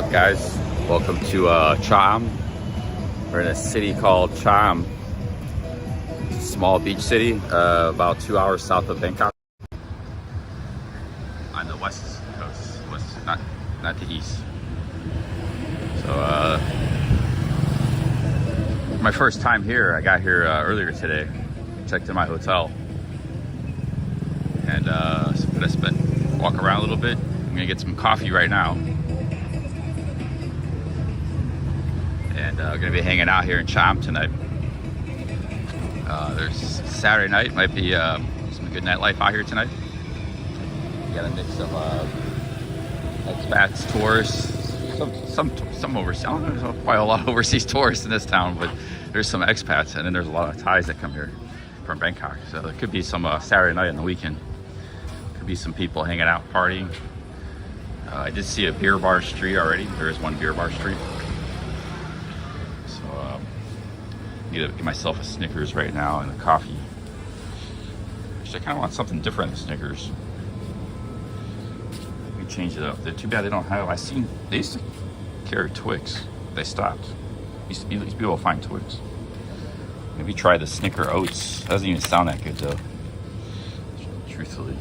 up, guys? Welcome to Cham. We're in a city called Cham. It's a small beach city, about 2 hours south of Bangkok. On the west coast, not the east. So, my first time here. I got here earlier today. Checked in my hotel, and so I'm gonna walk around a little bit. I'm gonna get some coffee right now, and we're gonna be hanging out here in Cham tonight. There's Saturday night, might be some good nightlife out here tonight. You got a mix of expats, tourists, some overseas. I don't know, there's quite a lot of overseas tourists in this town, but there's some expats, and then there's a lot of Thais that come here from Bangkok. So there could be some Saturday night on the weekend. Could be some people hanging out, partying. I did see a beer bar street already. There is one beer bar street. So I need to get myself a Snickers right now and a coffee. Actually, I kind of want something different than Snickers. Let me change it up. They're too bad they don't have. They used to carry Twix. They stopped. Used to be able to find Twix. Maybe try the Snicker Oats. Doesn't even sound that good though, truthfully.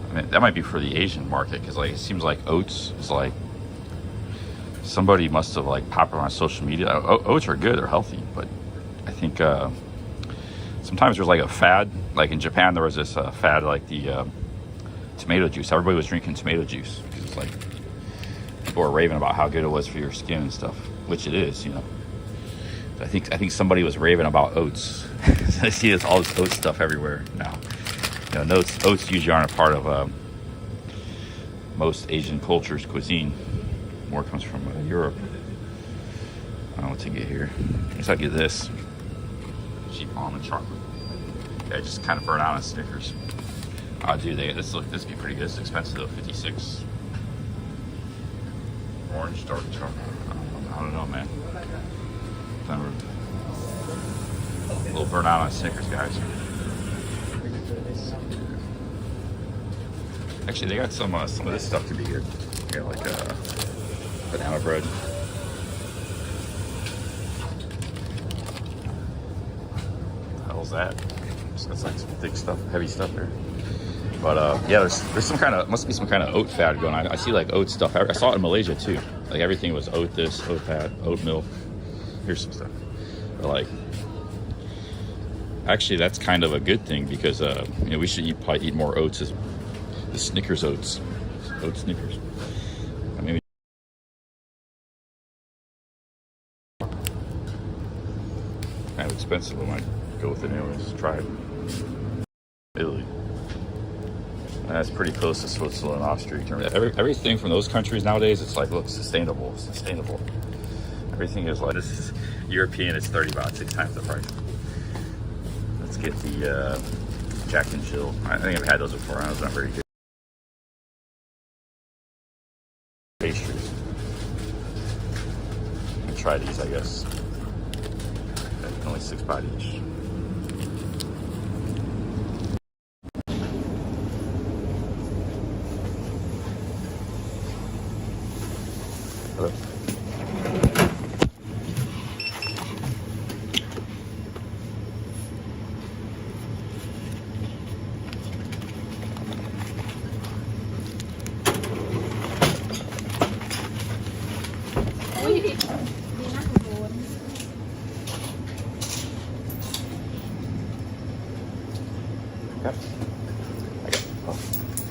I mean, that might be for the Asian market, because like it seems like oats is like somebody must have like popped it on social media. Oats are good, they're healthy, but I think sometimes there's like a fad. Like in Japan, there was this fad, like the tomato juice. Everybody was drinking tomato juice because it's like people were raving about how good it was for your skin and stuff, which it is, you know. I think somebody was raving about oats. I see all this oat stuff everywhere now. You know, oats usually aren't a part of most Asian cultures' cuisine. More comes from Europe. I don't know what to get here. I guess I'll get this. Cheap almond chocolate. Yeah, just kind of burn out on Snickers. Oh, dude, this would be pretty good. It's expensive though, 56. Orange dark chocolate. I don't know, man. A little burnout on Snickers, guys. Actually, they got some of this stuff to be good. They got like banana bread. What the hell's that? That's like some thick stuff, heavy stuff there. But yeah, there's some kind of, must be some kind of oat fad going on. I see like oat stuff. I saw it in Malaysia too. Like everything was oat this, oat that, oat milk. Here's some stuff. But like, actually, that's kind of a good thing, because you know, we should probably eat more oats. The Snickers oats, oat Snickers. Maybe. Kind of expensive. I might go with it anyways. Try it. Italy. That's pretty close to Switzerland, Austria. Everything from those countries nowadays, it's like, look, sustainable. Sustainable. Everything is like, this is European, it's 30 baht, 6 times the price. Let's get the Jack and Jill. I think I've had those before, and those aren't very good. Pastries. I'm gonna try these, I guess. Only 6 baht each. Hello.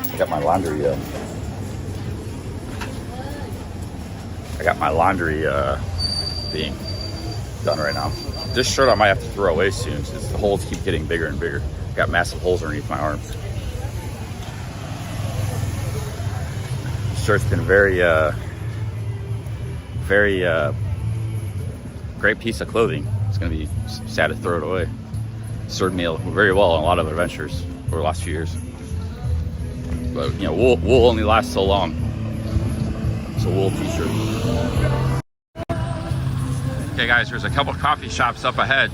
I got my laundry. I got my laundry being done right now. This shirt I might have to throw away soon, since the holes keep getting bigger and bigger. Got massive holes underneath my arms. This shirt's been very great piece of clothing. It's gonna be sad to throw it away. Served me very well on a lot of adventures over the last few years. But you know, wool only lasts so long. It's a wool t-shirt. Okay guys, there's a couple coffee shops up ahead.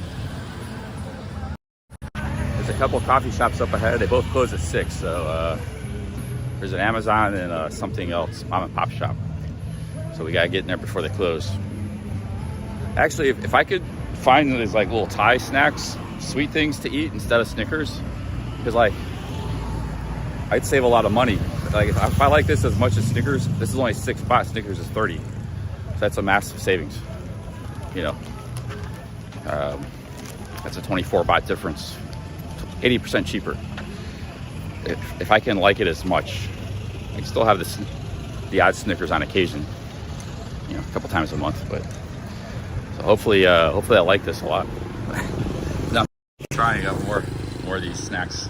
There's a couple coffee shops up ahead. They both close at 6, so There's an Amazon and something else, mom and pop shop. So we gotta get in there before they close. Actually, if I could find these like little Thai snacks, sweet things to eat instead of Snickers, because like I'd save a lot of money. Like if I like this as much as Snickers, this is only $6. Snickers is 30. So that's a massive savings. You know, that's a 24 baht difference. 80% cheaper. If I can like it as much, I can still have the odd Snickers on occasion. You know, a couple times a month, but so hopefully I like this a lot. Now I'm trying out more of these snacks.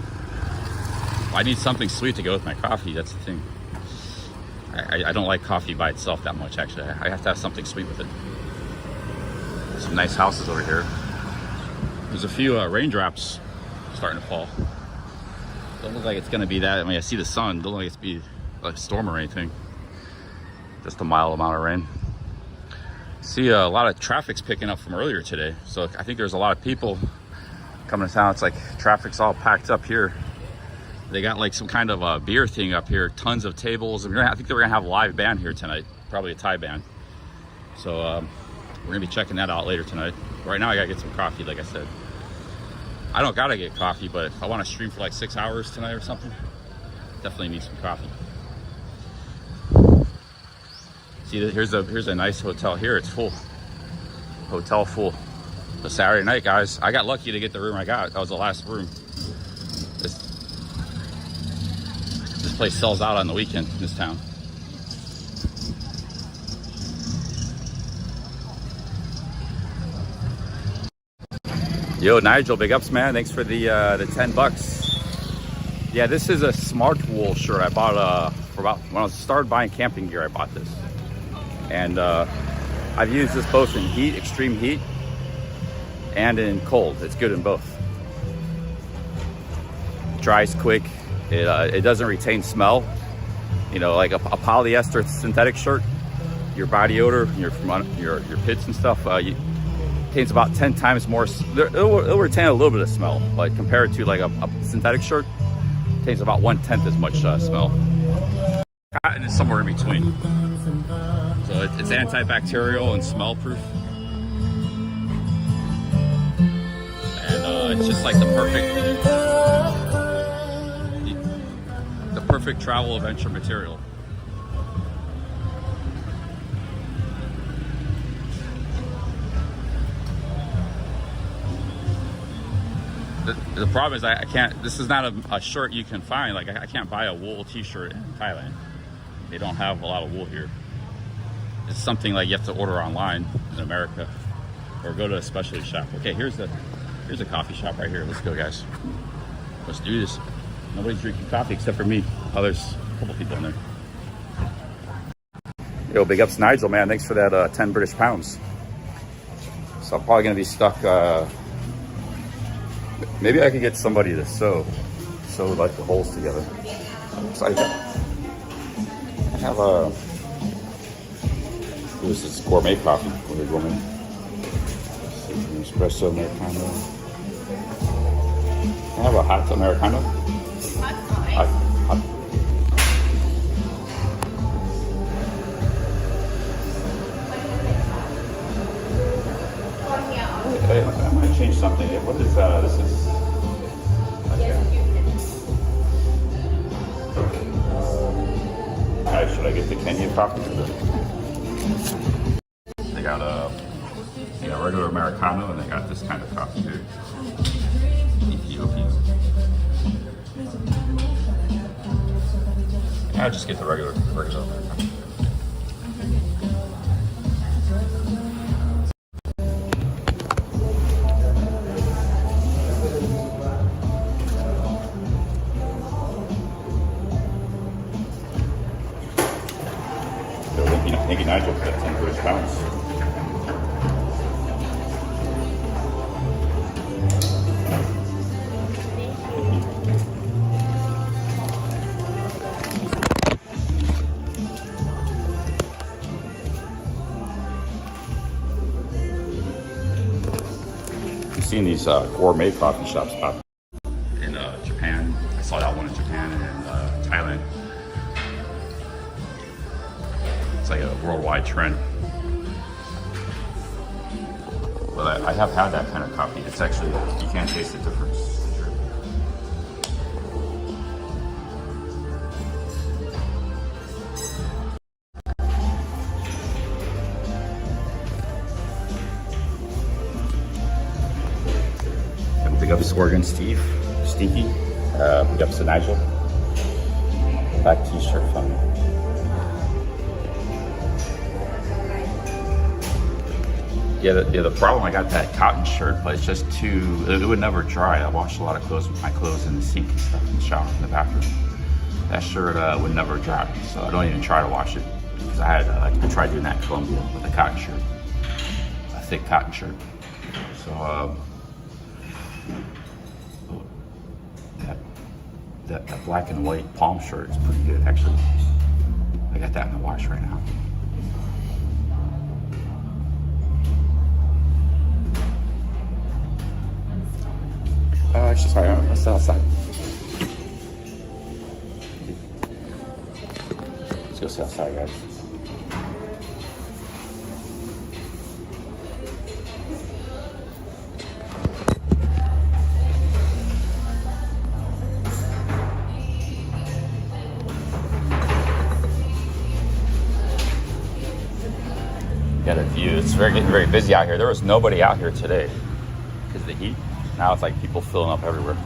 I need something sweet to go with my coffee. That's the thing. I don't like coffee by itself that much. Actually, I have to have something sweet with it. Some nice houses over here. There's a few raindrops starting to fall. Don't look like it's gonna be that. I mean, I see the sun. Don't look like it's be like a storm or anything. Just a mild amount of rain. See a lot of traffic's picking up from earlier today. So I think there's a lot of people coming to town. It's like traffic's all packed up here. They got like some kind of a beer thing up here. Tons of tables. I think they're gonna have a live band here tonight. Probably a Thai band. So we're gonna be checking that out later tonight. Right now I gotta get some coffee, like I said. I don't gotta get coffee, but if I want to stream for like 6 hours tonight or something, definitely need some coffee. See, here's a nice hotel here. It's full. Hotel full. The Saturday night, guys. I got lucky to get the room I got. That was the last room. This place sells out on the weekend in this town. Yo, Nigel, big ups, man. Thanks for the $10. Yeah, this is a Smart Wool shirt I bought for about when I started buying camping gear. I bought this, and I've used this both in heat, extreme heat, and in cold. It's good in both. Dries quick. It doesn't retain smell. You know, like a polyester synthetic shirt, your body odor, your pits and stuff. Retains about 10 times more. It'll retain a little bit of smell, but compared to like a synthetic shirt, it retains about 1/10 as much smell. Cotton is somewhere in between, so it's antibacterial and smell proof, and it's just like the perfect travel adventure material. The problem is I can't, this is not a shirt you can find. Like I can't buy a wool t-shirt in Thailand. They don't have a lot of wool here. It's something like you have to order online in America or go to a specialty shop. Okay, here's a coffee shop right here. Let's go, guys. Let's do this. Nobody's drinking coffee except for me. Oh, there's a couple people in there. Yo, big ups Nigel, man. Thanks for that 10 British pounds. So I'm probably gonna be stuck. Maybe I could get somebody to sew like the holes together. So I have this is gourmet coffee. Gourmet. Espresso Americano. I have a hot Americano. Hot. Hey, I might change something. What is this is should I get the Kenya coffee? They got regular Americano, and they got this kind of coffee here. Ethiopian. I just get the regular Americano. Thank you, Nigel, for that 10 British pounds. You've seen these gourmet coffee shops pop in Japan. I saw that one in Japan and in Thailand. like a worldwide trend. But I have had that kind of coffee. It's actually, you can't taste the difference. Big ups to Oregon Steve, Stinky. Big ups to Nigel. Black t-shirt fun. Yeah, the problem, I got that cotton shirt, but it's just too, it would never dry. I washed a lot of clothes, my clothes in the sink and stuff in the shower, in the bathroom. That shirt would never dry, so I don't even try to wash it. Because I tried doing that in Colombia with a cotton shirt, a thick cotton shirt. So, that black and white palm shirt is pretty good, actually. I got that in the wash right now. It's just hard. Let's go outside. Let's go sit outside, guys. Got a view. It's getting very busy out here. There was nobody out here today because of the heat. Now it's like people filling up everywhere.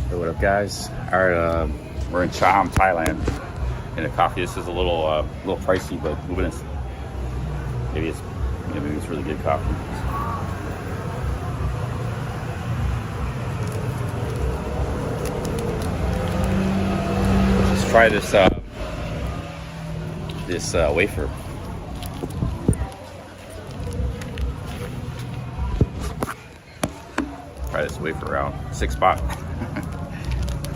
So what up, guys? All right, we're in Cham, Thailand, in a coffee. This is a little pricey, but maybe it's really good coffee. Let's try this wafer. Try this wafer out. 6 baht.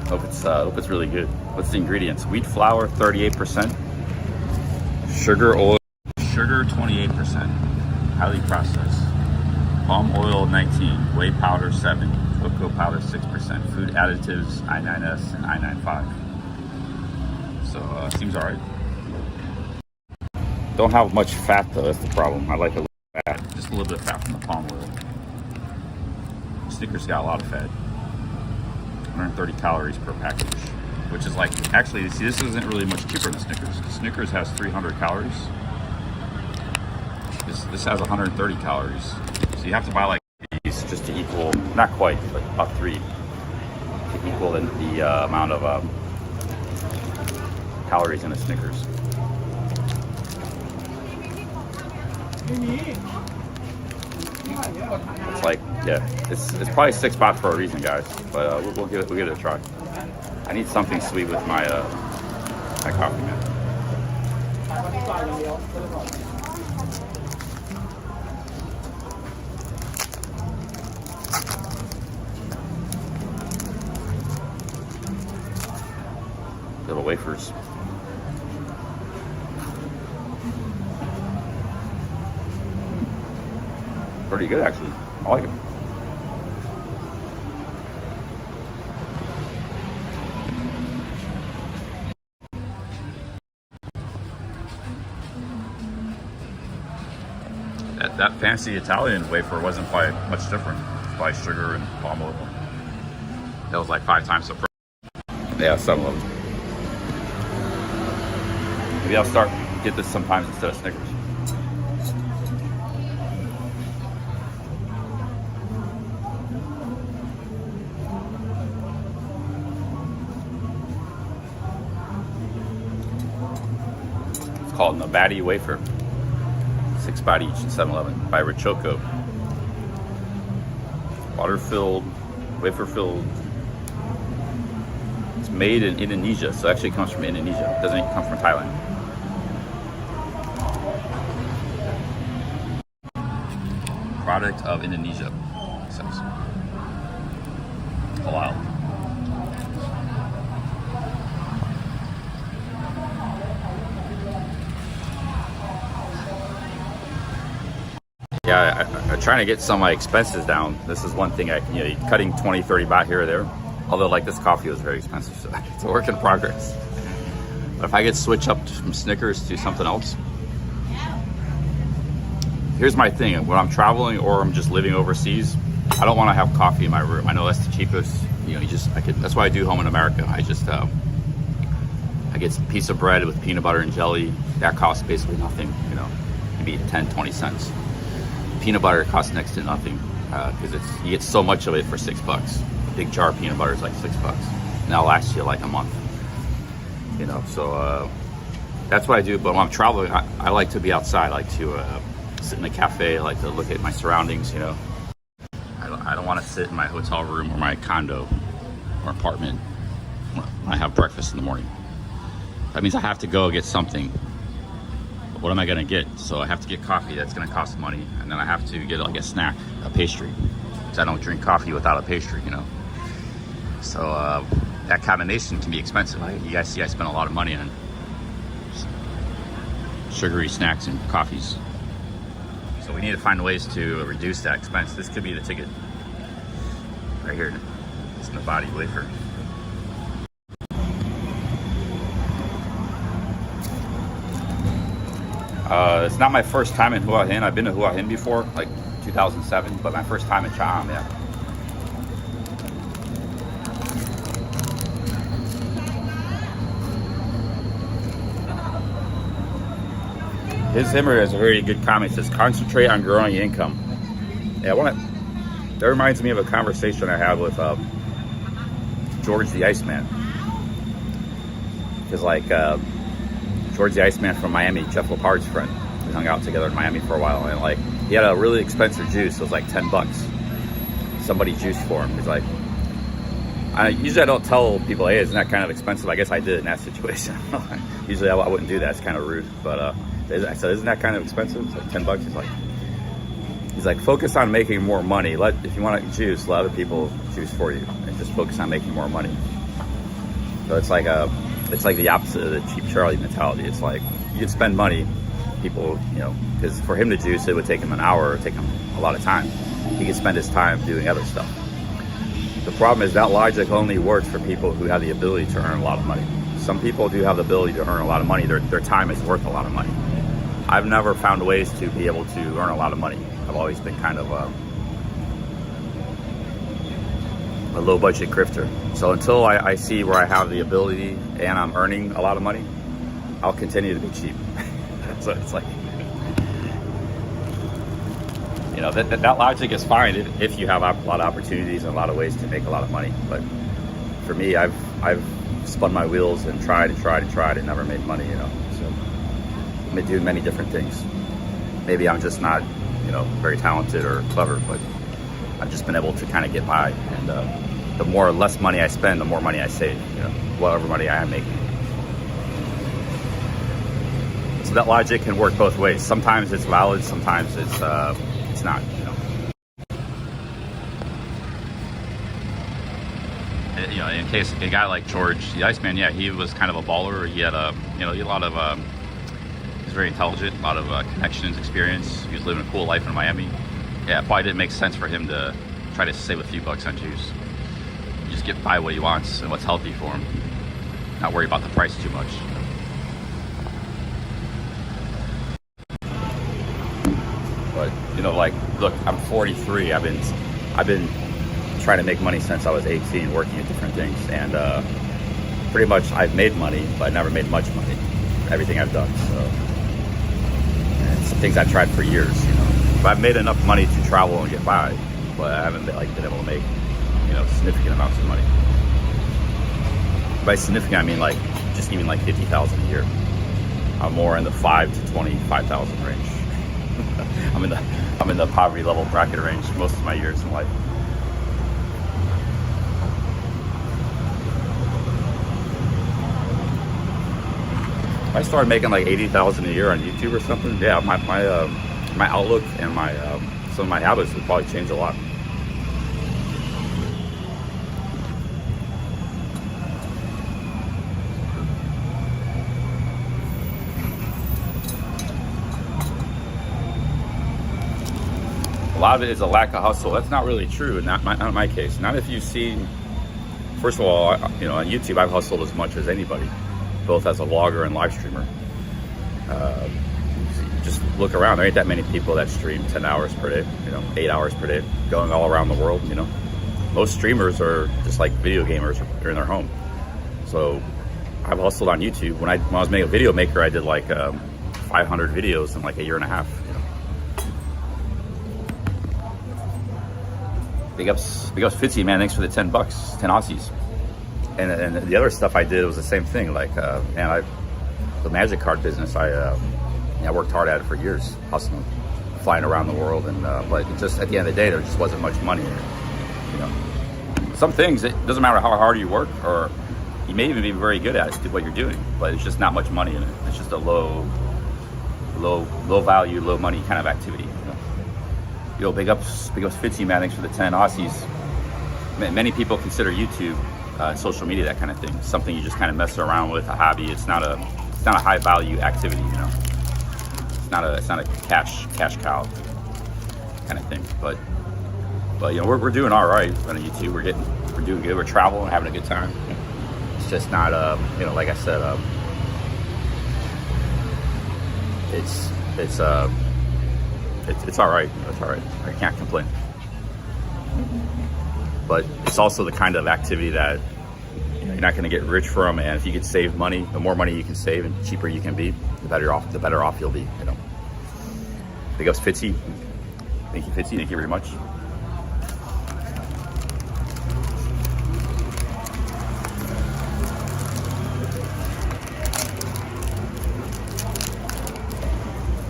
Hope it's really good. What's the ingredients? Wheat flour, 38%. Sugar 28%. Highly processed. Palm oil, 19. Whey powder, 7. Cocoa powder, 6%. Food additives, I9S and I95. So seems all right. Don't have much fat though. That's the problem. I like a little fat. Just a little bit of fat from the palm oil. Snickers got a lot of fat. 130 calories per package, which is like, actually, see, this isn't really much cheaper than Snickers. Snickers has 300 calories. This has 130 calories. So you have to buy like these just to equal, not quite, but about 3 to equal the amount of calories in a Snickers. It's like, yeah, it's probably 6 baht for a reason, guys. But we'll give it a try. I need something sweet with my my coffee, man. Little wafers. Pretty good, actually. I like it. that fancy Italian wafer wasn't quite much different. By sugar and palm oil. That was like 5 times the price. Yeah, some of them. Maybe I'll get this sometimes instead of Snickers. It's called Nabati wafer. 6 baht each in 7-Eleven by Rochoco. Water-filled, wafer-filled. It's made in Indonesia, so it actually comes from Indonesia. It doesn't come from Thailand. Product of Indonesia. So, halal. Yeah, I'm trying to get some of my expenses down. This is one thing cutting 20, 30 baht here or there. Although like this coffee was very expensive, so it's a work in progress. But if I could switch up from Snickers to something else. Here's my thing, when I'm traveling or I'm just living overseas, I don't want to have coffee in my room. I know that's the cheapest, that's why I do home in America. I get a piece of bread with peanut butter and jelly. That costs basically nothing, maybe 10, 20 cents. Peanut butter costs next to nothing because you get so much of it for $6. A big jar of peanut butter is like $6, and that'll last you like a month. So that's what I do. But when I'm traveling, I like to be outside. I like to sit in a cafe. I like to look at my surroundings. I don't want to sit in my hotel room or my condo or apartment when I have breakfast in the morning. That means I have to go get something. What am I gonna get? So I have to get coffee. That's gonna cost money, and then I have to get like a snack, a pastry, because I don't drink coffee without a pastry, So that combination can be expensive. You guys see, I spend a lot of money on sugary snacks and coffees. So we need to find ways to reduce that expense. This could be the ticket right here. It's in the body wafer. It's not my first time in Hua Hin. I've been to Hua Hin before, like 2007, but my first time in Cham, yeah. His Zimmer has a very good comment. It says, concentrate on growing your income. Yeah, that reminds me of a conversation I had with George the Iceman. Because George the Iceman from Miami, Jeff Lepard's friend. We hung out together in Miami for a while, and he had a really expensive juice. It was like $10. Somebody juiced for him. He's like, usually I don't tell people, hey, isn't that kind of expensive? I guess I did in that situation. Usually I wouldn't do that. It's kind of rude. But I said, isn't that kind of expensive? It's like $10. He's like, focus on making more money. If you want to juice, let other people juice for you, and just focus on making more money. So it's like the opposite of the cheap Charlie mentality. It's like you can spend money, people, because for him to juice, it would take him an hour or take him a lot of time. He can spend his time doing other stuff. The problem is that logic only works for people who have the ability to earn a lot of money. Some people do have the ability to earn a lot of money. Their time is worth a lot of money. I've never found ways to be able to earn a lot of money. I've always been kind of a low budget grifter. So until I see where I have the ability and I'm earning a lot of money, I'll continue to be cheap. So it's like, that logic is fine if you have a lot of opportunities and a lot of ways to make a lot of money. But for me, I've spun my wheels and tried and never made money, So I've been doing many different things. Maybe I'm just not, very talented or clever, but I've just been able to kind of get by. And the less money I spend, the more money I save, whatever money I am making. So that logic can work both ways. Sometimes it's valid, sometimes it's not, In case a guy like George the Iceman, yeah, he was kind of a baller. He had he had a lot of, he's very intelligent, a lot of connections, experience. He was living a cool life in Miami. Yeah, it probably didn't make sense for him to try to save a few bucks on juice. Just get by what he wants and what's healthy for him. Not worry about the price too much. But You know, like, look, I'm 43. I've been trying to make money since I was 18, working at different things, and pretty much I've made money, but I never made much money. Everything I've done, so and some things I've tried for years. You know, but I've made enough money to travel and get by, but I haven't been able to make, you know, significant amounts of money. By significant, I mean like just even like 50,000 a year. I'm more in the 5 to 25,000 range. I'm in the poverty level bracket range most of my years in life. If I started making like 80,000 a year on YouTube or something, yeah, my outlook and my some of my habits would probably change a lot. A lot of it is a lack of hustle. That's not really true, not in my case. Not if you've seen. First of all, you know, on YouTube, I've hustled as much as anybody, both as a vlogger and live streamer. Just look around. There ain't that many people that stream 10 hours per day, you know, 8 hours per day, going all around the world. You know, most streamers are just like video gamers. They're in their home. So I've hustled on YouTube. When I was making a video maker, I did like 500 videos in like a year and a half. You know. Big ups Fitzy, man. Thanks for the $10, 10 Aussies. And the other stuff I did was the same thing. Like, man, the magic card business, I worked hard at it for years, hustling, flying around the world. And but it just at the end of the day, there just wasn't much money in it. You know, some things, it doesn't matter how hard you work, or you may even be very good at it, what you're doing, but it's just not much money in it. It's just a low value, low money kind of activity. Yo, big ups Fitzy, man. Thanks for the 10 Aussies. Many people consider YouTube, social media, that kind of thing, something you just kind of mess around with, a hobby. It's not a high value activity, you know. It's not a cash cow kind of thing. But you know, we're doing all right on YouTube. We're doing good. We're traveling, having a good time. It's just not you know, like I said, it's all right. It's all right. I can't complain. But it's also the kind of activity that, you know, you're not going to get rich from. And if you can save money, the more money you can save and cheaper you can be, the better off you'll be. You know. Big ups Fitzy. Thank you, Fitzy. Thank you very much.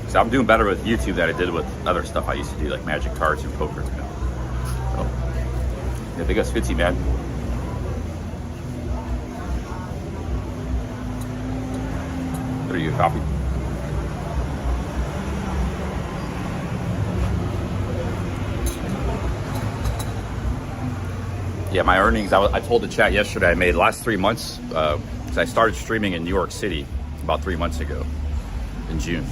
So I'm doing better with YouTube than I did with other stuff I used to do, like magic cards and poker. You know? So, yeah, big ups Fitzy, man. There you go, coffee. Yeah, my earnings, I told the chat yesterday, I made last 3 months, because I started streaming in New York City about 3 months ago in June.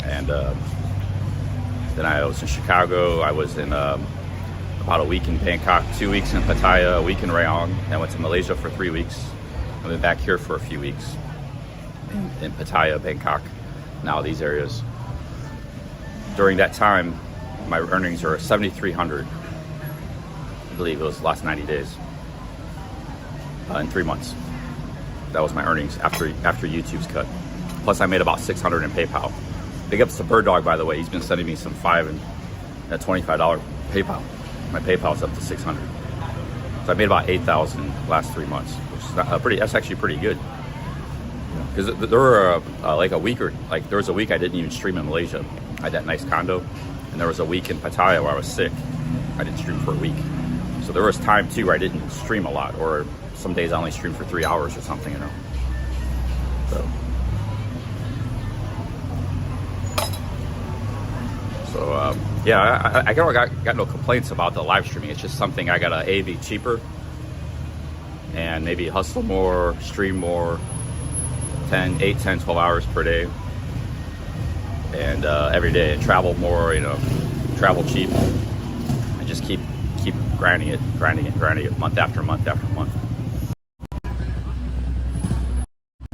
And then I was in Chicago. I was in about a week in Bangkok, 2 weeks in Pattaya, a week in Rayong. I went to Malaysia for 3 weeks. I've been back here for a few weeks in Pattaya, Bangkok, now these areas. During that time, my earnings are 7,300. I believe it was the last 90 days in 3 months. That was my earnings after YouTube's cut. Plus, I made about 600 in PayPal. Big ups to Bird Dog, by the way. He's been sending me some $5 and $25 PayPal. My PayPal's up to 600. So I made about 8,000 last 3 months, which is not that's actually pretty good. Because there were like a week there was a week I didn't even stream in Malaysia. I had that nice condo, and there was a week in Pattaya where I was sick. I didn't stream for a week. So there was time too where I didn't stream a lot, or some days I only streamed for 3 hours or something, you know. So yeah, I got no complaints about the live streaming. It's just something I gotta be cheaper, and maybe hustle more, stream more, 8, 10, 12 hours per day, and every day, and travel more, you know, travel cheap, and just keep grinding it month after month after month.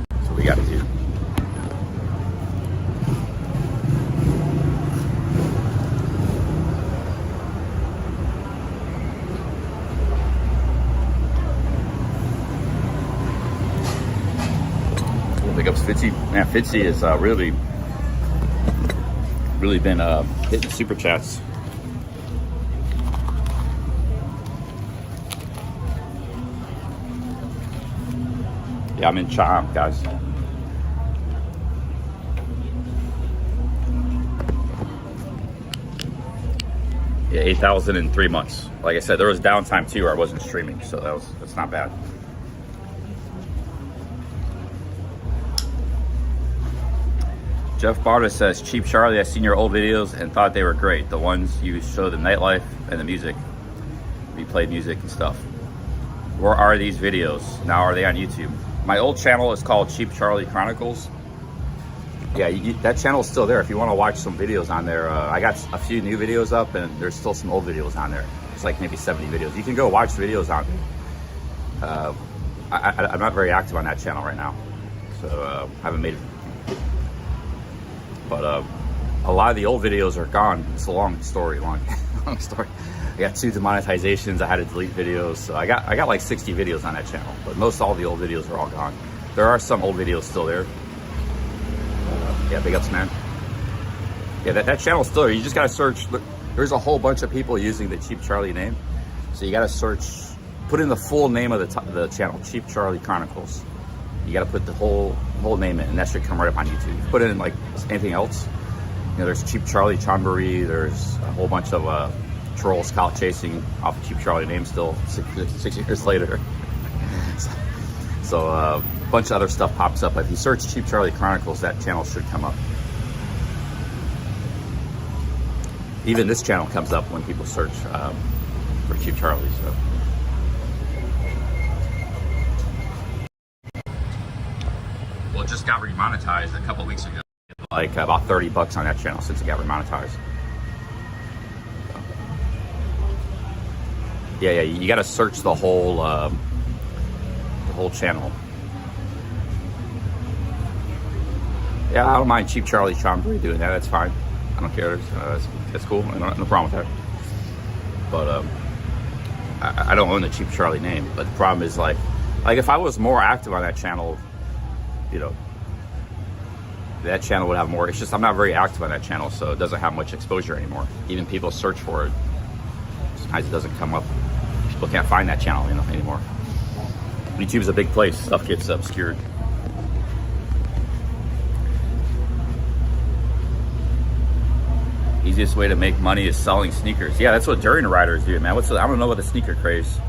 That's what we gotta do. Big ups Fitzy. Man, Fitzy has really been hitting super chats. Yeah, I'm in Cham, guys. Yeah, 8,000 in 3 months. Like I said, there was downtime too where I wasn't streaming, so that's not bad. Jeff Barta says, Cheap Charlie, I've seen your old videos and thought they were great. The ones you show the nightlife and the music, replay music and stuff. Where are these videos? Now are they on YouTube? My old channel is called Cheap Charlie Chronicles. Yeah, that channel is still there. If you want to watch some videos on there, I got a few new videos up and there's still some old videos on there. It's like maybe 70 videos. You can go watch videos on there. I'm not very active on that channel right now, so I haven't made it. But a lot of the old videos are gone. It's a long story, long story. I got 2 demonetizations. I had to delete videos. So I got like 60 videos on that channel, but most all the old videos are all gone. There are some old videos still there. Yeah, big ups, man. Yeah, that channel's still there. You just gotta search. Look, there's a whole bunch of people using the Cheap Charlie name, so you gotta search. Put in the full name of the channel, Cheap Charlie Chronicles. You got to put the whole name in, and that should come right up on YouTube. Put in like anything else. You know, there's Cheap Charlie Chonburi. There's a whole bunch of trolls scout chasing off of Cheap Charlie name still 6 years later. So a bunch of other stuff pops up. If you search Cheap Charlie Chronicles, that channel should come up. Even this channel comes up when people search for Cheap Charlie. So. Well, it just got remonetized a couple weeks ago. Like about $30 on that channel since it got remonetized. So. Yeah, you got to search the whole channel. Yeah, I don't mind Cheap Charlie Chonburi doing that. That's fine. I don't care. That's cool. No problem with that. But I don't own the Cheap Charlie name. But the problem is like if I was more active on that channel, you know, that channel would have more. It's just I'm not very active on that channel, so it doesn't have much exposure anymore. Even people search for it, sometimes it doesn't come up. People can't find that channel, you know, anymore. YouTube's a big place. Stuff gets obscured. Easiest way to make money is selling sneakers. Yeah, that's what Durian riders do, man. I don't know what the sneaker craze.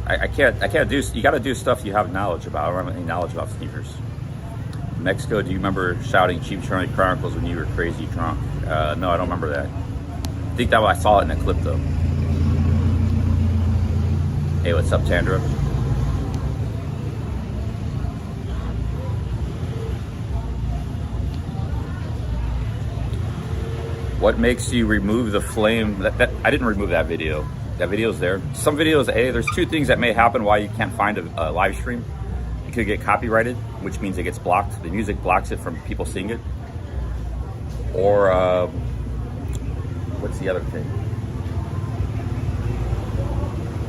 I can't do. You got to do stuff you have knowledge about. I don't have any knowledge about sneakers. Mexico, do you remember shouting Cheap Charlie Chronicles when you were crazy drunk? No, I don't remember that. I think that I saw it in a clip though. Hey, what's up, Tandra? What makes you remove the flame? That I didn't remove that video. That video's there. Some videos, there's 2 things that may happen why you can't find a live stream. You could get copyrighted, which means it gets blocked. The music blocks it from people seeing it. Or what's the other thing?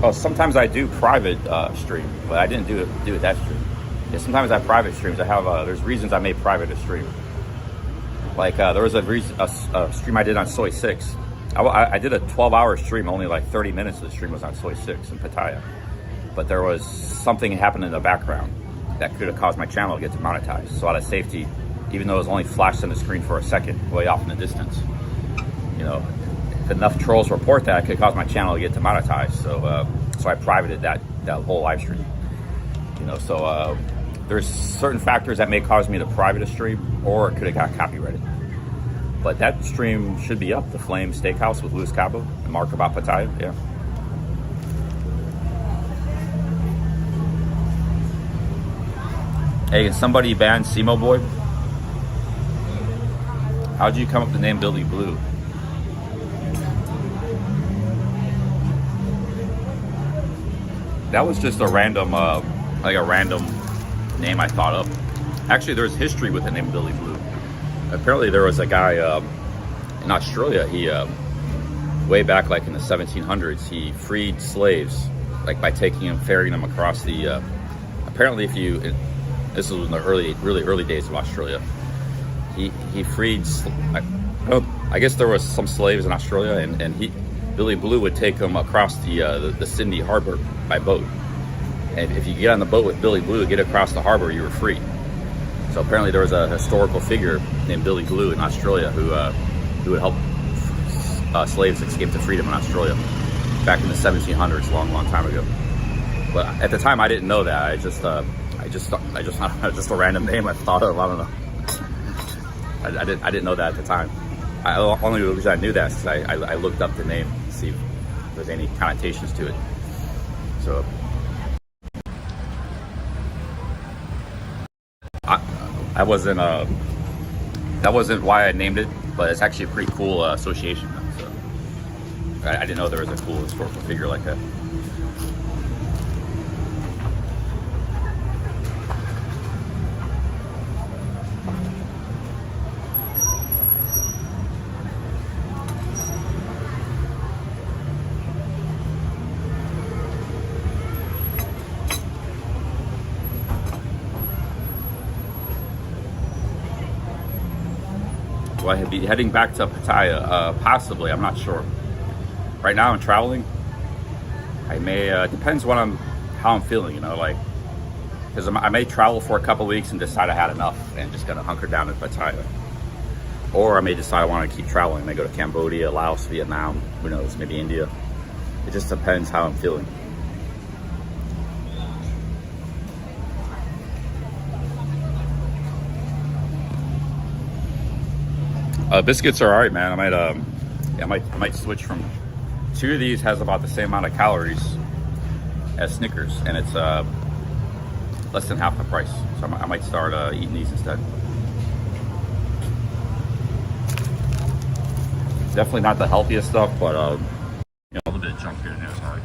Oh, sometimes I do private stream, but I didn't do it that stream. Yeah, sometimes I have private streams. I have there's reasons I made private a stream. Like there was a stream I did on Soy 6. I did a 12-hour stream. Only like 30 minutes of the stream was on Soy 6 in Pattaya. But there was something happened in the background that could have caused my channel to get demonetized. So out of safety, even though it was only flashed on the screen for a second, way off in the distance, you know, if enough trolls report that, it could cause my channel to get demonetized. So I privated that whole live stream. You know, so there's certain factors that may cause me to private a stream, or it could have got copyrighted. But that stream should be up, the Flame Steakhouse with Luis Cabo and Mark about Pattaya, yeah. Hey, can somebody ban Simo Boy? How'd you come up with the name Billy Blue? That was just a random, name I thought up. Actually, there's history with the name Billy Blue. Apparently, there was a guy in Australia. He, way back, like in the 1700s, he freed slaves, like by taking them, ferrying them across the. Apparently, if you This was in the really early days of Australia. He freed. I guess there was some slaves in Australia, and Billy Blue would take them across the Sydney Harbor by boat. And if you get on the boat with Billy Blue, get across the harbor, you were free. So apparently there was a historical figure named Billy Blue in Australia who would help slaves escape to freedom in Australia back in the 1700s, long time ago. But at the time, I didn't know that. I just a random name I thought of. I don't know. I didn't know that at the time. Only reason I knew that is because I looked up the name to see if there's any connotations to it. So that wasn't why I named it, but it's actually a pretty cool association. So I didn't know there was a cool historical figure like that. Will I be heading back to Pattaya? Possibly, I'm not sure. Right now I'm traveling. I may, depends how I'm feeling, you know, like, because I may travel for a couple weeks and decide I had enough and just gonna hunker down in Pattaya. Or I may decide I want to keep traveling. I may go to Cambodia, Laos, Vietnam, who knows, maybe India. It just depends how I'm feeling. Biscuits are all right, man. I might switch from 2 of these. Has about the same amount of calories as Snickers, and it's less than half the price. So I might start eating these instead. Definitely not the healthiest stuff, but you know, a little bit of junk here and there is all right.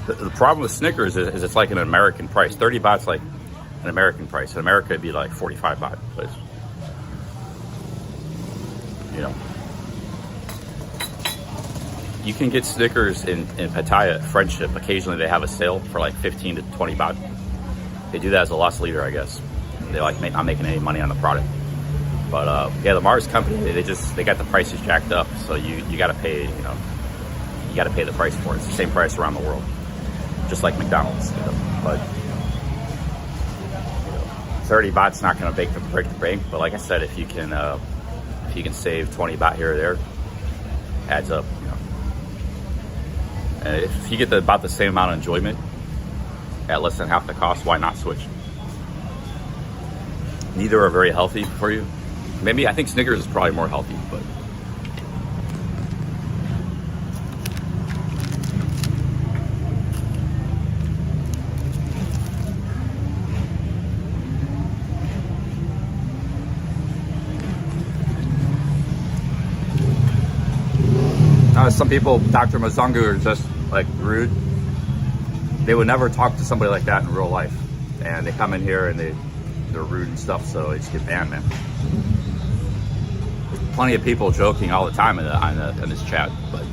The problem with Snickers is it's like an American price. 30 baht's like an American price. In America, it'd be like 45 baht. But, you know, you can get Snickers in Pattaya at Friendship. Occasionally, they have a sale for like 15 to 20 baht. They do that as a loss leader, I guess. They like not making any money on the product. But yeah, the Mars company, they got the prices jacked up. So you got to pay, you know, you got to pay the price for it. It's the same price around the world. Just like McDonald's, you know, but you know, 30 baht's not going to break the bank. But like I said, if you can save 20 baht here or there, adds up, you know. And if you get about the same amount of enjoyment at less than half the cost, why not switch? Neither are very healthy for you. Maybe I think Snickers is probably more healthy, but. Some people, Dr. Mazungu, are just like rude. They would never talk to somebody like that in real life, and they come in here and they're rude and stuff. So they just get banned, man. There's plenty of people joking all the time in this chat, but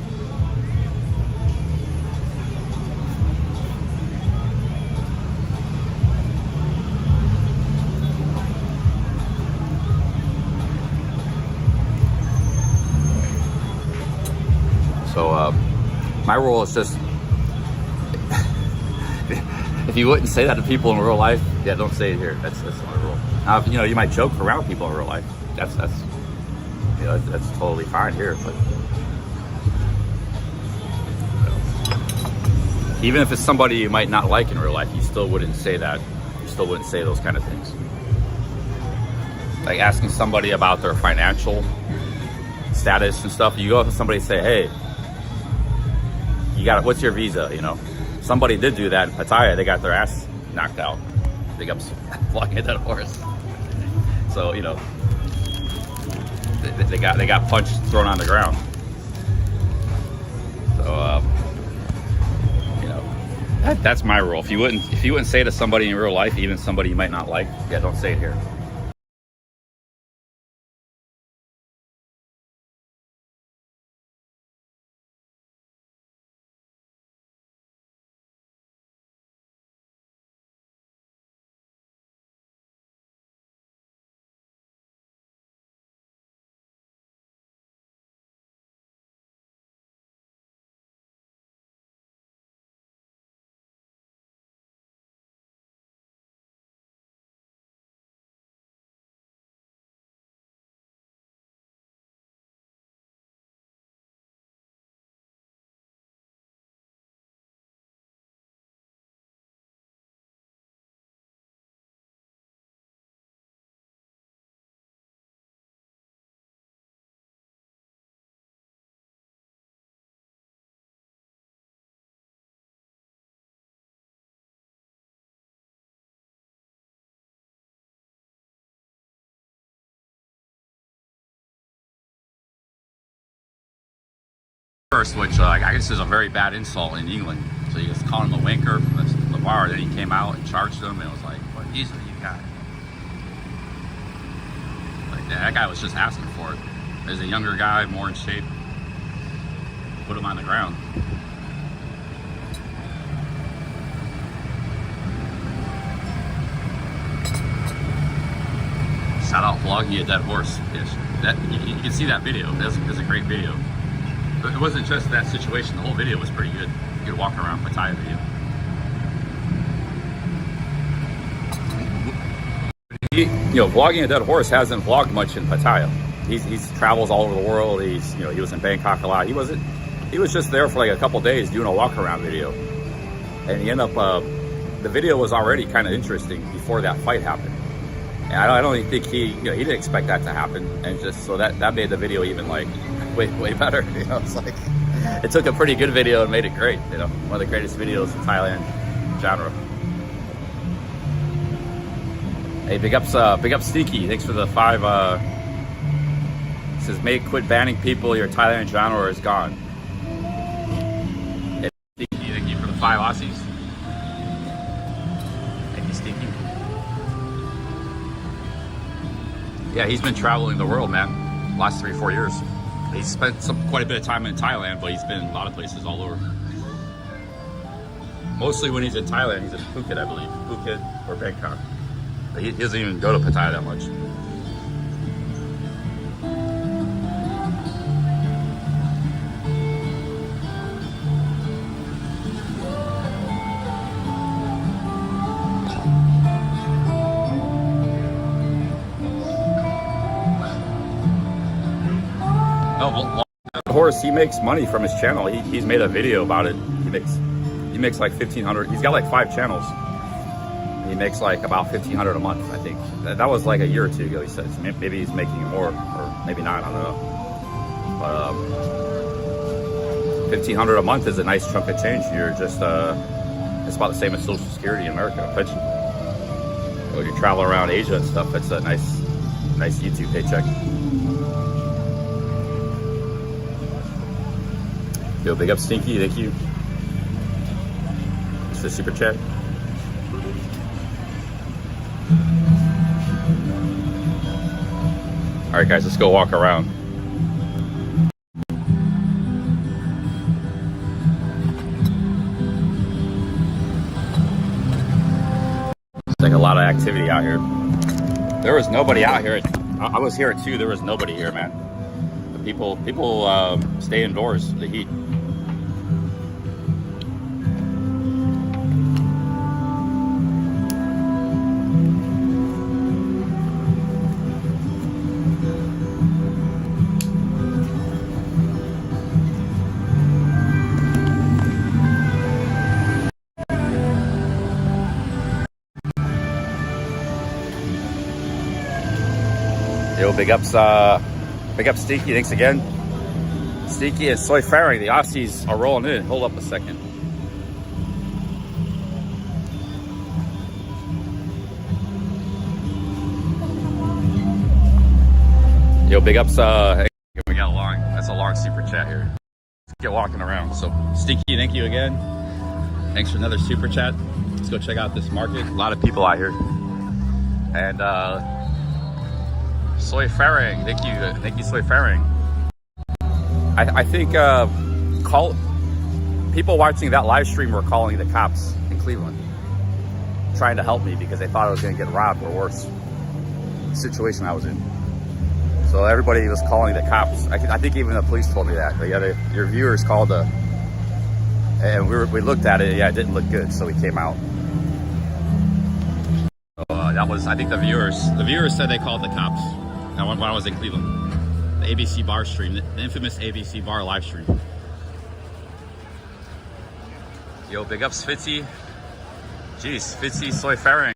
so my rule is just if you wouldn't say that to people in real life, yeah, don't say it here. That's my rule. Now, you know, you might joke around people in real life. That's you know, that's totally fine here. But you know, even if it's somebody you might not like in real life, you still wouldn't say that. You still wouldn't say those kind of things. Like asking somebody about their financial status and stuff. You go up to somebody and say, "Hey, what's your visa?" You know, somebody did do that in Pattaya. They got their ass knocked out. They got flying at that horse. So you know, they got punched, thrown on the ground. So you know, That's my rule. If you wouldn't say to somebody in real life, even somebody you might not like, yeah, don't say it here. First, which I guess is a very bad insult in England. So he just called him a wanker from the bar. Then he came out and charged him and was like, "What visa you got?" Like that guy was just asking for it. There's a younger guy, more in shape. Put him on the ground. Shout out vlogging a dead horse. Yes, that you can see that video. That's a great video. But it wasn't just that situation. The whole video was pretty good. You could walk around Pattaya video. Vlogging a dead horse hasn't vlogged much in Pattaya. He's travels all over the world. He was in Bangkok a lot. He was just there for like a couple days doing a walk around video, and he ended up. The video was already kind of interesting before that fight happened. And I don't even think he didn't expect that to happen, and just so that made the video even like way better. It's like it took a pretty good video and made it great. One of the greatest videos in Thailand genre. Hey, big up Sneaky. Thanks for the 5. Says, "Mate, quit banning people. Your Thailand genre is gone." Hey, Sneaky, thank you for the 5 Aussies. Thank you, Sneaky. Yeah, he's been traveling the world, man. Last 3-4 years. He's spent quite a bit of time in Thailand, but he's been in a lot of places all over. Mostly when he's in Thailand, he's in Phuket, I believe. Phuket or Bangkok. But he doesn't even go to Pattaya that much. Horse, he makes money from his channel. He's made a video about it. He makes like 1,500. He's got like 5 channels. He makes like about 1,500 a month, I think. That was like a year or 2 ago. He said so maybe he's making more, or maybe not. I don't know. But 1,500 a month is a nice chunk of change. You're just it's about the same as Social Security in America. Pension. When you travel around Asia and stuff, it's a nice YouTube paycheck. Yo, big up Stinky, thank you. It's the super chat. All right, guys, let's go walk around. It's like a lot of activity out here. There was nobody out here. I was here at 2. There was nobody here, man. People stay indoors. The heat. Yo, big ups Stinky, thanks again. Stinky and Soy Farring, the Aussies are rolling in. Hold up a second. Yo, big ups, we got that's a long super chat here. Let's get walking around. So Stinky, thank you again. Thanks for another super chat. Let's go check out this market. A lot of people out here. And Soy Farang, thank you, Soy Farang. I think people watching that live stream were calling the cops in Cleveland, trying to help me because they thought I was going to get robbed or worse. The situation I was in. So everybody was calling the cops. I think even the police told me that. Like, yeah, your viewers called and we looked at it. Yeah, it didn't look good, so we came out. That was, I think the viewers said they called the cops when I was in Cleveland. The ABC bar stream, the infamous ABC bar live stream. Yo, big ups Fitzy. Jeez, Fitzy, Soy Farang.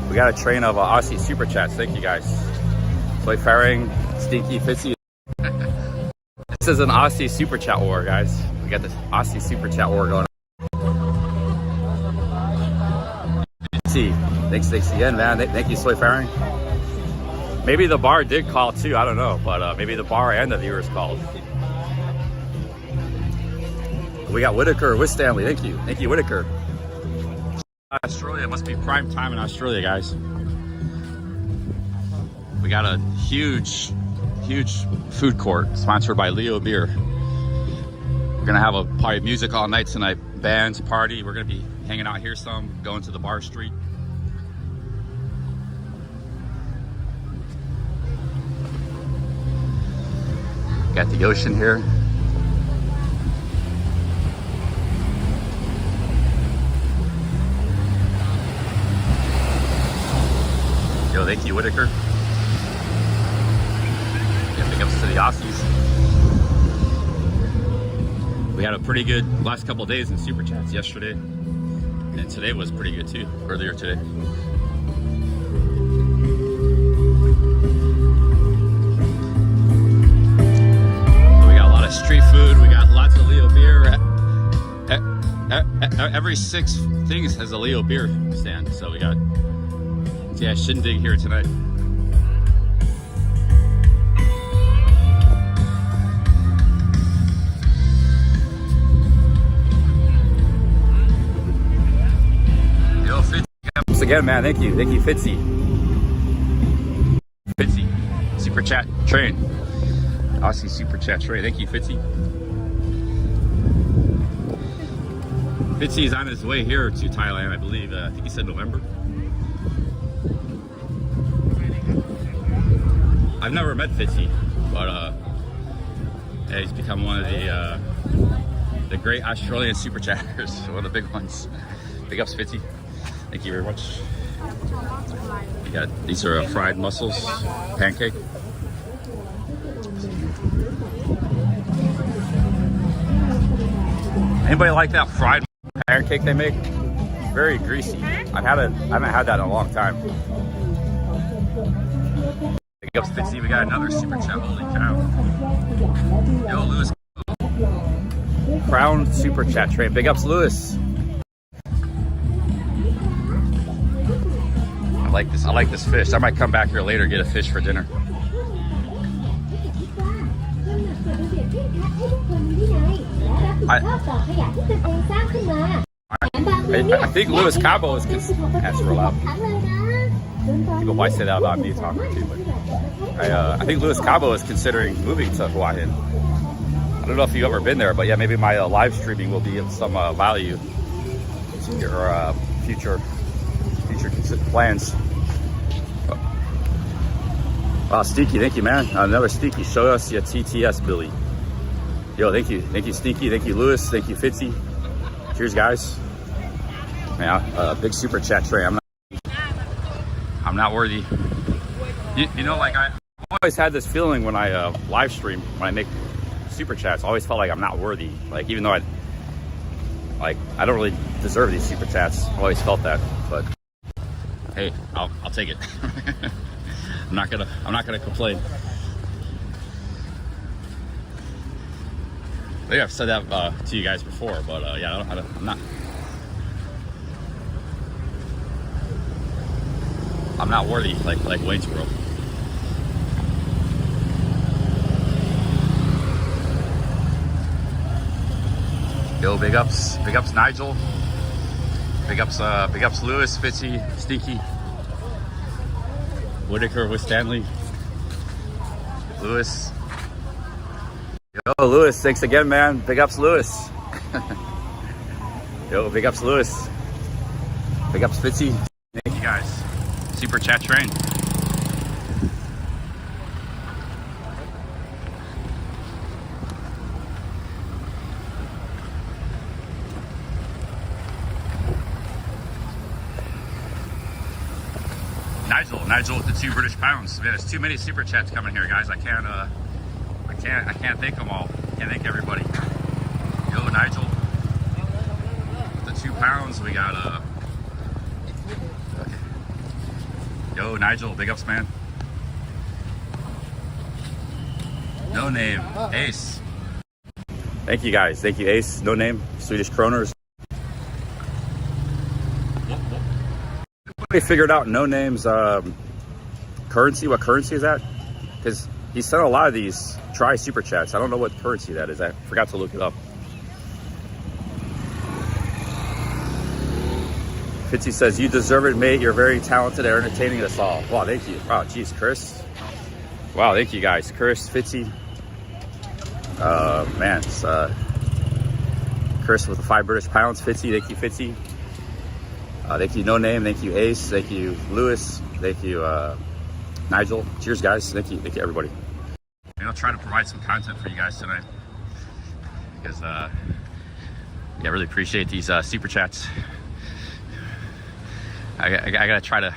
We got a train of Aussie super chats. Thank you guys. Soy Farang, Stinky, Fitzy. This is an Aussie super chat war, guys. We got this Aussie super chat war going on. Thanks again, man. Thank you, Soy Farang. Maybe the bar did call too. I don't know, but maybe the bar and the viewers called. We got Whitaker with Stanley. Thank you, Whitaker. Australia must be prime time in Australia, guys. We got a huge food court sponsored by Leo Beer. We're gonna have a party, music all night tonight, bands, party. We're gonna be hanging out here some, going to the bar street. Got the ocean here. Yo, thank you, Whitaker. Yeah, big ups to the Aussies. We had a pretty good last couple days in super chats yesterday, and today was pretty good too. Earlier today. So we got a lot of street food. We got lots of Leo beer. Every 6 things has a Leo beer stand. So we got Shindig here tonight. Again, man, thank you, Fitzy, super chat train, Aussie super chat train. Thank you, Fitzy. Fitzy is on his way here to Thailand, I believe. I think he said November. I've never met Fitzy, but yeah, he's become one of the great Australian super chatters, one of the big ones. Big ups, Fitzy. Thank you very much. We got, these are fried mussels, pancake. Anybody like that fried pancake they make? Very greasy. I haven't had that in a long time. Big ups, Fitzy. We got another super chat. Holy cow. Yo, Lewis. Crown super chat train. Big ups, Lewis. I like this fish. I might come back here later, get a fish for dinner. I think Louis Cabo is that's real loud. People might say that about me talking too, but I think Louis Cabo is considering moving to Hawaii. I don't know if you've ever been there, but yeah, maybe my live streaming will be of some value to your future plans. Wow, Stinky, thank you, man. Another Stinky. Show us your TTS, Billy. Yo, thank you, Stinky. Thank you, Lewis. Thank you, Fitzy. Cheers, guys. Man, big super chat tray. I'm not worthy. You know, like I always had this feeling when I live stream, when I make super chats, I always felt like I'm not worthy. Like even though I don't really deserve these super chats. I always felt that, but hey, I'll take it. I'm not gonna complain. I think I've said that to you guys before, but yeah, I'm not worthy like Wayne's World. Yo, big ups Nigel. Big ups Lewis, Fitzy, Stinky, Whitaker with Stanley, Lewis. Yo, Lewis, thanks again, man. Big ups Lewis. Yo, big ups Lewis. Big ups Fitzy. Thank you guys. Super chat train. Nigel with the 2 British pounds. Man, there's too many super chats coming here, guys. I can't thank them all. Can't thank everybody. Yo, Nigel. The 2 pounds. We got okay. Yo, Nigel, big ups, man. No name, Ace. Thank you guys. Thank you, Ace. No name, Swedish kroners. They figured out no name's currency. What currency is that? Because he sent a lot of these try super chats. I don't know what currency that is. I forgot to look it up. Fitzy says, you deserve it, mate. You're very talented at entertaining us all. Wow, thank you. Wow, geez, Chris. Wow, thank you guys. Chris, Fitzy. Man, it's Chris with the 5 British pounds. Fitzy, thank you, Fitzy. Thank you, No Name. Thank you, Ace. Thank you, Lewis. Thank you, Nigel. Cheers, guys. Thank you, everybody. I'll try to provide some content for you guys tonight because yeah, I really appreciate these super chats. I gotta try to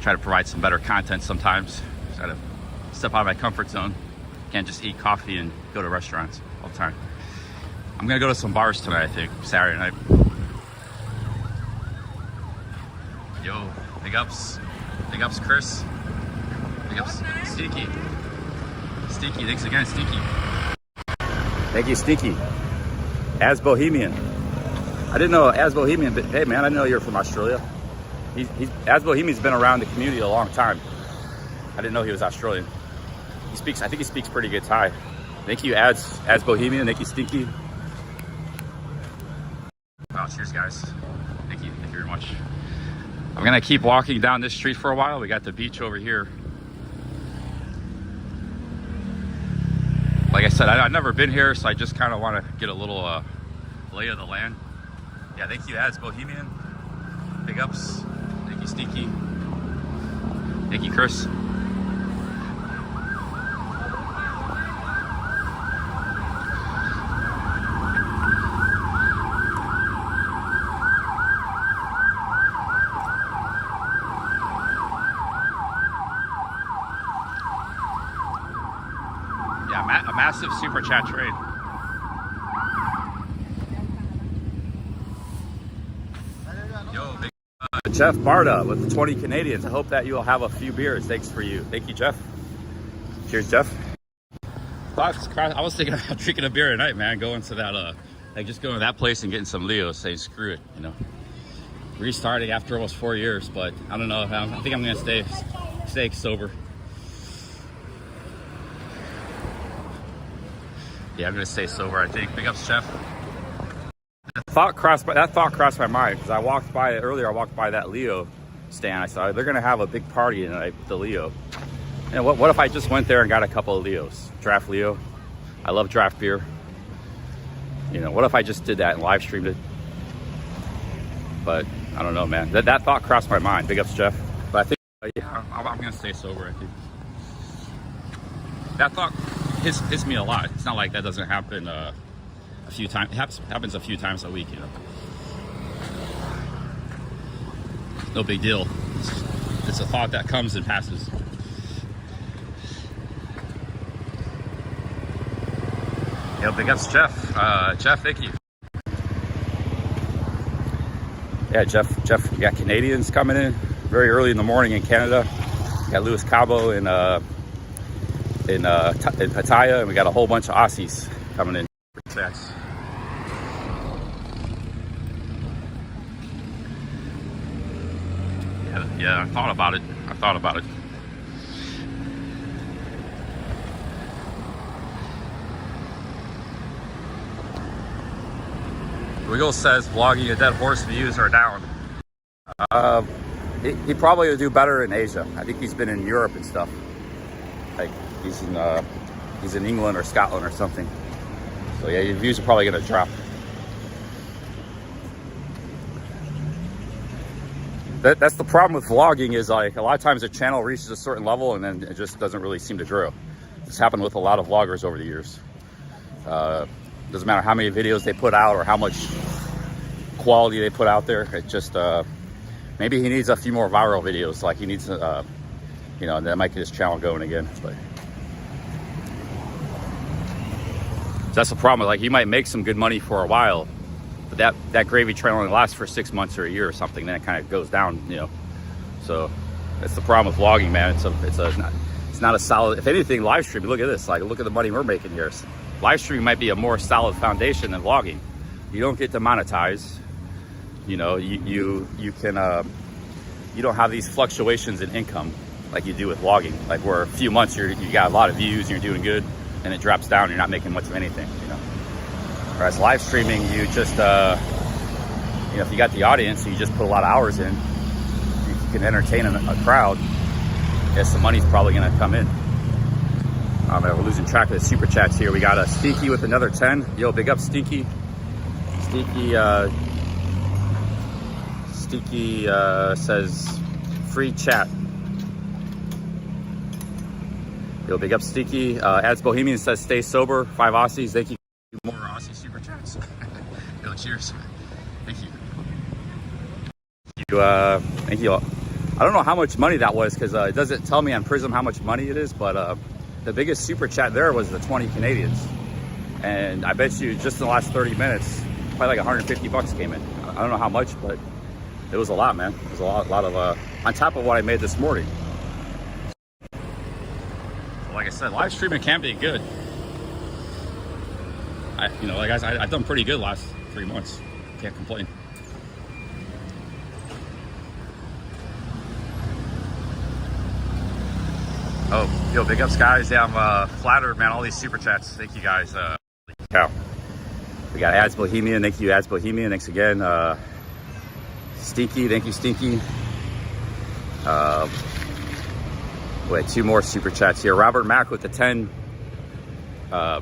provide some better content sometimes. Try to step out of my comfort zone. Can't just eat coffee and go to restaurants all the time. I'm gonna go to some bars tonight, I think, Saturday night. Yo, big ups Chris. Big ups Stinky. Stinky, thanks again, Stinky. Thank you, Stinky. As Bohemian. I didn't know As Bohemian, but hey man, I didn't know you're from Australia. As Bohemian's been around the community a long time. I didn't know he was Australian. I think he speaks pretty good Thai. Thank you, As Bohemian. Thank you, Stinky. Wow, cheers, guys. Thank you very much. I'm gonna keep walking down this street for a while. We got the beach over here. Like I said, I've never been here, so I just kind of want to get a little lay of the land. Yeah, thank you, As Bohemian. Big ups. Thank you, Stinky. Thank you, Chris. Yeah, a massive super chat trade. Yo, big Jeff Barda with the 20 Canadians. I hope that you'll have a few beers. Thanks for you. Thank you, Jeff. Cheers, Jeff. I was thinking about drinking a beer tonight, man. Going to that, like just going to that place and getting some Leos, saying screw it, you know. Restarting after almost 4 years, but I don't know. I think I'm gonna stay sober. Yeah, I'm gonna stay sober, I think. Big ups, Jeff. That thought crossed my mind because I walked by that Leo stand. I saw they're gonna have a big party tonight with the Leo. And what if I just went there and got a couple of Leos? Draft Leo. I love draft beer. You know, what if I just did that and live streamed it? But I don't know, man. That thought crossed my mind. Big ups, Jeff. But I think, yeah, I'm gonna stay sober, I think. That thought hits me a lot. It's not like that doesn't happen a few times. It happens a few times a week, you know. No big deal. It's a thought that comes and passes. Yo, big ups, Jeff. Jeff, thank you. Yeah, Jeff, we got Canadians coming in very early in the morning in Canada. We got Louis Cabo in Pattaya, and we got a whole bunch of Aussies coming in. Yeah, I thought about it. Wiggle says vlogging a dead horse views are down. He probably would do better in Asia. I think he's been in Europe and stuff. Like he's in England or Scotland or something. So yeah, your views are probably gonna drop. That's the problem with vlogging, is like a lot of times the channel reaches a certain level and then it just doesn't really seem to grow. It's happened with a lot of vloggers over the years. Doesn't matter how many videos they put out or how much quality they put out there. It just maybe he needs a few more viral videos. Like he needs you know, and that might get his channel going again. But that's the problem. Like he might make some good money for a while, but that gravy train only lasts for 6 months or a year or something. Then it kind of goes down, you know. So that's the problem with vlogging, man. It's not a solid. If anything, live streaming. Look at this. Like look at the money we're making here. Live streaming might be a more solid foundation than vlogging. You don't get to monetize. You know, you can you don't have these fluctuations in income like you do with vlogging. Like where a few months you got a lot of views and you're doing good, and it drops down. You're not making much of anything. You know. Whereas live streaming, you just, you know, if you got the audience, you just put a lot of hours in, you can entertain a crowd. Yes, the money's probably going to come in. We're losing track of the super chats here. We got a Stinky with another 10. Yo, big up Stinky. Stinky says free chat. Yo, big up Stinky. Ads Bohemian says stay sober. 5 Aussies. Thank you. More Aussie super chats. Yo, cheers. Thank you. Thank you. I don't know how much money that was because it doesn't tell me on Prism how much money it is, but the biggest super chat there was the 20 Canadians. And I bet you just in the last 30 minutes, probably like 150 bucks came in. I don't know how much, but it was a lot, man. It was a lot of, on top of what I made this morning. Like I said, live streaming can be good. You know, like I've done pretty good last 3 months. Can't complain. Oh, yo, big ups, guys. Yeah, I'm flattered, man. All these super chats. Thank you, guys. Cow. We got Ads Bohemian. Thank you, Ads Bohemian. Thanks again. Stinky. Thank you, Stinky. Wait, 2 more super chats here. Robert Mack with the 10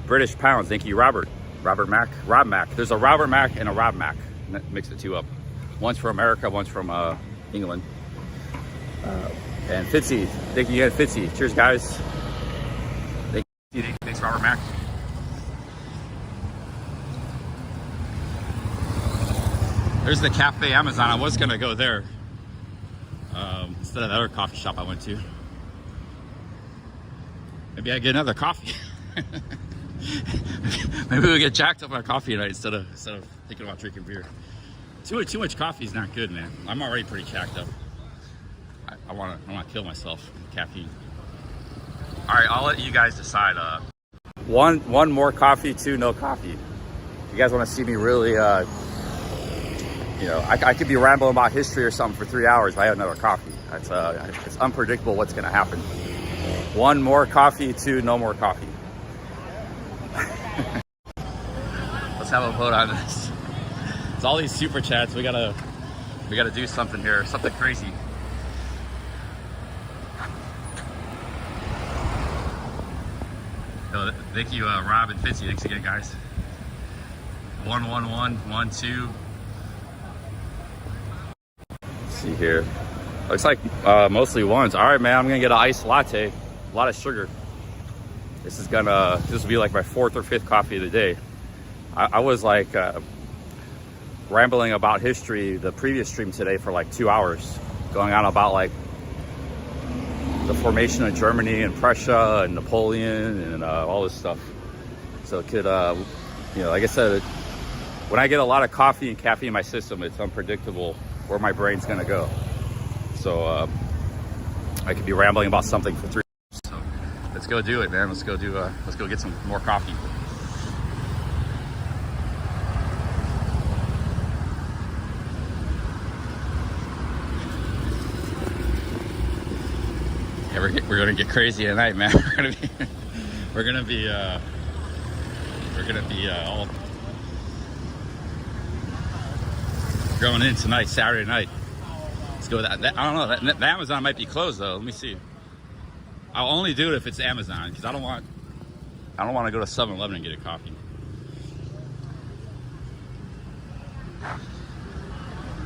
British pounds. Thank you, Robert. Robert Mack, Rob Mack. There's a Robert Mack and a Rob Mack. Mix the 2 up. One's from America, one's from England. And Fitzy, thank you again, Fitzy. Cheers, guys. Thanks, Robert Mack. There's the Cafe Amazon. I was gonna go there instead of the other coffee shop I went to. Maybe I get another coffee. Maybe we'll get jacked up on coffee tonight instead of thinking about drinking beer. Too much coffee is not good, man. I'm already pretty jacked up. I want to kill myself with caffeine. All right, I'll let you guys decide. One more coffee, 2 no coffee. You guys want to see me really, you know, I could be rambling about history or something for 3 hours if I had another coffee. It's unpredictable what's going to happen. 1 more coffee, 2 no more coffee. Let's have a vote on this. It's all these super chats. We gotta do something here, something crazy. So, thank you, Rob and Fitzy. Thanks again, guys. 1, 1, 1, 1, 2. Let's see here. Looks like mostly 1s. All right, man. I'm gonna get an iced latte. A lot of sugar. This will be like my 4th or 5th coffee of the day. I was like rambling about history the previous stream today for like 2 hours, going on about like the formation of Germany and Prussia and Napoleon and all this stuff. So it could, you know, like I said, when I get a lot of coffee and caffeine in my system, it's unpredictable where my brain's gonna go. So I could be rambling about something for 3 hours. So let's go do it, man. Let's go get some more coffee. Yeah, we're gonna get crazy tonight, man. We're gonna be all going in tonight, Saturday night. Let's go with that. I don't know. The Amazon might be closed though. Let me see. I'll only do it if it's Amazon because I don't want to go to 7-Eleven and get a coffee.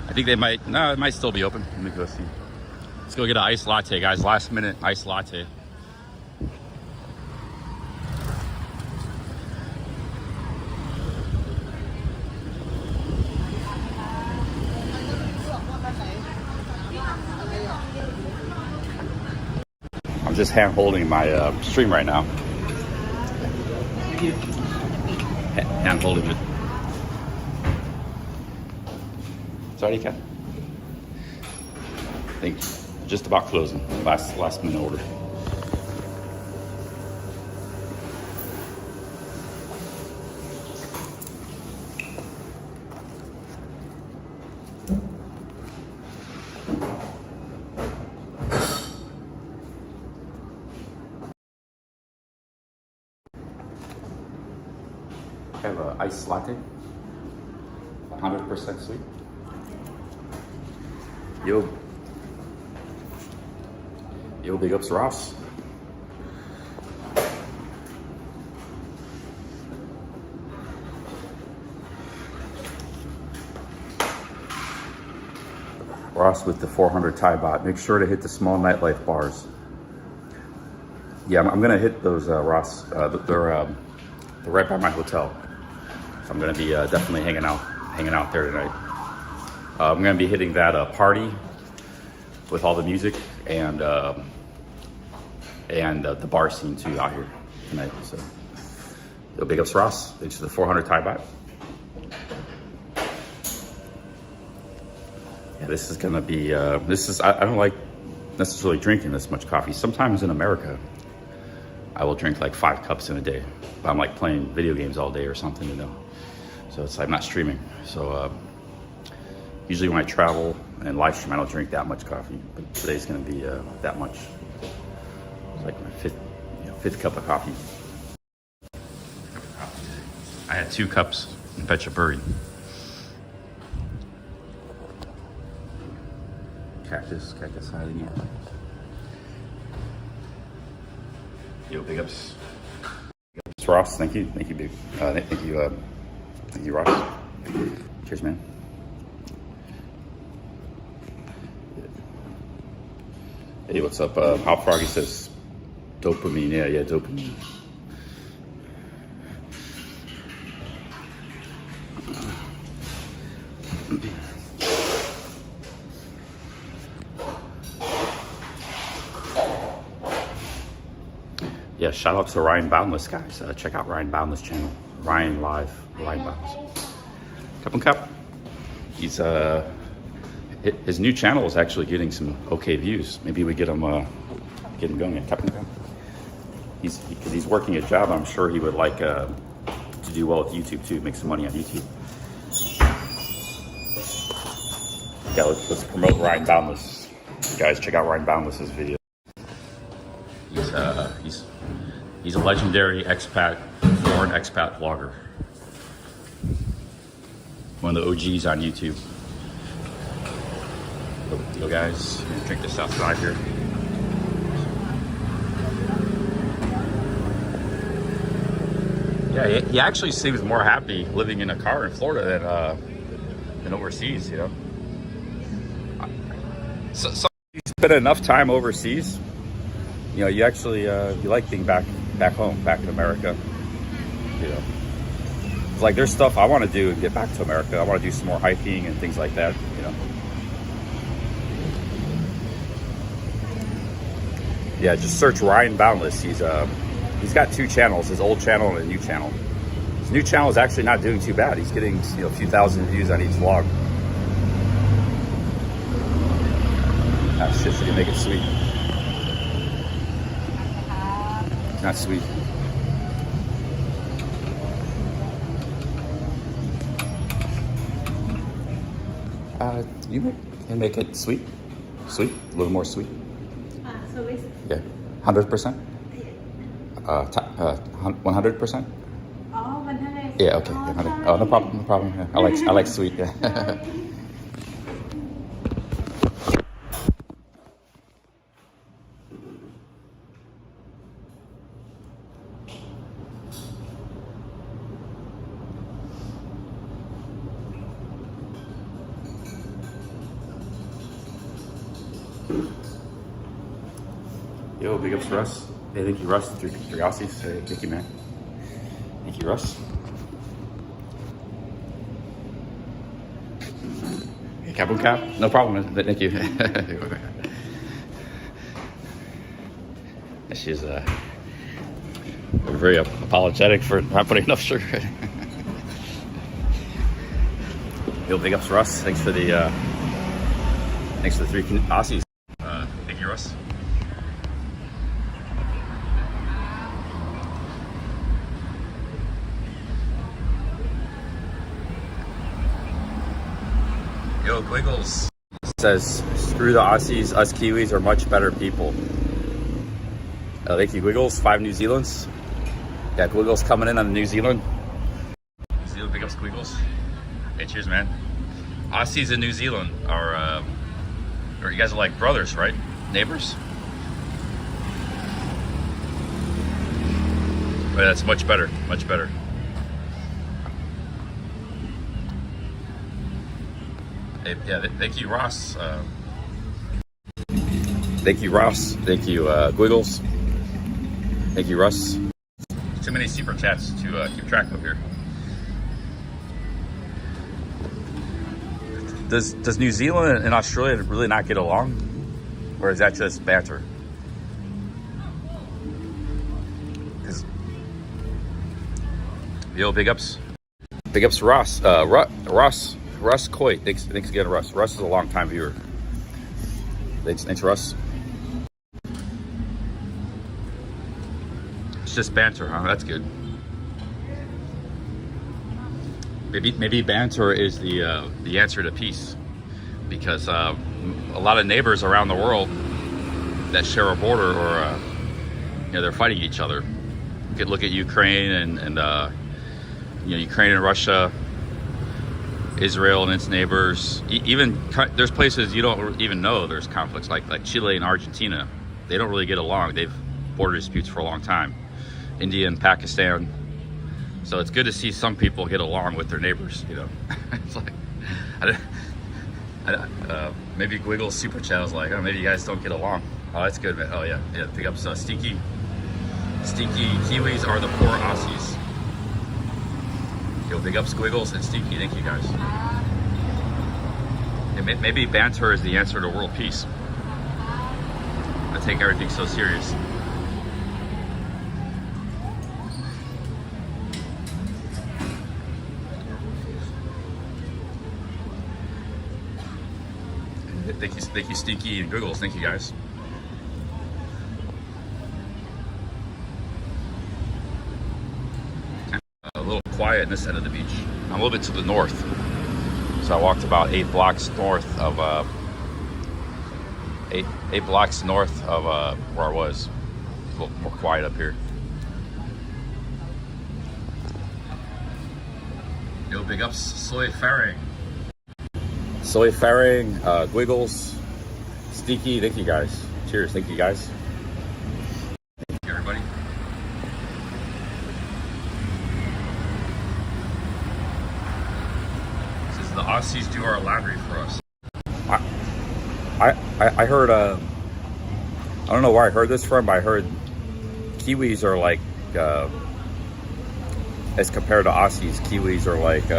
I think they might. No, it might still be open. Let me go see. Let's go get an iced latte, guys. Last minute iced latte. I'm just hand holding my stream right now. Hand holding it. Sorry, Ken. I think just about closing. Last minute order. I have an iced latte, 100% sweet. Yo, big ups, Ross. Ross with the 400 Thai baht. Make sure to hit the small Nightlife bars. Yeah, I'm gonna hit those, Ross. They're right by my hotel. So I'm gonna be definitely hanging out there tonight. I'm gonna be hitting that party with all the music and the bar scene too out here tonight. So, yo, big ups, Ross. Thanks for the 400 Thai baht. Yeah, this is gonna be. I don't like necessarily drinking this much coffee. Sometimes in America, I will drink like 5 cups in a day. But I'm like playing video games all day or something, you know. So it's like I'm not streaming. So usually when I travel and live stream, I don't drink that much coffee. But today's gonna be that much. It's like my fifth cup of coffee. I had 2 cups in Pechaburi. Cactus hiding here. Yo, big ups. Ross, thank you, big. Thank you, Ross. Cheers, man. Hey, what's up? Hop Froggy says dopamine. Yeah, dopamine. Yeah, shout out to Ryan Boundless, guys. Check out Ryan Boundless channel. Ryan Boundless. Cup and Cup. He's his new channel is actually getting some okay views. Maybe we get him going at Cup and Cup. Because he's working a job. I'm sure he would like to do well with YouTube too, make some money on YouTube. Yeah, let's promote Ryan Boundless. Guys, check out Ryan Boundless's video. He's a legendary foreign expat vlogger. One of the OGs on YouTube. Yo guys, I'm gonna drink this outside here. Yeah, he actually seems more happy living in a car in Florida than overseas, you know. So you spend enough time overseas, you know, you actually you like being back home, back in America. You know, it's like there's stuff I want to do and get back to America. I want to do some more hiking and things like that. You know. Yeah, just search Ryan Boundless. He's got 2 channels, his old channel and a new channel. His new channel is actually not doing too bad. He's getting, you know, a few thousand views on each vlog. Ah, shit, should he make it sweet? It's not sweet. You can make it sweet. Sweet? A little more sweet? Sweet. Yeah. 100%? 100%? Oh, 100. Yeah, okay. 100. Oh, no problem. Yeah. I like sweet. Yeah. Yo, big ups to Russ. Hey, thank you, Russ. Three Aussies. Hey, thank you, man. Thank you, Russ. Hey, Kaboom Cap. No problem. Thank you. She's very apologetic for not putting enough sugar in. Yo, big ups to Russ. Thanks for the 3 Aussies. Thank you, Russ. Yo, Quiggles says, screw the Aussies, us Kiwis are much better people. Thank you, Quiggles. 5 New Zealands. Yeah, Quiggles coming in on New Zealand. New Zealand, big ups, Quiggles. Hey, cheers, man. Aussies and New Zealand are, or you guys are like brothers, right? Neighbors? But that's much better, much better. Hey, yeah, thank you, Ross. Thank you, Ross. Thank you, Quiggles. Thank you, Russ. Too many super chats to keep track of here. Does New Zealand and Australia really not get along? Or is that just banter? Yo, big ups. Big ups to Ross. Russ Coy. Thanks again, Russ. Russ is a long time viewer. Thanks, Russ. It's just banter, huh? That's good. Maybe banter is the answer to peace, because a lot of neighbors around the world that share a border, or they're fighting each other. You could look at Ukraine and Ukraine and Russia, Israel and its neighbors. Even there's places you don't even know there's conflicts, like Chile and Argentina. They don't really get along. They've border disputes for a long time. India and Pakistan. So it's good to see some people get along with their neighbors. It's like, maybe Gwiggle's super chat was like, oh, maybe you guys don't get along. Oh, that's good, man. Oh yeah, pick up Stinky Kiwis are the poor Aussies. Yo, big up Squiggles and Stinky. Thank you, guys. Maybe banter is the answer to world peace. I take everything so serious. Thank you, Stinky and Googles. Thank you, guys. A little quiet in this end of the beach. I'm a little bit to the north, so I walked about 8 blocks north of eight blocks north of where I was. A little more quiet up here. Yo, big ups, Soy Faring, Gwiggles, Stinky. Thank you, guys. Cheers. Thank you, guys. Thank you, everybody. Says the Aussies do our laundry for us. I heard, I don't know where I heard this from, but I heard Kiwis are like, as compared to Aussies, Kiwis are like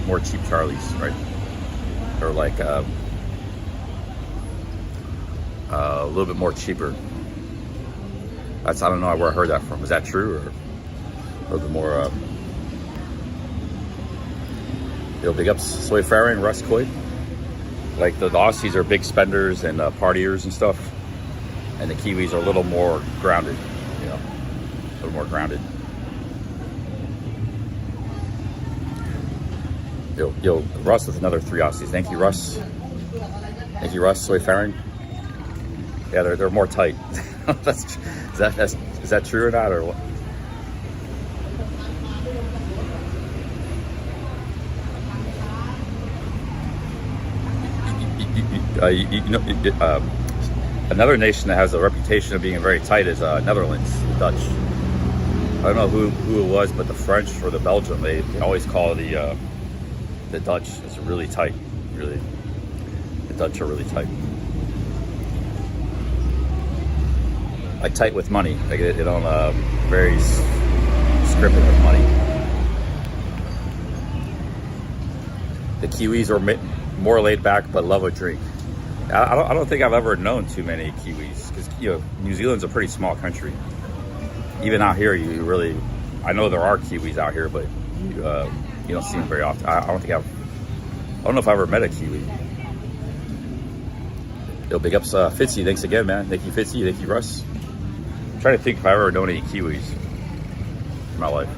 more cheap Charlies, right? They're like a little bit more cheaper. I don't know where I heard that from. Is that true, or a little bit more? Big ups, Soy Faring, Russ Coy. Like the Aussies are big spenders and partiers and stuff, and the Kiwis are a little more grounded. A little more grounded. Yo, Russ with another 3 Aussies. Thank you, Russ. Thank you, Russ. Soy Faring. Yeah, they're more tight. Is that true or not, or what? Another nation that has a reputation of being very tight is Netherlands, the Dutch. I don't know who it was, but the French or the Belgium, they always call the Dutch is really tight. Really, the Dutch are really tight. like tight with money. Like they don't very scripted with money. The Kiwis are more laid back, but love a drink. I don't think I've ever known too many Kiwis because New Zealand's a pretty small country. Even out here, you really, I know there are Kiwis out here, but you don't see them very often. I don't know if I ever met a Kiwi. Yo, big ups, Fitzy. Thanks again, man. Thank you, Fitzy. Thank you, Russ. I'm trying to think if I ever known any Kiwis in my life.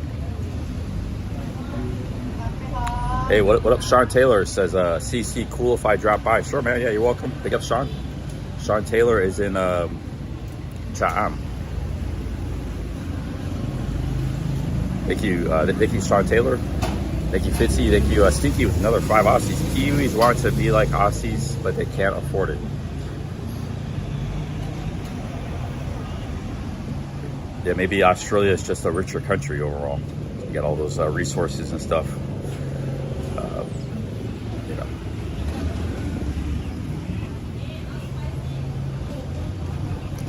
Hey, what up? Sean Taylor says, CC, cool if I drop by. Sure, man. Yeah, you're welcome. Big up, Sean. Sean Taylor is in Cha'am. Thank you, Sean Taylor. Thank you, Fitzy. Thank you, Stinky, with another 5 Aussies. Kiwis want to be like Aussies, but they can't afford it. Yeah, maybe Australia is just a richer country overall. You got all those resources and stuff.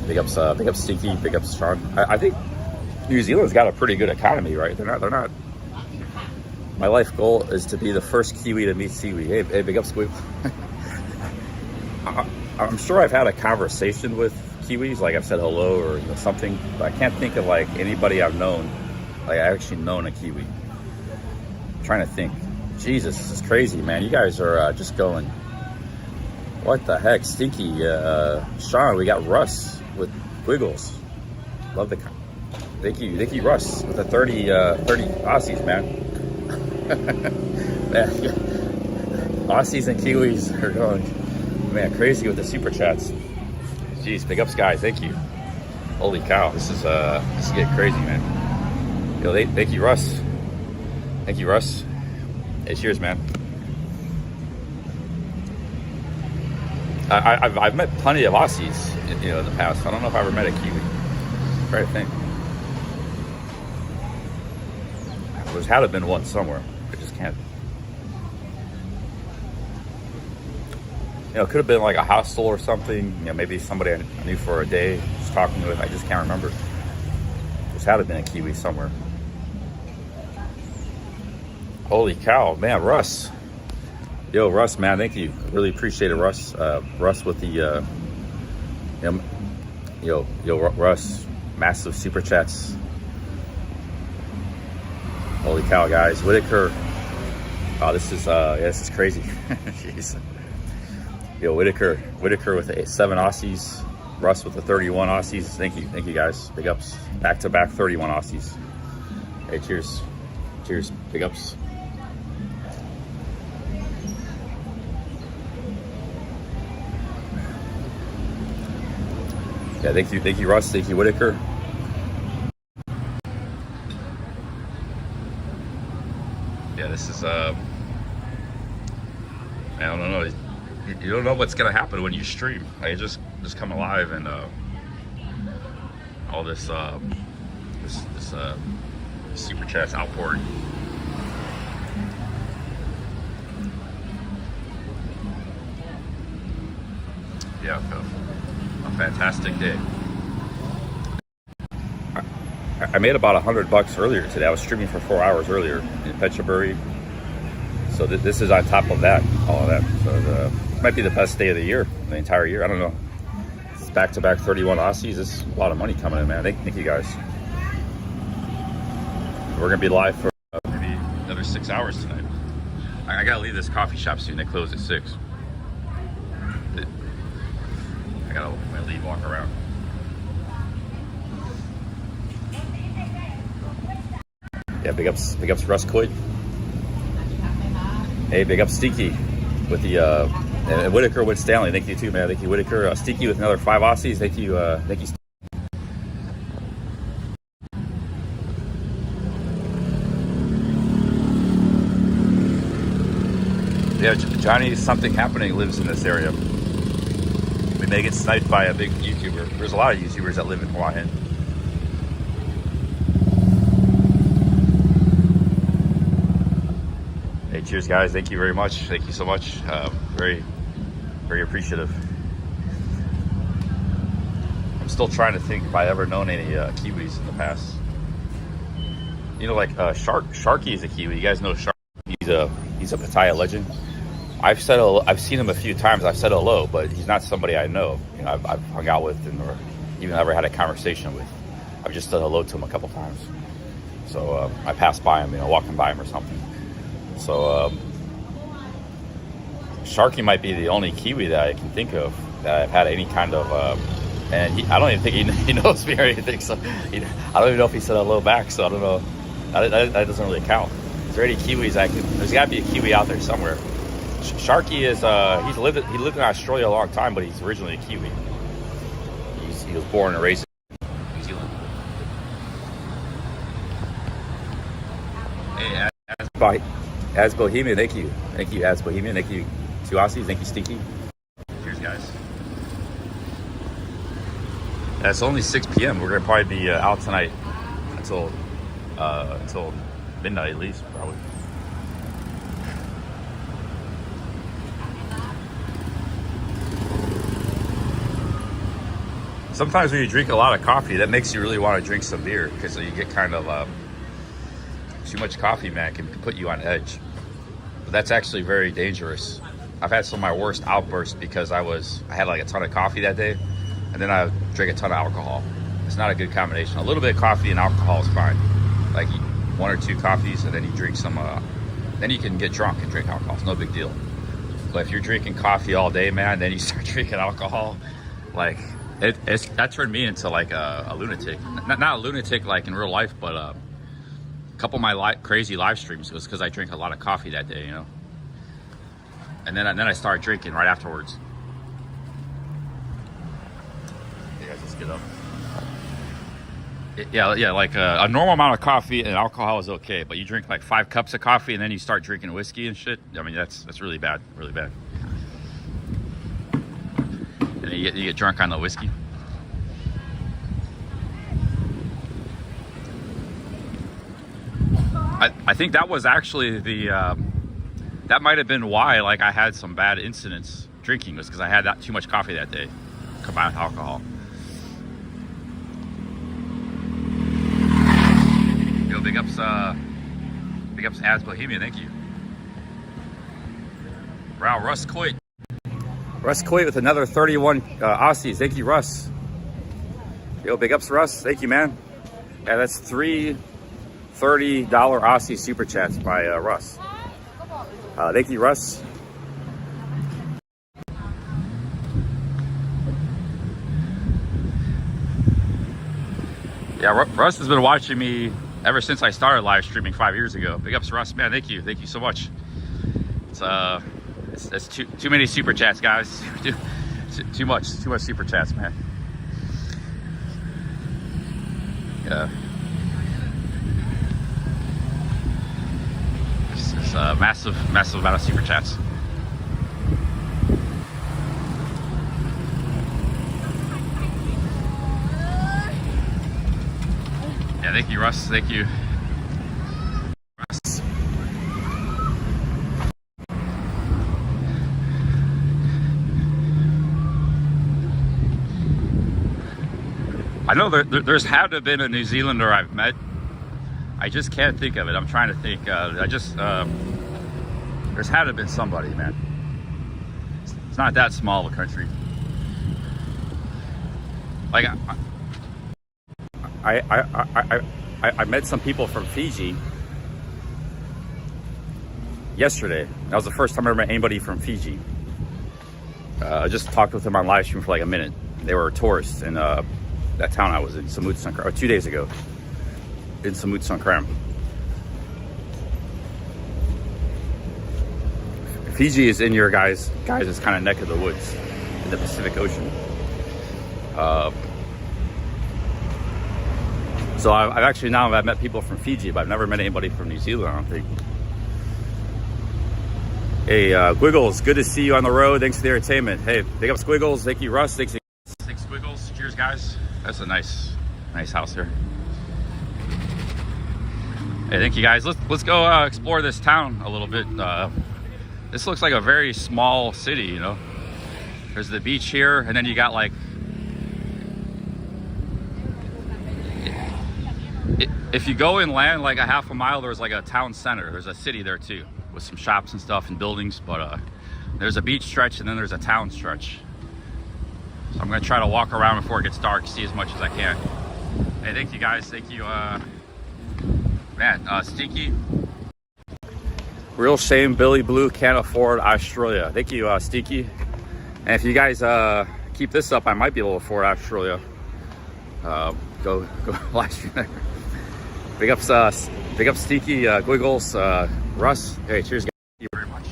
Big ups, Stinky. Big ups, Sean. I think New Zealand's got a pretty good economy, right? They're not. My life goal is to be the first Kiwi to meet Siwi. Hey, big up, Squeak. I'm sure I've had a conversation with Kiwis, like I've said hello or something, but I can't think of like anybody I've known, like I actually known a Kiwi. I'm trying to think. Jesus, this is crazy, man. You guys are just going. What the heck, Stinky? Sean, we got Russ with Wiggles. Love the. Thank you, Russ, with the 30 Aussies, man. Man, Aussies and Kiwis are going, man, crazy with the super chats. Jeez, big ups, guys. Thank you. Holy cow, this is getting crazy, man. Yo, thank you, Russ. Thank you, Russ. Hey, cheers, man. I've met plenty of Aussies, in the past. I don't know if I ever met a Kiwi. I'm trying to think. There's had to have been one somewhere. I just can't. It could have been like a hostel or something. Maybe somebody I knew for a day, just talking with. I just can't remember. There's had to have been a Kiwi somewhere. Holy cow, man, Russ. Yo, Russ, man, thank you. Really appreciate it, Russ. Russ with the, Russ, massive super chats. Holy cow, guys. Whitaker. Oh, this is crazy. Jeez. Yo, Whitaker with 7 Aussies. Russ with the 31 Aussies. Thank you, guys. Big ups. Back-to-back 31 Aussies. Hey, cheers. Cheers. Big ups. Yeah, thank you, Russ. Thank you, Whitaker. Yeah, this is I don't know. You don't know what's gonna happen when you stream. Like, just come alive and all this super chats outpouring. Yeah, a fantastic day. I made about $100 earlier today. I was streaming for 4 hours earlier in Phetchaburi. So this is on top of that, all of that. So it might be the best day of the year, the entire year. I don't know. It's back-to-back 31 Aussies. This is a lot of money coming in, man. Thank you, guys. We're going to be live for maybe another 6 hours tonight. I got to leave this coffee shop soon. They close at 6. I got to leave, walk around. Yeah, big ups Russ Coyd. Hey, big up Stinky with the and Whitaker with Stanley. Thank you too, man. Thank you, Whitaker. Stinky with another 5 Aussies. Thank you. Yeah, Johnny Something Happening lives in this area. We may get sniped by a big YouTuber. There's a lot of YouTubers that live in Hawaii. Hey, cheers, guys. Thank you very much. Thank you so much. Very, very appreciative. still trying to think if I ever known any Kiwis in the past. You know, like Sharky is a Kiwi. You guys know Sharky? He's a Pattaya legend. I've seen him a few times. I've said hello, but he's not somebody I know. You know, I've hung out with or even ever had a conversation with. I've just said hello to him a couple times. So I passed by him, you know, walking by him or something. So Sharky might be the only Kiwi that I can think of that I've had any kind of. And I don't even think he knows me or anything. So I don't even know if he said hello back. So I don't know. That doesn't really count. Is there any Kiwis there's got to be a Kiwi out there somewhere. Sharky is he lived in Australia a long time, but he's originally a Kiwi. He was born and raised in New Zealand. Hey, as Bohemian, thank you, as Bohemian, thank you to Aussies, thank you Stinky. Cheers, guys. It's only 6 p.m. We're gonna probably be out tonight until midnight at least, probably. Sometimes when you drink a lot of coffee, that makes you really want to drink some beer because you get kind of too much coffee, man, can put you on edge. But that's actually very dangerous. I've had some of my worst outbursts because I had like a ton of coffee that day, and then I drank a ton of alcohol. It's not a good combination. A little bit of coffee and alcohol is fine. Like 1 or 2 coffees, and then you drink some. Then you can get drunk and drink alcohol. It's no big deal. But if you're drinking coffee all day, man, then you start drinking alcohol, like. That turned me into like a lunatic. Not a lunatic like in real life, but a couple of my crazy live streams was because I drank a lot of coffee that day, you know. And then I started drinking right afterwards. You guys just get up. Yeah. Like a normal amount of coffee and alcohol is okay, but you drink like 5 cups of coffee and then you start drinking whiskey and shit. I mean, that's really bad, really bad. And you get drunk on the whiskey. I think that was actually that might have been why like I had some bad incidents drinking, was because I had too much coffee that day combined with alcohol. Yo, big ups As Bohemian, thank you. Wow, Russ Coit with another 31 Aussies. Thank you, Russ. Yo, big ups, Russ. Thank you, man. Yeah, that's 3 $30 Aussie super chats by Russ. Thank you, Russ. Yeah, Russ has been watching me ever since I started live streaming 5 years ago. Big ups, Russ, man. Thank you so much. It's too many super chats, guys. too much super chats, man. Yeah. It's a massive amount of super chats. Yeah, thank you, Russ. Thank you. Russ. I know there's had to have been a New Zealander I've met. I just can't think of it. I'm trying to think. There's had to have been somebody, man. It's not that small of a country. Like I met some people from Fiji yesterday. That was the first time I ever met anybody from Fiji. I just talked with them on live stream for like a minute. They were tourists in that town I was in, Samut Songkhram, or 2 days ago, in Samut Songkhram. Fiji is in your guys' kind of neck of the woods in the Pacific Ocean. So I've met people from Fiji, but I've never met anybody from New Zealand, I don't think. Hey, Squiggles, good to see you on the road. Thanks for the entertainment. Hey, big up Squiggles. Thank you, Russ. Thanks Squiggles. Cheers, guys. That's a nice house here. Hey, thank you, guys. Let's go explore this town a little bit. This looks like a very small city, you know. There's the beach here, and then you got like If you go inland like a half a mile, there's like a town center. There's a city there too, with some shops and stuff and buildings. But there's a beach stretch and then there's a town stretch. So I'm gonna try to walk around before it gets dark, see as much as I can. Hey, thank you guys. Thank you, man. Stinky. Real shame Billy Blue can't afford Australia. Thank you, Stinky. And if you guys keep this up, I might be able to afford Australia. Go live stream there. Big ups, Stinky, Gwiggles, Russ. Hey, cheers, guys. Thank you very much.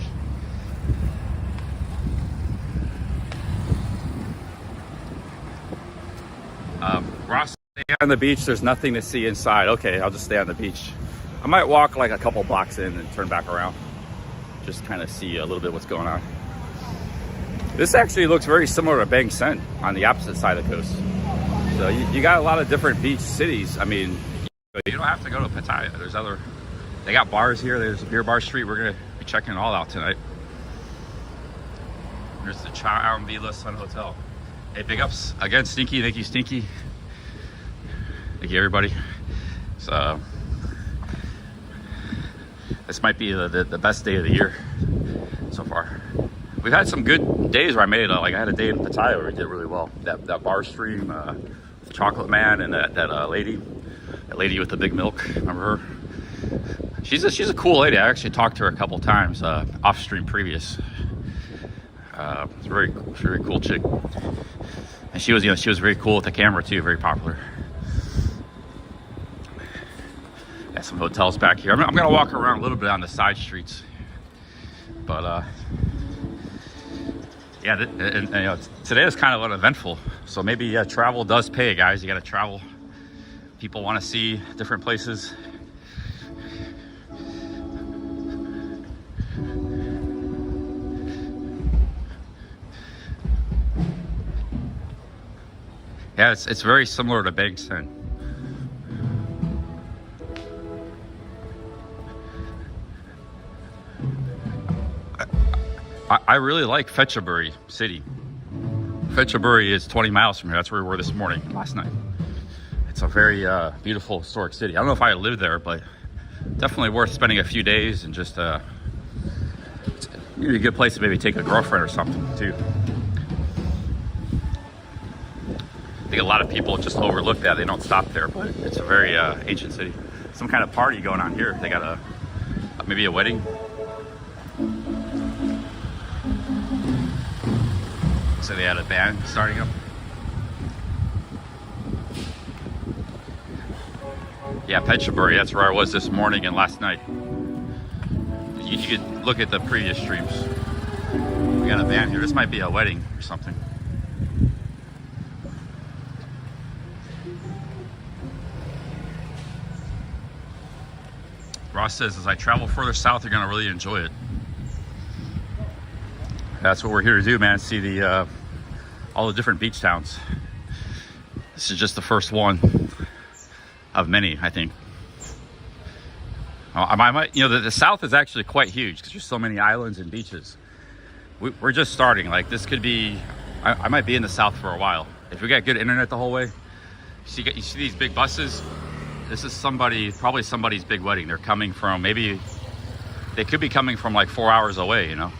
Ross, stay on the beach. There's nothing to see inside. Okay, I'll just stay on the beach. I might walk like a couple blocks in and turn back around. Just kind of see a little bit what's going on. This actually looks very similar to Bang Sen on the opposite side of the coast. So you got a lot of different beach cities. I mean, you don't have to go to Pattaya. There's other, they got bars here. There's a beer bar street. We're gonna be checking it all out tonight. There's the Charm Villa Sun Hotel. Hey, big ups again, Stinky. Thank you, Stinky. Thank you, everybody. So this might be the best day of the year so far. We've had some good days where I made like I had a day in Pattaya where we did really well. That bar stream, Chocolate Man, and that lady with the big milk. Remember her? She's a cool lady. I actually talked to her a couple times off stream previous. It's a very cool chick, and she was very cool with the camera too. Very popular. Got some hotels back here. I'm gonna walk around a little bit on the side streets, but yeah, and you know, today is kind of uneventful. So maybe travel does pay, guys. You got to travel. People want to see different places. Yeah, it's very similar to Bang Sen. I really like Phetchaburi City. Phetchaburi is 20 miles from here. That's where we were this morning, last night. It's a very beautiful historic city. I don't know if I lived there, but definitely worth spending a few days and just it's maybe a good place to maybe take a girlfriend or something too. I think a lot of people just overlook that. They don't stop there, but it's a very ancient city. Some kind of party going on here. They got maybe a wedding. So they had a band starting up. Yeah, Phetchaburi, that's where I was this morning and last night. You could look at the previous streams. We got a band here. This might be a wedding or something. Ross says, as I travel further south, you're going to really enjoy it. That's what we're here to do, man. See the all the different beach towns. This is just the first one of many, I think. I might, you know, the South is actually quite huge because there's so many islands and beaches. We're just starting. Like this could be, I might be in the South for a while if we got good internet the whole way. You see these big buses. This is probably somebody's big wedding. They're coming from, maybe they could be coming from like 4 hours away, you know.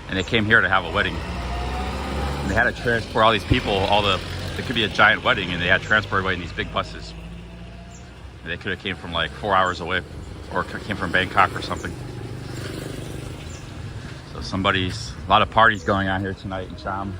And they came here to have a wedding. And they had to transport all these people, it could be a giant wedding, and they had to transport everybody in these big buses. And they could have came from like 4 hours away, or came from Bangkok or something. So a lot of parties going on here tonight in Cham.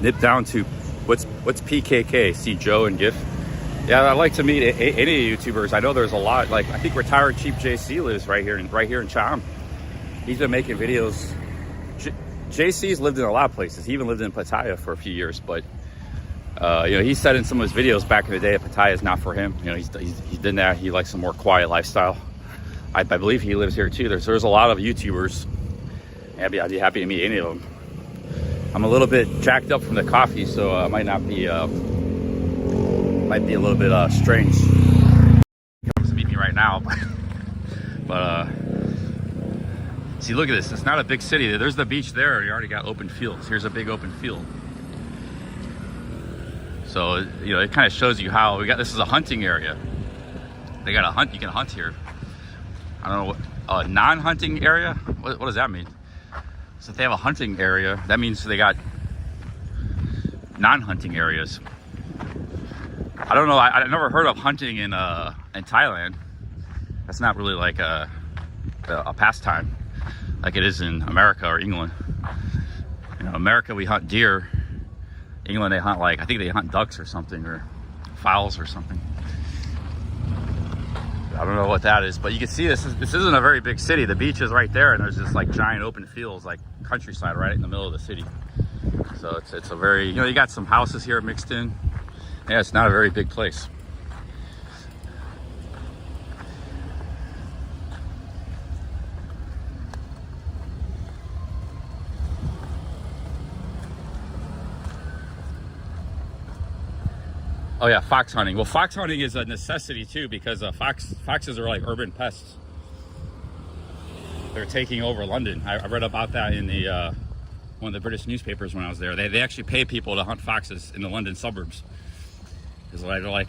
Nip down to what's PKK. See Joe and GIF. Yeah, I'd like to meet any YouTubers. I know there's a lot. Like I think retired Chief JC lives right here in Cham. He's been making videos. JC's lived in a lot of places. He even lived in Pattaya for a few years. But You know, he said in some of his videos back in the day that Pattaya is not for him. You know, he's done that. He likes a more quiet lifestyle. I believe he lives here too. There's a lot of YouTubers. I'd be happy to meet any of them. I'm a little bit jacked up from the coffee, so it might be a little bit strange. He comes to meet me right now, but see, look at this. It's not a big city. There's the beach there. You already got open fields. Here's a big open field. So, you know, it kind of shows you how this is a hunting area. They got a hunt. You can hunt here. I don't know what a non-hunting area. What does that mean? So if they have a hunting area, that means they got non-hunting areas. I don't know. I never heard of hunting in Thailand. That's not really like a pastime like it is in America or England. You know, America we hunt deer. England they hunt I think they hunt ducks or something, or fowls or something. I don't know what that is, but you can see this isn't a very big city. The beach is right there, and there's just like giant open fields, like countryside right in the middle of the city. So it's a very, you know, you got some houses here mixed in. Yeah, it's not a very big place. Oh yeah, fox hunting. Well, fox hunting is a necessity too, because foxes are like urban pests. They're taking over London. I read about that in the one of the British newspapers when I was there. They actually pay people to hunt foxes in the London suburbs. Because they're like,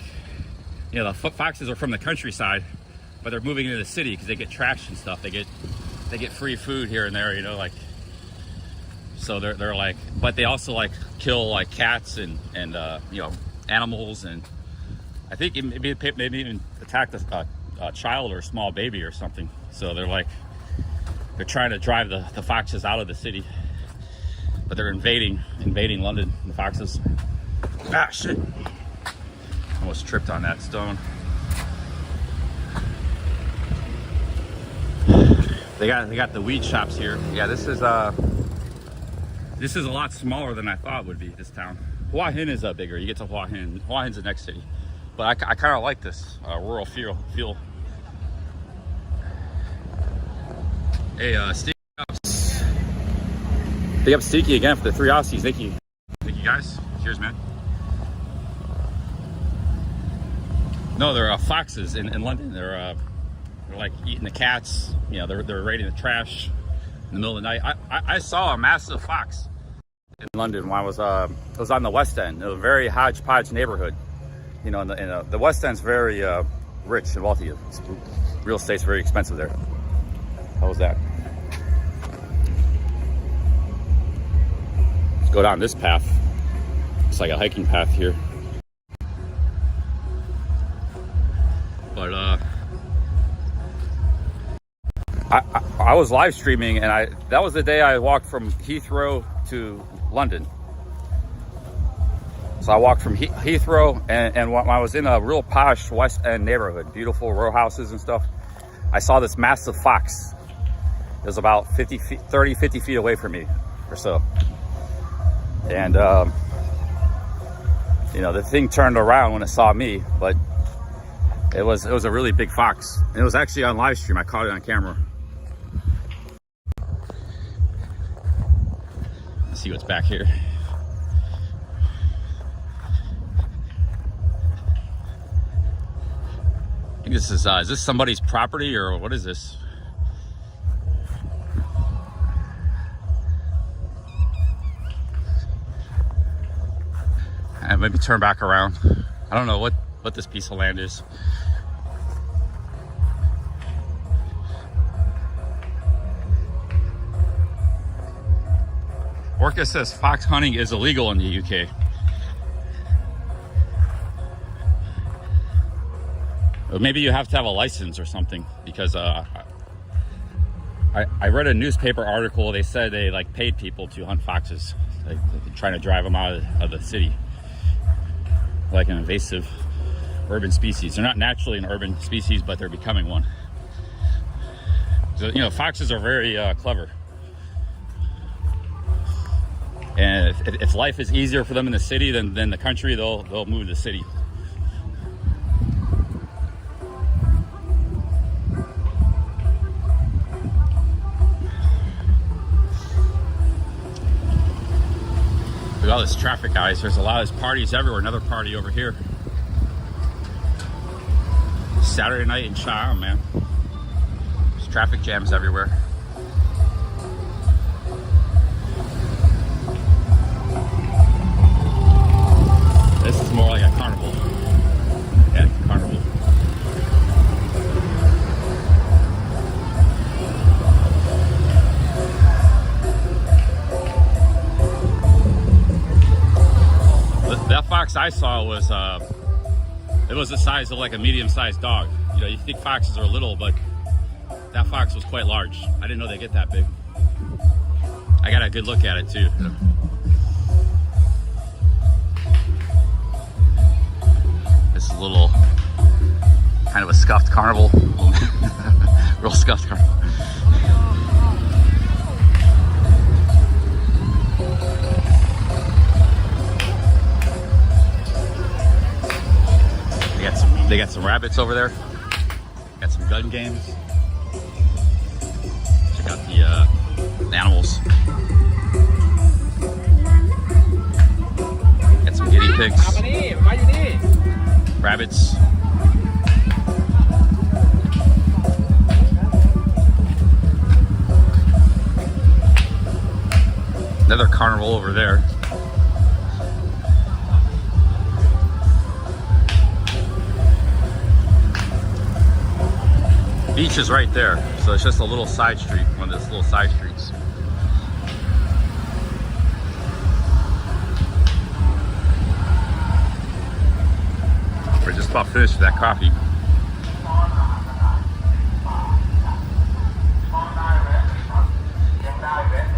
you know, the foxes are from the countryside, but they're moving into the city because they get trashed and stuff. They get free food here and there, you know, like. So they're like, but they also like kill like cats and you know, animals, and I think maybe even attacked a child or a small baby or something. So they're trying to drive the foxes out of the city, but they're invading London, the foxes. Ah, shit. Almost tripped on that stone. They got the weed shops here. Yeah, this is a lot smaller than I thought it would be, this town. Hua Hin is bigger. You get to Hua Hin. Hua Hin's the next city. But I kind of like this rural feel. Hey, Steaky Ups. Big up Steaky again for the 3 Aussies. Thank you guys. Cheers, man. No, they're foxes in London. They're like eating the cats. You know, they're raiding the trash in the middle of the night. I saw a massive fox in London when I was it was on the West End. It was a very hodgepodge neighborhood. You know, the West End's very rich and wealthy. Real estate's very expensive there. How was that? Let's go down this path. It's like a hiking path here. But I was live streaming, and that was the day I walked from Heathrow to London. So I walked from Heathrow, and when I was in a real posh West End neighborhood, beautiful row houses and stuff, I saw this massive fox. It was about 50 feet away from me or so. And, you know, the thing turned around when it saw me, but it was a really big fox. And it was actually on live stream. I caught it on camera. Let's see what's back here. I think this is this somebody's property, or what is this? And maybe turn back around. I don't know what this piece of land is. Orca says fox hunting is illegal in the UK. Or maybe you have to have a license or something, because I read a newspaper article. They said they like paid people to hunt foxes, like trying to drive them out of the city, like an invasive urban species. They're not naturally an urban species, but they're becoming one. So, you know, foxes are very clever. And if life is easier for them in the city than the country, they'll move to the city. Look at all this traffic, guys. There's a lot of these parties everywhere. Another party over here. Saturday night in China, man. There's traffic jams everywhere. This is more like a carnival. Yeah, carnival. That fox I saw was it was the size of like a medium-sized dog. You know, you think foxes are little, but that fox was quite large. I didn't know they get that big. I got a good look at it too. This is a little kind of a scuffed carnival. Real scuffed carnival. They got some rabbits over there. Got some gun games. Check out the animals. Got some guinea pigs. Rabbits. Another carnival over there. Beach is right there, so it's just a little side street, one of those little side streets. We're just about finished with that coffee.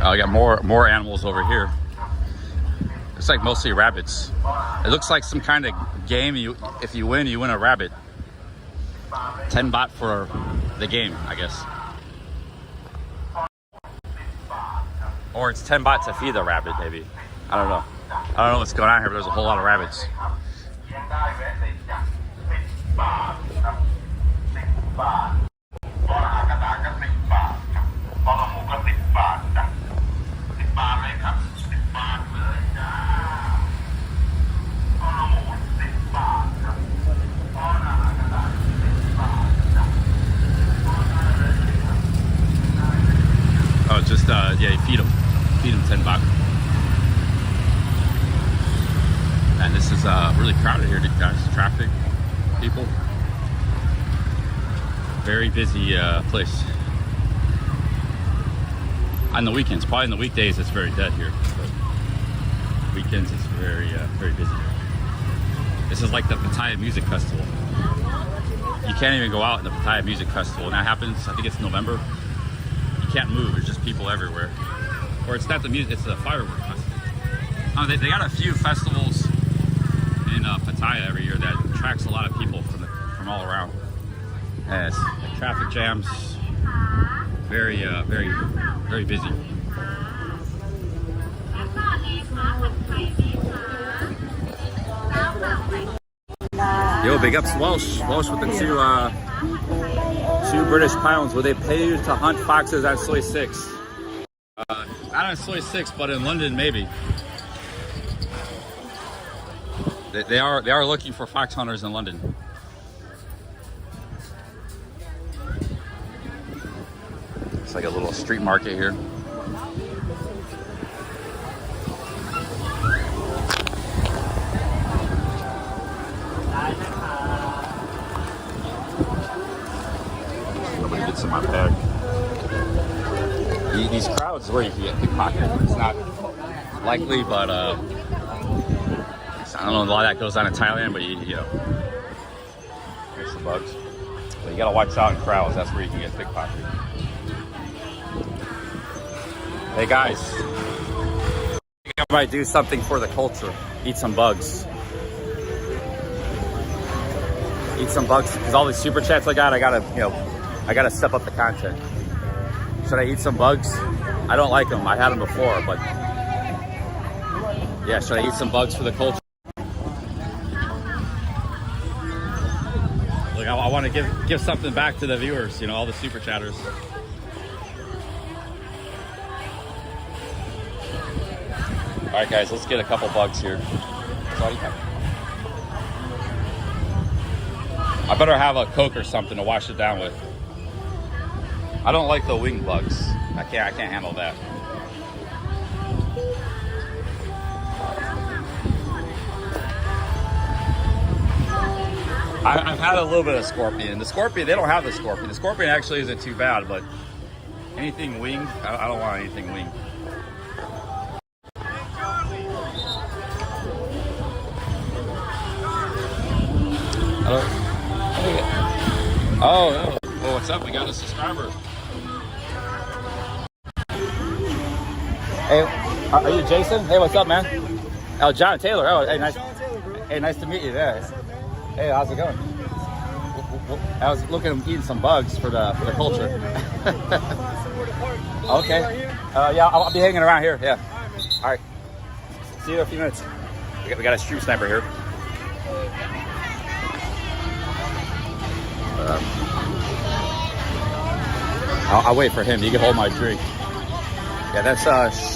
Oh, I got more animals over here. It's like mostly rabbits. It looks like some kind of game. If you win a rabbit. 10 baht for the game, I guess. Or it's 10 baht to feed the rabbit, maybe. I don't know. I don't know what's going on here, but there's a whole lot of rabbits. Oh, just, yeah, you feed them 10 baht. And this is really crowded here, guys. Traffic, people. Very busy place. On the weekends, probably on the weekdays, it's very dead here. But weekends, it's very, very busy. This is like the Pattaya Music Festival. You can't even go out in the Pattaya Music Festival. And that happens, I think it's November. You can't move, there's just people everywhere. Or it's not the music, it's the firework festival. They got a few festivals in Pattaya every year that attracts a lot of people from all around. And it's like traffic jams, very, very busy. Yo, big ups Welsh. Welsh with the two British pounds. Will they pay you to hunt foxes on Soy 6? Not on Soy 6, but in London, maybe. They are looking for fox hunters in London. It's like a little street market here. Nobody gets in my bag. These crowds is where you can get pickpocketed. It's not likely, but I don't know, a lot of that goes on in Thailand, but you know, there's some bugs. But you gotta watch out in crowds. That's where you can get pickpocketed. Hey guys, I think I might do something for the culture. Eat some bugs. Eat some bugs, because all these super chats I gotta step up the content. Should I eat some bugs? I don't like them. I had them before, but Yeah, should I eat some bugs for the culture? Look, I want to give something back to the viewers, you know, all the super chatters. All right, guys, let's get a couple bugs here. I better have a Coke or something to wash it down with. I don't like the wing bugs. I can't handle that. I've had a little bit of scorpion. The scorpion, they don't have the scorpion. The scorpion actually isn't too bad, but anything winged, I don't want anything winged. Hello. Oh, what's up? We got a subscriber. Hey, are you Jason? Hey, what's up, man? Oh, John Taylor. Oh, hey, nice. Hey, nice to meet you. Yeah. Hey, how's it going? I was looking at eating some bugs for the culture. Okay. Yeah, I'll be hanging around here. Yeah. All right. See you in a few minutes. We got a stream sniper here. I'll wait for him. You can hold my drink. Yeah, that's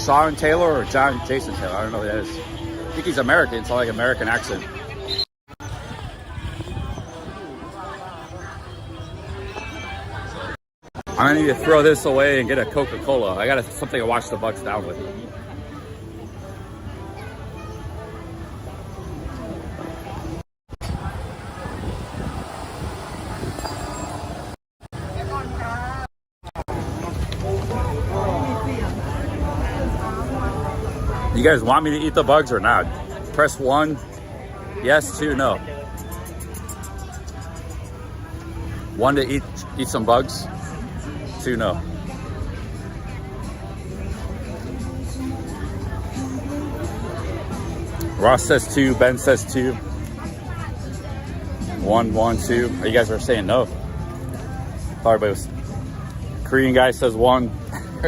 Sean Taylor or Jason Taylor. I don't know who that is. I think he's American, so like American accent. I'm gonna need to throw this away and get a Coca-Cola. I got something to wash the bugs down with. You guys want me to eat the bugs or not? Press 1, yes, 2, no. 1 to eat some bugs, 2, no. Ross says 2, Ben says 2. 1, 1, 2. You guys are saying no. Thought everybody was. Korean guy says 1.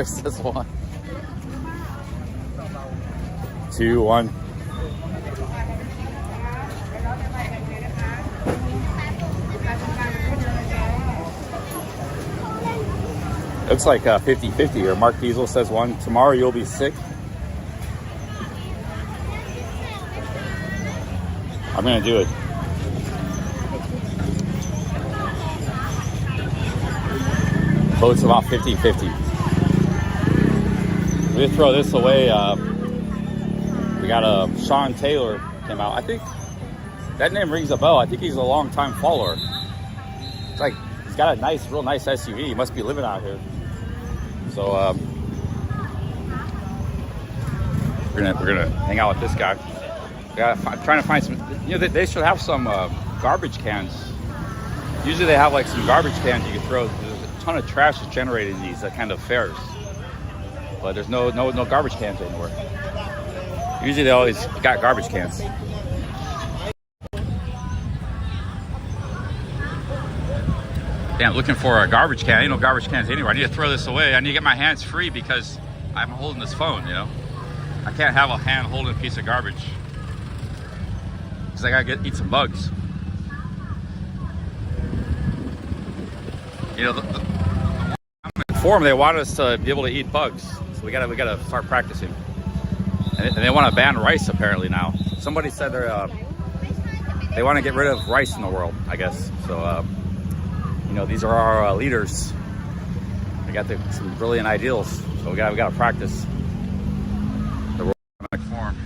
Says 1. 2, 1. Looks like 50-50 here. Mark Diesel says 1. Tomorrow you'll be sick. I'm gonna do it. So it's about 50-50. We throw this away. We got Sean Taylor came out. I think that name rings a bell. I think he's a long-time follower. It's like he's got a real nice SUV. He must be living out here. So we're gonna hang out with this guy. Trying to find some. You know, they should have some garbage cans. Usually they have like some garbage cans you can throw. There's a ton of trash is generated in these kind of fairs, but there's no garbage cans anymore. Usually they always got garbage cans. Damn, looking for a garbage can. Ain't no garbage cans anywhere. I need to throw this away. I need to get my hands free because I'm holding this phone, you know. I can't have a hand holding a piece of garbage because I gotta eat some bugs. You know, the forum, they want us to be able to eat bugs, so we gotta start practicing. And they want to ban rice apparently now. Somebody said they want to get rid of rice in the world, I guess. So you know, these are our leaders. They got some brilliant ideals, so we got to practice the World Economic Forum.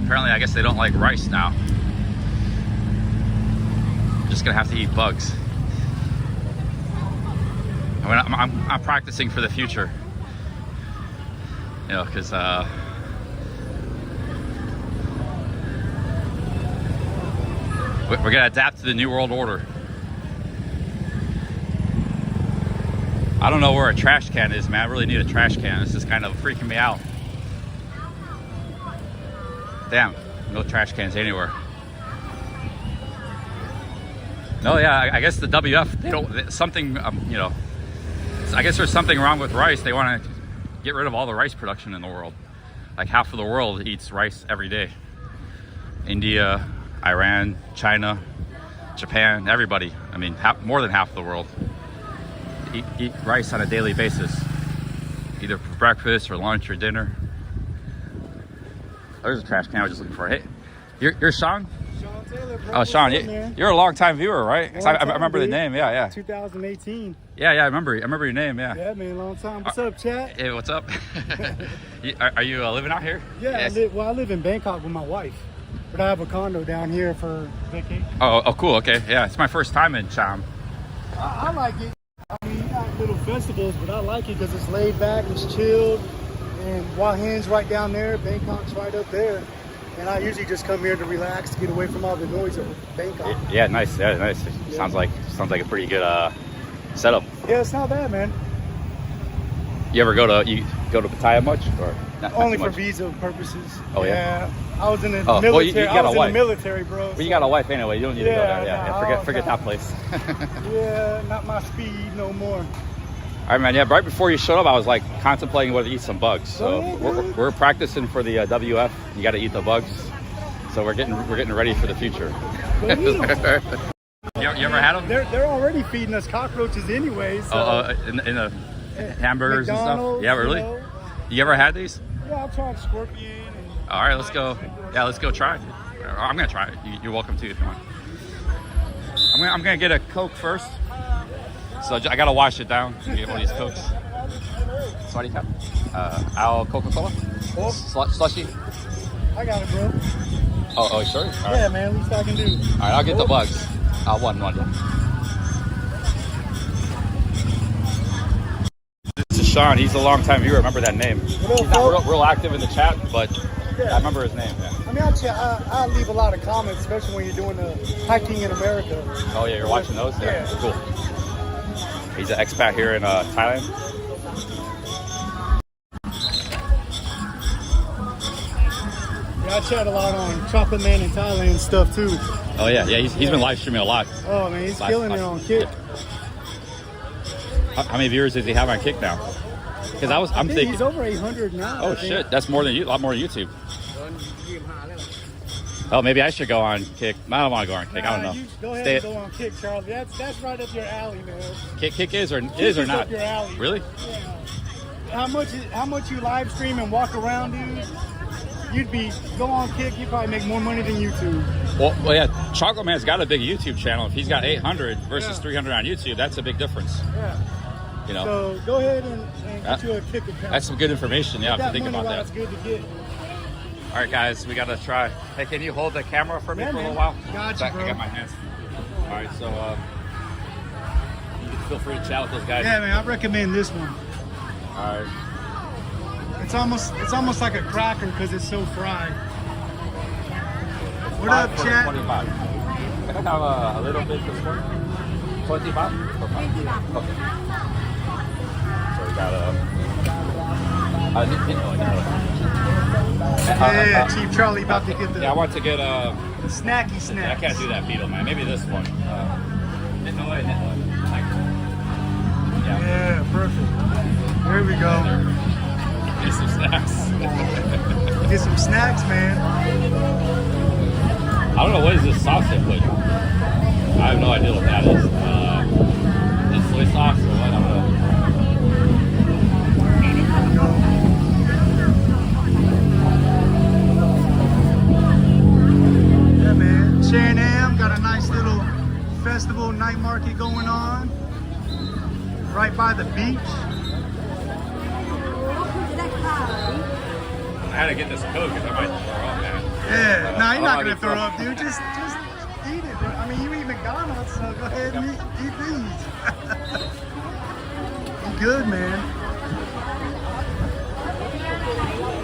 Apparently, I guess they don't like rice now. I'm just gonna have to eat bugs. I mean, I'm practicing for the future. You know, because we're going to adapt to the New World Order. I don't know where a trash can is, man. I really need a trash can. This is kind of freaking me out. Damn, no trash cans anywhere. No, yeah, I guess the WF, they don't, something, you know, I guess there's something wrong with rice. They want to get rid of all the rice production in the world. like half of the world eats rice every day. India, Iran, China, Japan, everybody. I mean, more than half of the world eat rice on a daily basis, either for breakfast or lunch or dinner. There's a trash can I was just looking for. Hey, you're Sean? Sean Taylor, bro. Oh, Sean, you're a long-time viewer, right? I remember the dude. name. Yeah. 2018. Yeah, I remember your name. Yeah. Yeah, man, long time. What's up, chat? Hey, what's up? Are you living out here? Yeah, yes. I live in Bangkok with my wife, but I have a condo down here for vacation. Oh, cool. Okay, yeah, it's my first time in Cham. I like it. I mean, you got little festivals, but I like it because it's laid back, it's chilled, and Hua Hin's right down there, Bangkok's right up there. And I usually just come here to relax, to get away from all the noise of Bangkok. Yeah, nice. Yeah, nice. Yeah. Sounds like a pretty good setup. Yeah, it's not bad, man. You go to Pattaya much, or not only for much? Visa purposes? Oh yeah. I was in the military. Well, you got I was a wife. In the military, bro. Well, you got a wife anyway. You don't need to go there. Yeah, forget that place. Yeah, not my speed no more. All right, man. Yeah, right before you showed up, I was like contemplating whether to eat some bugs. So we're practicing for the WF. You got to eat the bugs. So we're getting ready for the future. You ever had them? They're already feeding us cockroaches anyway. So. In the hamburgers McDonald's, and stuff. Yeah, really. You know? You ever had these? Yeah, I've tried scorpion. All right, let's go. Yeah, let's go try it. I'm gonna try it. You're welcome to if you want. I'm gonna get a Coke first. So I gotta wash it down to get one of these Cokes. Swaddy Cup. Our Coca-Cola? Slushy? I got it, bro. Oh, sure? Yeah, man, least I can do. All right, I'll get the bugs. One. This is Sean. He's a long-time viewer. I remember that name. He's not real active in the chat, but yeah. I remember his name. Yeah. I mean, I leave a lot of comments, especially when you're doing the hiking in America. Oh, yeah, you're watching those? Yeah. Cool. He's an expat here in Thailand. Yeah, I chat a lot on Chocolate Man in Thailand stuff too. Oh yeah, he's been live streaming a lot. Oh man, he's killing it on Kick. How many viewers does he have on Kick now? Because I'm thinking he's over 800 now. Oh shit, that's more than a lot more than YouTube. Oh, maybe I should go on Kick. I don't want to go on Kick. I don't know. Go ahead and go on Kick, Charlie. That's right up your alley, man. Kick is or not? Up your alley. Really? Yeah. How much you live stream and walk around, dude? Go on Kick, you'd probably make more money than YouTube. Well, yeah, Chocolate Man's got a big YouTube channel. If he's got 800 versus 300 on YouTube, that's a big difference. Yeah. You know. So go ahead and get you a Kick account. That's some good information. Yeah, to think about that. That's good to get. All right, guys, we gotta try. Hey, can you hold the camera for me for a little while? Gotcha, bro. I got my hands. All right, so you can feel free to chat with those guys. Yeah, man, I recommend this one. All right. It's almost like a cracker because it's so fried. What up, chat? 25. Can I have a little bit this one? 25? Okay. So we got yeah, Chief Charlie about to get the. Yeah, I want to get the snacky snack. I can't do that beetle, man. Maybe this one. Yeah, perfect. There we go. Get some snacks. Get some snacks, man. I don't know what is this sauce they put. I have no idea what that is. Is soy sauce or what? I don't know. Yeah, man. Shanam got a nice little festival night market going on right by the beach. I had to get this Coke because I might throw up, man. Yeah, no, you're not gonna throw up, dude. Just eat it, bro. I mean, you eat McDonald's, so go ahead and eat these. You good, man.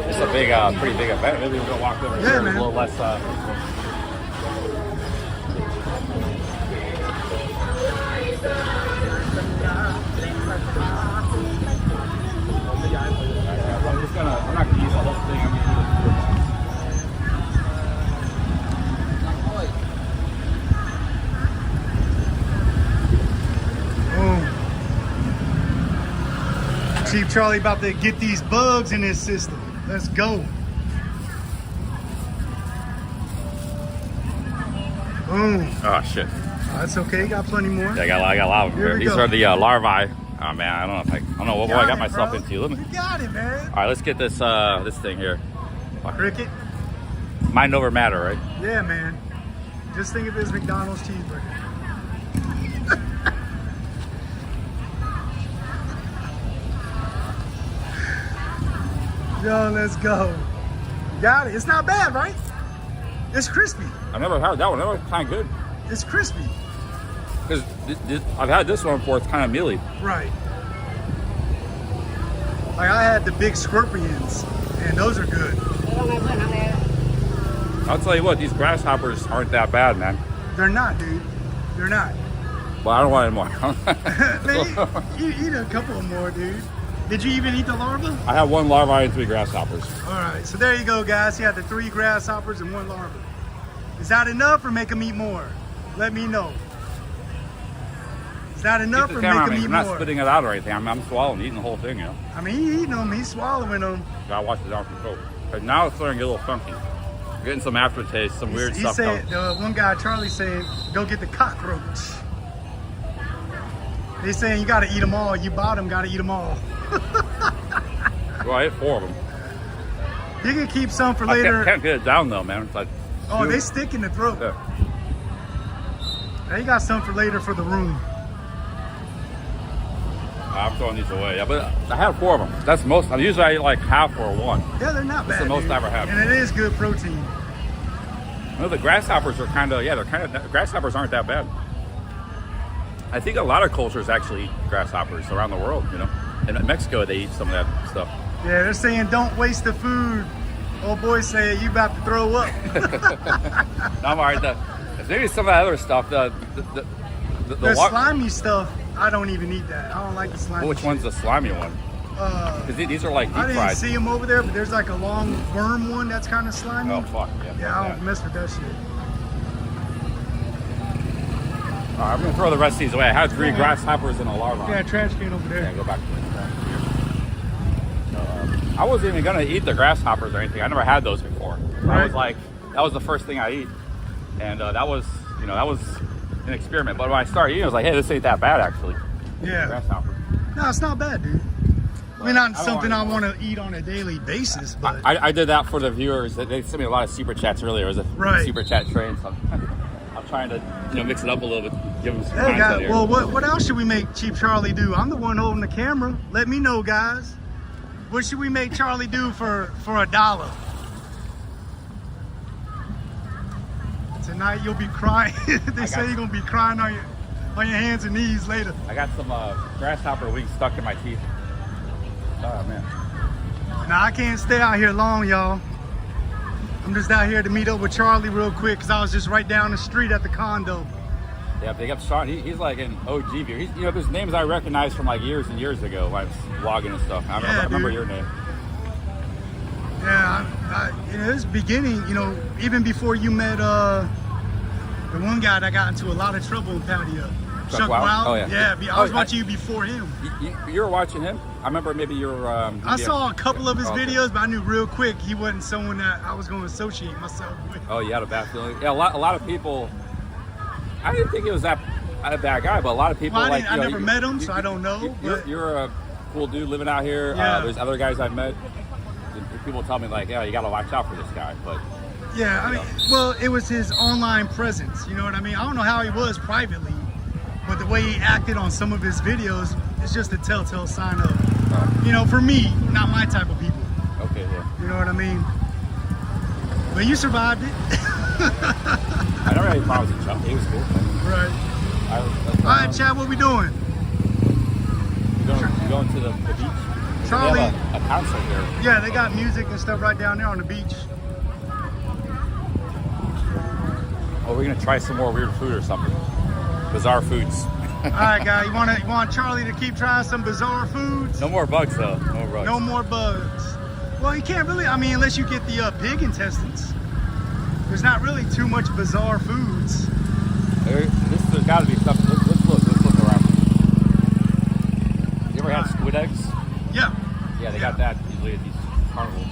It's a big, pretty big event. Maybe we'll go walk over here. Man. A little less. I'm not gonna use the whole thing. Chief Charlie about to get these bugs in his system. Let's go. Boom. Oh shit. That's okay. Got plenty more. Yeah, I got a lot of them Here here. we These go. are the larvae. Oh man, I don't know what I got myself into. Let me. You got it, man. All right, let's get this this thing here. Cricket. Mind over matter, right? Yeah, man. Just think of it as McDonald's cheeseburger. Yo, let's go. Got it. It's not bad, right? It's crispy. I've never had that one. That was kind of good. It's crispy. Because I've had this one before. It's kind of mealy. Right. Like I had the big scorpions, and those are good. I'll tell you what, these grasshoppers aren't that bad, man. They're not, dude. They're not. Well, I don't want any more. Man, eat a couple more, dude. Did you even eat the larva? I have one larva and 3 grasshoppers. All right, so there you go, guys. You had the 3 grasshoppers and 1 larva. Is that enough or make them eat more? Let me know. Is that enough Keep or the make camera on them me. eat I'm not more? spitting it out or anything. I'm swallowing, eating the whole thing, you know. I mean, he's eating them. He's swallowing them. Gotta watch it down control. But now it's starting to get a little funky. Getting some aftertaste, some weird He stuff. said, one guy, Charlie, said, go get the cockroach. They saying you got to eat them all. You bought them, got to eat them all. Well, I ate 4 of them. You can keep some for I later. can't get it down though, man. It's like, Oh, they stick in the throat. Yeah. Now you got some for later for the room. I'm throwing these away. Yeah, but I have 4 of them. That's most. Usually I eat like half or 1. Yeah, they're not That's bad. the most dude. I ever have. And it is good protein. No, the grasshoppers are kind of, grasshoppers aren't that bad. I think a lot of cultures actually eat grasshoppers around the world, you know. In Mexico, they eat some of that stuff. Yeah, they're saying don't waste the food. Old boy say you about to throw up. No, I'm all right. Maybe some of that other stuff. The slimy stuff, I don't even eat that. I don't like the slimy. Which one's the slimy one? Because these are like deep I didn't fried. see them over there, but there's like a long worm one that's kind of slimy. Oh, fuck. Yeah, I don't mess with that shit. All right, I'm going to throw the rest of these away. I had 3 grasshoppers and a larva. Yeah, trash can over there. Yeah, go back to the trash here. I wasn't even going to eat the grasshoppers or anything. I never had those before. Right. I was like, that was the first thing I eat. And that was an experiment. But when I started eating, I was like, hey, this ain't that bad, actually. Yeah. Grasshopper. No, it's not bad, dude. I mean, not something I want to eat on a daily basis, but I did that for the viewers. They sent me a lot of super chats earlier. It was a super chat train, so I'm trying to mix it up a little bit, give them some hey, content guys, here. well, what else should we make Cheap Charlie do? I'm the one holding the camera. Let me know, guys. What should we make Charlie do for $1? Tonight you'll be crying. They say you're gonna be crying on your hands and knees later. I got some grasshopper wings stuck in my teeth. Oh man. Now I can't stay out here long, y'all. I'm just out here to meet up with Charlie real quick because I was just right down the street at the condo. Yeah, big up Sean. He's like an OG viewer. He's, there's names I recognize from like years and years ago when I was vlogging and stuff. I remember your name. Yeah, this beginning, even before you met the one guy that got into a lot of trouble in patio. Chuck Wild? Oh, yeah. I was watching you before him. You were watching him? I remember maybe you were... I saw a couple of his videos, but I knew real quick he wasn't someone that I was going to associate myself with. Oh, you had a bad feeling? Yeah, a lot of people... I didn't think it was that a bad guy, but a lot of people I never met him, so I don't know. You're a cool dude living out here. Yeah. There's other guys I've met. People tell me like, yeah, you got to watch out for this guy, but... Yeah, I mean, well, it was his online presence, you know what I mean? I don't know how he was privately, but the way he acted on some of his videos is just a telltale sign of, for me, not my type of people. Okay, yeah. You know what I mean? But you survived it. I never had any problems with Chuck. He was cool. Right. All right, Chad, what we doing? Going to the beach. Charlie. They have a concert here. Yeah, they got music and stuff right down there on the beach. Oh, we're gonna try some more weird food or something. Bizarre foods. All right, guy. You want Charlie to keep trying some bizarre foods? No more bugs though. No bugs. No more bugs. Well, you can't really. I mean, unless you get the pig intestines. There's not really too much bizarre foods. There's got to be stuff. Let's look around. You ever had squid eggs? Yeah. Yeah, they got that usually at these carnivals.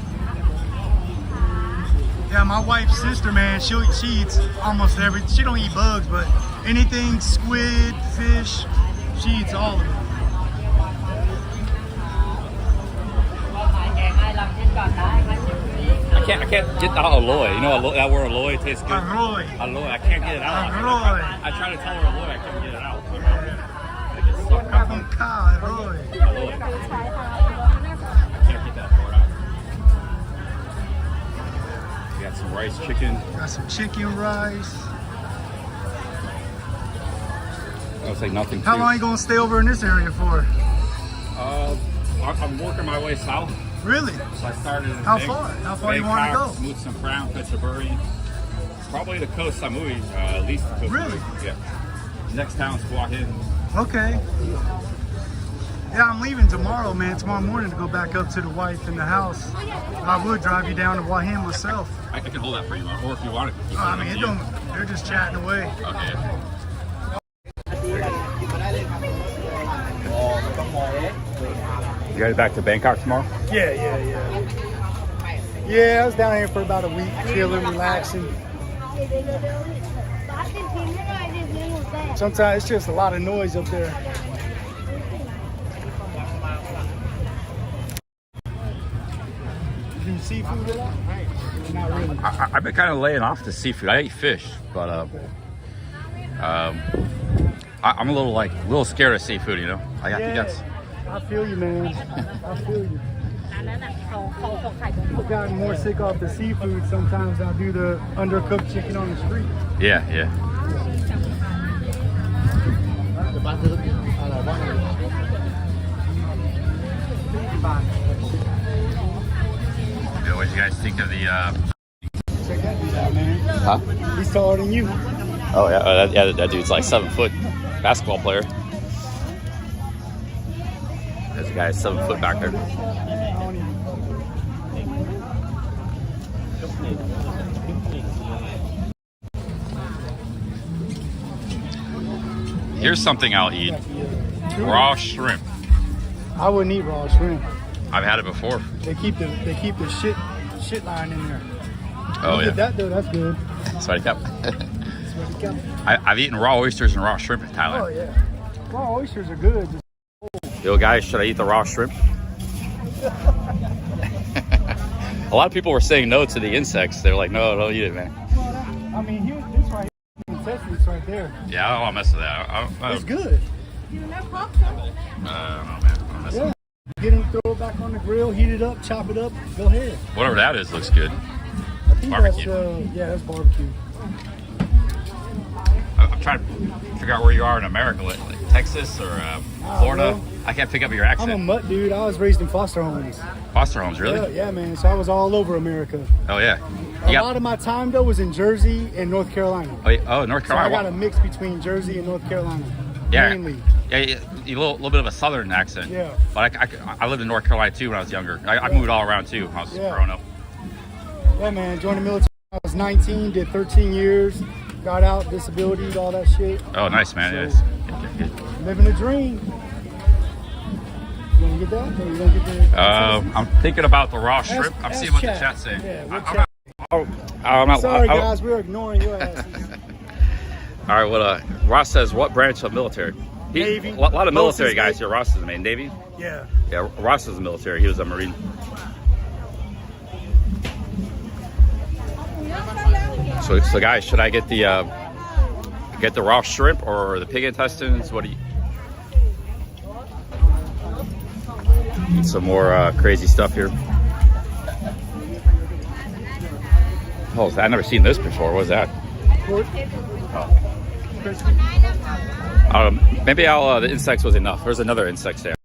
Yeah, my wife's sister, man, she eats almost everything. She don't eat bugs, but anything, squid, fish, she eats all of it. I can't get the aloy. You know that word aloy tastes good? Aloy. Aloy. I can't get it out. Aloy. I try to tell her aloy. I can't get it out. Aloy. Aloy. I can't get that word out. We got some rice chicken. Got some chicken, rice. I'll say nothing. How long you gonna stay over in this area for? I'm working my way south. Really? So I started in How far? How far do you want to go? Moved some Crown, Petsbury. Probably the coast I'm moving, at least the coast. Really? Yeah. Next town's Joaquin. Okay. Yeah, I'm leaving tomorrow, man. Tomorrow morning to go back up to the wife in the house. I would drive you down to Joaquin myself. I can hold that for you, or if you want it. I mean, it don't. They're just chatting away. Okay. You guys back to Bangkok tomorrow? Yeah. Yeah, I was down here for about a week, chilling, relaxing. Sometimes it's just a lot of noise up there. You do seafood a lot? Not really. I've been kind of laying off the seafood. I eat fish, but I'm a little scared of seafood. You know, I think that's. I feel you, man. I feel you. I've gotten more sick off the seafood sometimes. I'll do the undercooked chicken on the street. Yeah. Yeah, what do you guys think of the? Check that dude out, man. Huh? He's taller than you. Oh yeah, that dude's like 7 foot basketball player. There's a guy 7 foot back there. Here's something I'll eat: raw shrimp. I wouldn't eat raw shrimp. I've had it before. They keep the shit line in there. Oh Look yeah. at that though. That's good. That's what I kept. That's what he kept. I've eaten raw oysters and raw shrimp in Thailand. Oh yeah. Raw oysters are good. Yo, guys, should I eat the raw shrimp? A lot of people were saying no to the insects. They were like, no, don't eat it, man. Well, I mean, this right here, intestines right there. Yeah, I don't want to mess with that. It's good. I don't know, man. I don't mess with Yeah. Get them, throw it back on the grill, heat it up, chop it up. Go ahead. whatever that is, looks good. I think Barbecue. that's barbecue. I'm trying to figure out where you are in America, like Texas or Florida. know. I can't pick up your I'm a accent. mutt dude. I was raised in foster homes. Foster homes, really? Yeah, man. So I was all over America. Oh yeah. A lot of my time though was in Jersey and North Carolina. North So I Carolina. got a mix between Jersey and North Carolina. Yeah. Mainly. Yeah, a little bit of a southern accent. Yeah. But I lived in North Carolina too when I was younger. I moved all around too when I was growing up. Yeah, man. Joined the military when I was 19, did 13 years, got out, disabilities, all that shit. Oh, nice, man. So, Yes. living the dream. You gonna get that? Or you gonna get the I'm thinking about the raw shrimp. I'm seeing what the chat's saying. Yeah, we'll I'm chat. not, Sorry, guys, we're ignoring your asses. All right, what Ross says, what branch of military? Navy. A lot of military Closest guys Navy. here. Ross is the main Navy. Yeah. Yeah, Ross is the military. He was a Marine. So guys, should I get the raw shrimp or the pig intestines? What do you? Eat some more crazy stuff here. Oh, I've never seen this before. What's that? Pork. Maybe the insects was enough. There's another insect there.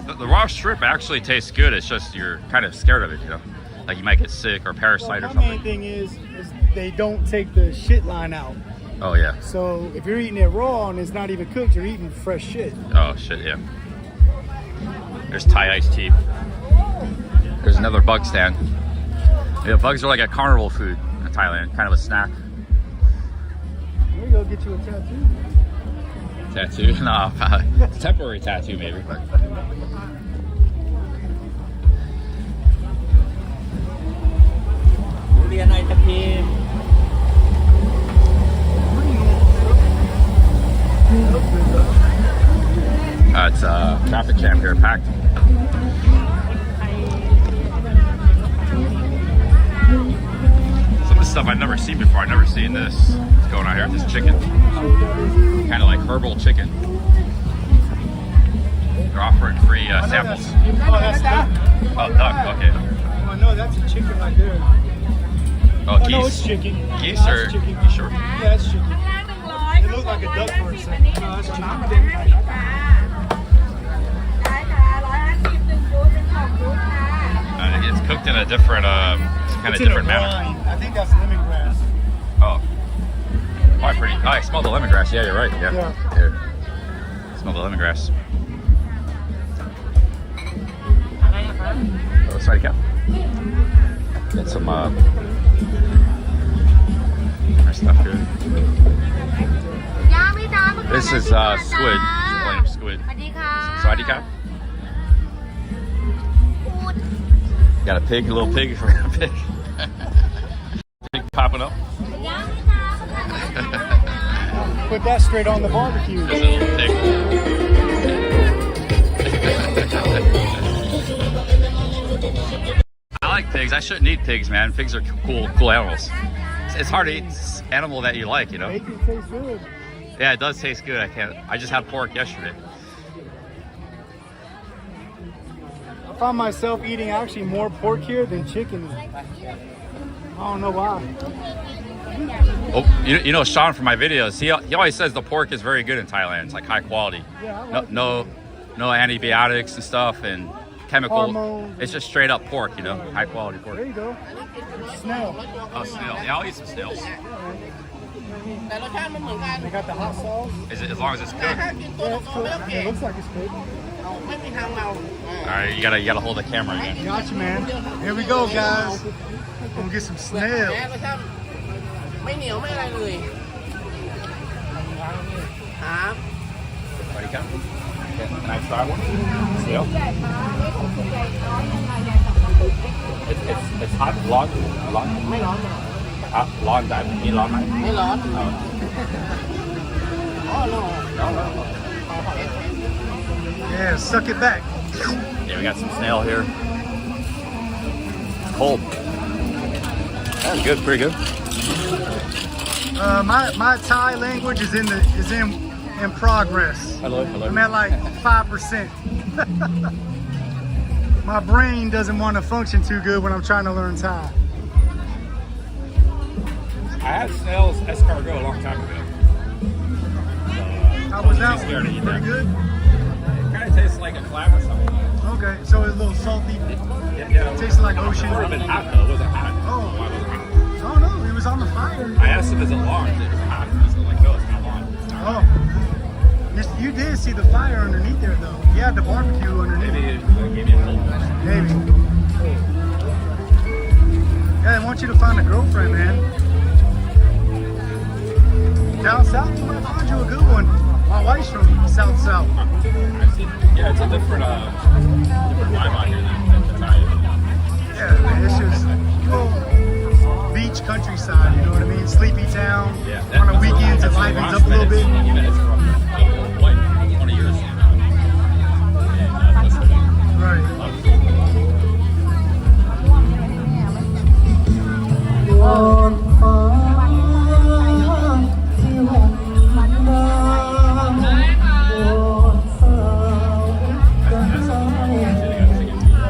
The raw shrimp actually tastes good. It's just you're kind of scared of it, you know? Like you might get sick or parasite or My something. main thing is they don't take the shit line out. Oh, yeah. So if you're eating it raw and it's not even cooked, you're eating fresh shit. Oh, shit, yeah. There's Thai iced tea. There's another bug stand. Yeah, bugs are like a carnival food in Thailand, kind of a snack. There you go, get you a tattoo. Tattoo? No, temporary tattoo maybe. But. กระเทียม It's traffic jam here, packed. Some of the stuff I've never seen before. I've never seen this. What's going on here with this chicken? Kind of like herbal chicken. They're offering free samples. That's duck. Oh, duck. Okay. Oh, no, that's a chicken right there. Oh, Oh, no, geese. it's chicken. Geese No, or it's chicken. you sure? Yeah, it's chicken. It looked like a duck for a second. No, that's chicken. It's cooked in a different, kind of It's in a different manner. brine. I think that's lemongrass. Oh. Oh, pretty. Oh, I smell the lemongrass. Yeah, you're right. Yeah. Yeah. Here. Smell the lemongrass. Oh, sorry, Cap. Get some more stuff here. This is squid. Plain of squid. Sorry, Cap. Got a pig, a little pig for a pig. Pig popping up. Put that straight on the barbecue. There's a little pig. I like pigs. I shouldn't eat pigs, man. Pigs are cool animals. It's hard to eat animal that you like, you know. Bacon tastes good. Yeah, it does taste good. I just had pork yesterday. I find myself eating actually more pork here than chicken. I don't know why. Oh, you know Sean from my videos. He always says the pork is very good in Thailand. It's like high quality. Yeah, I like No antibiotics and stuff and chemical. Hormones. It's just straight up pork, you know, high quality pork. There you go. Snail. Oh, snail. Yeah, I'll eat some snails. They got the hot sauce. Is it as long as it's cooked? Yeah, it's cooked. It looks like it's cooked. All right, you gotta hold the camera again. Gotcha, man. Here we go, guys. Gonna get some snail. ไม่เหนียวไม่อะไรเลยครับ Ready, Cap? Can I try one? Snail? It's hot, long. ไม่ร้อน Hot, long time. Need long time? ไม่ร้อนอ๋อ no Yeah, suck it back. Yeah, we got some snail here. Cold. That's good, pretty good. My Thai language is in progress. Hello. I'm at like 5%. My brain doesn't want to function too good when I'm trying to learn Thai. I had snails escargot a long time ago. How was that? Too scared to eat Pretty that. good? It kind of tastes like a clam or something. Okay, so it's a little salty. Yeah. Tastes like ocean. It would have been hot though. It wasn't hot. Oh. Why was it hot? Oh no, it was on the fire. I asked him, is it long? Is it hot? He's like, no, it's not long. It's not Oh. You did see the fire underneath there though. You had the barbecue underneath. Maybe it gave me a cold one. Maybe. Yeah, I want you to find a girlfriend, man. Down south, you might find you a good one. My wife's from South. Yeah, it's a different vibe out here than the Thai. Yeah, man, it's just beach countryside, you know what I mean? Sleepy town. Yeah. On the weekends, it lightens up a little bit. Even it's from like 20 years ago. Right. Oh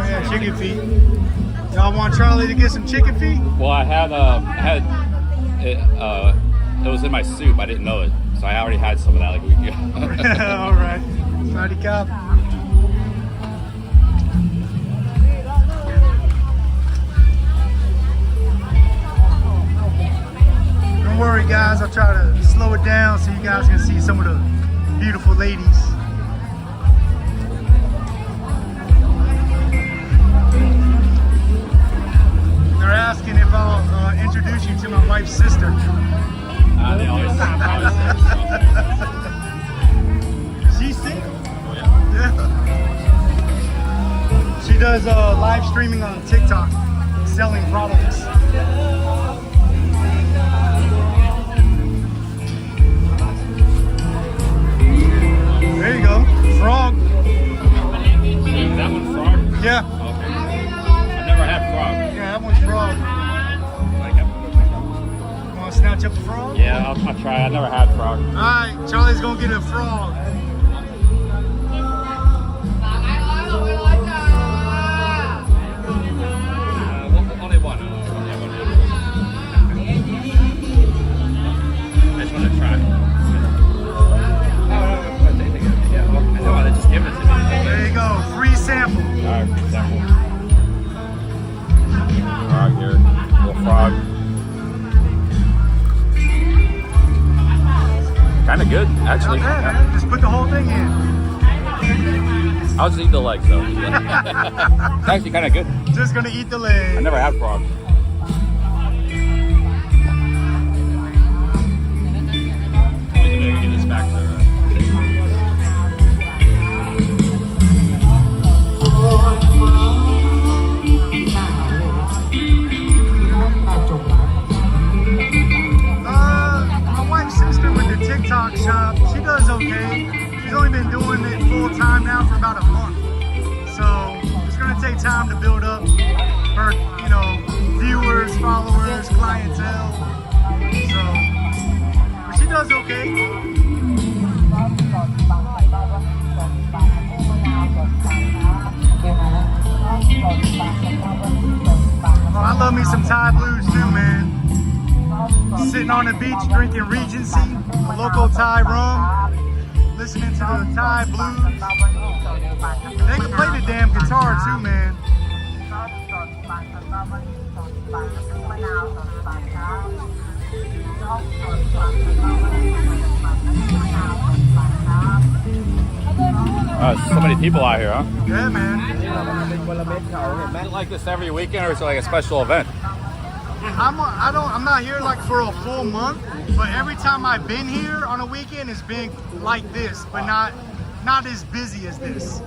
yeah, chicken feet. Y'all want Charlie to get some chicken feet? Well, I had it was in my soup. I didn't know it, so I already had some of that like a week ago. All right. Friday cop. Don't worry, guys. I'll try to slow it down so you guys can see some of the beautiful ladies. They're asking if I'll introduce you to my wife's sister. They always say She's sick. oh, yeah. Yeah. She does live streaming on TikTok, selling products. touch up a frog? Yeah, I'll try. I never had frog. All right, Charlie's gonna get a frog. Only one. I just want to try. I know. They just give it to me. There you go, free sample. All right, free sample. Frog here, little frog. Kind of good, actually. Not bad, man. Just put the whole thing in. I'll just eat the legs though. It's actually kind of good. Just gonna eat the leg. I never had frog. Maybe get this back to My wife's sister with the TikTok shop, she does okay. She's only been doing it full time now for about a month. So it's gonna take time to build up her, viewers, followers, clientele. So, but she does okay. Oh, I love me some Thai blues too, man. Sitting on the beach drinking Regency, a local Thai rum, listening to the Thai blues. They can play the damn guitar too, man. so many people out here, huh? Yeah, man. Is it like this every weekend, or is it like a special event? I'm not here like for a full month, but every time I've been here on a weekend, it's been like this, but not as busy as this.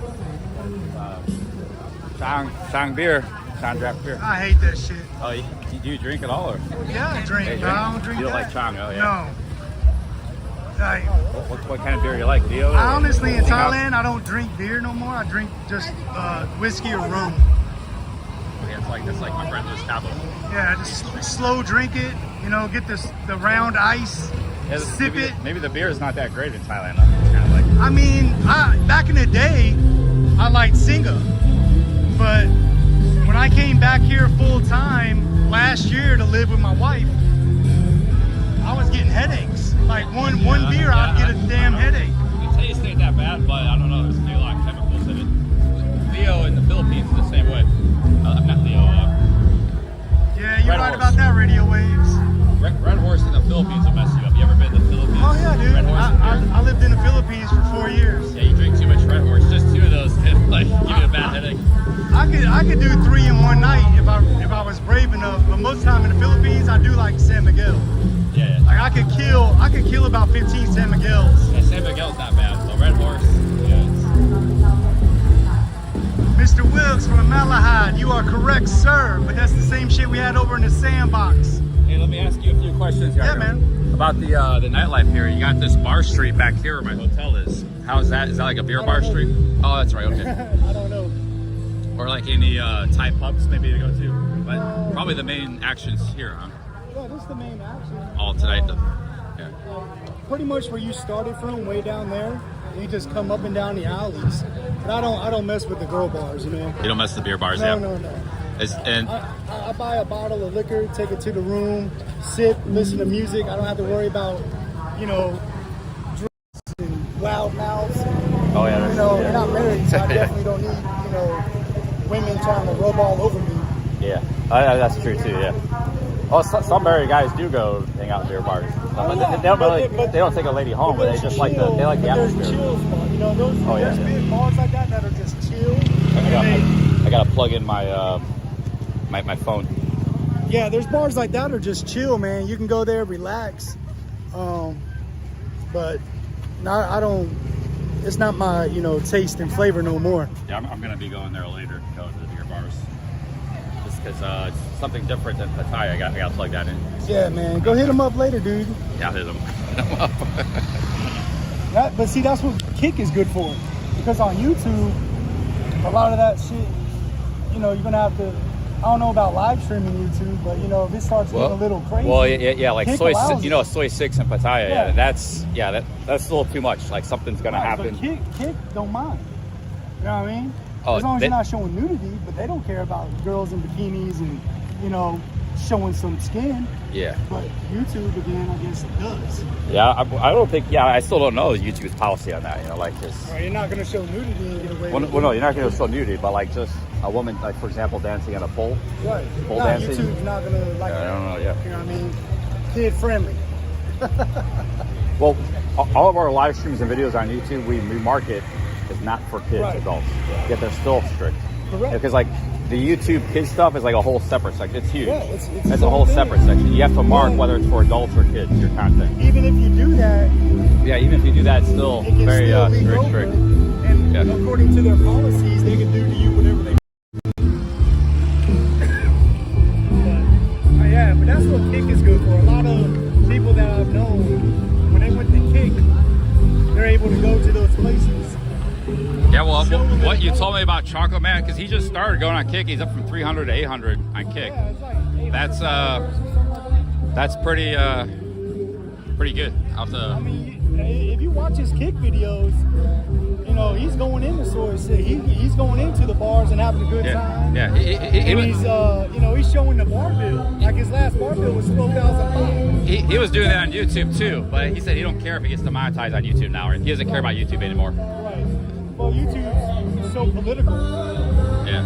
Chang beer, Chang draft beer. I hate that shit. Oh, do you drink at all, or? Yeah, I drink. Hey, But I don't drink you don't that. like Chang? Oh, yeah. No. Like, What kind of beer you like, Leo? I honestly, in anything else? Thailand, I don't drink beer no more. I drink just whiskey or rum. Okay, that's like my friend just tablet. Yeah, just slow drink it. Get the round ice, sip it. Maybe the beer is not that great in Thailand. It's kind of like. I mean, back in the day, I liked Singa, but when I came back here full time last year to live with my wife, I was getting headaches. Like one beer, I'd get a damn headache. The taste ain't that bad, but I don't know. There's a lot of chemicals in it. Leo in the Philippines is the same way. I'm not Leo. Yeah, you're Red right Horse. about that, radio waves. Red Horse in the Philippines will mess you up. You ever been to the Philippines? Oh yeah, dude. Red Horse and beer? I lived in the Philippines for 4 years. Yeah, you drink too much Red Horse. Just two of those can like give you a bad headache. I could do 3 in one night if I was brave enough. But most of the time in the Philippines, I do like San Miguel. Yeah. Like I could kill about 15 San Miguels. Yeah, San Miguel's not bad. So Red Horse, yeah. Mr. Wilkes from Malahide, you are correct, sir. But that's the same shit we had over in the sandbox. Hey, let me ask you a few questions here. Yeah, man. About the nightlife here. You got this bar street back here where my hotel is. How is that? Is that like a beer bar street? Oh, that's right. Okay. I don't know. Or like any Thai pubs maybe to go to. But probably the main action's here, huh? Yeah, this is the main action. All tonight. Yeah. Pretty much where you started from, way down there. You just come up and down the alleys. But I don't mess with the girl bars, You don't mess with the beer bars, No, yeah? no. And I buy a bottle of liquor, take it to the room, sit, listen to music. I don't have to worry about, drinks and loud mouths. And, oh yeah, we're not married, so I definitely don't need, women trying to rub all over me. yeah, that's true too. Yeah. Oh, some married guys do go hang out in beer bars. But they don't take a lady home, but they just like the There's atmosphere. chill spots, there's yeah. big bars like that are just chill. I gotta plug in my my phone. Yeah, there's bars like that are just chill, man. You can go there, relax. But I don't. It's not my taste and flavor no more. Yeah, I'm gonna be going there later. Go to the beer bars. Just because it's something different than Thai. I gotta plug that in. Yeah, man. Go hit them up later, dude. Yeah, I'll hit them up. But see, that's what Kick is good for. Because on YouTube, a lot of that shit, you're gonna have to. don't know about live streaming YouTube, but you know, if it starts getting a little crazy. Well, yeah, like Kick soy, allows you know, it. soy 6 in Pattaya. Yeah. That's a little too much. Like something's gonna Right, happen. But kick don't mind. You know what I mean? Oh, as long as they- you're not showing nudity, but they don't care about girls in bikinis and, you know, showing some skin. Yeah. But YouTube, again, I guess it does. Yeah, I don't think. Yeah, I still don't know YouTube's policy on that. You know, like just. Right, you're not going to show nudity and get away Well, with no, you're not going to show nudity, but like just a woman, like for example, dancing on a pole. Right. Pole Nah, dancing. YouTube's not going to like I that. don't know. Yeah. You know what I mean? Kid friendly. Well, all of our live streams and videos on YouTube, we market is not for kids, Right. adults. Yet they're still strict. Correct. Because like the YouTube kids stuff is like a whole separate section. It's huge. Yeah, it's a whole thing. separate section. You have to mark Well, whether it's for adults or kids, your content. Even if you do that, Yeah, even if you do that, it's still it can very still be very open. strict. And Yeah. according to their policies, they can do to you whatever they but that's what Kick is good for. A lot of people that I've known, when they went to Kick, they're able to go to those places. Yeah, well, Show them what the you adult- told me about Chocolate Man, because he just started going on Kick. He's up from 300 to 800 on Kick. Yeah, it's like 800 That's that's pretty good. I'll have I to, mean, if you watch his Kick videos, you know, he's going into Soy City. He's going into the bars and having a good yeah, time. yeah. And he's, you know, he's showing the bar bill. Like his last bar bill was 12,005. He was doing that on YouTube too, but he said he don't care if he gets demonetized on YouTube now, or he doesn't care about YouTube anymore. Right. Well, YouTube's so political. Yeah.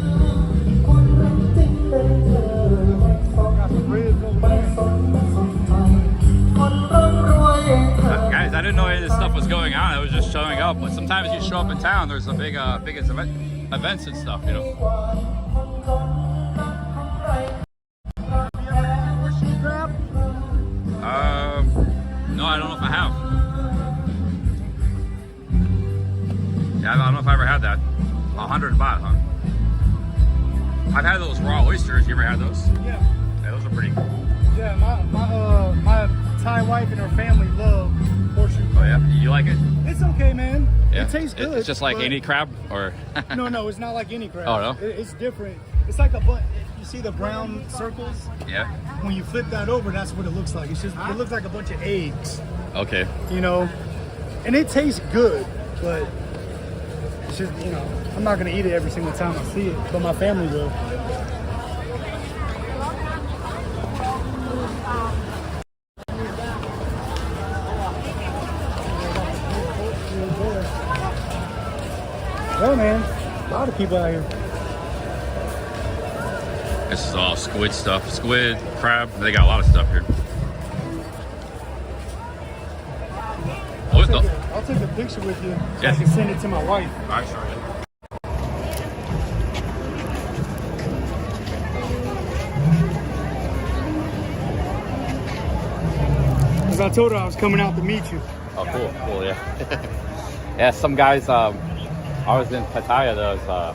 Got the ribs on Guys, I didn't know any of this stuff was going on. It was just showing up. But sometimes you show up in town, there's a biggest events and stuff, you know. No, I don't know if I have. Yeah, I don't know if I ever had that. 100 baht, huh? I've had those raw oysters. You ever had those? Yeah. Yeah, those are pretty cool. Yeah, my Thai wife and her family love horseshoe Oh crab. yeah, you like it? It's okay, man. Yeah. It tastes good. It's just like but- any crab, or No, it's not like any crab. Oh, no? It's different. It's like you see the brown circles? yeah. When you flip that over, that's what it looks like. It looks like a bunch of eggs, Okay. you know? And it tastes good, but it's just, you know, I'm not gonna eat it every single time I see it, but my family will. Well, man, a lot of people out here. This is all squid stuff. Squid, crab. They got a lot of stuff here. What the? I'll take a picture with you so Yeah. I can send it to my wife. All right, sorry. Because I told her I was coming out to meet you. Oh, cool, yeah. Yeah, some guys. I was in Pattaya.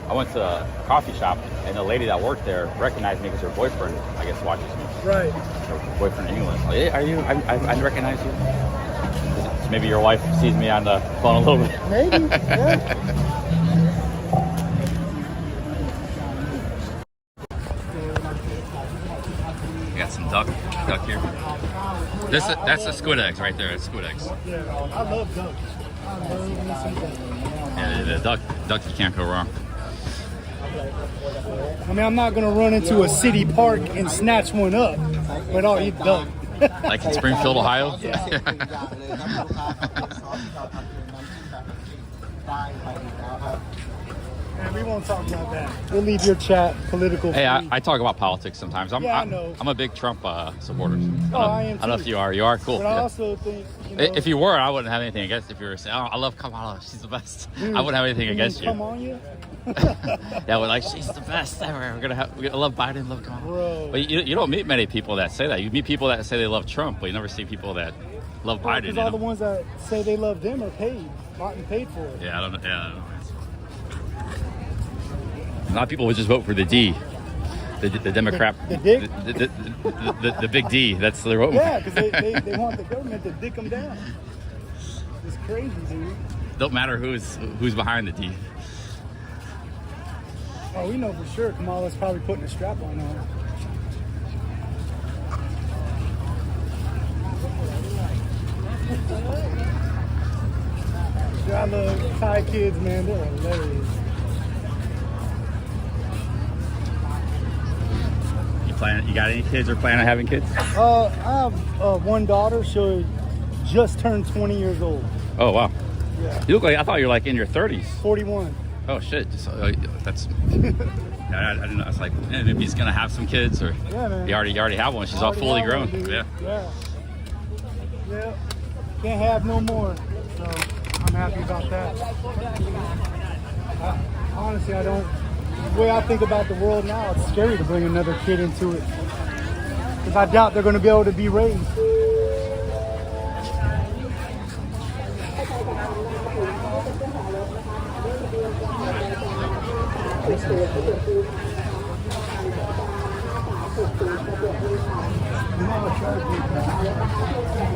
I went to a coffee shop, and the lady that worked there recognized me because her boyfriend, I guess, watches me. Right. Her boyfriend in England. Like, hey, are you? I recognize you. Maybe your wife sees me on the phone a little bit. Maybe, yeah. You got some duck here. That's the squid eggs right there. It's squid eggs. Yeah, I love duck. I love me some duck. Yeah, the duck you can't go wrong. I mean, I'm not going to run into a city park and snatch one up, but I'll eat duck. Like in Springfield, Ohio. Man, we won't talk about that. We'll leave your chat political. Hey, free. I talk about politics sometimes. Yeah, I know. I'm a big Trump supporter. Oh, I am I don't know too. if you are. You are cool. But I Yeah. also think, you know, If you were, I wouldn't have anything against. If you were saying, "Oh, I love Kamala, she's the best," dude, I wouldn't have anything you against mean you. Come on, you. Yeah, we're like, she's the best ever. We're gonna love Biden, love Kamala. Bro. But you don't meet many people that say that. You meet people that say they love Trump, but you never see people that love Biden. Because You all the know? ones that say they love them are paid, bought and paid for it. Yeah, I don't know. Yeah, I don't know. A lot of people would just vote for the D, the Democrat, The dick? the big D. That's their vote. Yeah, because they want the government to dick them down. It's crazy, dude. Don't matter who's behind the D. Oh, we know for sure Kamala's probably putting a strap on her. Yeah, I love Thai kids, man. They're hilarious. You got any kids or plan on having kids? I have one daughter. She just turned 20 years old. Oh, wow. Yeah. You look like, I thought you were like in your 30s. 41. Oh, shit. That's, I didn't know. It's like, maybe he's going to have some kids or Yeah, man. you already have one. She's all fully grown. Yeah. Can't have no more. So I'm happy about that. Honestly, I don't. The way I think about the world now, it's scary to bring another kid into it. Because I doubt they're going to be able to be raised.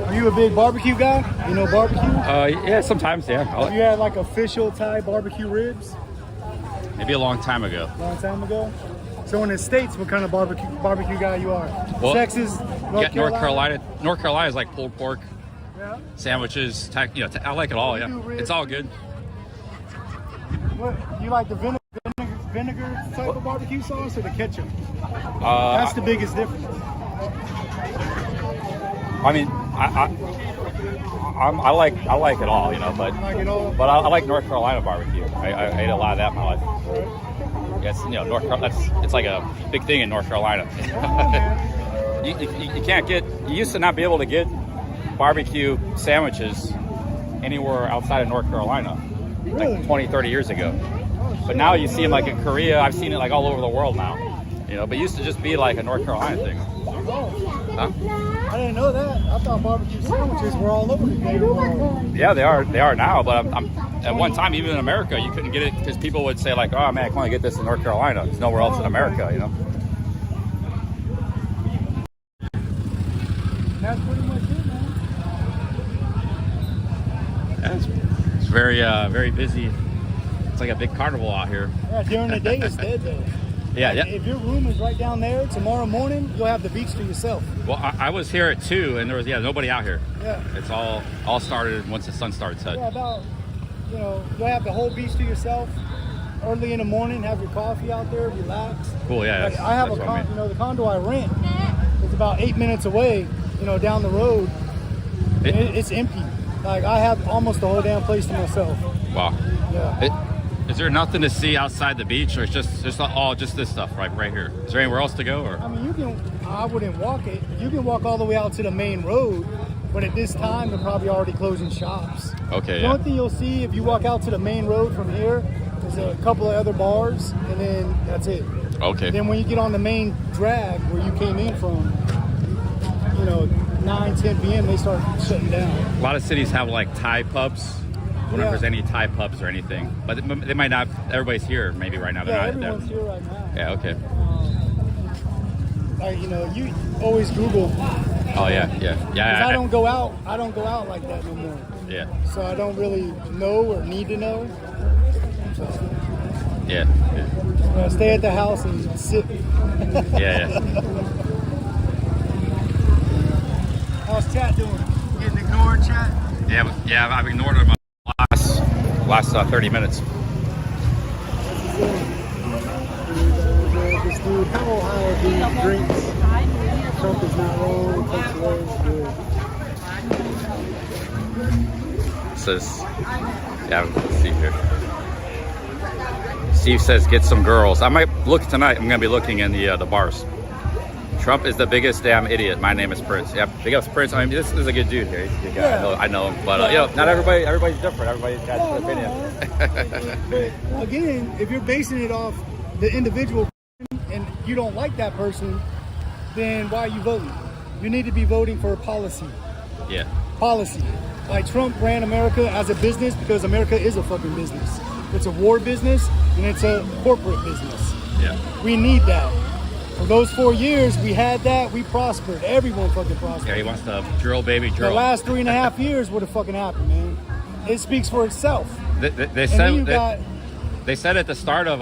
Are you a big barbecue guy? You know barbecue? Yeah, sometimes, yeah. Have you had like official Thai barbecue ribs? Maybe a long time ago. Long time ago? So in the States, what kind of barbecue guy you are? Well, Texas, North Carolina? North Carolina is like pulled pork, Yeah. sandwiches, I like it all, yeah. It's all good. What, you like the vinegar type of barbecue sauce or the ketchup? That's That's the biggest difference. I mean, I like it all, but You like it all? but I like North Carolina barbecue. I ate a lot of that in my life. Yes, North Carolina. It's like a big thing in North Carolina. you can't get. You used to not be able to get barbecue sandwiches anywhere outside of North Carolina, Really? like 20, 30 years ago. But now you see them like in Korea. I've seen it like all over the world now. But it used to just be like a North Carolina thing. Huh? I didn't know that. I thought barbecue sandwiches were all over the place. Yeah, they are now. But at one time, even in America, you couldn't get it because people would say like, "Oh man, I can only get this in North Carolina. There's nowhere else in America." That's pretty much it, man. Yeah, it's very very busy. It's like a big carnival out here. Yeah, during the day it's dead though. Yeah, yeah. If your room is right down there, tomorrow morning you'll have the beach to yourself. Well, I was here at 2, and there was nobody out here. Yeah. It's all started once the sun started setting. Yeah, about you'll have the whole beach to yourself. Early in the morning, have your coffee out there, relax. Cool, yeah. Like, I have that's what I mean. the condo I rent is about 8 minutes away. Down the road. It's empty. Like I have almost the whole damn place to myself. Wow. Yeah. Is there nothing to see outside the beach, or it's just this stuff right here? Is there anywhere else to go, or? I mean, I wouldn't walk it. You can walk all the way out to the main road, but at this time they're probably already closing shops. Okay. The only thing you'll see if you walk out to the main road from here is a couple of other bars, and then that's it. Okay. Then when you get on the main drag where you came in from, 9, 10 p.m. they start shutting down. A lot of cities have like Thai pubs. I wonder if there's any Thai pubs or anything, but they might not. Everybody's here maybe right now. Yeah, everyone's here right now. Yeah. Okay. You always Google. Oh yeah. 'Cause I don't go out like that no more. Yeah. So I don't really know or need to know. So, Yeah. stay at the house and sit. Yeah. How's chat doing? Getting ignored, chat? Yeah. I've ignored them last 30 minutes. This dude, how high these drinks? Trump is not wrong. Says, let's see here. Steve says, get some girls. I might look tonight. I'm going to be looking in the bars. Trump is the biggest damn idiot. My name is Prince. Yeah, big ups Prince. I mean, this is a good dude here. He's a good guy. Yeah. I know him. But, not everybody. Everybody's different. Everybody's got their opinion. But again, if you're basing it off the individual and you don't like that person, then why are you voting? You need to be voting for policy. Yeah. Policy. Like Trump ran America as a business because America is a fucking business. It's a war business and it's a corporate business. Yeah. We need that. For those 4 years, we had that. We prospered. Everyone fucking prospered. Yeah, he wants to drill, baby, drill. The last 3.5 years would have fucking happened, man. It speaks for itself. They said at the start of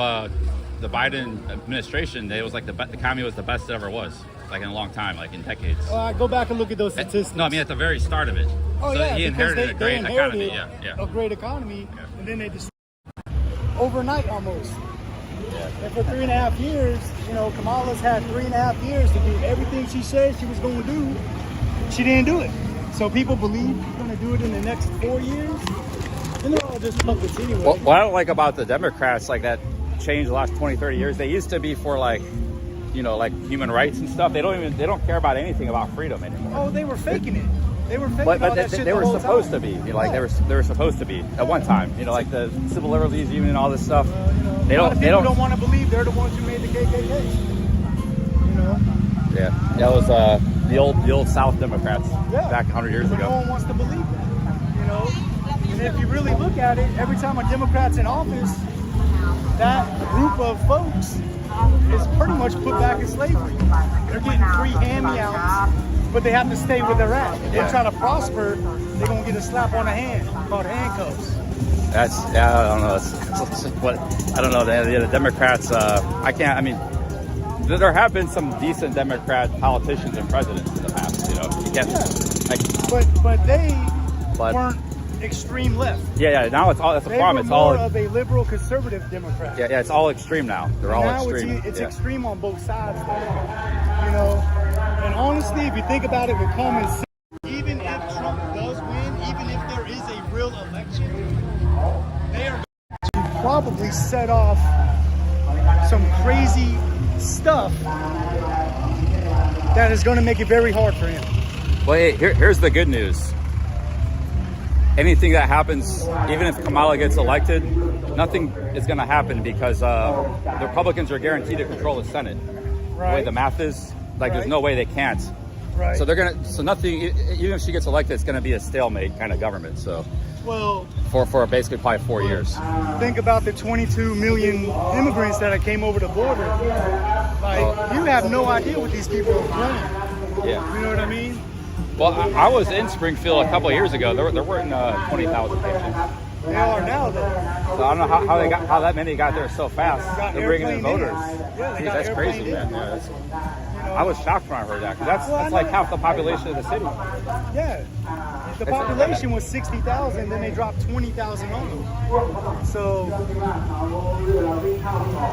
the Biden administration, it was like the economy was the best it ever was, like in a long time, like in decades. Go back and look at those statistics. No, I mean at the very start of it. Oh, so yeah, he because inherited a great economy. a great economy, and then they just overnight almost. Yeah. And for 3.5 years, you know, Kamala's had 3.5 years to do everything she said she was going to do. She didn't do it. So people believe she's going to do it in the next 4 years. And they're all just puppets anyway. What I don't like about the Democrats, like that changed the last 20, 30 years. They used to be for like, you know, like human rights and stuff. They don't care about anything about freedom anymore. Oh, they were faking it. They were faking But all that shit they the were whole supposed time. to be. You know, like they were supposed to be at one time. You know, like the civil liberties union and all this stuff. You know, they don't want to believe they're the ones who made the KKK. You know. Yeah, that was the old South Democrats back 100 years But ago. no one wants to believe that. You know. And if you really look at it, every time a Democrat's in office, that group of folks is pretty much put back in slavery. They're getting free hand-me-outs, but they have to stay where they're at. If they try to prosper, they're going to get a slap on the hand called handcuffs. I don't know. What I don't know. The Democrats. I can't. I mean, there have been some decent Democrat politicians and presidents in the past. You know, you can't. Like, But they weren't extreme left. Yeah. Now it's all. That's the They problem. were It's all. more of a liberal conservative Democrat. Yeah. It's all extreme now. They're all Now extreme. it's Yeah. extreme on both sides, though. You know, and honestly, if you think about it with common sense, even if Trump does win, even if there is a real election, they are going to probably set off some crazy stuff that is going to make it very hard for him. Well, hey, here's the good news. Anything that happens, even if Kamala gets elected, nothing is going to happen because the Republicans are guaranteed to control the Senate. Right. The way the math is, like there's no way they can't. Right. So nothing, even if she gets elected, it's going to be a stalemate kind of government. So Well, for basically probably 4 years. think about the 22 million immigrants that came over the border. Like, you have no idea what these people are running. Yeah. You know what I mean? Well, I was in Springfield a couple of years ago. There weren't 20,000 patients. They are now, though. So I don't know how that many got there so fast. Got They're bringing in airplane voters. in. Yeah, they Jeez, got that's crazy, airplane man. in. Yeah, that's, You know? I was shocked when I heard that because Well, I that's like know. half the population of the city. Yeah. The population was 60,000, then they dropped 20,000 on them. So,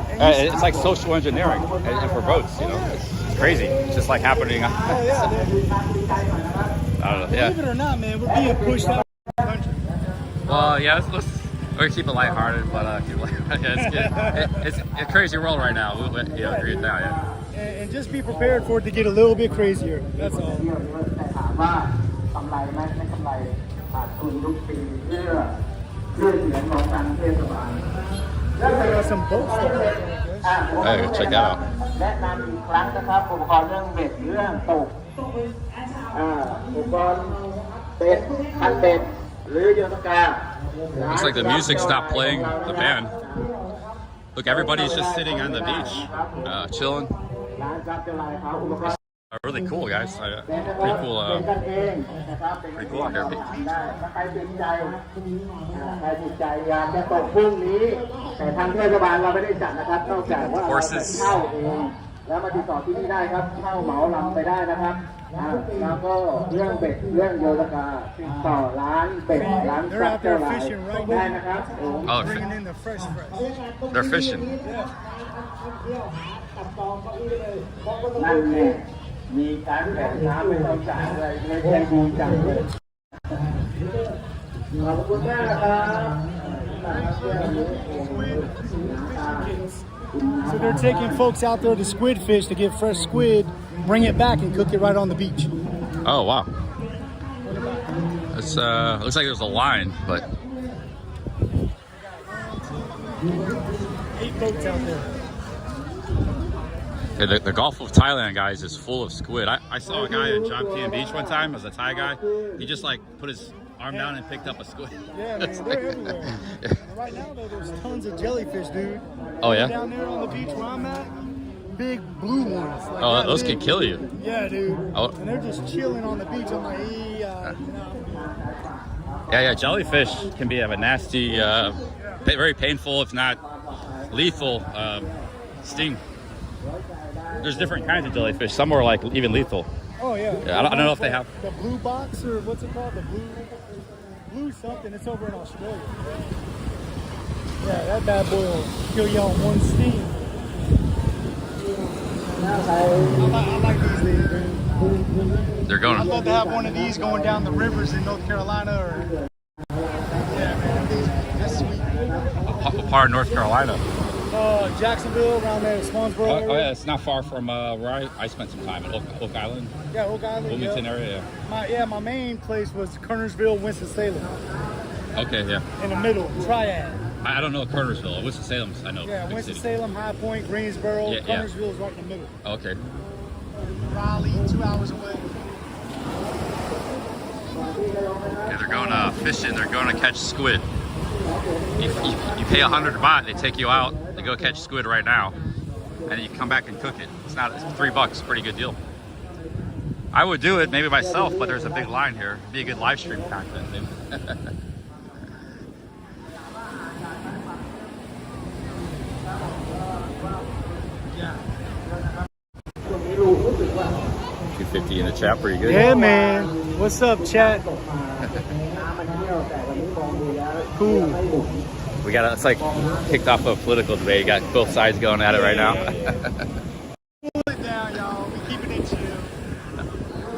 and It's like social engineering and for votes, you know. It's crazy. It's just like happening. oh, yeah, I don't know. Yeah. believe it or not, man, we're being pushed out of the country. Well, yeah. We're gonna keep it lighthearted, but keep it yeah, it's a crazy world right now. We agree with that. Yeah. And just be prepared for it to get a little bit crazier. That's all. ถามว่ากำไรไหมไม่กำไรขาดทุนทุกปีเพื่อเสียงของทางเทศบาล They got some boats there. Hey, check that out. แนะนำอีกครั้งนะครับอุปกรณ์เรื่องเบ็ดเรื่องตกอุปกรณ์เบ็ดคันเบ็ดหรือโยนกา Looks like the music stopped playing. The band. Look, everybody's just sitting on the beach, chilling. ร้านจับจำหน่ายเขาอุปกรณ์ Really cool, guys. Pretty cool. เป็นกันเองนะครับเป็น Pretty cool out here. ได้ถ้าใครติดใจใครติดใจอยากจะตกพรุ่งนี้ แต่ทางเทศบาลเราไม่ได้จัดนะครับนอกจากว่าเราจะเช่าเองแล้วมาติดต่อที่นี่ได้ครับเช่าเหมาลำไปได้นะครับแล้วก็เรื่องเบ็ดเรื่องโยนกาติดต่อร้านเป็ดร้านซักเจ้าหลายได้นะครับ Oh, Bringing in the fresh. they're fishing. นั่นแหละมีการแข่งน้ำไม่ต้องจ่ายอะไรไม่ใช่ดีจังเลยขอบคุณมากนะครับ So they're taking folks out there to squid fish to get fresh squid, bring it back and cook it right on the beach. Oh wow. It's looks like there's a line, but 8 boats out there. yeah, the Gulf of Thailand, guys, is full of squid. I saw a guy in John P. Beach one time as a Thai guy. He just like put his arm down and picked up a squid. Yeah, man, they're everywhere. And right now, though, there's tons of jellyfish, dude. Oh yeah. Down there on the beach where I'm at, big blue ones. Like Oh, that those big. can kill you. Yeah, dude. Oh. And they're just chilling on the beach. I'm like, Yeah. Jellyfish can be have a nasty, very painful, if not lethal, Sting. There's different kinds of jellyfish. Some are like even lethal. Oh yeah. Yeah, I don't know if they have. The blue box or what's it called? The blue something. It's over in Australia. Yeah, that bad boy will kill you on one sting. I like these things, man. They're going. I'd love to have one of these going down the rivers in North Carolina or. Yeah, man, these that's sweet. What part of North Carolina? Jacksonville, around there, Swansboro. Oh yeah, it's not far from where I spent some time at Oak Island. Yeah, Oak Island. Wilmington yeah. area. My main place was Kernersville, Winston-Salem. Okay, yeah. In the middle, Triad. I don't know Kernersville. Winston-Salem, I know. Yeah, big Winston-Salem, High Point, Greensboro. Yeah, Kernersville is right in the middle. Okay. Raleigh, 2 hours away. Yeah, they're going fishing. They're going to catch squid. You pay 100 baht, they take you out. They go catch squid right now, and then you come back and cook it. It's $3, pretty good deal. I would do it maybe myself, but there's a big line here. It'd be a good live stream content. Maybe. 250 in the chat, pretty good. Yeah, man. What's up, chat? Cool. We got it's like kicked off a political debate. You got both sides going at it right now. Pull it down, y'all. We keeping it chill.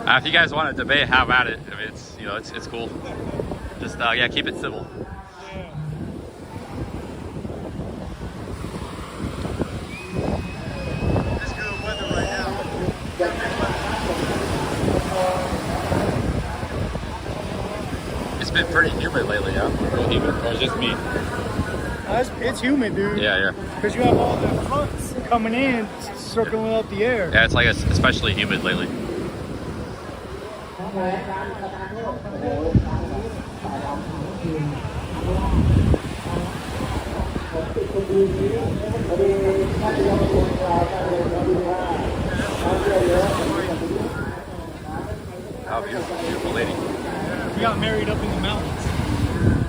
If you guys want to debate, have at it. I mean, it's cool. Just yeah, keep it civil. Yeah. It's good weather right now. It's been pretty humid lately, yeah. Real humid, or is it just me? It's humid, dude. Yeah. Because you have all the fronts coming in, circling up the air. Yeah, it's like it's especially humid lately. Oh, beautiful lady. We got married up in the mountains.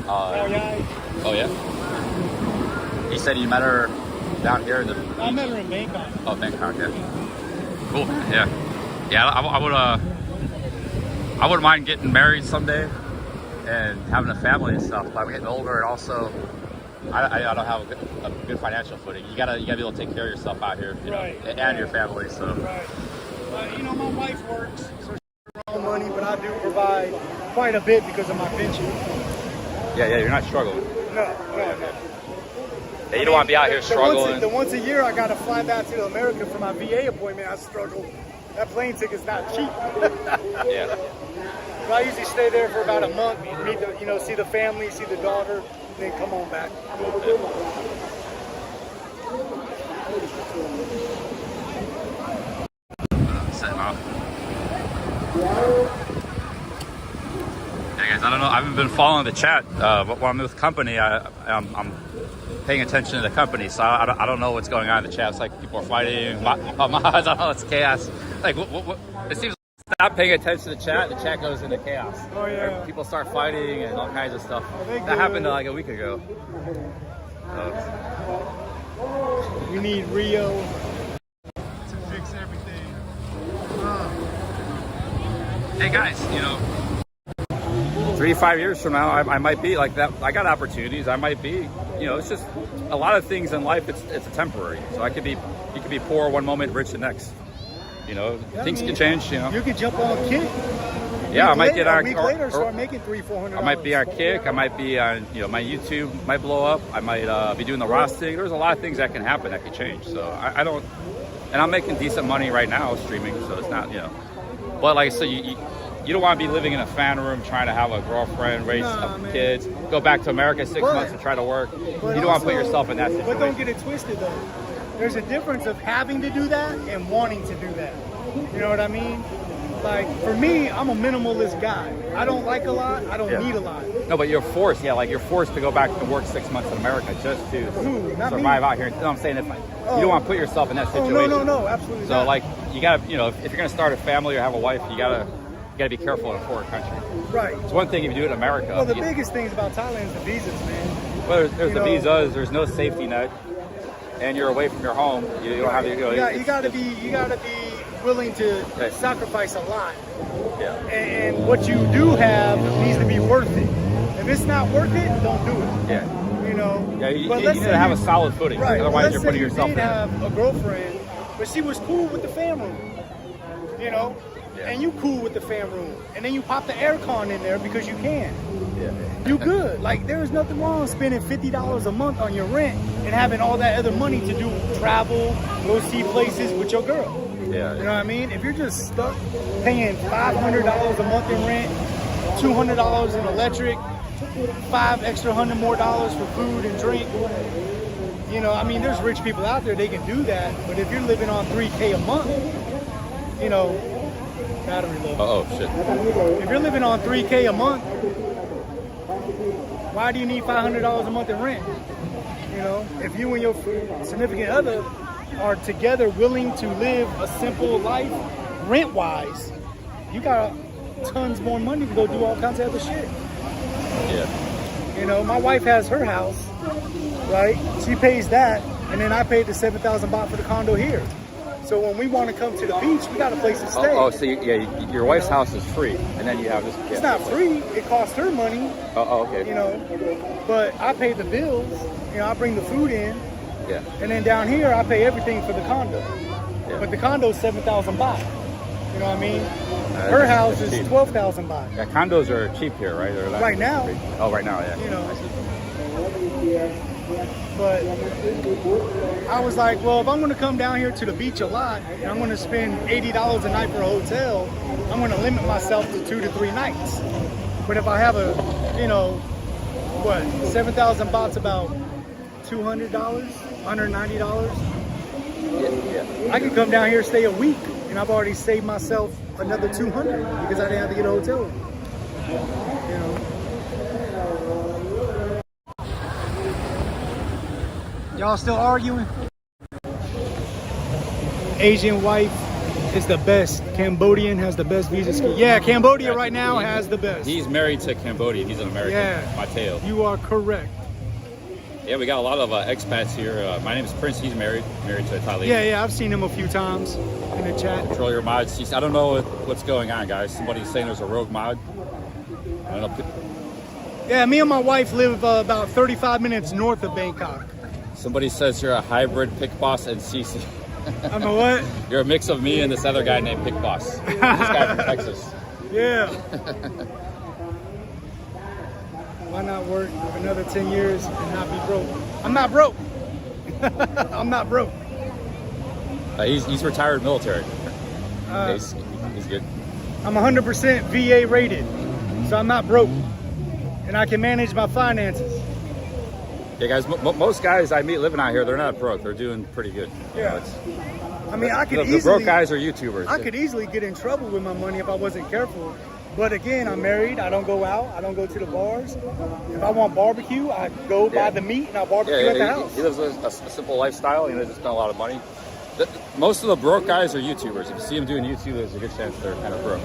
Oh yeah. You said you met her down here in the. I met her in Bangkok. Oh, Bangkok, yeah. Cool, yeah. Yeah, I wouldn't mind getting married someday and having a family and stuff. But I'm getting older, and also I don't have a good financial footing. You gotta be able to take care of yourself out here, you know, and your family. So. Right. My wife works, so she has her own money, but I do provide quite a bit because of my pension. Yeah, you're not struggling. No. Yeah, you don't want to be out here struggling. The once a year I got to fly back to America for my VA appointment. I struggle. That plane ticket's not cheap. Yeah. So I usually stay there for about a month, meet the, see the family, see the daughter, then come on back. Setting off. Hey guys, I don't know. I haven't been following the chat, but when I'm with company, I'm paying attention to the company, so I don't know what's going on in the chat. It's like people are fighting. I don't know. It's chaos. Like what? It seems. Stop paying attention to the chat goes into chaos. Oh yeah. People start fighting and all kinds of stuff. That happened like a week ago. We need Rio to fix everything. Hey guys, 3 to 5 years from now, I might be like that. I got opportunities. I might be, it's just a lot of things in life. It's a temporary. So you could be poor one moment, rich the next. Things can change. You could jump on Kick. Yeah, I might get on. A week later, start making $300-400. I might be on Kick. I might be on. My YouTube might blow up. I might be doing the roasting. There's a lot of things that can happen that could change. So I don't. And I'm making decent money right now streaming. So it's not. But like I said, you don't want to be living in a fan room trying to have a girlfriend, raise kids, go back to America 6 months and try to work. You don't want to put yourself in that situation. But don't get it twisted though. There's a difference of having to do that and wanting to do that. You know what I mean? Like, for me, I'm a minimalist guy. I don't like a lot. I don't need a lot. No, but you're forced. Yeah, like you're forced to go back to work 6 months in America just to survive out here. You know what I'm saying? You don't want to put yourself in that situation. No, absolutely so, not. like, you got to, if you're going to start a family or have a wife, you got to be careful in a foreign country. Right. It's one thing if you do it in America. Well, the biggest things about Thailand is the visas, man. Well, there's the visas. There's no safety net. and you're away from your home, you don't have the, you gotta be willing to Okay. sacrifice a lot. yeah. And what you do have needs to be worth it. If it's not worth it, don't do it. Yeah. You know. Yeah, you But need let's to say have a you- solid footing. Right. Otherwise, Let's you're say putting you yourself did in. have a girlfriend, but she was cool with the fam room. You know. Yeah. And you cool with the fam room, and then you pop the aircon in there because you can. Yeah. You good. Like, there is nothing wrong spending $50 a month on your rent and having all that other money to do travel, go see places with your girl. Yeah. You know what I mean? If you're just stuck paying $500 a month in rent, $200 in electric, $5 extra $100 more for food and drink, you know, I mean, there's rich people out there, they can do that. But if you're living on $3K a month, you know, battery low. Oh shit. If you're living on $3K a month, why do you need $500 a month in rent? You know, if you and your significant other are together willing to live a simple life rent-wise, you got tons more money to go do all kinds of other shit. Yeah. You know, my wife has her house, right? She pays that, and then I paid the 7,000 baht for the condo here. So when we want to come to the beach, we got a place to stay. So your wife's house is free, and then you have this. It's not free. It costs her money. Okay. You know, but I pay the bills. You know, I bring the food in, Yeah. and then down here I pay everything for the condo. Yeah. But the condo's 7,000 baht. You know what I mean? Her house is 12,000 baht. Yeah, condos are cheap here, right? They're Right now. free. Oh, right now, yeah. You know. But I was like, well, if I'm going to come down here to the beach a lot, and I'm going to spend $80 a night for a hotel, I'm going to limit myself to 2 to 3 nights. But if I have a, you know, what, 7,000 baht's about $200, $190. Yeah. I could come down here, stay a week, and I've already saved myself another 200 because I didn't have to get a hotel room. You know. Y'all still arguing? Asian wife is the best. Cambodian has the best visa scheme. Yeah, Cambodia right now has the best. He's married to Cambodia. He's an American. Yeah. Mateo. You are correct. Yeah, we got a lot of expats here. My name is Prince. He's married to a Thailand. Yeah, I've seen him a few times in the chat. Control your mods. I don't know what's going on, guys. Somebody's saying there's a rogue mod. I don't know. Yeah, me and my wife live about 35 minutes north of Bangkok. Somebody says you're a hybrid Pick Boss and CC. I'm a what? You're a mix of me and this other guy named Pick Boss. This guy from Texas. Yeah. Why not work another 10 years and not be broke? I'm not broke. I'm not broke. He's retired military. He's good. I'm 100% VA rated, so I'm not broke. And I can manage my finances. Yeah, guys, most guys I meet living out here, they're not broke. They're doing pretty good. Yeah. I mean, I could The easily... broke guys are YouTubers. I could easily get in trouble with my money if I wasn't careful. But again, I'm married. I don't go out. I don't go to the bars. If I want barbecue, I go buy the meat and I barbecue at the house. He lives a simple lifestyle. He doesn't spend a lot of money. Most of the broke guys are YouTubers. If you see them doing YouTube, there's a good chance they're kind of broke.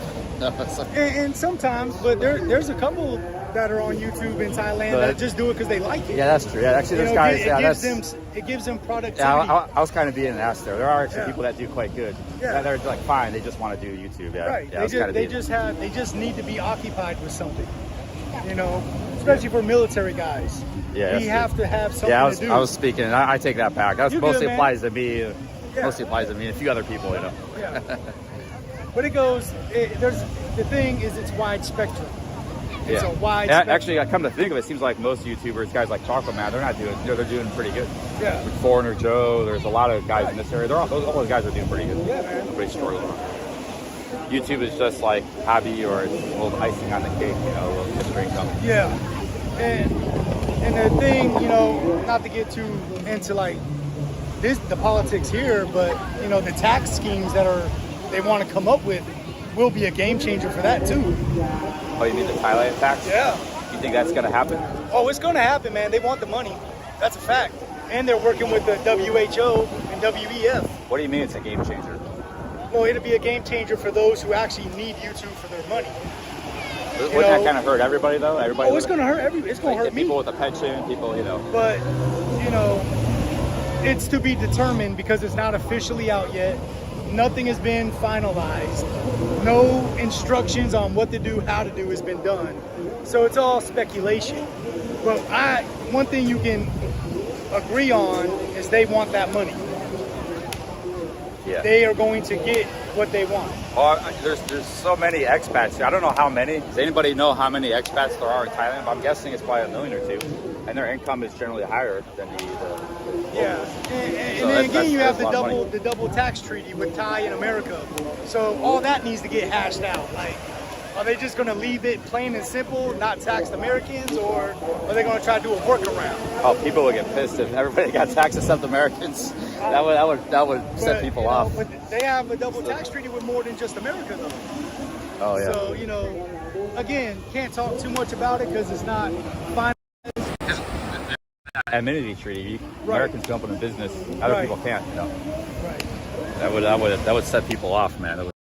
And sometimes, but there's a couple that are on YouTube in Thailand that just do it because they like it. Yeah, that's true. Yeah, actually, those guys. It gives them productivity. Yeah, I was kind of being an ass there. There are actually people that do quite good. Yeah. They're like fine. They just want to do YouTube. Yeah, Right. Yeah, They just need to be occupied with something. You know, especially for military guys. Yeah, we have to have something yeah, to do. I was speaking, and I take that back. That You mostly good, man. applies to me. Yeah. Mostly applies to me and a few other people, you know. Yeah. But it goes. The thing is, it's wide spectrum. It's a wide spectrum. Actually, I come to think of it, seems like most YouTubers, guys like Chocolate Man, they're not doing. They're doing pretty good. Yeah. Like Foreigner Joe, there's a lot of guys in this area. All those guys are doing pretty good. Yeah, man. Nobody's struggling. YouTube is just like hobby or it's a little icing on the cake, you know, a little extra income. Yeah. And the thing, you know, not to get too into like the politics here, but you know, the tax schemes that they want to come up with will be a game changer for that too. Oh, you mean the Thailand tax? Yeah. You think that's going to happen? Oh, it's going to happen, man. They want the money. That's a fact. And they're working with the WHO and WEF. What do you mean it's a game changer? Well, it'll be a game changer for those who actually need YouTube for their money. Wouldn't that kind of hurt everybody though? Everybody. Oh, it's going to hurt everybody. It's going to hurt me. People with a pension, people, you know. But, you know, it's to be determined because it's not officially out yet. Nothing has been finalized. No instructions on what to do, how to do has been done. So it's all speculation. But one thing you can agree on is they want that money. Yeah. They are going to get what they want. Oh, there's so many expats here. I don't know how many. Does anybody know how many expats there are in Thailand? But I'm guessing it's probably 1 million or 2. And their income is generally higher than the yeah. And then again, you have the double tax treaty with Thai and America. So all that needs to get hashed out. Like, are they just going to leave it plain and simple, not tax Americans, or are they going to try to do a workaround? Oh, people would get pissed if everybody got taxed except Americans. That would set people off. But they have a double tax treaty with more than just America, though. Oh yeah. So again, can't talk too much about it because it's not final. Amenity treaty. Right. Americans jump into business. Other Right. people can't. Right. That would set people off, man. That would...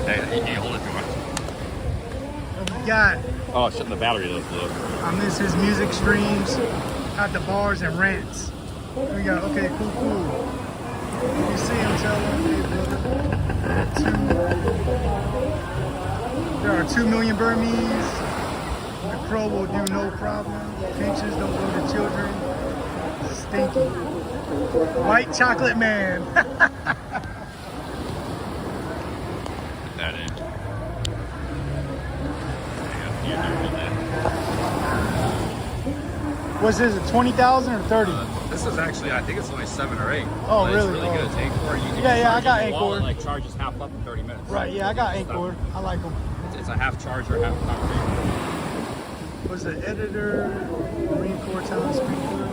Hey, you hold it if you want. We got. Oh, shit, the battery does. I miss his music streams at the bars and rants. We got, okay, cool. If you see him, tell him, hey, brother. There are 2 million Burmese. The crow will do no problem. Finches don't go to children. Stinky. White chocolate man. That in. What's this, 20,000 or 30? This is actually, I think it's only 7 or 8. Oh, But really? It's really good. It's Anchor. Yeah, I got Anchor. It like charges half up in 30 minutes. Right, yeah, I got Anchor. I like them. It's a half charger, half conversation. Was the editor, Marine Corps telling speaker,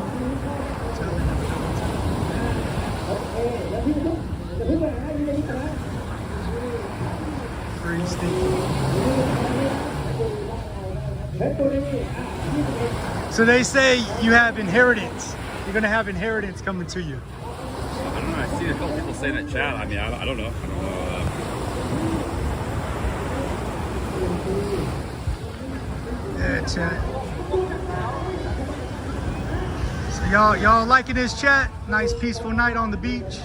telling Free stinky. So they say you have inheritance. You're gonna have inheritance coming to you. I don't know. I see a couple people saying that chat. I mean, I don't know. Yeah, chat. So y'all liking this chat? Nice peaceful night on the beach.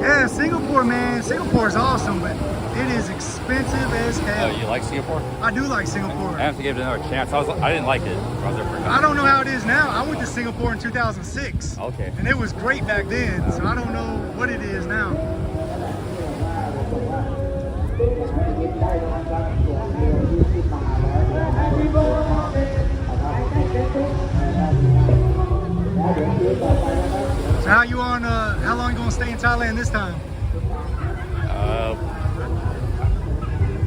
Yeah, Singapore, man. Singapore is awesome, but it is expensive as hell. Oh, you like Singapore? I do like Singapore. I have to give it another chance. I didn't like it. I was there for I don't know how it is now. I went to Singapore in 2006. Okay. And it was great back then, so I don't know what it is now. So how long you gonna stay in Thailand this time?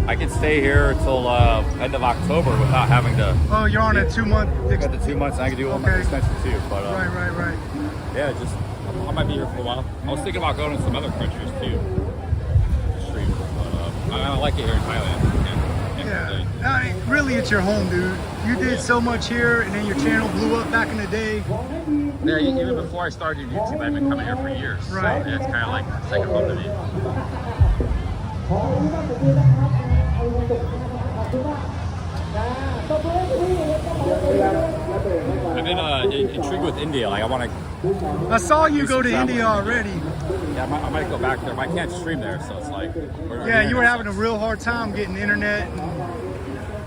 I can stay here until end of October without having to. Oh, you're on a 2-month. I got the 2 months, and I can do 1 month extension too. But Right. yeah, I might be here for a while. I was thinking about going to some other countries too. Stream, but I like it here in Thailand. Yeah, really, it's your home, dude. You did so much here, and then your channel blew up back in the day. Yeah, even before I started YouTube, I've been coming here for years. Right. So, yeah, it's kind of like second home to me. I've been intrigued with India. Like I want to. I saw you go to India already. Yeah, I might go back there, but I can't stream there, so it's like. Yeah, you were having a real hard time getting internet. And,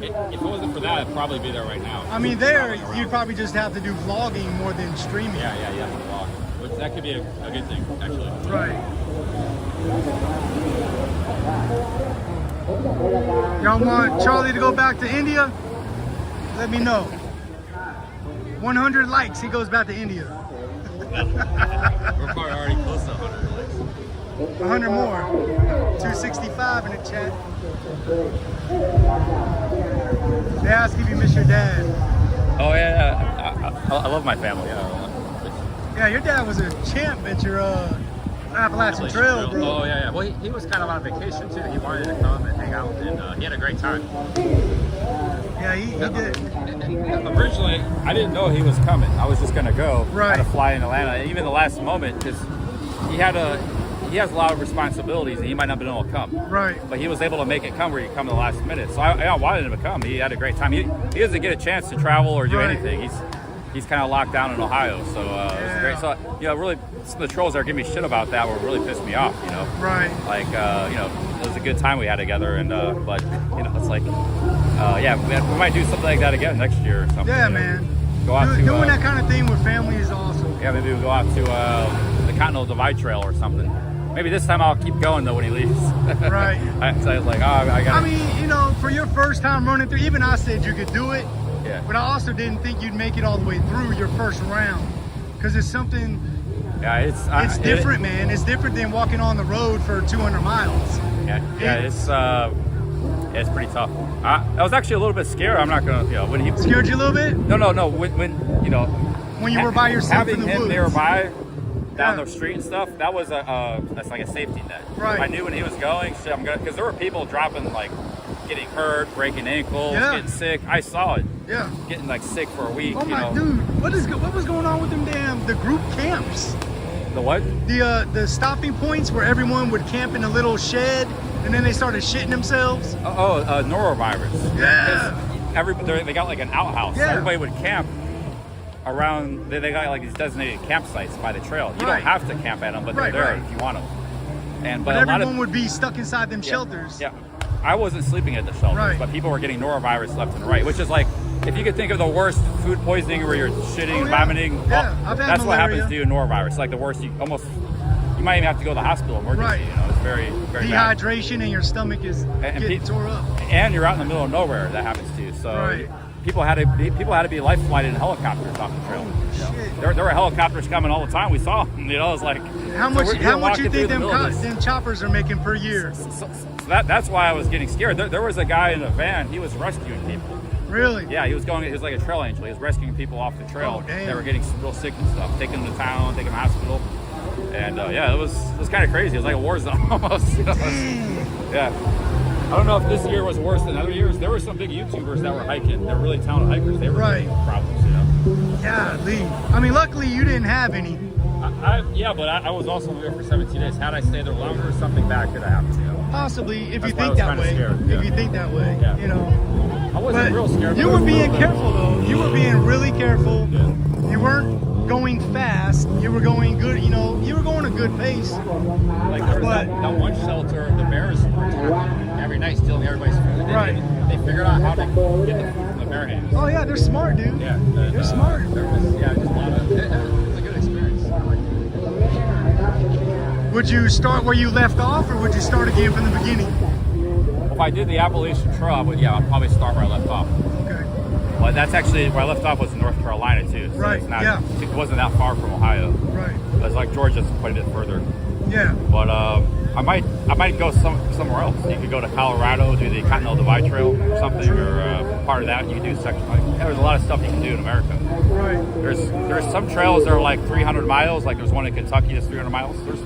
If it wasn't for that, I'd probably be there right now. I mean, there you'd probably just have to do vlogging more than streaming. Yeah, vlog. Which that could be a good thing, actually. Right. Y'all want Charlie to go back to India? Let me know. 100 likes, he goes back to India. We're probably already close to 100 likes. 100 more. 265 in the chat. They ask if you miss your dad. Oh yeah, I love my family. Yeah, your dad was a champ at your Appalachian Trail, bro. Oh yeah. Well, he was kind of on vacation too. He wanted to come and hang out, and he had a great time. Yeah, he did. Originally, I didn't know he was coming. I was just gonna go. Right. I had to fly in Atlanta. Even the last moment, because he he has a lot of responsibilities, and he might not be able to come. Right. But he was able to make it come where he come in the last minute. So I wanted him to come. He had a great time. He doesn't get a chance to travel or do Right. anything. He's kind of locked down in Ohio, so it was great. So really, some of the trolls that are giving me shit about that were really pissed me off. Right. Like it was a good time we had together, and but it's like we might do something like that again next year or something. Yeah, man. Go out to doing that kind of thing with family is awesome. Yeah, maybe we'll go out to the Continental Divide Trail or something. Maybe this time I'll keep going though when he leaves. Right. So I was like, I got. I mean, for your first time running through, even I said you could do it. Yeah. But I also didn't think you'd make it all the way through your first round, because it's something. Yeah, it's different, man. It's different than walking on the road for 200 miles. Yeah, it's pretty tough. I was actually a little bit scared. I'm not gonna, when he scared you a little bit. No. When you were by yourself having in the him woods. nearby down the street and stuff, that was that's like a safety net. Right. I knew when he was going, shit, I'm gonna, because there were people dropping, like getting hurt, breaking ankles, getting sick. I saw it. Yeah. Getting like sick for a week. Oh my dude, what was going on with them the group camps? The what? The stopping points where everyone would camp in a little shed, and then they started shitting themselves. Norovirus. Yeah. They got like an outhouse. Yeah. Everybody would camp around. They got like these designated campsites by the trail. You don't have to camp at them, but they're there if you want them. But everyone would be stuck inside them shelters. Yeah. I wasn't sleeping at the shelters, but people were getting norovirus left and right, which is like, if you could think of the worst food poisoning where you're shitting and vomiting, that's what happens to you in norovirus. Like the worst, you might even have to go to the hospital emergency. Right. It's very, very dehydration, and your stomach is getting tore up. And you're out in the middle of nowhere. That happens to you. So people had to be life flighted in helicopters off the trail. There were helicopters coming all the time. We saw them. It was like, how much you think them choppers are making per year? So that's why I was getting scared. There was a guy in a van. He was rescuing people. Really? Yeah, he was like a trail angel. He was rescuing people off the trail. They were getting real sick and stuff, taking them to town, taking them to the hospital. And it was kind of crazy. It was like a war zone almost. Yeah. I don't know if this year was worse than other years. There were some big YouTubers that were hiking. They're really talented hikers. They were having problems, Yeah, I mean, luckily you didn't have any. But I was also there for 17 days. Had I stayed there longer, something bad could have happened. Possibly, if you think that way. If you think that way, I wasn't real scared. You were being careful though. You were being really careful. Yeah. You weren't going fast. You were going good. You were going a good pace. Like there was that one shelter, the bears were attacking every night, stealing everybody's food. They figured out how to get the food from the bear hands. Oh yeah, they're smart, dude. Yeah, they're smart. There was just a lot of. It was a good experience. Would you start where you left off, or would you start again from the beginning? If I did the Appalachian Trail, I'll probably start where I left off. Okay. Well, that's actually where I left off was in North Carolina too. So right. It wasn't that far from Ohio. Right. It's like Georgia's quite a bit further. Yeah. But I might go somewhere else. You could go to Colorado, do the Continental Divide Trail or something, or part of that. You can do section. There's a lot of stuff you can do in America. Right. There's some trails that are like 300 miles. Like there's one in Kentucky that's 300 miles. There's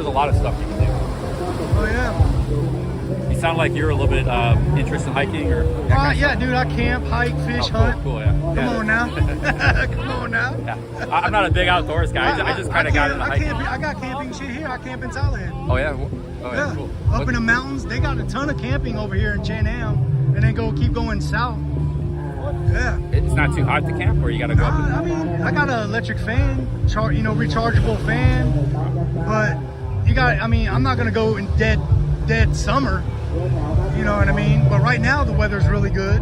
a lot of stuff you can do. Oh yeah. You sound like you're a little bit interested in hiking, or yeah, dude. I camp, hike, fish, hunt. Cool, yeah. Come on now. Come on now. Yeah. I'm not a big outdoors guy. I just kind of got into hiking. I got camping shit here. I camp in Thailand. Oh yeah. Cool. Up in the mountains, they got a ton of camping over here in Chan Am, and then keep going south. Yeah. It's not too hot to camp, or you got to go up. I mean, I got an electric fan, rechargeable fan, but I'm not gonna go in dead summer. You know what I mean? But right now the weather's really good.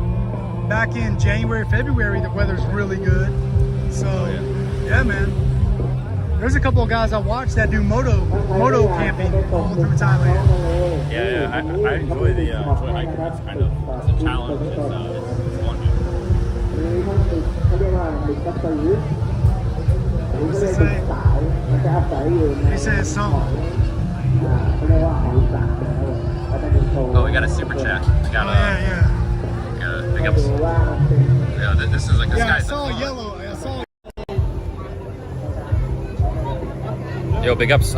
Back in January, February, the weather's really good. So yeah, man. There's a couple of guys I watch that do moto camping all through Thailand. Yeah. I enjoy enjoy hiking. It's kind of a challenge. It's fun. What's it say? He says something. Oh, we got a super chat. We got big ups. Yeah, this is like this guy. I saw yellow. I saw. Yo, big ups.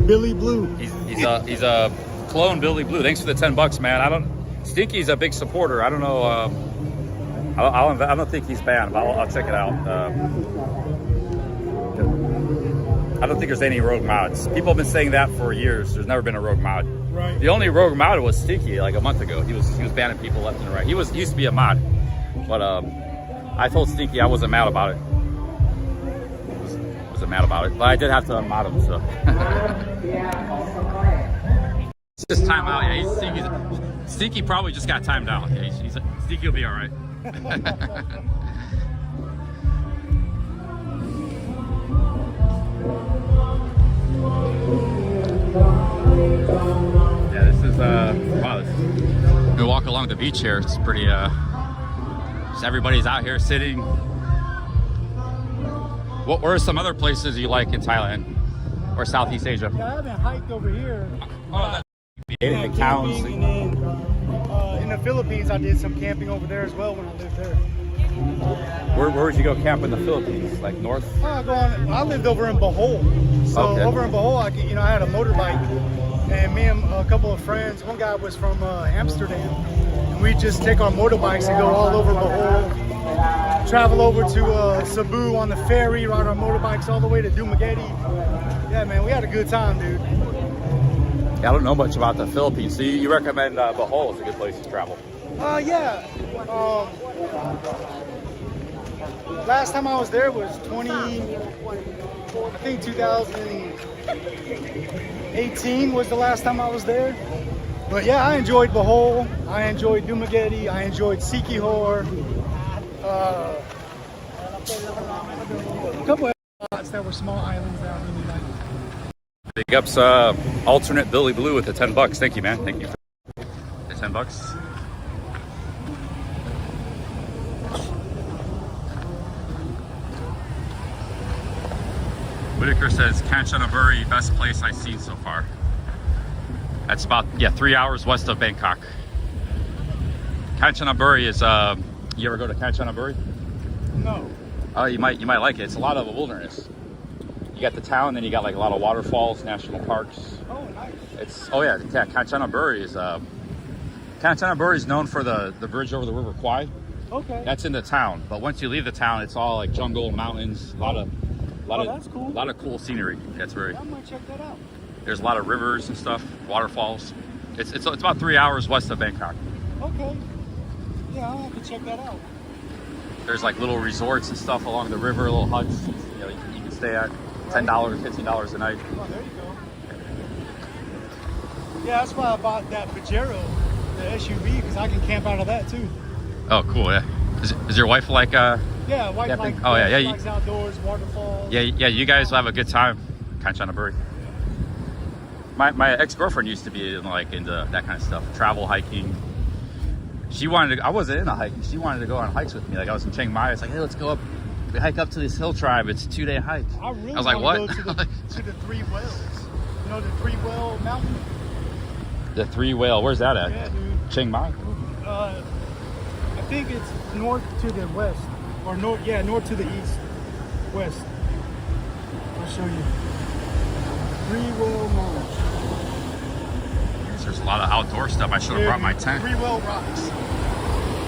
Billy Blue. He's a clone Billy Blue. Thanks for the $10, man. Stinky's a big supporter. I don't know. I don't think he's banned, but I'll check it out. I don't think there's any rogue mods. People have been saying that for years. There's never been a rogue mod. Right. The only rogue mod was Stinky like a month ago. He was banning people left and right. He used to be a mod, but I told Stinky I wasn't mad about it. Wasn't mad about it, but I did have to unmod him. So it's just time out. Yeah, Stinky probably just got timed out. Yeah, Stinky will be all right. Yeah, this is wow. We walk along the beach here. It's pretty. Just everybody's out here sitting. What are some other places you like in Thailand or Southeast Asia? Yeah, I haven't hiked over here. In the towns. And then, in the Philippines, I did some camping over there as well when I lived there. Where would you go camp in the Philippines? Like north? I lived over in Bohol. So Okay. over in Bohol, I had a motorbike, and me and a couple of friends. One guy was from Amsterdam, and we just take our motorbikes and go all over Bohol. Travel over to Cebu on the ferry, ride our motorbikes all the way to Dumaguete. Yeah, man, we had a good time, dude. Yeah, I don't know much about the Philippines. So you recommend Bohol is a good place to travel? Yeah. Last time I was there was 2018 was the last time I was there. But yeah, I enjoyed Bohol. I enjoyed Dumaguete. I enjoyed Siquijor. A couple of spots that were small islands that I really liked. Big ups, alternate Billy Blue with the $10. Thank you, man. Thank you for the $10. Whitaker says Kanchanaburi, best place I've seen so far. That's about 3 hours west of Bangkok. Kanchanaburi is you ever go to Kanchanaburi? No. Oh, you might like it. It's a lot of a wilderness. You got the town, then you got like a lot of waterfalls, national parks. Oh, nice. Kanchanaburi is known for the bridge over the River Kwai. Okay. That's in the town, but once you leave the town, it's all like jungle and mountains. That's cool. A lot of cool scenery. That's very. I'm gonna check that out. There's a lot of rivers and stuff, waterfalls. It's about 3 hours west of Bangkok. Okay. Yeah, I'll have to check that out. There's like little resorts and stuff along the river, little huts. You can stay at $10, $15 a night. Oh, there you go. Yeah, that's why I bought that Pajero, the SUV, because I can camp out of that too. Oh, cool. Yeah. Is your wife like Yeah, white camping? like. Oh yeah, she likes outdoors, waterfalls. Yeah. You guys will have a good time, Kanchanaburi. My ex-girlfriend used to be into that kind of stuff, travel, hiking. She wanted to. I wasn't into hiking. She wanted to go on hikes with me. Like I was in Chiang Mai. It's like, hey, let's go up. We hike up to this hill tribe. It's a 2-day hike. I was like, what? Go to the Three Whales. You know the Three Whale Mountain? The Three Whale. Where's that at? Yeah, dude. Chiang Mai. I think it's north to the west, or north. Yeah, north to the east, west. I'll show you. Three Whale Mountain. There's a lot of outdoor stuff. I should have brought my tent. Three Whale Rocks.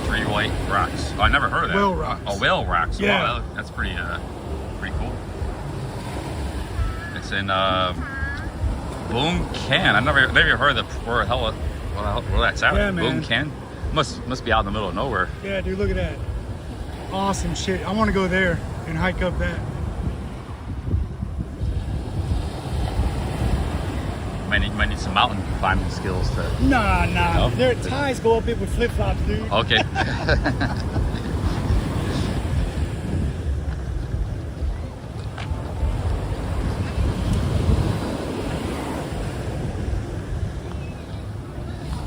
Three White Rocks. Oh, I never heard of that. Whale Rocks. Oh, Whale Rocks. Yeah. Wow, that's pretty cool. It's in Boom Can. I've never heard of where that's at. Yeah, man. Boom Can. Must be out in the middle of nowhere. Yeah, dude, look at that. Awesome shit. I want to go there and hike up that. Might need some mountain climbing skills to. Nah. No? Their ties go up it with flip flops, dude. Okay.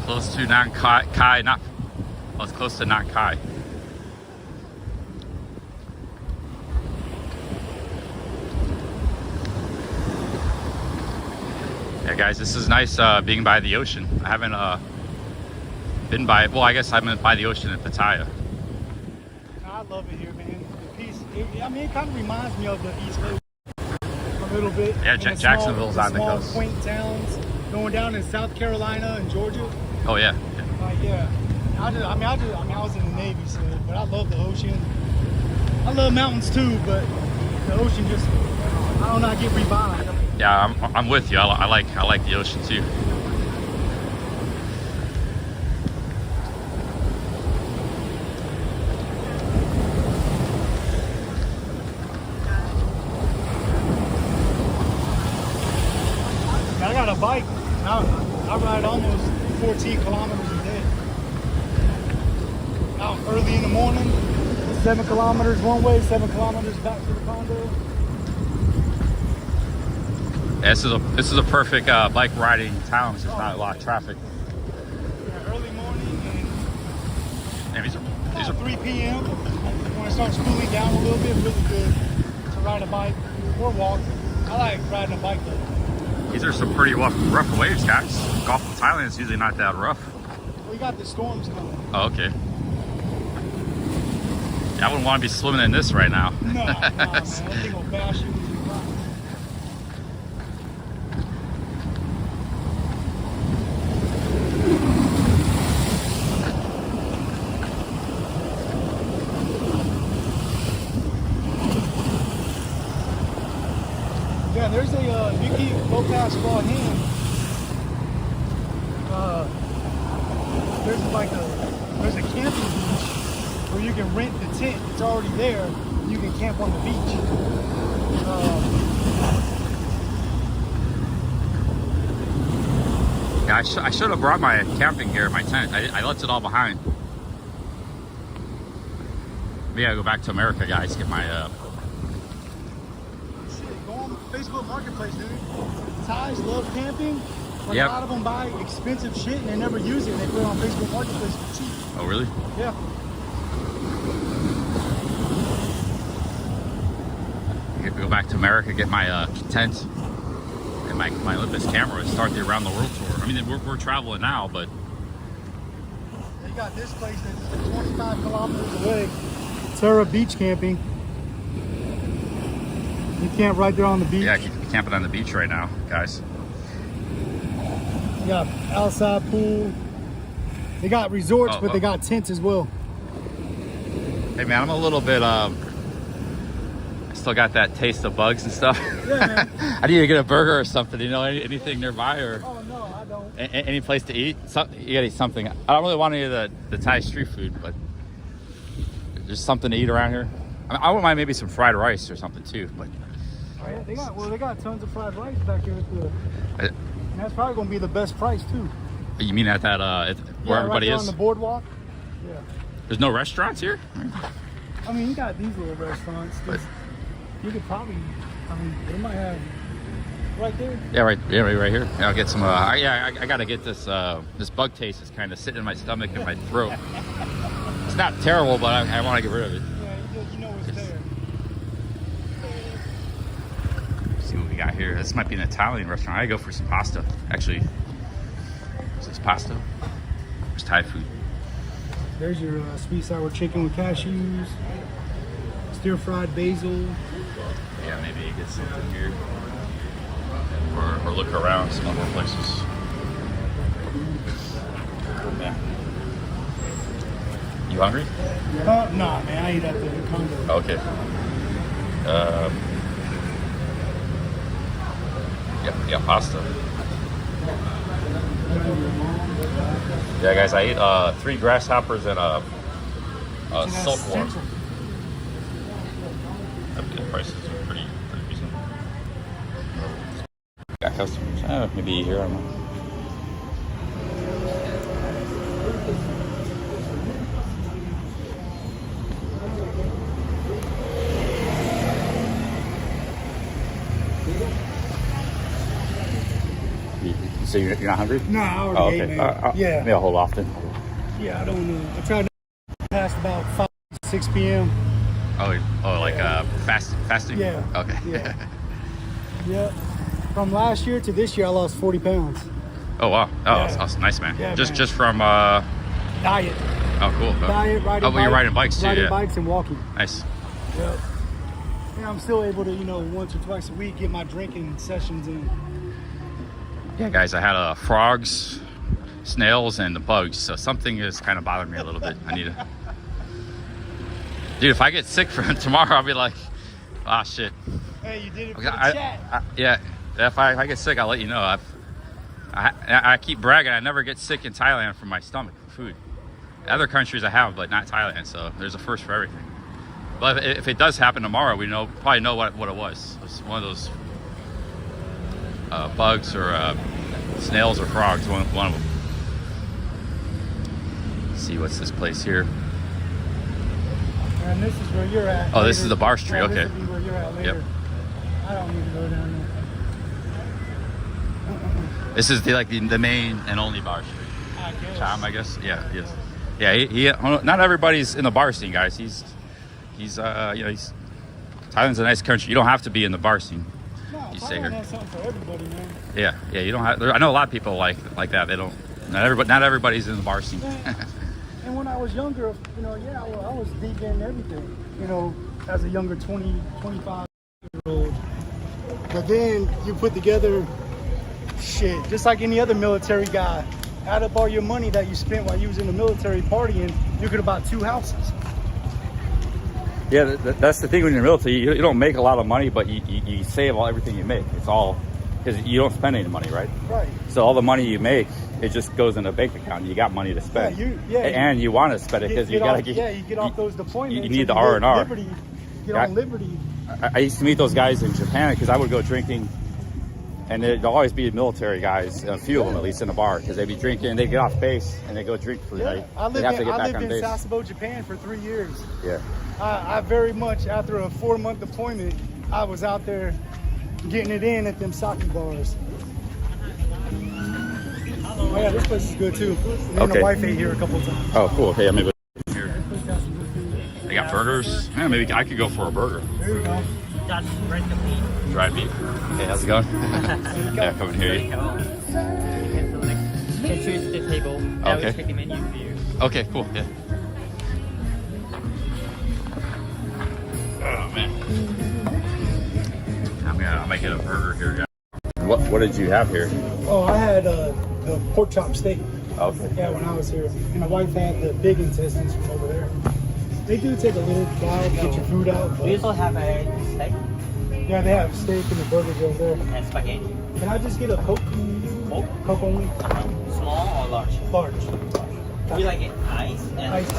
Close to Nang Kai, not. Well, it's close to Nang Kai. Yeah, guys, this is nice being by the ocean. I haven't been by. Well, I guess I've been by the ocean in Pattaya. I love it here, man. The peace. It kind of reminds me of the East Coast a little bit. Yeah, Jacksonville's on the small, coast. Quaint towns going down in South Carolina and Georgia. Oh yeah. Yeah. I was in the Navy, so but I love the ocean. I love mountains too, but the ocean just I don't know, I get revived. Yeah, I'm with you. I like the ocean too. I got a bike. I ride almost 14 kilometers a day. Out early in the morning, 7 kilometers one way, 7 kilometers back to the condo. Yeah, this is a perfect bike riding town. There's not a lot of traffic. Yeah, early morning And these are 3 p.m. When it starts cooling down a little bit, really good to ride a bike or walk. I like riding a bike though. these are some pretty rough waves, guys. Gulf of Thailand is usually not that rough. We got the storms coming. Oh, okay. Yeah, I wouldn't want to be swimming in this right now. No, man. That thing will bash you. Yeah, there's a, you can go past Raw Hand. There's a camping beach where you can rent the tent. It's already there. You can camp on the beach. Yeah, I should have brought my camping gear, my tent. I left it all behind. Maybe I go back to America, guys. Get my. Shit, go on Facebook Marketplace, dude. Thais love camping. But Yep. a lot of them buy expensive shit and they never use it. They put it on Facebook Marketplace for cheap. Oh, really? Yeah. Go back to America, get my tent and my Olympus camera, and start the around the world tour. I mean, we're traveling now, but You got this place that's 25 kilometers away. Terra Beach Camping. You camp right there on the beach. yeah, keep camping on the beach right now, guys. You got outside pool. They got resorts, but they got tents as well. Hey, man, I'm a little bit. I still got that taste of bugs and stuff. Yeah, man. I need to get a burger or something. You know, anything nearby or Oh no, I don't. any place to eat? You gotta eat something. I don't really want any of the Thai street food, but there's something to eat around here. I wouldn't mind maybe some fried rice or something too. But Oh, yeah, they got tons of fried rice back here at the. Uh, And that's probably gonna be the best price too. you mean at that where everybody right there is? on the boardwalk. Yeah. There's no restaurants here. I mean, you got these little restaurants. You could probably. I mean, they might have right there. Yeah, right here. Yeah, I'll get some. I gotta get this. This bug taste is kind of sitting in my stomach and my throat. It's not terrible, but I want to get rid of it. Yeah, you know it's there. See what we got here. This might be an Italian restaurant. I go for some pasta. Actually, is this pasta? It's Thai food. There's your sweet sour chicken with cashews, stir fried basil. Yeah, maybe get something here, or look around some other places. Yeah. You hungry? Nah, man, I eat at the condo. Okay. Yeah, pasta. Yeah, guys, I ate 3 grasshoppers and a silkworm. The prices are pretty reasonable. Got customers. Maybe here, I don't know. So you're not hungry? No, I already ate, man. Yeah. Maybe I'll hold off then. Yeah, I don't know. I tried to past about 5, 6 p.m. Like fasting? Yeah. Okay. Yeah. Yeah. From last year to this year, I lost 40 pounds. Oh, wow. Oh, Yeah. that's nice, man. Yeah, just man. from, Diet. oh, cool. Diet, riding but you're riding bikes too, riding yeah. bikes and walking. Nice. Yep. Yeah, I'm still able to, once or twice a week get my drinking sessions in. Yeah, guys, I had frogs, snails, and the bugs, so something is kind of bothering me a little bit. I need to... Dude, if I get sick from tomorrow, I'll be like, ah, shit. Hey, you did it for Okay, the chat. Yeah, if I get sick, I'll let you know. I keep bragging. I never get sick in Thailand from my stomach food. Other countries I have, but not Thailand. So there's a first for everything. But if it does happen tomorrow, we probably know what it was. It was one of those bugs or snails or frogs. One of them. Let's see what's this place here. And this is where you're at. Oh, this later. is the bar street. Yeah, Okay. This will be where you're at later. Yep. I don't need to go down there. This is the main and only bar street. I guess. Cham, I guess. Yeah. Yes. Yeah. He not everybody's in the bar scene, guys. He's Thailand's a nice country. You don't have to be in the bar scene. No, You stay Thailand here. has something for everybody, man. Yeah. You don't have. I know a lot of people like that. They don't. Not everybody's in the bar scene. And when I was younger, I was deep in everything, as a younger 20, 25-year-old. But then you put together shit, just like any other military guy. Add up all your money that you spent while you was in the military partying, you could have bought 2 houses. Yeah, that's the thing when you're in the military. You don't make a lot of money, but you save everything you make. It's all because you don't spend any money, right? Right. So all the money you make, it just goes in a bank account. You got money to spend, and you want to spend it because you gotta get. Yeah, you get off those deployments. You need the R&R. Get on Liberty. I used to meet those guys in Japan because I would go drinking, and there'd always be military guys, a few of them at least, in the bar because they'd be drinking. They'd get off base and they'd go drink for the night. I They'd have to get back lived on in base. Sasebo, Japan for 3 years. Yeah. I very much, after a 4-month deployment, I was out there getting it in at them sake bars. Oh yeah, this place is good too. Me and Okay. the wife ate here a couple times. Oh, cool. Okay, maybe. Here. They got burgers. Yeah, maybe I could go for a burger. There you go. Just rent the meat. Dried beef. Hey, how's it going? Yeah, come and hear you. You can choose the table. I Okay. will take the menu for you. Okay, cool. Yeah. Oh man. I might get a burger here, guys. What did you have here? Oh, I had the pork chop steak. Okay. Yeah, when I was here. And my wife had the big intestines from over there. They do take a little while to get your food out. We also have a steak Yeah, they have steak and the burgers over there. and spaghetti. Can I just get a Coke? Coke? Coke only? Small or large? Large. We like it ice and Ice.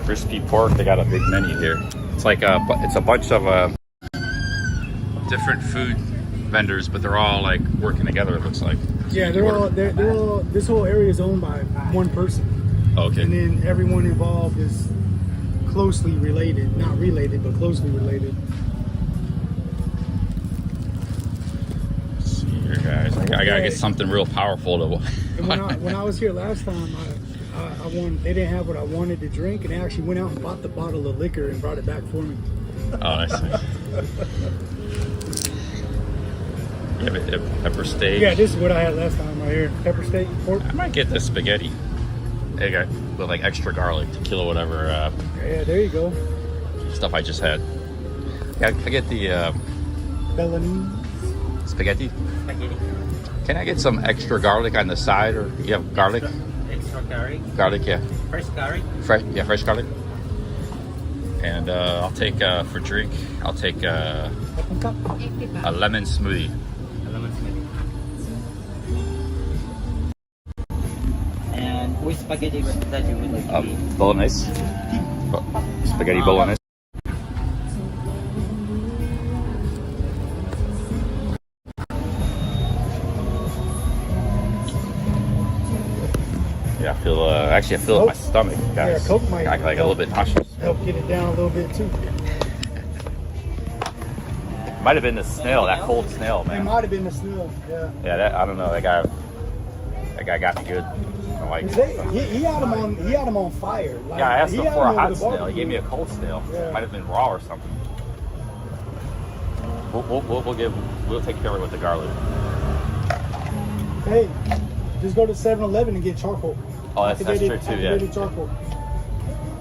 Crispy pork. They got a big menu here. It's like it's a bunch of different food vendors, but they're all like working together. It looks like. Yeah, they're all, this whole area is owned by one person. Okay. And then everyone involved is closely related. Not related, but closely related. Let's see here, guys. I gotta get something real powerful to. And when I was here last time, I won. They didn't have what I wanted to drink, and they actually went out and bought the bottle of liquor and brought it back for me. Oh, nice. Yeah, but pepper steak. Yeah, this is what I had last time right here. Pepper steak, pork. I might get the spaghetti. They got with like extra garlic, tequila, whatever Yeah, there you go. stuff I just had. Yeah, I get the Bellini. spaghetti. spaghetti. Can I get some extra garlic on the side, or you have garlic? Extra curry. Garlic, yeah. Fresh curry. Fresh garlic. And I'll take for drink. I'll take a lemon smoothie. Lemon smoothie. And which spaghetti that you would like to eat? Bolognese. Spaghetti bolognese. Yeah, I feel actually I feel it in my stomach, guys. Yeah, Coke might I like a little bit nauseous. help get it down a little bit too. Might have been the snail, that cold snail, It man. might have been the snow. Yeah. Yeah, I don't know. That guy got me good. I like it. He had him on fire. Like, Yeah, I asked he him had for a over hot the snail. He barbecue. gave me a cold snail. Yeah. Might have been raw or something. We'll take care of it with the garlic. Hey, just go to 7-Eleven and get charcoal. Oh, that's true too. Yeah. Activated charcoal.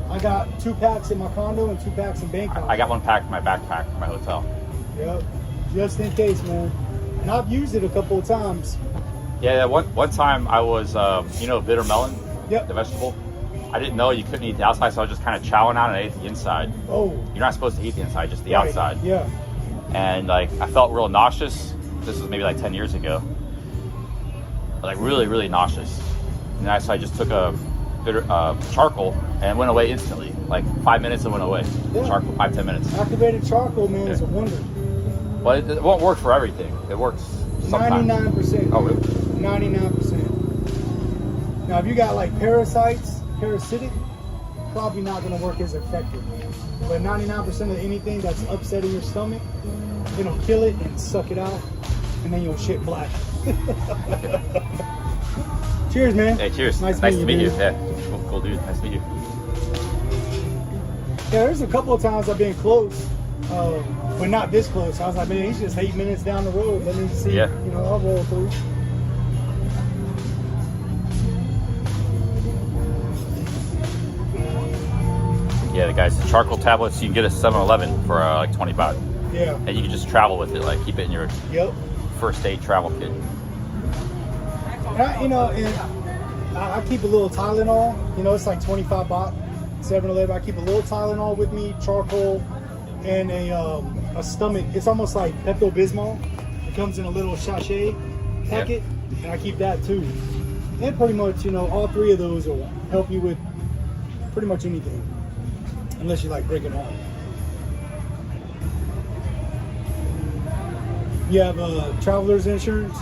I got 2 packs in my condo and 2 packs in Bangkok. I got one packed in my backpack for my hotel. Yep, just in case, man. And I've used it a couple of times. Yeah. One time I was, bitter melon. Yep. The vegetable. I didn't know you couldn't eat the outside, so I was just kind of chowing on and I ate the inside. Oh. You're not supposed to eat the inside, just the Right. outside. Yeah. And like I felt real nauseous. This was maybe like 10 years ago. Like really, really nauseous. And so I just took a bit of charcoal and it went away instantly. Like 5 minutes it went away. Yeah. Charcoal, 5-10 minutes. Activated charcoal, man, is a Yeah. wonder. But it won't work for everything. It works sometimes. 99%. Oh, really? 99%. Now, if you got like parasitic, probably not going to work as effective. But 99% of anything that's upsetting your stomach, it'll kill it and suck it out, and then you'll shit black. Cheers, man. Hey, cheers. Nice to meet you. dude. Yeah, cool dude. Nice to meet you. Yeah, there's a couple of times I've been close, but not this close. I was like, man, he's just 8 minutes down the road. Let me see. Yeah. You know, I'll roll through. Yeah, the guys, the charcoal tablets you can get at 7-Eleven for like 20 baht. Yeah. And you can just travel with it, like keep it in your Yep. first aid travel kit. And I keep a little Tylenol. You know, it's like 25 baht, 7-Eleven. I keep a little Tylenol with me, charcoal, and a stomach. It's almost like Pepto-Bismol. It comes in a little sachet packet, and I keep that too. And pretty much, you know, all three of those will help you with pretty much anything, unless you like break it on. You have traveler's insurance?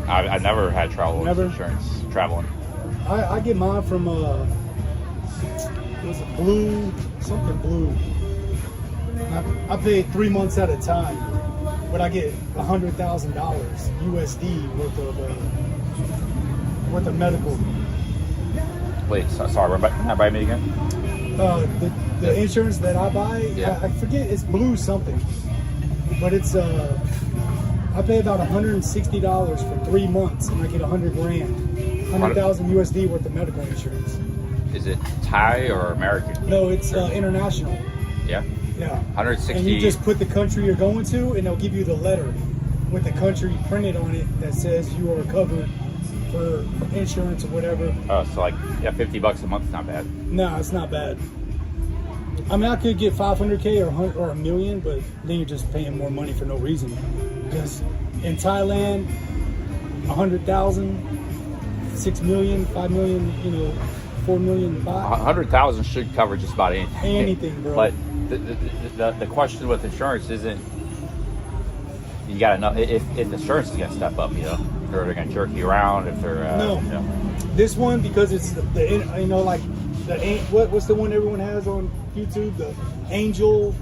I never had travel Never? insurance traveling. I get mine from it was a blue, something blue. I pay 3 months at a time, but I get $100,000 USD worth of medical. Wait, sorry, run by me again? The insurance that I buy, Yeah. I forget, it's blue something, but it's I pay about $160 for 3 months, and I get $100,000 USD worth of medical insurance. Is it Thai or American? No, it's international. Yeah. Yeah. 160. And you just put the country you're going to, and they'll give you the letter with the country printed on it that says you are covered for insurance or whatever. Oh, so like, yeah, $50 a month is not bad. No, it's not bad. I mean, I could get 500K or a million, but then you're just paying more money for no reason. Because in Thailand, 100,000, 6 million, 5 million, 4 million baht. 100,000 should cover just about anything. Anything, bro. But the question with insurance isn't, you gotta know if insurance is gonna step up, or they're gonna jerk you around, if they're No. This one, because it's what's the one everyone has on YouTube? The Angel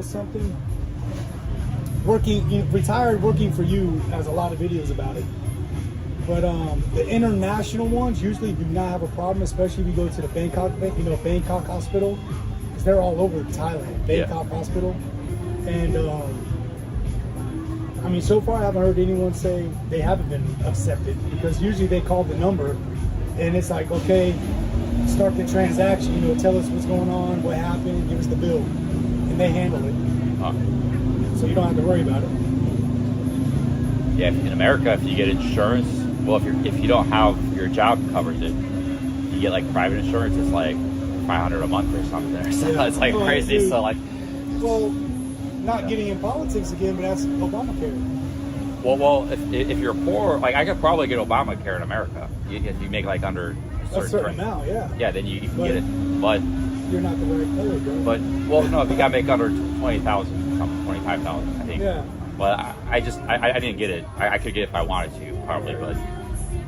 something. Retired working for you has a lot of videos about it. But the international ones usually do not have a problem, especially if you go to the Bangkok hospital, because they're all over Thailand. Bangkok hospital, and I mean, so far I haven't heard anyone say they haven't been accepted, because usually they call the number, and it's like, okay, start the transaction. Tell us what's going on, what happened, give us the bill, and they handle it. So you don't have to worry about it. Yeah, in America, if you get insurance, well, if you don't have your job covers it, you get like private insurance. It's like $500 a month or something. So Yeah. it's like Oh, crazy. dude. So like, Well, not getting in politics again, but that's Obamacare. well, if you're poor, like I could probably get Obamacare in America. If you make like under A certain amount, yeah. Yeah, then you can But- get it. But You're not the right color, bro. no, if you gotta make under 20,000, something 25,000, I think. Yeah. But I didn't get it. I could get it if I wanted to, probably,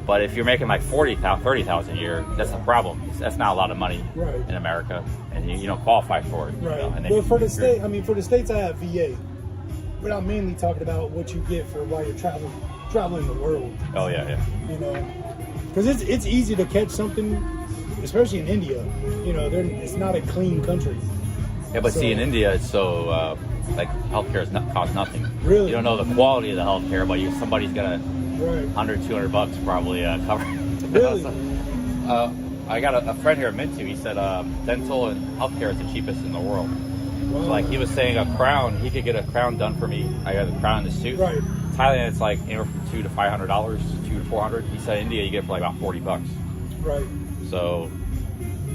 but if you're making like 40,000, 30,000 a year, that's the problem. That's not a lot of money Right. in America, and you don't qualify for it. Right. And then Well, for the state, for the states, I have VA, but I'm mainly talking about what you get for while you're traveling the world. Oh yeah. Because it's easy to catch something, especially in India. It's not a clean country. Yeah, but So- see, in India, it's so like healthcare costs nothing. Really? You don't know the quality of the healthcare, but somebody's gonna Right. $100-200 probably cover. Really? I got a friend here at Mintu. He said dental and healthcare is the cheapest in the world. Wow. So like he was saying, a crown, he could get a crown done for me. I got a crown in the suit. Right. Thailand, it's like anywhere from $200 to $500, $200 to $400. He said India, you get it for like about $40. Right. So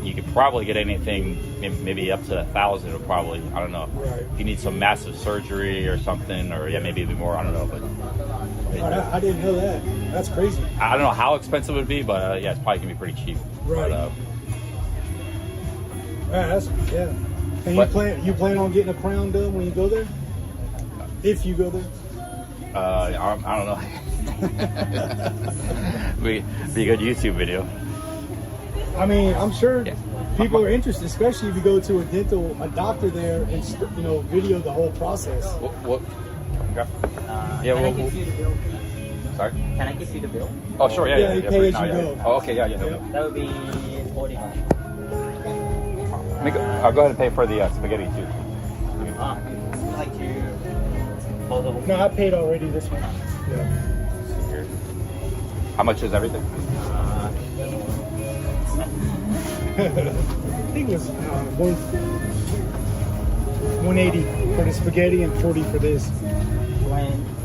you could probably get anything, maybe up to 1,000 or probably, I don't know. Right. If you need some massive surgery or something, or yeah, maybe even more, I don't know. But I didn't know that. That's crazy. I don't know how expensive it would be, but yeah, it's probably gonna be pretty cheap. Right. But, Yeah. And you plan on getting a crown done when you go there? If you go there? I don't know. Be a good YouTube video. I mean, I'm sure Yeah. people are interested, especially if you go to a doctor there and video the whole process. What? Yeah. Can I give you the bill? Sorry. Can I give you the bill? Oh, sure. Yeah. Yeah, you pay as no, you go. Oh, okay. Yeah. That would be 40 bucks. I'll go ahead and pay for the spaghetti too. Would you like to hold the No, I paid already this one. Yeah. How much is everything? I think it was 180 for the spaghetti and 40 for this.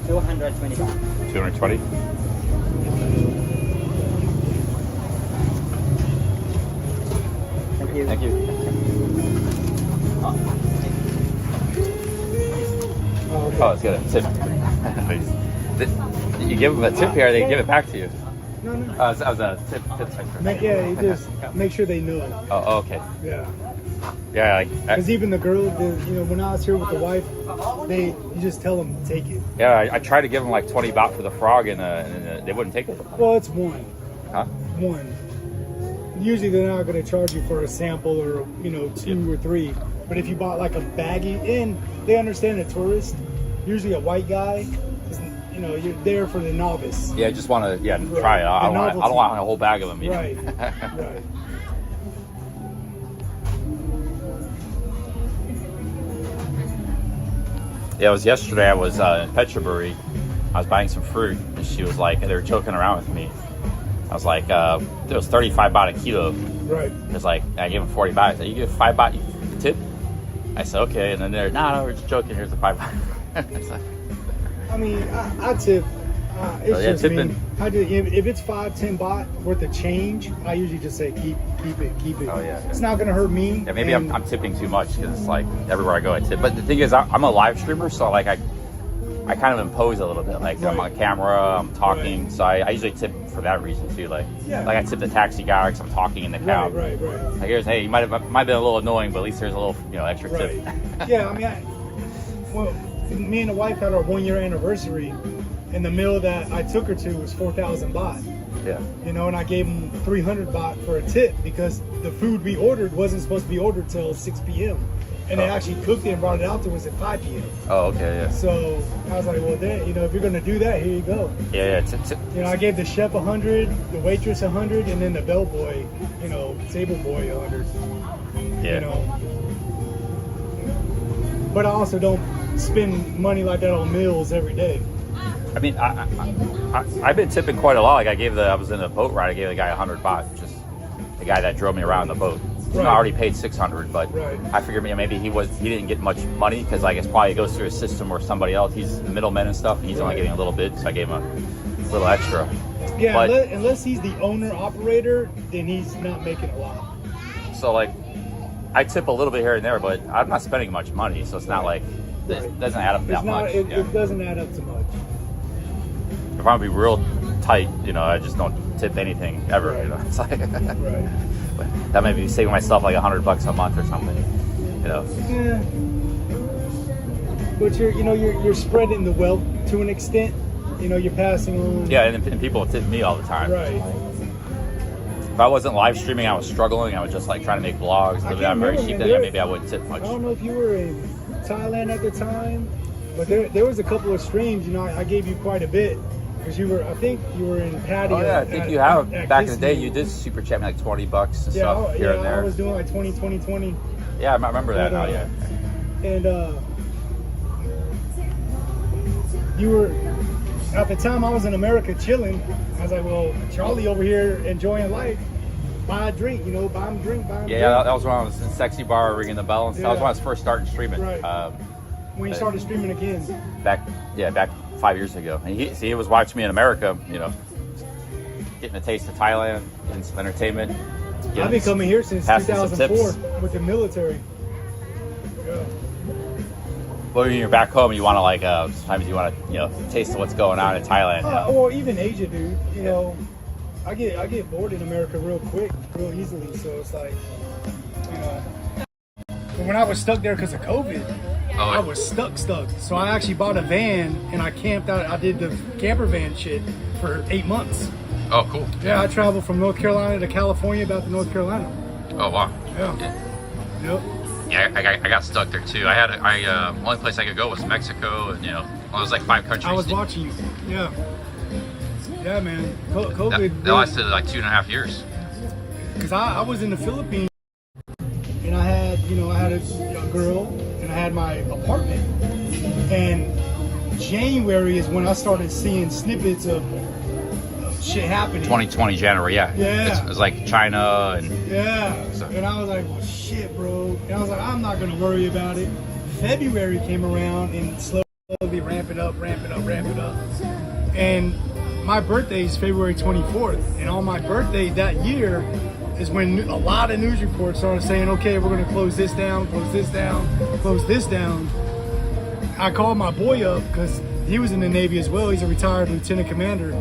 220 bucks. 220. Thank you. Thank you. Oh, it's got a tip. You give them a tip here, they give it back to you. No. That was a tip check. Yeah, you just make sure they know. Oh, okay. Yeah. Yeah, like Because even the girl, when I was here with the wife, you just tell them to take it. yeah, I tried to give them like 20 baht for the frog, and they wouldn't take it. Well, it's one. Huh? One. Usually they're not going to charge you for a sample or, 2 or 3. But if you bought like a baggie, and they understand a tourist, usually a white guy, you're there for the novice. Yeah, I just want to try it. I don't want a whole bag of them. Right. Right. Yeah, it was yesterday. I was in Petrobury. I was buying some fruit, and she was like, they were joking around with me. I was like, it was 35 baht a kilo. Right. It's like, I gave him 40 baht. I said, you give 5 baht tip? I said, okay. And then they're, no, we're just joking. Here's the 5 baht. I mean, I tip. It's yeah, just tipping. me. If it's 5-10 baht worth of change, I usually just say keep it. Oh, yeah. It's not gonna hurt me. Yeah, maybe I'm tipping too much because it's like everywhere I go I tip. But the thing is, I'm a live streamer, so like I kind of impose a little bit. Like I'm on camera, I'm talking, so I usually tip for that reason too. Like I tip the taxi guy because I'm talking in the cab. Right. Like here's, hey, you might have been a little annoying, but at least there's a little extra tip. Yeah, I mean, me and the wife had our 1-year anniversary, and the meal that I took her to was 4,000 baht. Yeah. And I gave them 300 baht for a tip because the food we ordered wasn't supposed to be ordered till 6 p.m. And they actually cooked it and brought it out to us at 5 p.m. Oh, okay, yeah. So I was like, well, then, if you're gonna do that, here you go. Yeah. I gave the chef 100, the waitress 100, and then the bellboy, table boy 100. Yeah. But I also don't spend money like that on meals every day. I mean, I've been tipping quite a lot. Like I was in a boat ride. I gave the guy 100 baht, just the guy that drove me around the boat. Right. I already paid 600, but Right. I figured maybe he didn't get much money because like it probably goes through a system or somebody else. He's the middleman and stuff, and he's only getting a little bit, so I gave him a little extra. Yeah, But- unless he's the owner operator, then he's not making a lot. So like, I tip a little bit here and there, but I'm not spending much money, so it's not like it doesn't add up that much. It doesn't add up to much. If I'm gonna be real tight, I just don't tip anything ever. Right. It's like Right. that may be saving myself like $100 a month or something. Yeah. But you're spreading the wealth to an extent. You're passing on. Yeah, and people tip me all the time. Right. If I wasn't live streaming, I was struggling. I was just like trying to make vlogs. I But can't I'm very remember, cheap man. then. Maybe I wouldn't tip much. I don't know if you were in Thailand at the time, but there was a couple of streams. I gave you quite a bit because I think you were in patio. Oh yeah, I think you have. Back in the day, you did super chat me like $20 and stuff here and there. I was doing like 20. Yeah, I remember that now. Yeah. And you were at the time I was in America chilling. I was like, well, Charlie over here enjoying life. Buy a drink, buy him a drink, Yeah, that was when I was in Sexy Bar ringing the bell and stuff. That was when I was first starting streaming. Right. When you started streaming again. Back 5 years ago. And he was watching me in America, getting a taste of Thailand, getting some entertainment. I've been coming here since passing some 2004 with the military. Yeah. Well, when you're back home, you want to like sometimes you want to taste of what's going on in Thailand. Or even Asia, dude. You know, I get bored in America real quick, real easily. So it's like, you know. But when I was stuck there because of COVID, I was stuck. So I actually bought a van and I camped out. I did the camper van shit for 8 months. Oh, cool. Yeah, I traveled from North Carolina to California, back to North Carolina. Oh, wow. Yeah. Yep. Yeah, I got stuck there too. Only place I could go was Mexico, and it was like 5 countries. I was watching you. Yeah. Yeah, man. COVID. That lasted like 2.5 years. Because I was in the Philippines, and I had a girl, and I had my apartment. And January is when I started seeing snippets of shit happening. 2020 January, yeah. Yeah. It was like China and yeah. So. And I was like, well, shit, bro. And I was like, I'm not gonna worry about it. February came around and slowly ramp it up. And my birthday is February 24th, and on my birthday that year is when a lot of news reports started saying, okay, we're gonna close this down. I called my boy up because he was in the Navy as well. He's a retired lieutenant commander.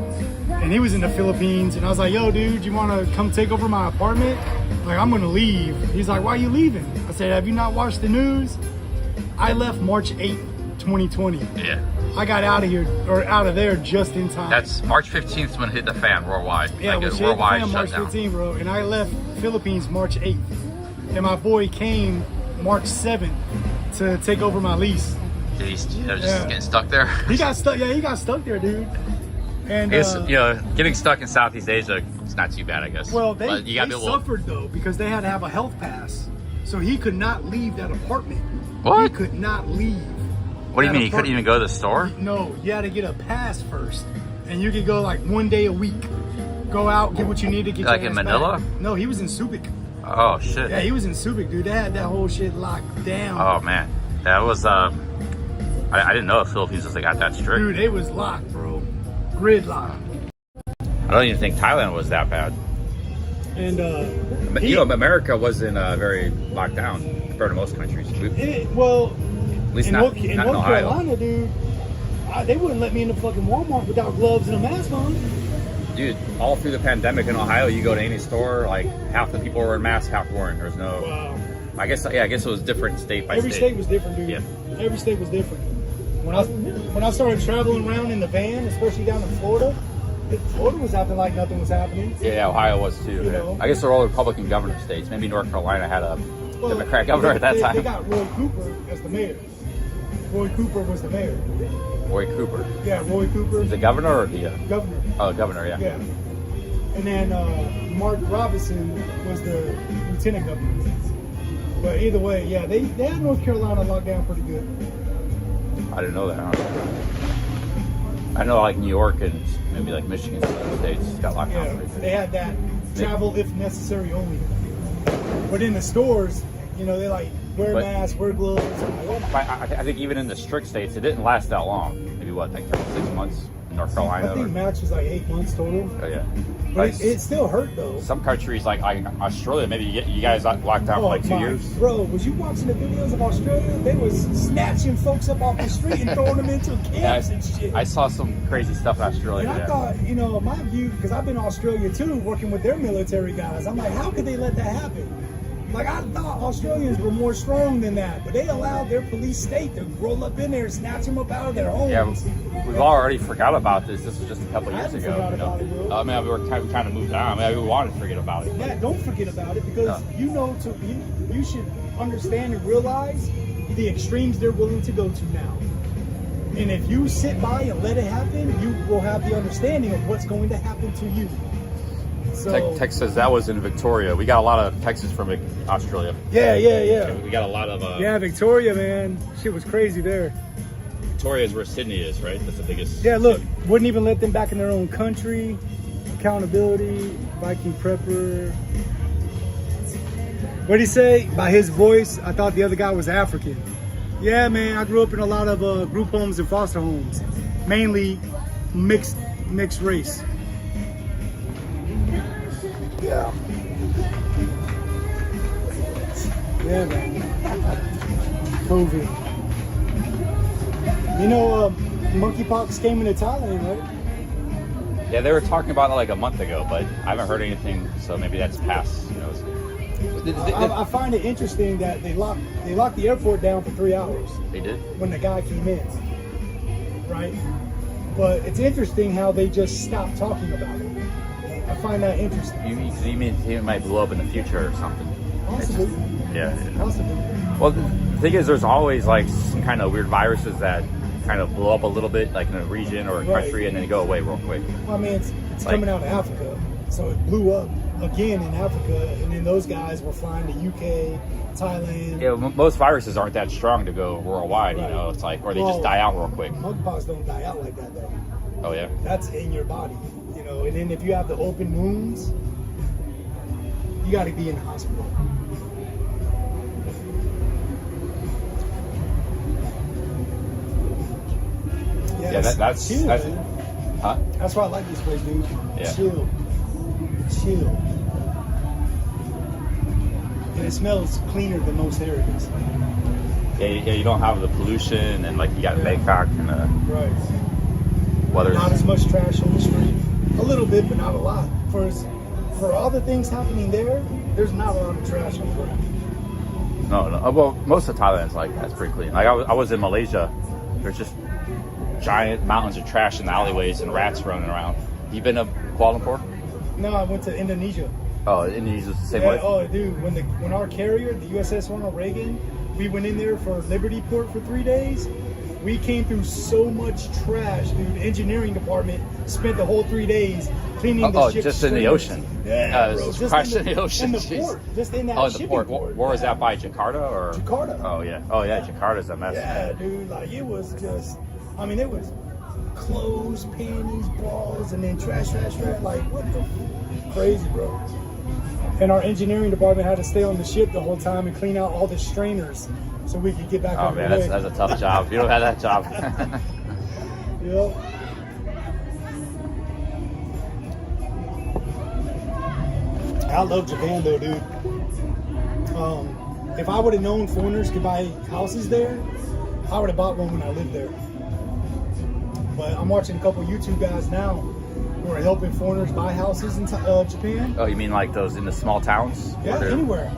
And he was in the Philippines, and I was like, yo, dude, you want to come take over my apartment? Like, I'm going to leave. He's like, why are you leaving? I said, have you not watched the news? I left March 8th, 2020. yeah. I got out of there just in time. That's March 15th when it hit the fan worldwide. Yeah, like well, a worldwide March shutdown. 15th, bro. And I left Philippines March 8th. And my boy came March 7th to take over my lease. Did he just getting stuck there? He got stuck. Yeah, he got stuck there, dude. And I guess, getting stuck in Southeast Asia, it's not too bad, I guess. well, they suffered. suffered though because they had to have a health pass, so he could not leave that apartment. What? He could not leave. What do you mean? He apartment. couldn't even go to the store? No, you had to get a pass first, and you could go like 1 day a week. Go out, get what you need to get. Like your in ass Manila? back. No, he was in Subic. Oh shit. Yeah, he was in Subic, dude. They had that whole shit locked down. Oh man, that was I didn't know the Philippines was got that strict. Dude, it was locked, bro. Gridlock. I don't even think Thailand was that bad. And But, America wasn't very locked down compared to most countries. well, At least in not North in Ohio. Carolina, dude, they wouldn't let me in the fucking Walmart without gloves and a mask on. Dude, all through the pandemic in Ohio, you go to any store, like half the people were wearing masks, half weren't. There's no. Wow. I guess it was different state by Every state. state was different, dude. Yeah. Every state was different. When I started traveling around in the van, especially down in Florida, Florida was acting like nothing was happening. Yeah, Ohio was too. You know? I guess they're all Republican governor states. Maybe North Carolina had a Democrat governor at that time. They got Roy Cooper as the mayor. Roy Cooper was the mayor. Roy Cooper. Yeah, Roy Cooper. The governor or the governor. Oh, governor, yeah. Yeah. And then Mark Robinson was the lieutenant governor. But either way, yeah, they had North Carolina locked down pretty good. I didn't know that. I know like New York and maybe like Michigan and other states got locked down. Yeah, they had that travel if necessary only. But in the stores, they like wear masks, wear gloves. I think even in the strict states, it didn't last that long. Maybe what, like 6 months in North Carolina? I think max was like 8 months total. Oh yeah. But it still hurt though. Some countries like Australia, maybe you guys locked down for like 2 years. Bro, was you watching the videos of Australia? They was snatching folks up off the street and throwing them into camps and shit. I saw some crazy stuff in Australia. And I thought, my view, because I've been to Australia too, working with their military guys. I'm like, how could they let that happen? Like, I thought Australians were more strong than that, but they allowed their police state to roll up in there and snatch them up out of their homes. Yeah, we've already forgot about this. This was just a couple years ago. About it, bro. I mean, we were kind of moved on. I mean, we wanted to forget about it. Yeah, don't forget about it because you should understand and realize the extremes they're willing to go to now. And if you sit by and let it happen, you will have the understanding of what's going to happen to you. So, Tex says that was in Victoria. We got a lot of texts from Australia. Yeah. We got a lot of. Yeah, Victoria, man. Shit was crazy there. Victoria is where Sydney is, right? That's the biggest. Yeah, look, wouldn't even let them back in their own country. Accountability, Viking prepper. What'd he say? By his voice, I thought the other guy was African. Yeah, man, I grew up in a lot of group homes and foster homes. Mainly mixed race. Yeah. Yeah, man. COVID. You know, monkeypox came into Thailand, right? Yeah, they were talking about it like a month ago, but I haven't heard anything. So maybe that's past. You know. I find it interesting that they locked the airport down for 3 hours. They did? When the guy came in, right? But it's interesting how they just stopped talking about it. I find that interesting. You mean it might blow up in the future or something? Possibly. Yeah. Possibly. Well, the thing is, there's always like some kind of weird viruses that kind of blow up a little bit, like in a region or a country, and then go away real quick. Well, I mean, it's like, coming out of Africa, so it blew up again in Africa, and then those guys were flying to UK, Thailand. Yeah, most viruses aren't that strong to go worldwide. Right. You know, it's like, or they just die out real quick. Monkeypox don't die out like that, though. Oh yeah. That's in your body, you know. And then if you have the open wounds, you got to be in the hospital. Yeah, that's chill, that's man. Huh? That's why I like this place, dude. Yeah. Chill. And it smells cleaner than most areas. Yeah, you don't have the pollution and like you got Bangkok and right. Weather. Not as much trash on the street. A little bit, but not a lot. For all the things happening there, there's not a lot of trash on the ground. No. Well, most of Thailand's like that's pretty clean. Like I was in Malaysia. There's just giant mountains of trash in the alleyways and rats running around. You been to Kuala Lumpur? No, I went to Indonesia. Oh, Indonesia's the same way? Oh, dude, when our carrier, the USS Ronald Reagan, we went in there for Liberty Port for 3 days. We came through so much trash, dude. Engineering department spent the whole 3 days cleaning the ship. Oh, just in the ocean? Yeah, bro. Just crashed in the ocean. In the port, just in that shipping port. port. Where was that by, Jakarta or? Jakarta. Oh yeah, Jakarta's a mess. Yeah, dude, like it was just, I mean, it was clothes, panties, bras, and then trash, like what the, crazy, bro. And our engineering department had to stay on the ship the whole time and clean out all the strainers so we could get back on the way. Oh man, that's a tough job. You don't have that job. Yep. I love Japan though, dude. If I would have known foreigners could buy houses there, I would have bought one when I lived there. But I'm watching a couple YouTube guys now who are helping foreigners buy houses in Japan. Oh, you mean like those in the small towns? Yeah, anywhere.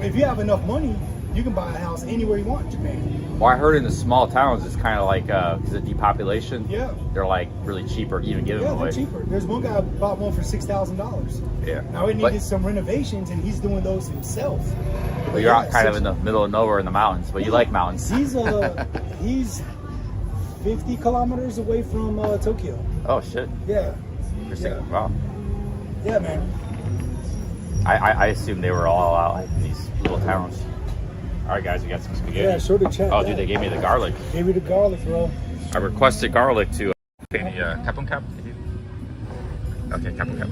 If you have enough money, you can buy a house anywhere you want in Japan. Well, I heard in the small towns it's kind of like because of depopulation. Yeah. They're like really cheaper to even give them away. Yeah, they're cheaper. There's one guy bought one for $6,000. Yeah. Now it needed some renovations, and he's doing those himself. But you're out kind of in the middle of nowhere in the mountains, but you like mountains. He's 50 kilometers away from Tokyo. Oh shit. Yeah. Yeah. Wow. Yeah, man. I assumed they were all out like in these little towns. All right, guys, we got some spaghetti. Yeah, sure to check. Oh, dude, they gave me the garlic. Gave me the garlic, bro. I requested garlic to kapung kap. Okay, kapung kap.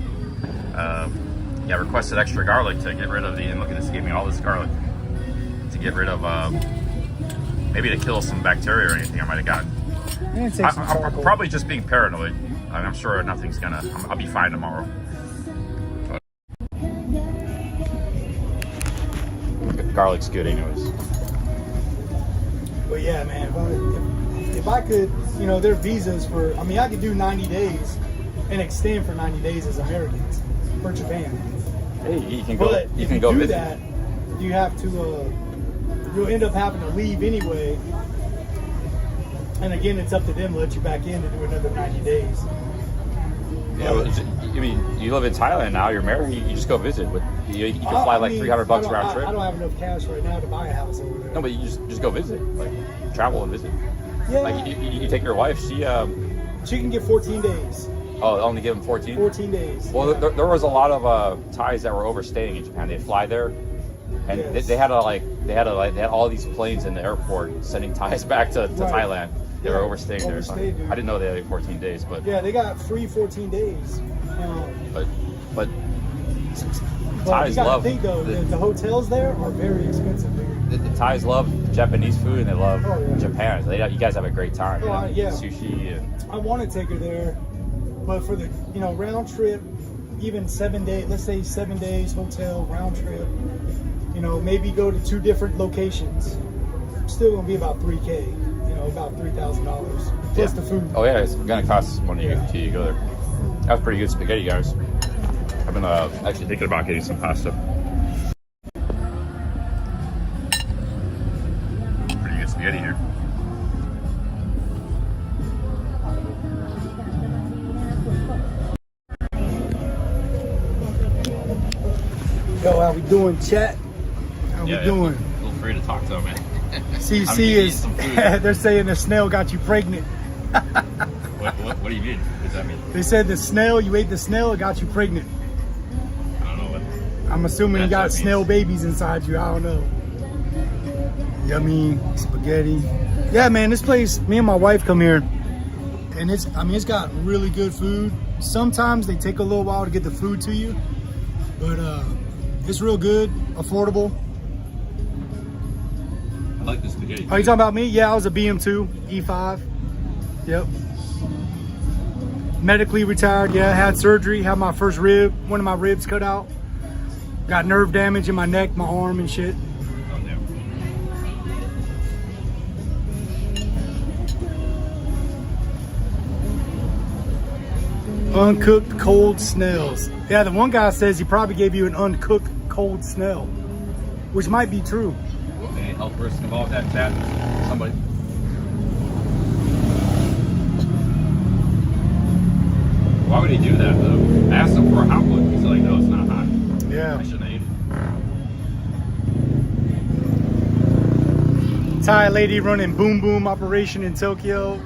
Yeah, I requested extra garlic to get rid of the. And look at this, gave me all this garlic to get rid of maybe to kill some bacteria or anything I might have gotten. I'm probably just being paranoid. I'm sure nothing's gonna. I'll be fine tomorrow. Garlic's good, anyways. But yeah, man, if I could, you know, their visas for. I mean, I could do 90 days and extend for 90 days as Americans for Japan. Hey, you can go. But You if can you go do visit. that, you have to. You'll end up having to leave anyway. And again, it's up to them to let you back in to do another 90 days. Yeah, well, I mean, you live in Thailand now. You're married. You just go visit. You can fly like $300 round trip. I don't have enough cash right now to buy a house over there. No, but you just go visit, like travel and visit. Yeah. Like you take your wife. She can get 14 days. Oh, only give them 14. 14 days. Well, there was a lot of Thais that were overstaying in Japan. They fly there, and Yes. they had all these planes in the airport sending Thais back to Thailand. They were overstaying there. So I dude. didn't know they had 14 days, but Yeah, they got free 14 days. but But Thais you gotta love think though, the hotels there are very expensive, dude. the Thais love Japanese food and they love Oh, yeah. Japan. You guys have a great time. Oh, yeah. Sushi and I want to take her there, but for the round trip even 7 days, let's say 7 days hotel round trip, you know, maybe go to 2 different locations, still gonna be about 3K, you know, about $3,000 plus the food. Oh yeah, it's gonna cost money to you go there. That was pretty good spaghetti, guys. I've been actually thinking about getting some pasta. Pretty good spaghetti here. Yo, how we doing, chat? How we doing? Feel free to talk to them, man. CC is, they're saying the snail got you pregnant. What do you mean? What does that mean? They said the snail, you ate the snail, it got you pregnant. I don't know what. I'm assuming you got snail babies inside you. I don't know. Yummy spaghetti. Yeah, man, this place, me and my wife come here, and it's got really good food. Sometimes they take a little while to get the food to you, but it's real good, affordable. I like the spaghetti. Are you talking about me? Yeah, I was a BM2, E5. Yep. Medically retired, yeah, had surgery, had my first rib, one of my ribs cut out. Got nerve damage in my neck, my arm and shit. Oh, damn. Uncooked cold snails. Yeah, the one guy says he probably gave you an uncooked cold snail, which might be true. Any health person involved in that? Somebody. Why would he do that though? I asked him for a hot one. He's like, no, it's not hot. Yeah. I shouldn't have ate it. Thai lady running boom boom operation in Tokyo.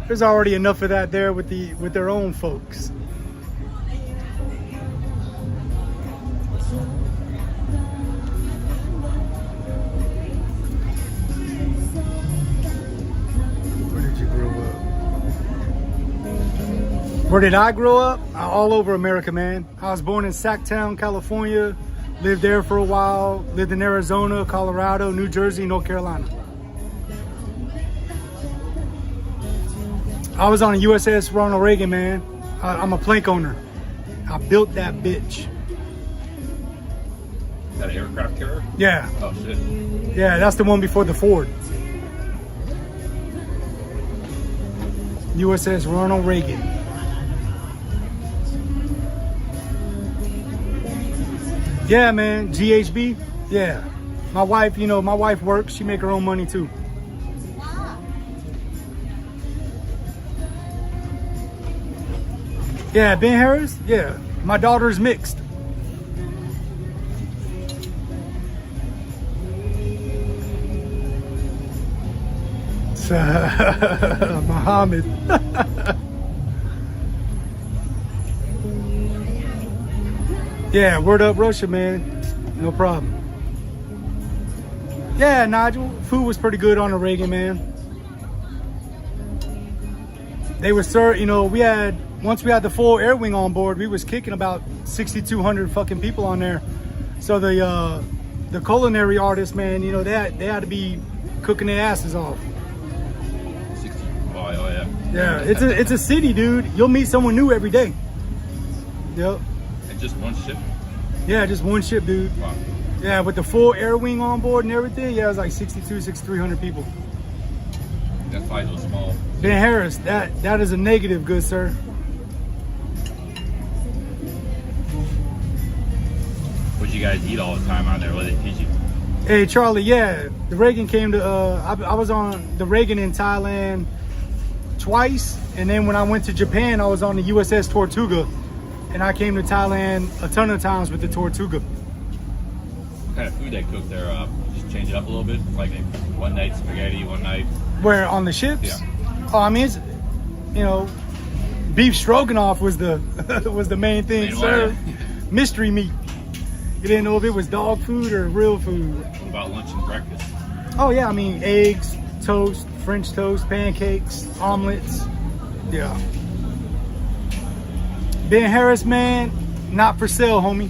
There's already enough of that there with their own folks. Where did you grow up? Where did I grow up? All over America, man. I was born in Sacktown, California. Lived there for a while. Lived in Arizona, Colorado, New Jersey, North Carolina. I was on a USS Ronald Reagan, man. I'm a plank owner. I built that bitch. Is that an aircraft carrier? Yeah. Oh shit. Yeah, that's the one before the Ford. USS Ronald Reagan. Yeah, man. GHB. Yeah. My wife, you know, my wife works. She make her own money too. Yeah, Ben Harris. Yeah. My daughter's mixed. Muhammad. Yeah, word up Russia, man. No problem. Yeah, Nigel, food was pretty good on the Reagan, man. They were you know, once we had the full air wing on board, we was kicking about 6,200 fucking people on there. So the culinary artists, man, you know, they had to be cooking their asses off. 60. Oh yeah. Yeah, it's a city, dude. You'll meet someone new every day. Yep. And just one ship. Yeah, just one ship, dude. Wow. Yeah, with the full air wing on board and everything, yeah, it was like 6,300 people. That's probably those small. Ben Harris, that is a negative, good sir. What'd you guys eat all the time on there? What did they teach you? Hey, Charlie, yeah, the Reagan came to, I was on the Reagan in Thailand twice, and then when I went to Japan, I was on the USS Tortuga, and I came to Thailand a ton of times with the Tortuga. What kind of food they cook there? Just change it up a little bit? Like one night spaghetti, one night... Where, on the ships? Yeah. Oh, I mean, it's, you know, beef stroganoff was the was the main thing served. Mystery meat. You didn't know if it was dog food or real food. What about lunch and breakfast? Oh yeah, I mean eggs, toast, French toast, pancakes, omelets. Yeah. Ben Harris, man, not for sale, homie.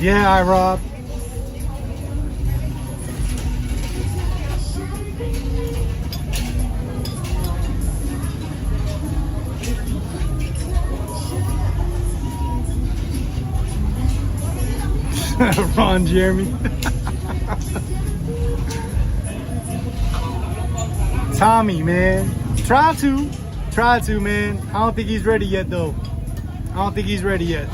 Yeah, I Rob. Ron Jeremy. Tommy, man. Try to, man. I don't think he's ready yet, though. I don't think he's ready yet.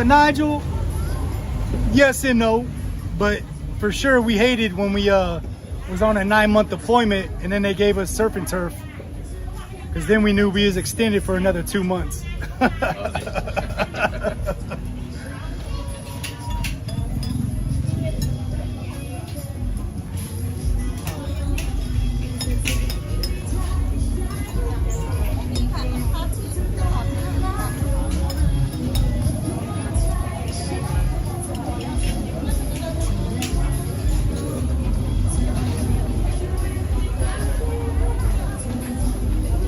Nigel, yes and no, but for sure we hated when we was on a 9-month deployment and then they gave us surf and turf, because then we knew we was extended for another 2 months.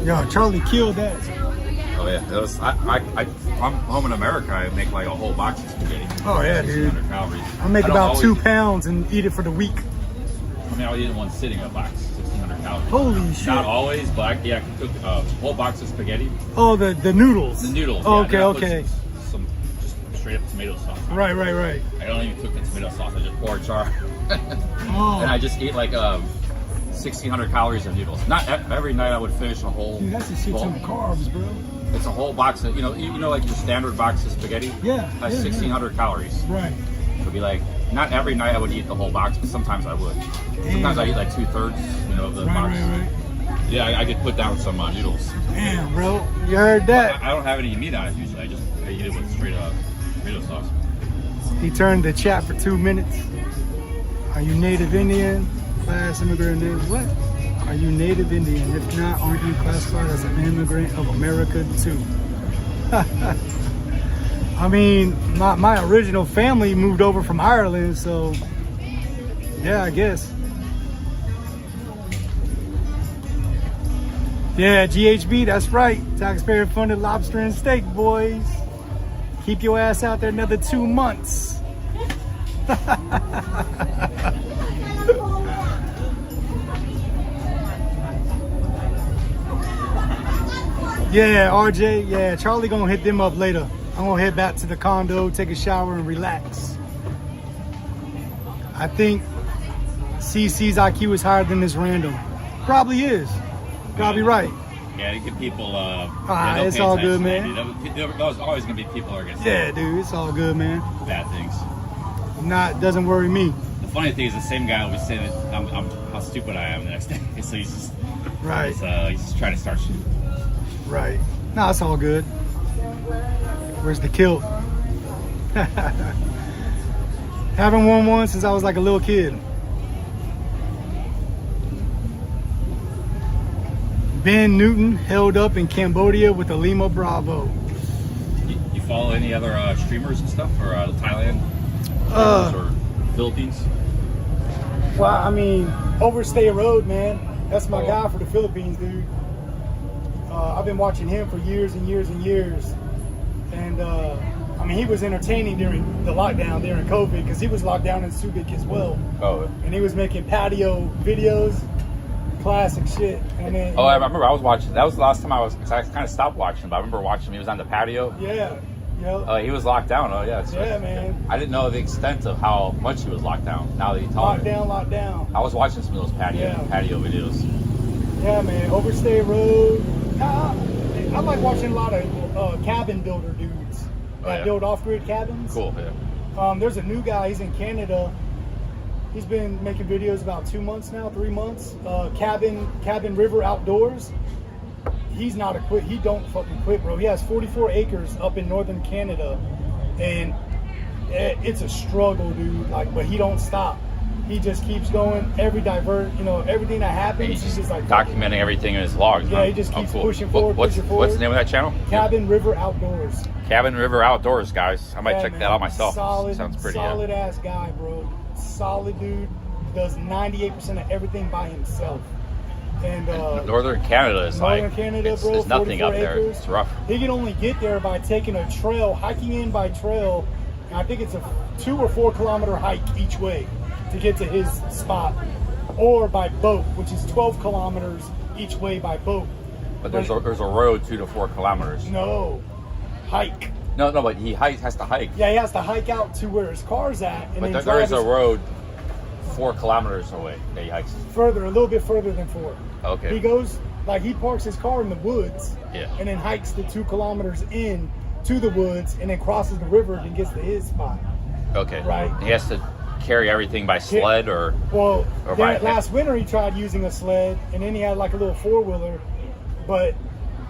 Yo, Charlie killed that. Oh yeah, it was, I'm home in America. I make like a whole box of spaghetti. Oh yeah, dude. 1,600 calories. I make don't about always- 2 pounds and eat it for the week. I mean, I'll eat it in one sitting, a box, 1,600 calories. Holy shit. Not always, but I can cook a whole box of spaghetti. Oh, the noodles. The noodles. Oh, yeah, okay, then I put okay. Some just straight up tomato sauce. on it. Right. I don't even cook the tomato sauce. I just pour char, Oh, and I just eat like 1,600 calories of noodles. Not every night I would finish a whole. dude, that's a shit bowl. ton of carbs, bro. It's a whole box of, you know like your standard box of spaghetti. Yeah, That's yeah, 1,600 calories. Right. It would be like, not every night I would eat the whole box, but sometimes I would. Sometimes I eat like 2/3, of the box. Right. Yeah, I could put down some noodles. Damn, bro. You heard that? I don't have any meat on it usually. I eat it with straight up tomato sauce. He turned the chat for 2 minutes. Are you Native Indian? Class immigrant name? What? Are you Native Indian? If not, aren't you classified as an immigrant of America too? I mean, my original family moved over from Ireland, so yeah, I guess. Yeah, GHB, that's right. Taxpayer funded lobster and steak, boys. Keep your ass out there another 2 months. Yeah, RJ, yeah, Charlie gonna hit them up later. I'm gonna head back to the condo, take a shower, and relax. I think CC's IQ is higher than this random. Probably is. Probably right. Yeah, you get people. It's all good, man. There's always gonna be people who are gonna say Yeah, dude, it's all good, man. bad things. Doesn't worry me. The funny thing is, the same guy always say that I'm how stupid I am the next day. So he's just Right, he's just trying to start shit. right. No, it's all good. Where's the kilt? Haven't worn one since I was like a little kid. Ben Newton held up in Cambodia with a Lima Bravo. You follow any other streamers and stuff, or Thailand, or Philippines? Well, I mean, Overstay Road, man. That's my guy for the Philippines, dude. I've been watching him for years and years and years. And, I mean, he was entertaining during the lockdown during COVID, because he was locked down in Subic as well. Oh. And he was making patio videos, classic shit. And then, Oh, I remember I was watching. That was the last time I kind of stopped watching, but I remember watching him. He was on the patio. Yeah, yeah. He was locked down. Oh, yeah. Yeah, man. I didn't know the extent of how much he was locked down. Now that you told me. Lockdown. I was watching some of those patio videos. Yeah, man. Overstay Road. I like watching a lot of cabin builder dudes that build off-grid cabins. Cool, yeah. There's a new guy. He's in Canada. He's been making videos about 2 months now, 3 months. Cabin River Outdoors. He's not equipped. He don't fucking quit, bro. He has 44 acres up in northern Canada, and it's a struggle, dude. Like, but he don't stop. He just keeps going. Everything that happens, he's just like documenting everything in his logs. Yeah, huh? he just keeps cool. pushing forward, What's the name of that channel? Cabin River Outdoors. Cabin River Outdoors, guys. I might check that out myself. Solid, Sounds pretty. solid ass guy, bro. Solid dude. Does 98% of everything by himself. And Northern Canada is Northern Canada, bro. There's nothing up there. Acres. It's rough. He can only get there by taking a trail, hiking in by trail. And I think it's a 2 or 4 kilometer hike each way to get to his spot, or by boat, which is 12 kilometers each way by boat. But there's a road 2 to 4 kilometers. No, hike. No, but he has to hike. Yeah, he has to hike out to where his car's at, and But then there is drive a road 4 kilometers away that he hikes. further, a little bit further than 4. Okay. He goes, like, he parks his car in the woods, Yeah. and then hikes the 2 kilometers in to the woods, and then crosses the river and gets to his spot. Okay. Right. He has to carry everything by sled or. Well, Or by last winter he tried using a sled, and then he had like a little 4-wheeler, but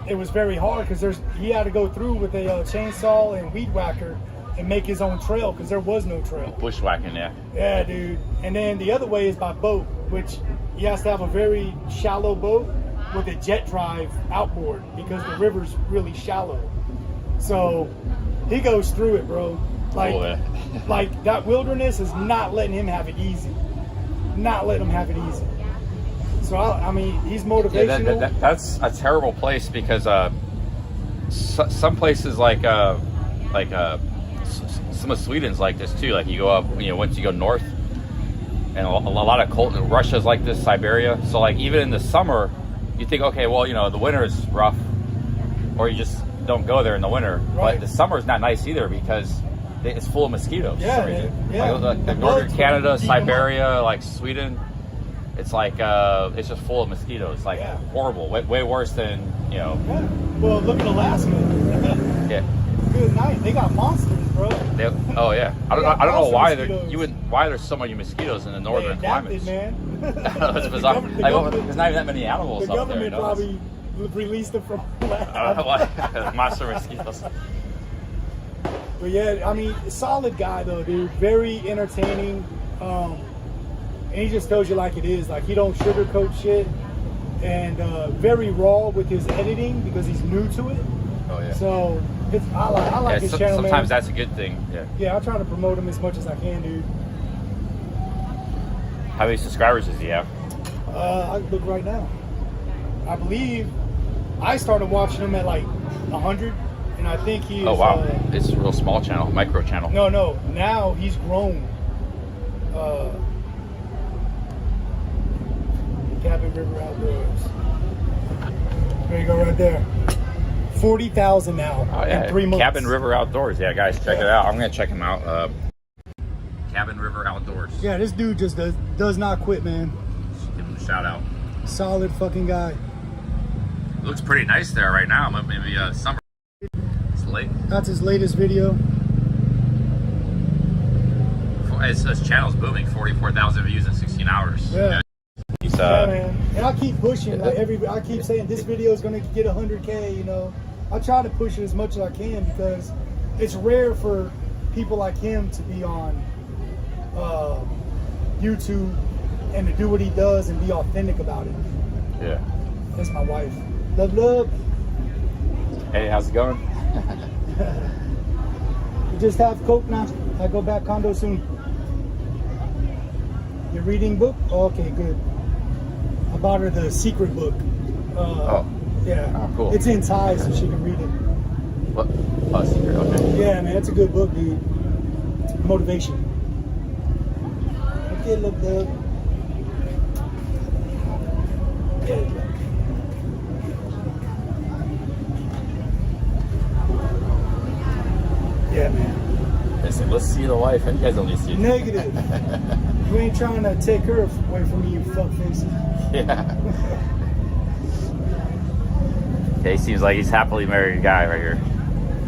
it was very hard because he had to go through with a chainsaw and weed whacker and make his own trail because there was no trail. Bushwhacking, yeah. Yeah, dude. And then the other way is by boat, which he has to have a very shallow boat with a jet drive outboard because the river's really shallow. So he goes through it, bro. Like, Cool, yeah. like that wilderness is not letting him have it easy. Not letting him have it easy. So I mean, he's motivational. Yeah, that's a terrible place because some places like some of Sweden's like this too. Like you go up, once you go north, and a lot of cold. Russia's like this, Siberia. So like even in the summer, you think, okay, well, the winter is rough, or you just don't go there in the winter. Right. But the summer is not nice either because it's full of mosquitoes. for Yeah, some reason. man. Yeah. Like The northern bugs Canada, eat 'em up. Siberia, like Sweden. It's like it's just full of mosquitoes. Like Yeah. horrible, way worse than Yeah. Well, look at Alaska. Yeah. Good night. They got monsters, bro. Oh yeah. I don't know monster why mosquitoes. why there's so many mosquitoes in the They northern adapted, climates. man. It's bizarre. There's not even that many animals The up there. government probably released them from the lab. I don't know why. Monster mosquitoes. But yeah, I mean, solid guy though, dude. Very entertaining. And he just tells you like it is. Like he don't sugarcoat shit. And very raw with his editing because he's new to it. Oh yeah. So I like his channel, sometimes man. that's a good thing. Yeah. Yeah, I try to promote him as much as I can, dude. How many subscribers does he have? I can look right now. I believe I started watching him at like 100, and I think he is. Oh wow. It's a real small channel, micro channel. No. Now he's grown. Cabin River Outdoors. There you go, right there. 40,000 now. Oh yeah. In 3 months. Cabin River Outdoors. Yeah, guys, check it out. I'm gonna check him out. Cabin River Outdoors. Yeah, this dude just does not quit, man. Give him a shout out. Solid fucking guy. It looks pretty nice there right now. Maybe summer. It's late. That's his latest video. His channel's booming. 44,000 views in 16 hours. Yeah. He's Yeah, man. And I keep pushing. Like I keep saying this video is gonna get 100K. I try to push it as much as I can because it's rare for people like him to be on YouTube and to do what he does and be authentic about it. Yeah. That's my wife. Love. Hey, how's it going? We just have Coke now. I go back condo soon. You're reading book? Okay, good. I bought her the secret book. Yeah. Oh, cool. It's in Thai, so she can read it. What? Oh, secret. Okay. Yeah, man, it's a good book, dude. Motivation. Okay, look, Doug. Yeah, look. Yeah, man. Listen, let's see the wife, and you guys don't need to see it. Negative. You ain't trying to take her away from me, you fuckface. Yeah. Okay, he seems like he's happily married guy right here.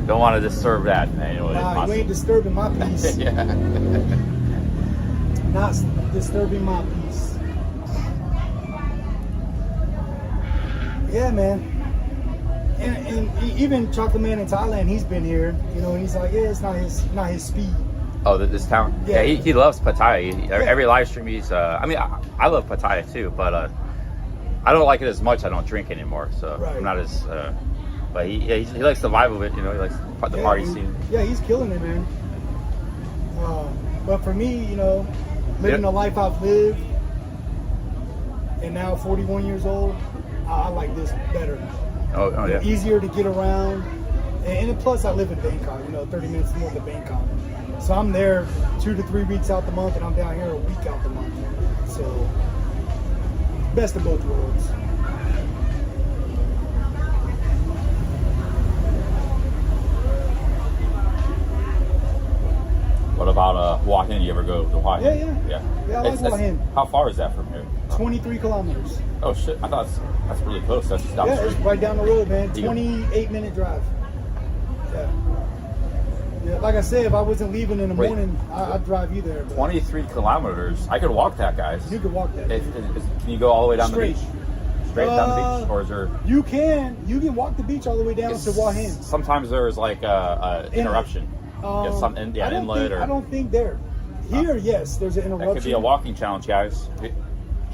Don't want to disturb that in any way Nah, you possible. ain't disturbing my peace. Yeah. Not disturbing my peace. Yeah, man. And even Chocolate Man in Thailand, he's been here. And he's like, yeah, it's not his speed. Oh, this town? Yeah. Yeah, he loves Pattaya. Every live stream he's, I love Pattaya too, but I don't like it as much. I don't drink anymore, so Right. I'm not as But he likes the vibe of it, you know. He likes the party scene. Yeah, he's killing it, man. But for me, you know, living the life I've lived, and now 41 years old, I like this better. Oh yeah. Easier to get around, and plus I live in Bangkok. You know, 30 minutes north of Bangkok. So I'm there 2 to 3 weeks out the month, and I'm down here a week out the month. So best of both worlds. What about Hua Hin? You ever go to Hua Hin? Yeah. Yeah, I like Hua Hin. How far is that from here? 23 kilometers. Oh shit! I thought that's really close. That's just down the Yeah, street. it's right down the road, man. 28-minute drive. Yeah, like I said, if I wasn't leaving in the morning, I'd drive you there. 23 kilometers. I could walk that, guys. You could walk that. Can you go all the way down Straight. the beach? Straight down the beach, or is there? You can walk the beach all the way down to Hua Hin. Sometimes there's like a interruption. An inlet or. I don't think there. Here, yes, there's an interruption. That could be a walking challenge, guys.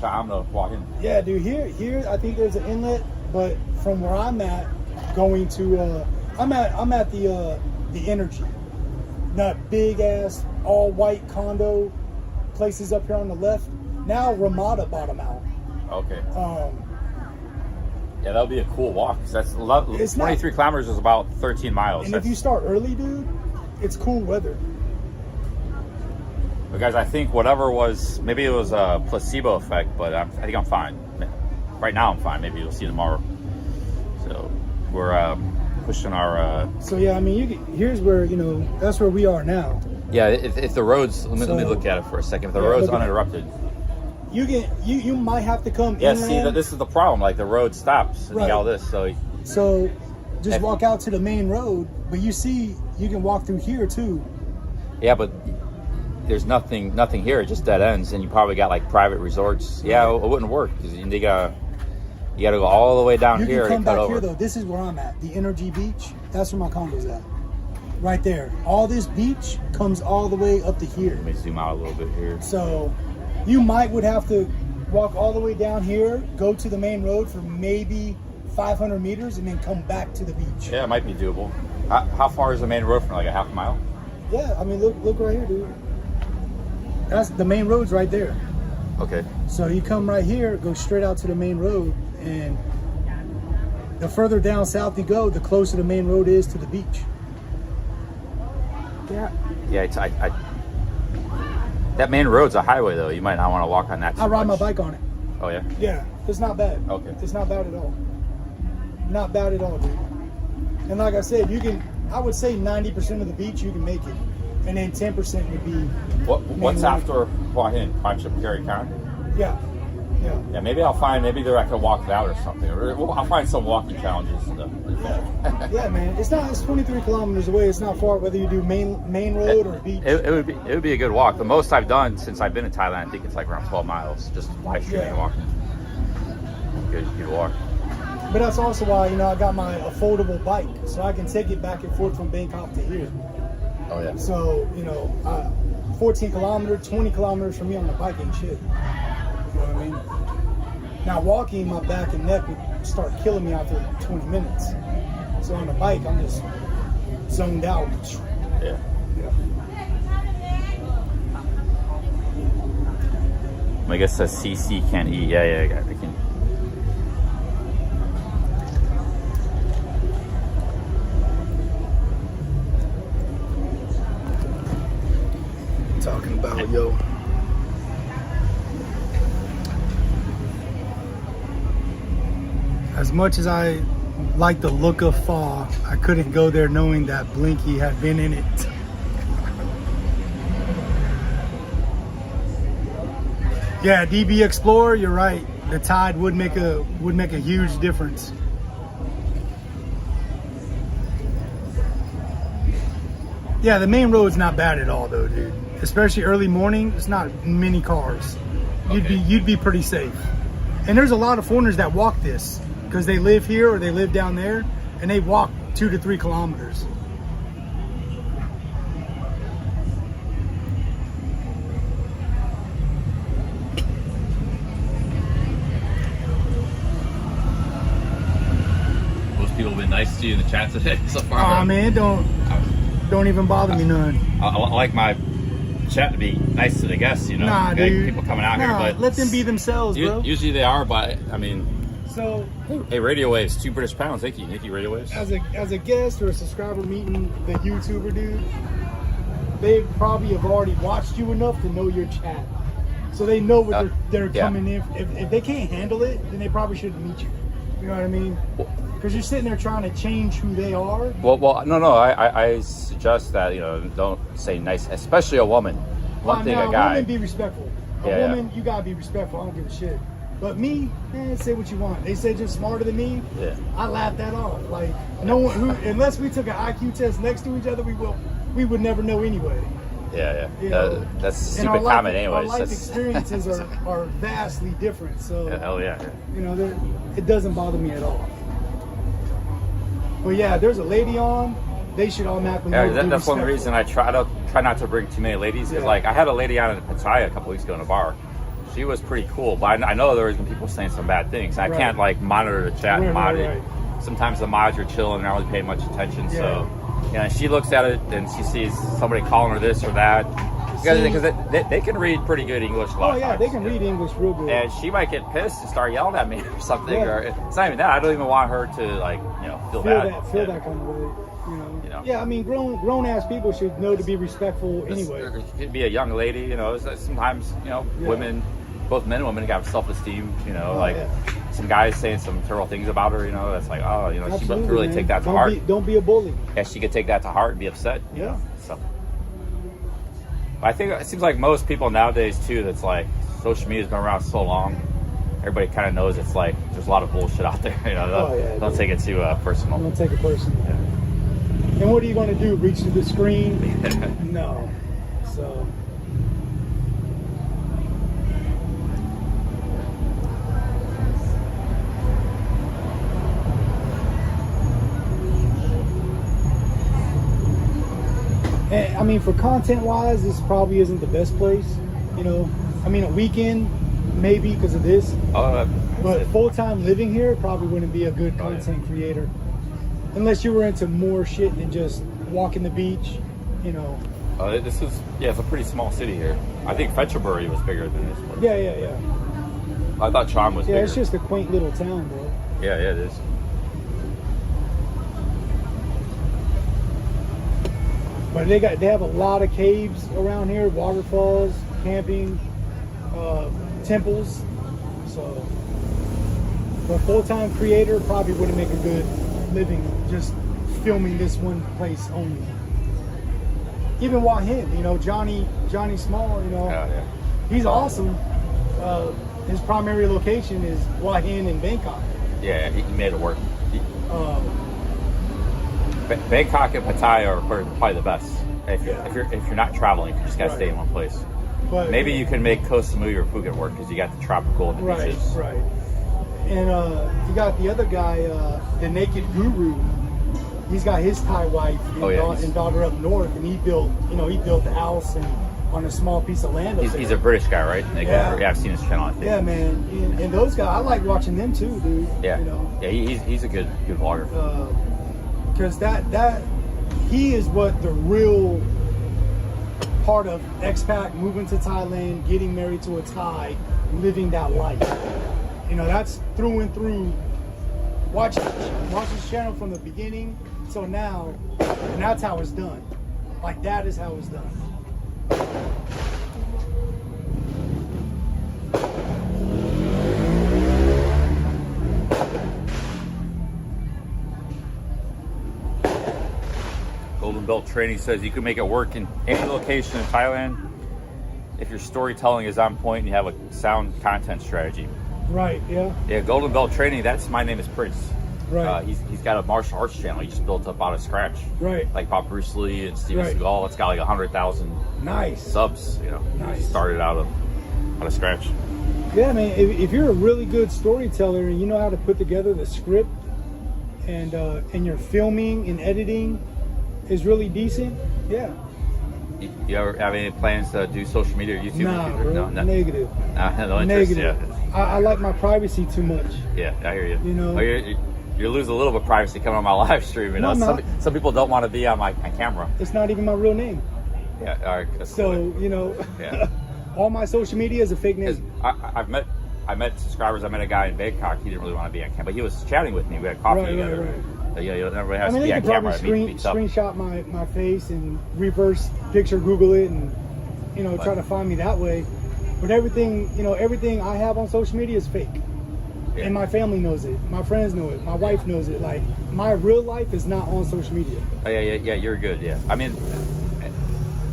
I'm gonna walk in. Yeah, dude. Here, I think there's an inlet, but from where I'm at, going to, I'm at the Energy, not big ass all white condo places up here on the left. Now Ramada bought them out. Okay. Yeah, that'll be a cool walk. 'Cause that's 23 kilometers is about 13 miles. And if you start early, dude, it's cool weather. But guys, I think whatever was, maybe it was a placebo effect, but I think I'm fine. Right now I'm fine. Maybe you'll see tomorrow. So we're pushing our... So yeah, I mean, here's where, you know, that's where we are now. Yeah, if the roads, let me look at it for a second. If the road's uninterrupted. You might have to come Yeah, inland. see, this is the problem. Like the road stops and you got all this. So just walk out to the main road, but you see, you can walk through here too. Yeah, but there's nothing here. It just dead ends, and you probably got like private resorts. Yeah, it wouldn't work because you got to go all the way down here. You can come and cut back over. here though. This is where I'm at, the Energy Beach. That's where my condo's at, right there. All this beach comes all the way up to here. Let me zoom out a little bit here. So you would have to walk all the way down here, go to the main road for maybe 500 meters, and then come back to the beach. Yeah, it might be doable. How far is the main road from? Like a half mile? Yeah, I mean, look right here, dude. That's the main road's right there. Okay. So you come right here, go straight out to the main road, and the further down south you go, the closer the main road is to the beach. Yeah. Yeah, that main road's a highway though. You might not want to walk on that too I ride my much. bike on it. Oh yeah? Yeah, it's not bad. Okay. It's not bad at all. Not bad at all, dude. And like I said, I would say 90% of the beach you can make it. And then 10% would be... What's after Hua Hin? Carry County? Yeah. Yeah, maybe I can walk that or something. Or I'll find some walking challenges and stuff. Yeah, man. It's 23 kilometers away. It's not far whether you do main road or beach. It would be a good walk. The most I've done since I've been in Thailand, I think it's like around 12 miles, just live streaming and walking. Good walk. But that's also why, you know, I got my foldable bike, so I can take it back and forth from Bangkok to here. Oh yeah. So, you know, 14 kilometers, 20 kilometers from me on the bike ain't shit. You know what I mean? Now walking, my back and neck would start killing me after 20 minutes. So on the bike, I'm just zoned out. Yeah. I guess the CC can't eat. Yeah, they can. Talking about, yo. As much as I like the look of Pho, I couldn't go there knowing that Blinky had been in it. Yeah, DB Explorer, you're right. The tide would make a huge difference. Yeah, the main road's not bad at all though, dude. Especially early morning, it's not many cars. You'd be pretty safe. And there's a lot of foreigners that walk this because they live here or they live down there, and they walk 2 to 3 kilometers. Most people people been nice to you in the chat today so far? Oh man, don't even bother me none. I like my chat to be nice to the guests, you know. Nah, Like, dude. people coming out here, but let them be themselves, bro. Usually they are, but I mean, So, hey, Radio Waves, 2 British pounds. Thank you, Radio Waves. as a guest or a subscriber meeting the YouTuber dude, they probably have already watched you enough to know your chat, so they know what they're yeah. coming in. If they can't handle it, then they probably shouldn't meet you. You know what I mean? Because you're sitting there trying to change who they are. Well, no. I suggest that, you know, don't say nice, especially a woman. One thing, a guy. Women be respectful. A Yeah, woman, you gotta be respectful. I don't give a shit. But me, say what you want. They said you're smarter than me. Yeah. I laughed that off. Like no one who, unless we took an IQ test next to each other, we would never know anyway. Yeah. You know? That's And our stupid life- comment, anyways. Our life That's- experiences are vastly different. So Yeah, hell yeah. you know, it doesn't bother me at all. But yeah, there's a lady on. They should automatically. Yeah, know to be that's one respectful. reason I try not to bring too many ladies. Is Yeah. like I had a lady on in Pattaya a couple weeks ago in a bar. She was pretty cool, but I know there was people saying some bad things. I Right. can't like monitor the chat and mod Right. it. Sometimes the mods are chilling, they're not really paying much attention. Yeah. So, yeah, she looks at it and she sees somebody calling her this or that. Because they can read pretty good English. A lot Oh of yeah, times. they can read English real good. And she might get pissed and start yelling at me or something. Yeah. Or it's not even that. I don't even want her to like, you know, feel feel bad. that Yeah. kind of way. You know. Yeah, I mean, grown ass people should know to be respectful anyway. It could be a young lady, you know. Sometimes, you know, Yeah. women, both men and women, have self-esteem. You know, Oh, like yeah. some guys saying some terrible things about her. You know, that's like, oh, you know, she Absolutely, must really man. take that to Don't heart. Don't be a bully. Yeah, she could take that to heart and be upset. You Yeah. know, so. But I think it seems like most people nowadays too. That's like social media's been around so long. Everybody kind of knows it's like there's a lot of bullshit out there. You know, Oh, yeah, don't take it too personal. I'm gonna take it personally. And what are you gonna do? Reach to the screen? No. So. And, I mean, for content-wise, this probably isn't the best place. You know, I mean, a weekend maybe because of this. But full-time living here probably wouldn't be a good content creator. Unless you were into more shit than just walking the beach, you know. This is, it's a pretty small city here. I think Fetcherbury was bigger than this place. Yeah. I thought Cham was Yeah, bigger. it's just a quaint little town, bro. Yeah, it is. But they have a lot of caves around here, waterfalls, camping, temples. So, but full-time creator probably wouldn't make a good living just filming this one place only. Even Wahin, you know, Johnny Small, you know, Yeah. he's awesome. His primary location is Wahin in Bangkok. Yeah, he made it work. Um, Bangkok and Pattaya are probably the best. If you're not traveling, you just gotta stay in one place. but Maybe you can make Koh Samui or Phuket work because you got the tropical and the Right. beaches. And you got the other guy, the Naked Guru. He's got his Thai wife and daughter up north, and he built the house and on a small piece of land. He's a British guy, right? Yeah. I've seen his channel. I think. Yeah, man. And those guys, I like watching them too, dude. Yeah. You know, Yeah, he's a good vlogger. because that he is what the real part of expat moving to Thailand, getting married to a Thai, living that life. You know, that's through and through. Watch his channel from the beginning till now, and that's how it's done. Like that is how it's done. Golden Belt Training says you can make it work in any location in Thailand if your storytelling is on point and you have a sound content strategy. Right. Yeah. Yeah, Golden Belt Training. That's My Name is Prince. Right. He's got a martial arts channel. He just built up out of scratch. Right. Like Bob Bruce Lee and Steven Right. Seagal. It's got like 100,000 Nice. subs. You know, Nice. started out of scratch. Yeah, man. If you're a really good storyteller and you know how to put together the script, and your filming and editing is really decent, yeah. You ever have any plans to do social media or YouTube? Nah, in the future? bro. No, Negative. no interest. Negative. Yeah. I like my privacy too much. Yeah, I hear you. You know? Oh, you're losing a little bit of privacy coming on my live stream. You know, No, I'm not. some people don't want to be on my camera. It's not even my real name. Yeah, all right. That's So, cool. you know, Yeah. all my social media is a fake name. I met subscribers. I met a guy in Bangkok. He didn't really want to be on camera, but he was chatting with me. We had coffee Right, together. right. Yeah, you don't really I have mean, to they be on could probably camera. Meets up. screenshot my face and reverse picture Google it and, you know, try to find me that way. But everything, you know, everything I have on social media is fake. Yeah. And my family knows it. My friends know it. My wife knows it. Like, my real life is not on social media. Oh, yeah, you're good. Yeah, I mean,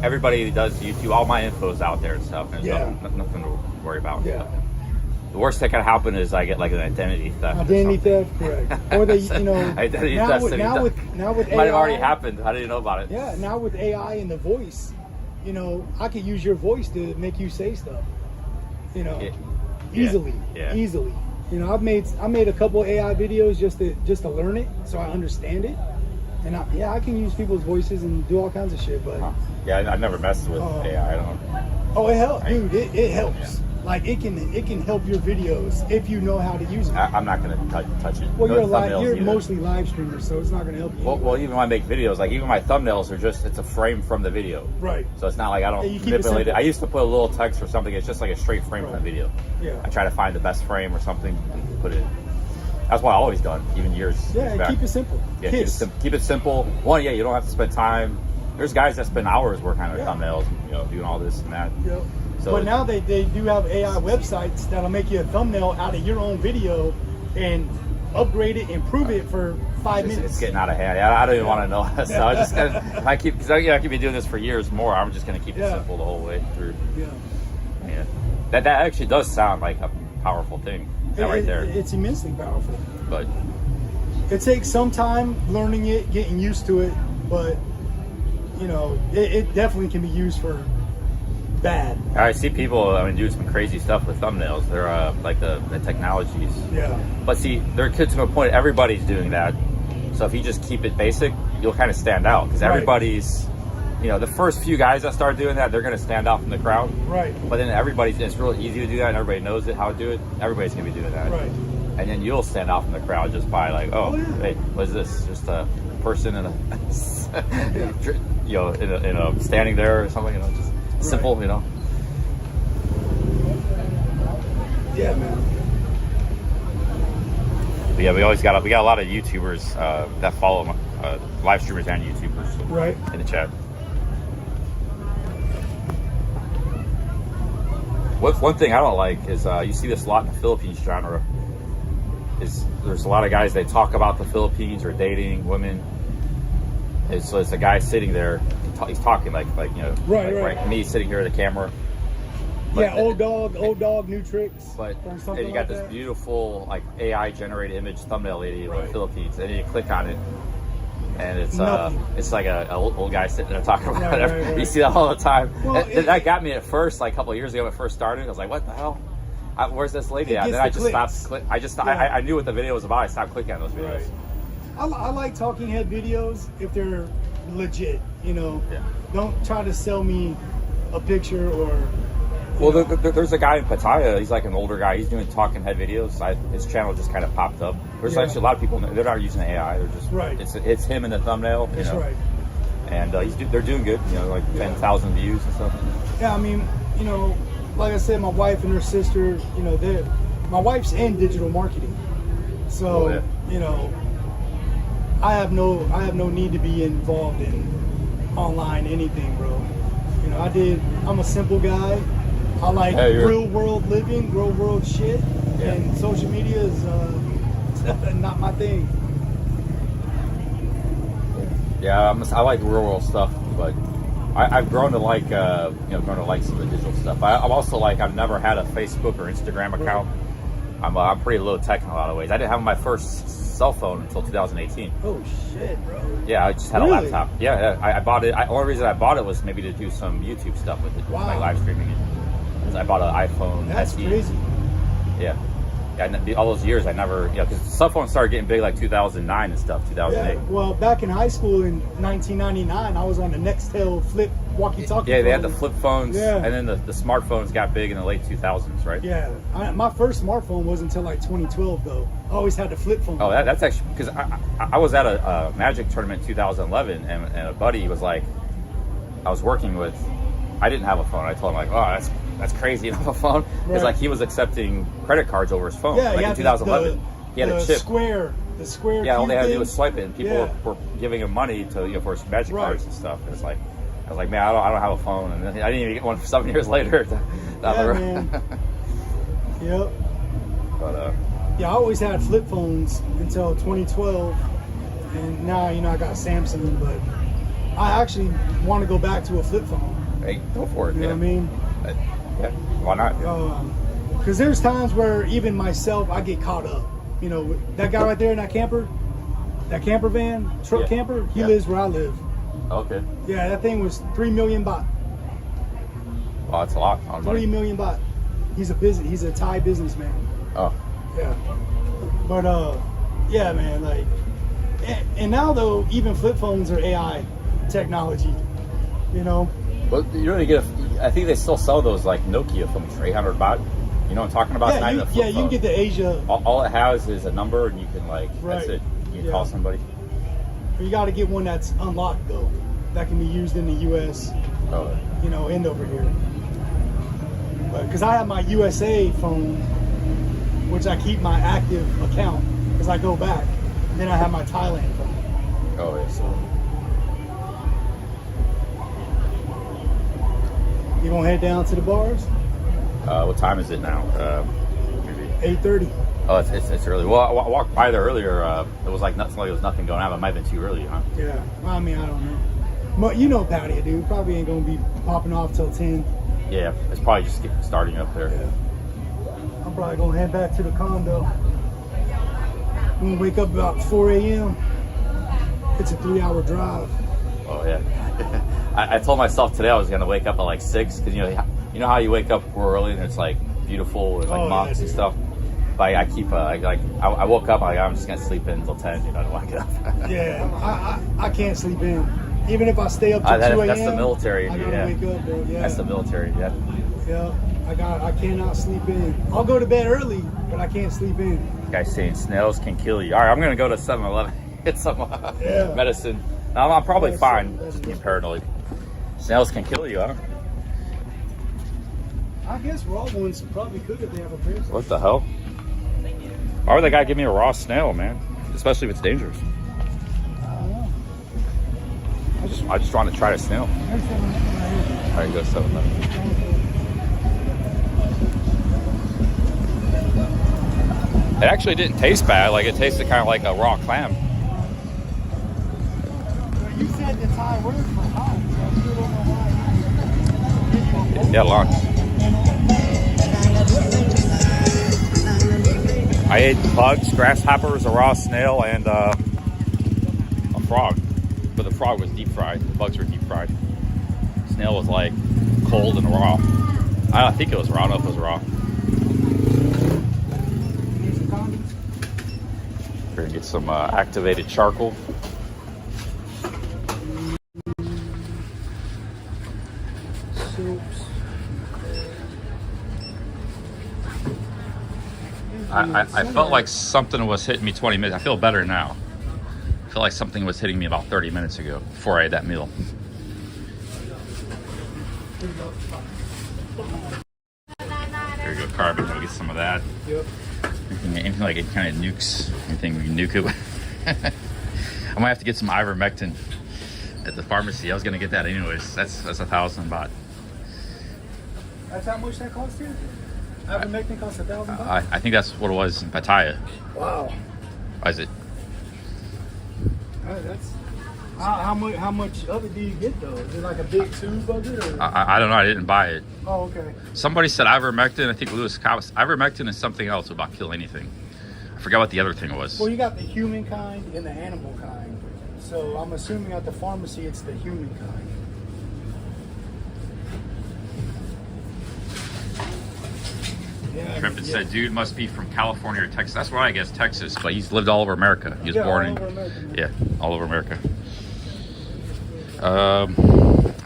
everybody does YouTube. All my info's out there and stuff. And Yeah. nothing to worry about. Yeah. The worst that can happen is I get like an identity theft. Identity theft, correct. Or they, you know, Identity now theft. with It might have AI, already happened. I didn't know about it. Yeah, now with AI and the voice, you know, I could use your voice to make you say stuff. You know, Yeah. easily, Yeah. easily. You know, I made a couple AI videos just to learn it, so I understand it. And I can use people's voices and do all kinds of shit. But Yeah, I never messed with AI. I don't. oh, it helps, dude. It helps. Like it can help your videos if you know how to use it. I'm not gonna touch it. Well, No thumbnails you're either. mostly live streamers, so it's not going to help you. Well, even when I make videos, like even my thumbnails are it's a frame from the video. Right. So it's not like I don't Yeah, you keep it manipulate it. simple. I used to put a little text or something. It's just like a straight frame from the video. Yeah. I try to find the best frame or something and put it. That's what I always done, even years. Yeah, back. keep it simple. Yeah, Kiss. keep it simple. One, yeah, you don't have to spend time. There's guys that spend hours working on their Yeah. thumbnails, you know, doing all this and that. Yep. So But now they do have AI websites that'll make you a thumbnail out of your own video and upgrade it, improve it for 5 minutes. It's getting out of hand. I don't even want to know. So I just I keep doing this for years more. I'm just gonna keep it Yeah. simple the whole way through. Yeah. Yeah, that actually does sound like a powerful thing. That right there. It's immensely powerful. But It takes some time learning it, getting used to it, but you know, it definitely can be used for bad. I see people, doing some crazy stuff with thumbnails. They're like the technologies. Yeah. But see, they're kids to a point. Everybody's doing that. So if you just keep it basic, you'll kind of stand out because Right. everybody's, you know, the first few guys that start doing that, they're going to stand out from the crowd. Right. But then it's really easy to do that, and everybody knows how to do it. Everybody's going to be doing that. Right. And then you'll stand out from the crowd just by like, oh, Oh, yeah. hey, what is this? Just a person in a, you know, in a standing there or something, you know, just simple, you know. Yeah, man. But yeah, we got a lot of YouTubers that follow live streamers and YouTubers Right. in the chat. One thing I don't like is you see this a lot in the Philippines genre. Is there's a lot of guys that talk about the Philippines or dating women. It's a guy sitting there, he's talking like you know, Right. me sitting here at the camera. Yeah, old dog, new tricks. But or and something you got like this that. beautiful like AI generated image thumbnail lady of the Right. Philippines, and then you click on it, and it's Nothing. it's like a old guy sitting there talking about Right, it. right. You see that all the time. Well, That got me at first, like a couple of years ago when it first started. I was like, what the hell? Where's this lady It at? And gets then I the just clicks. stopped. Yeah. I knew what the video was about. I stopped clicking on those videos. Right. I like talking head videos if they're legit. You know, Yeah. don't try to sell me a picture or. Well, there's a guy in Pattaya. He's like an older guy. He's doing talking head videos. His channel just kind of popped up. There's Yeah. actually a lot of people. They're not using AI. They're just Right. It's him in the thumbnail. You That's know? right. And they're doing good. You know, like 10,000 views and stuff. Yeah, I mean, you know, like I said, my wife and her sister, you know, my wife's in digital marketing, so Oh, yeah. you know, I have no need to be involved in online anything, bro. You know, I'm a simple guy. I like real world living, real world shit, Yeah. and social media is not my thing. Yeah, I like real world stuff, but I've grown to like some of the digital stuff. I'm also like I've never had a Facebook or Instagram account. I'm pretty low tech in a lot of ways. I didn't have my first cell phone until 2018. Oh shit, bro. Yeah, I just had Really? a laptop. Yeah, I bought it. Only reason I bought it was maybe to do some YouTube stuff with it, Wow. like live streaming it. 'Cause I bought an iPhone. That's SE. crazy. Yeah, all those years I never, because cell phones started getting big like 2009 and stuff, 2008. Yeah, well, back in high school in 1999, I was on the Nextel flip walkie-talkie. Yeah, they had the flip phones, Yeah. and then the smartphones got big in the late 2000s, right? Yeah, my first smartphone wasn't until like 2012 though. I always had the flip phone. Oh, that's actually, because I was at a Magic tournament in 2011, and a buddy was like, I was working with, I didn't have a phone. I told him like, oh, that's crazy, you don't have a phone. It's Right. like he was accepting credit cards over his phone. Yeah, like yeah, in 2011, he had a chip. The square. Yeah, all cube they had to do thing. was swipe it, and people Yeah. were giving him money to for Magic Right. cards and stuff. And it's like, I was like, man, I don't have a phone, and then I didn't even get one for 7 years later. Down the Yeah, road. man. Yep. But Yeah, I always had flip phones until 2012, and now I got Samsung, but I actually want to go back to a flip phone. hey, go for it. You know what I mean? Yeah, why not? Because there's times where even myself, I get caught up. That guy right there in that camper van, truck Yeah. camper, he Yeah. lives where I live. Okay. Yeah, that thing was 3 million baht. Oh, that's a lot on 3 money. million baht. He's a Thai businessman. Oh, Yeah. But yeah, man, like, and now though, even flip phones are AI technology. well, you really get. I think they still sell those like Nokia phones for 800 baht. You know what I'm talking about? Not even a flip you phone. can get the Asia. All it has is a number, and you can like that's Right. it. You can Yeah. call somebody. You got to get one that's unlocked though, that can be used in the U.S. Oh, And over here. Because I have my USA phone, which I keep my active account because I go back. And then I have my Thailand phone. oh yeah. So You gonna head down to the bars? what time is it now? Maybe. 8:30. Oh, it's early. Well, I walked by there earlier. It was like there was nothing going on. It might have been too early, huh? Yeah. I mean, I don't know. But Patty, dude, probably ain't gonna be popping off till 10. Yeah, it's probably just starting up there. Yeah. I'm probably gonna head back to the condo. I'm gonna wake up about 4 a.m. It's a 3-hour drive. Oh yeah. I told myself today I was gonna wake up at like 6 because you know how you wake up real early and it's like beautiful, there's like Oh, moths yeah, and dude. stuff. But I keep I woke up I'm just gonna sleep in until 10. I don't want to get up. Yeah, I can't sleep in. Even if I stay up till 2 a.m. That's the military, I dude. gotta Yeah. wake up, bro. Yeah. That's the military. Yeah. Yeah. I cannot sleep in. I'll go to bed early, but I can't sleep in. Guy's saying snails can kill you. All right, I'm gonna go to 7-Eleven get some Yeah. medicine. No, I'm probably That's fine. that's Just being good. paranoid. Snails can kill you, huh? I guess raw ones probably could if they have a parasite. What the hell? Why would the guy give me a raw snail, man? Especially if it's dangerous. I don't know. I just want to try a snail. There's something right here. All right, go 7-Eleven. It actually didn't taste bad. Like it tasted kind of like a raw clam. But you said the Thai word for hot, so I still don't know why. Yeah, long. I ate bugs, grasshoppers, a raw snail, and a frog. But the frog was deep fried. The bugs were deep fried. Snail was like cold and raw. I think it was raw. I don't know if it was raw. We're gonna get some activated charcoal. I felt like something was hitting me 20 minutes. I feel better now. I feel like something was hitting me about 30 minutes ago before I ate that meal. There you go, carbon. We'll get some of that. Yep. Anything like it kind of nukes. Anything we can nuke it with. I might have to get some ivermectin at the pharmacy. I was gonna get that anyways. That's 1,000 baht. That's how much that cost you? Ivermectin costs 1,000 bucks? I think that's what it was in Pattaya. Wow. Why is it? That's how much of it do you get though? Is it like a big tube of it? Or? I don't know. I didn't buy it. Oh, okay. Somebody said ivermectin. I think Lewis Cobbs. Ivermectin is something else about kill anything. I forgot what the other thing was. Well, you got the human kind and the animal kind. So I'm assuming at the pharmacy it's the human kind. Trippin said, dude must be from California or Texas. That's why I guess Texas, but he's lived all over America. He was born in, all over America.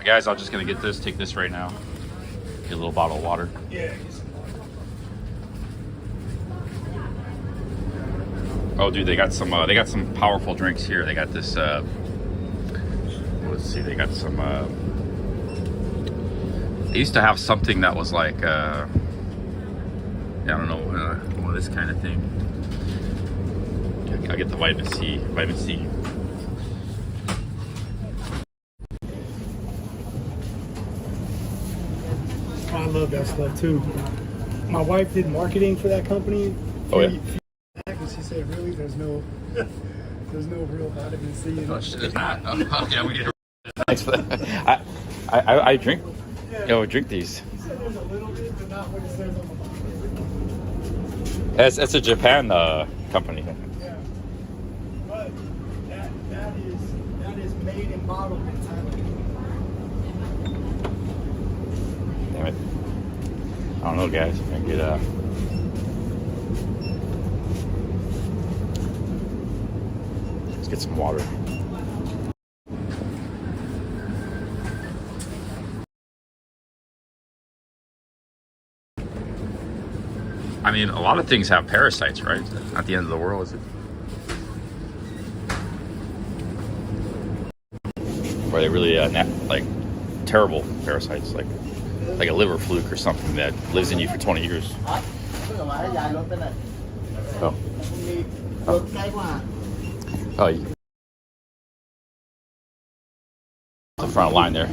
Guys, I'm just gonna take this right now. Get a little bottle of water. Yeah. Oh, dude, they got some powerful drinks here. They got this. Let's see, they got some. They used to have something that was like, I don't know, one of this kind of thing. I'll get the vitamin C. Vitamin C. I love that stuff too. My wife did marketing for that company. Oh yeah. And she said, "Really, there's no real vitamin C in it." Oh shit, it's not. Oh, yeah, we need to. Thanks for that. I drink. Drink these. She said there's a little bit, but not what it says on the bottle. It's a Japan company. Yeah. But that is made and bottled in Thailand. Damn it. I don't know, guys. I'm gonna get let's get some water. I mean, a lot of things have parasites, right? Not the end of the world, is it? Or they really like terrible parasites, like a liver fluke or something that lives in you for 20 years. Oh. Oh, yeah. The front line there.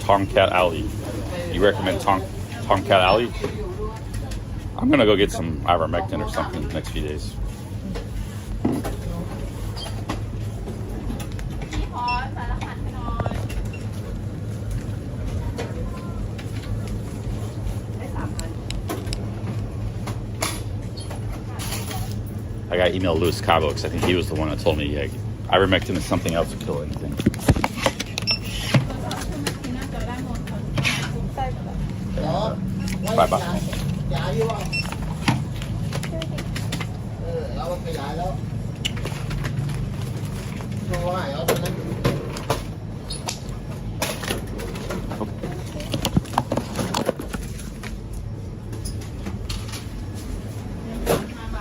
Tomcat Alley. You recommend Tomcat Alley? I'm gonna go get some ivermectin or something the next few days. I got to email Louis Cabo because I think he was the one that told me ivermectin is something else to kill anything. Bye bye.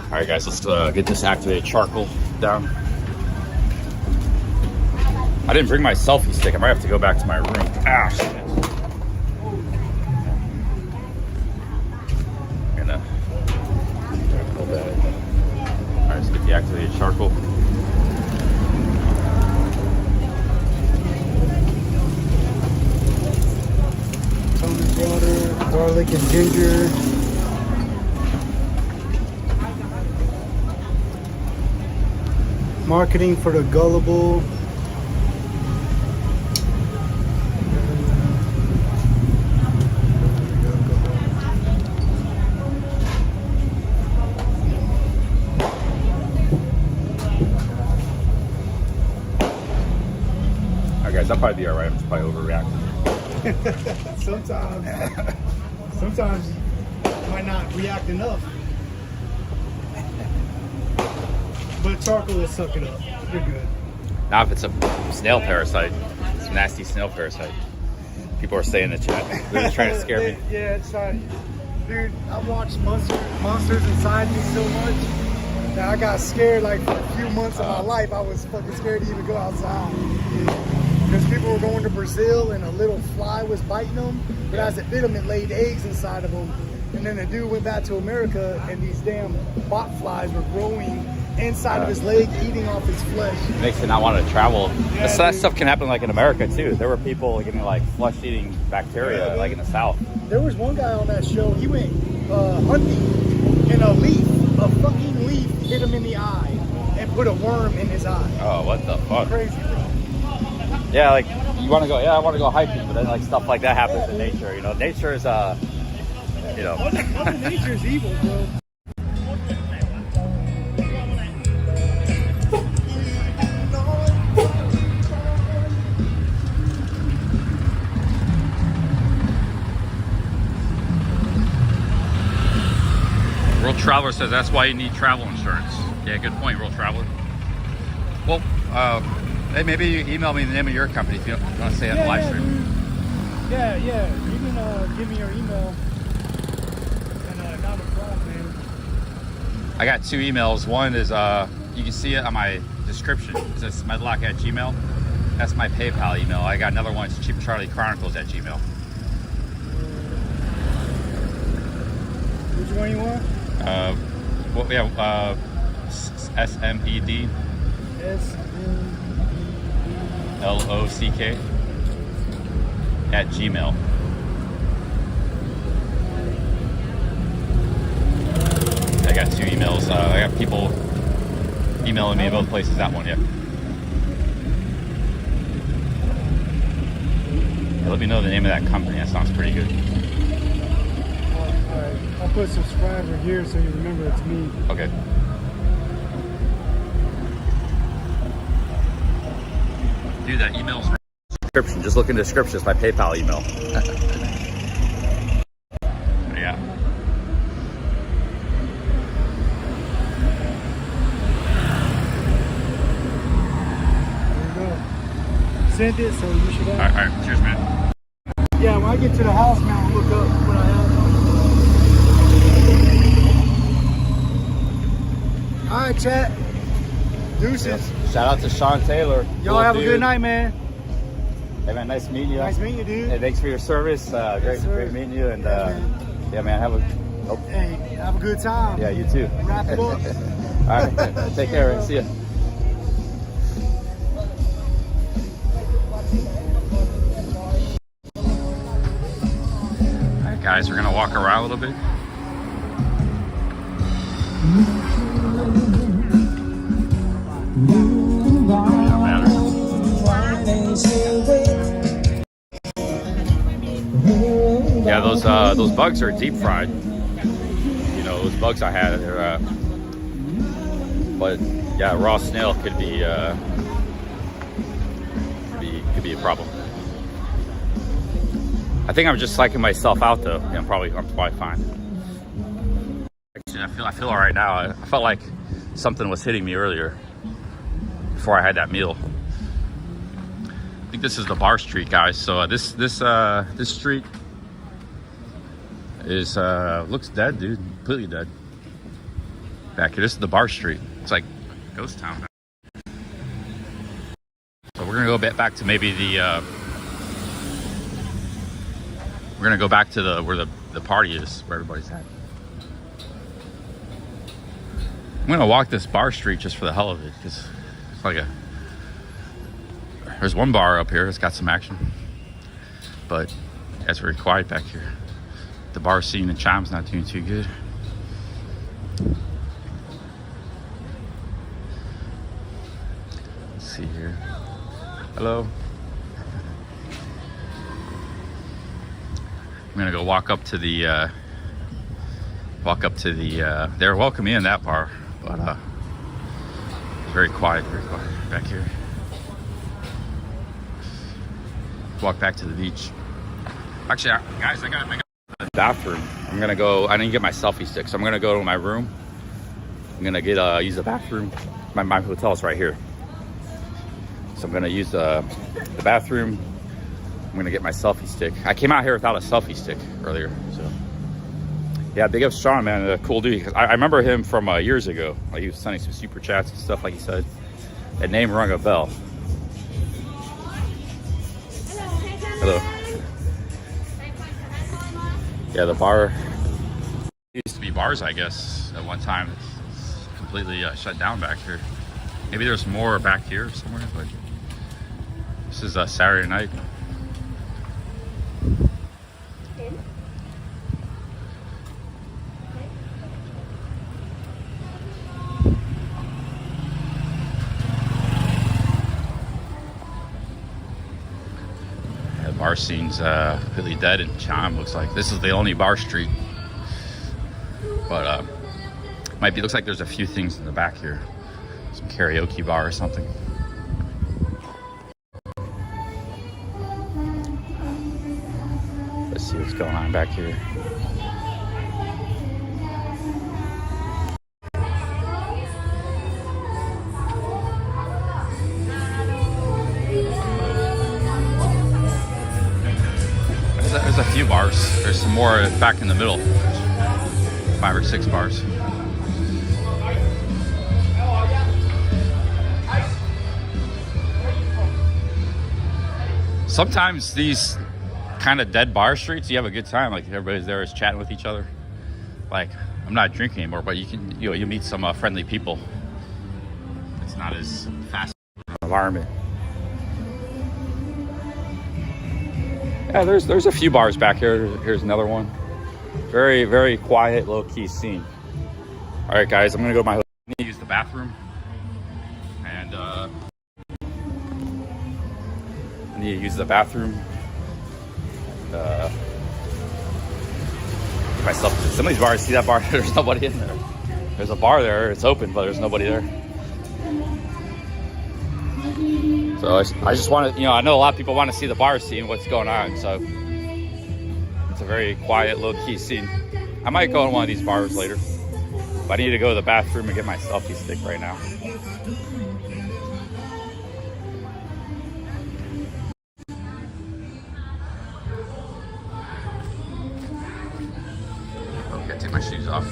All right, guys, let's get this activated charcoal down. I didn't bring my selfie stick. I might have to go back to my room. Ah, shit. All right, let's get the activated charcoal. Tonic water, garlic and ginger. Marketing for the gullible. Guys, I'll probably be all right. I'm just probably overreacting. Sometimes you might not react enough. But charcoal will suck it up. You're good. Now, if it's a snail parasite, it's a nasty snail parasite. People are saying in the chat. They're just trying to scare me. Yeah, it's trying. Dude, I watched Monsters Inside Me so much that I got scared. Like for a few months of my life, I was fucking scared to even go outside. Because people were going to Brazil and a little fly was biting them, but as it bit them, it laid eggs inside of them. And then the dude went back to America and these damn bot flies were growing inside of his leg, eating off his flesh. It makes you not want to travel. Yeah, that stuff can happen like in America too. There were people getting like flesh-eating bacteria like in the South. There was one guy on that show, he went hunting and a fucking leaf hit him in the eye and put a worm in his eye. Oh, what the fuck? Crazy, bro. Yeah, like you want to go. Yeah, I want to go hiking, but then like stuff like that happens in nature. You know, nature is Mother Nature's evil, bro. World Traveler says that's why you need travel insurance. Yeah, good point, World Traveler. Well, hey, maybe you email me the name of your company if you want to say it on live stream. Yeah. You can give me your email. And not a problem, man. I got 2 emails. One is, you can see it on my description. It says smedlock@gmail. That's my PayPal email. I got another one. It's cheapcharliechronicles@gmail. Which one you want? Well, yeah, SMED LOCK @gmail. I got 2 emails. I got people emailing me both places. That one, yeah. Let me know the name of that company. That sounds pretty good. Alright, I'll put subscriber here so you remember it's me. Okay. Dude, that email's description. Just look in the description. It's my PayPal email. Yeah. There you go. Send it, so you should have. All right. Cheers, man. Yeah, when I get to the house, man, I'll look up what I have. All right, chat. Deuces. Shout out to Sean Taylor. Y'all have a good night, man. Hey man, nice meeting you. Nice meeting you, dude. Hey, thanks for your service. Great meeting you. And yeah, man, have a. Oh. Hey, have a good time. Yeah, you too. Wrap it up. All right, take care. Man. See ya. All right, guys, we're gonna walk around a little bit. Yeah, those bugs are deep fried. You know, those bugs I had, they're, but yeah, raw snail could be a problem. I think I'm just psyching myself out though. Yeah, I'm probably fine. Actually, I feel all right now. I felt like something was hitting me earlier before I had that meal. I think this is the bar street, guys. So this street is looks dead, dude. Completely dead. Back here, this is the bar street. It's like ghost town. So we're gonna go back to maybe the. We're gonna go back to where the party is, where everybody's at. I'm gonna walk this bar street just for the hell of it, because it's like there's one bar up here. It's got some action, but it's very quiet back here. The bar scene and Chime's not doing too good. Let's see here. Hello. I'm gonna go walk up to the they're welcoming in that bar, but it's very quiet back here. Walk back to the beach. Actually, guys, I got the bathroom. I'm gonna go. I didn't get my selfie stick, so I'm gonna go to my room. I'm gonna use the bathroom. My hotel is right here, so I'm gonna use the bathroom. I'm gonna get my selfie stick. I came out here without a selfie stick earlier, so yeah, big up Sean, man, a cool dude. I remember him from years ago. Like, he was sending some super chats and stuff, like he said. That name rung a bell. Hello. Yeah, the bar used to be bars, I guess, at one time. It's completely shut down back here. Maybe there's more back here somewhere, but this is Saturday night. Bar scene's completely dead in Chime. Looks like this is the only bar street, but looks like there's a few things in the back here, some karaoke bar or something. Let's see what's going on back here. few bars. There's some more back in the middle. 5 or 6 bars. Sometimes these kind of dead bar streets, you have a good time. Like everybody's there is chatting with each other. Like I'm not drinking anymore, but you meet some friendly people. It's not as fast environment. Yeah, there's a few bars back here. Here's another one. Very, very quiet, low-key scene. All right, guys, I'm gonna go to my hotel. I need to use the bathroom, and I need to use the bathroom. Give myself some of these bars. See that bar? There's nobody in there. There's a bar there. It's open, but there's nobody there. So I just want to, I know a lot of people want to see the bar scene, what's going on. So it's a very quiet, low-key scene. I might go in one of these bars later. But I need to go to the bathroom and get my selfie stick right now. Okay, take my shoes off.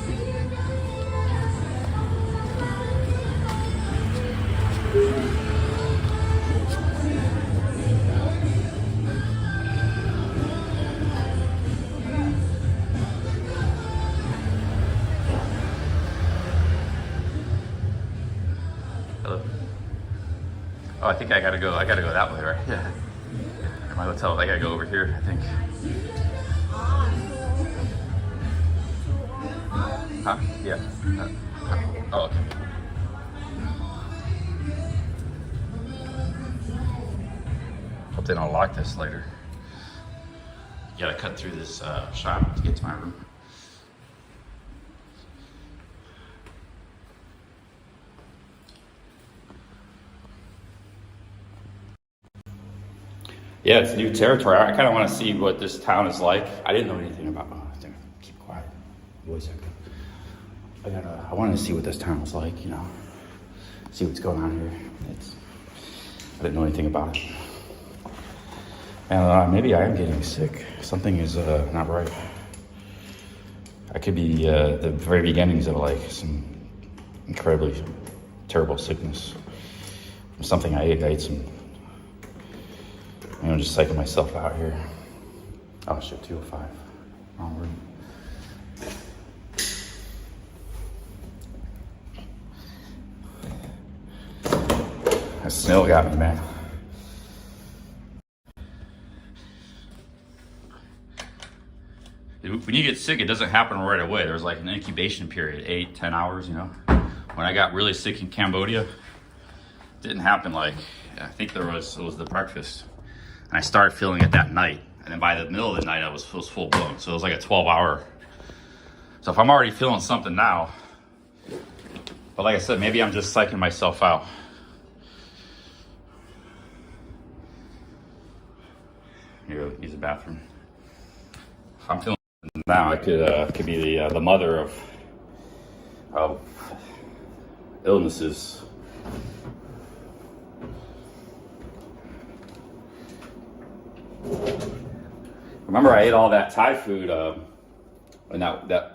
Hello. Oh, I think I gotta go that way, right? Yeah. At my hotel, I gotta go over here, I think. Huh? Yeah. Oh, okay. Hope they don't lock this later. You gotta cut through this shop to get to my room. Yeah, it's new territory. I kind of want to see what this town is like. I didn't know anything about. Oh, I think keep quiet. Voice echo. I wanted to see what this town was like. See what's going on here. I didn't know anything about it. And maybe I am getting sick. Something is not right. I could be the very beginnings of like some incredibly terrible sickness. Something I ate some. I'm just psyching myself out here. Oh shit, 205. Wrong room. That snow got me, man. When you get sick, it doesn't happen right away. There's like an incubation period, 8-10 hours, When I got really sick in Cambodia, it didn't happen like, I think it was the breakfast. And I started feeling it that night. And then by the middle of the night, it was full blown. So it was like a 12-hour. So if I'm already feeling something now, but like I said, maybe I'm just psyching myself out. Here, use the bathroom. If I'm feeling now, I could be the mother of illnesses. Remember, I ate all that Thai food, and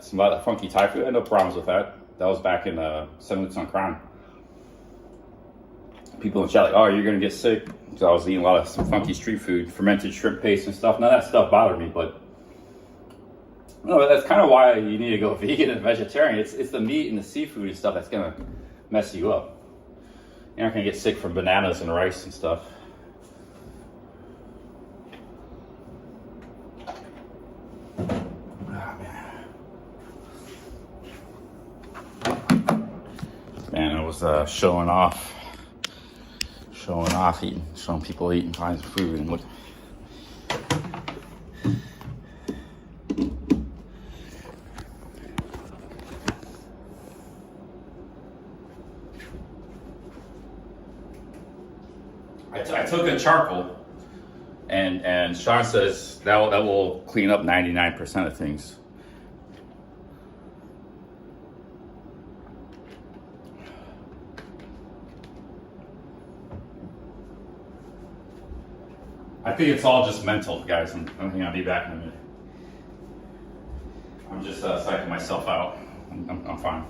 some of that funky Thai food. I had no problems with that. That was back in 7 Weeks on Crown. People in chat like, "Oh, you're gonna get sick." So I was eating a lot of some funky street food, fermented shrimp paste and stuff. None of that stuff bothered me, but that's kind of why you need to go vegan and vegetarian. It's the meat and the seafood and stuff that's gonna mess you up. You're not gonna get sick from bananas and rice and stuff. Man, I was showing eating, showing people eating kinds of food and what. I took a charcoal, and Sean says that will clean up 99% of things. I think it's all just mental, guys. I'll be back in a minute. I'm just psyching myself out. I'm fine.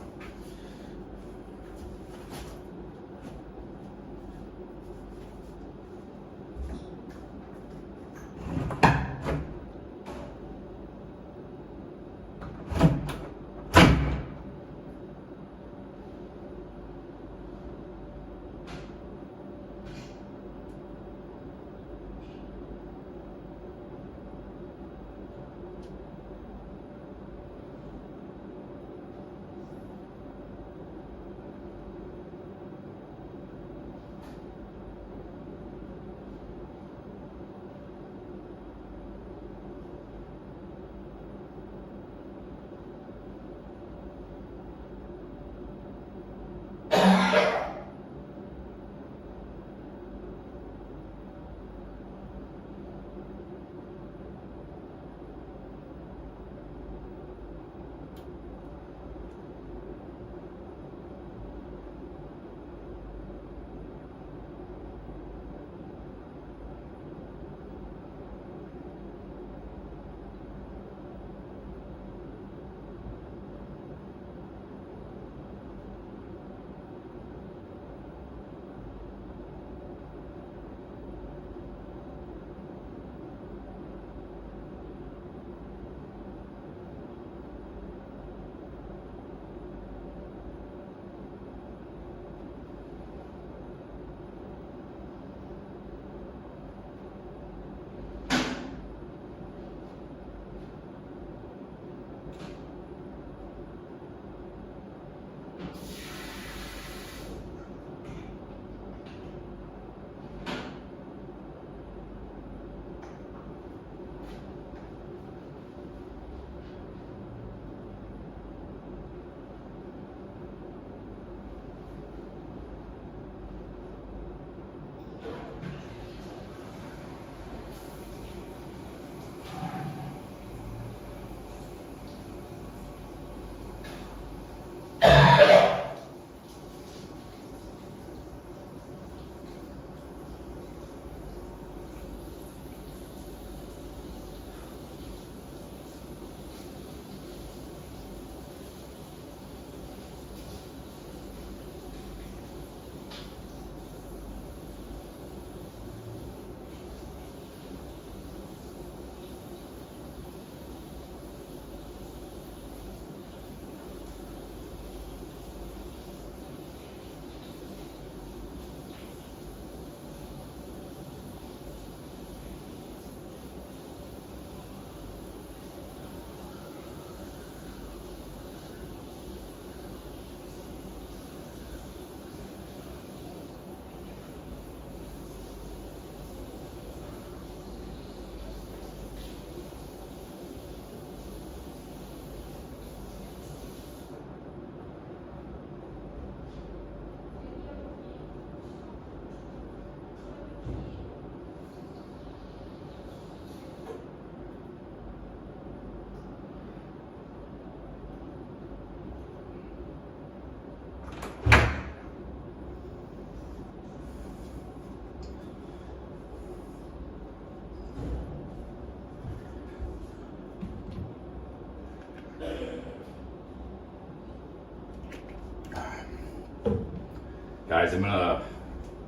Guys, I'm gonna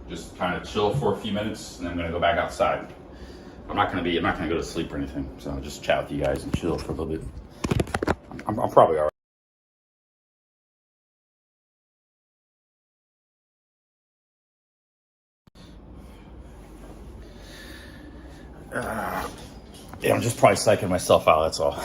just kind of chill for a few minutes, and then I'm gonna go back outside. I'm not gonna go to sleep or anything, so I'll just chat with you guys and chill for a little bit. I'm probably all right. Yeah, I'm just probably psyching myself out. That's all.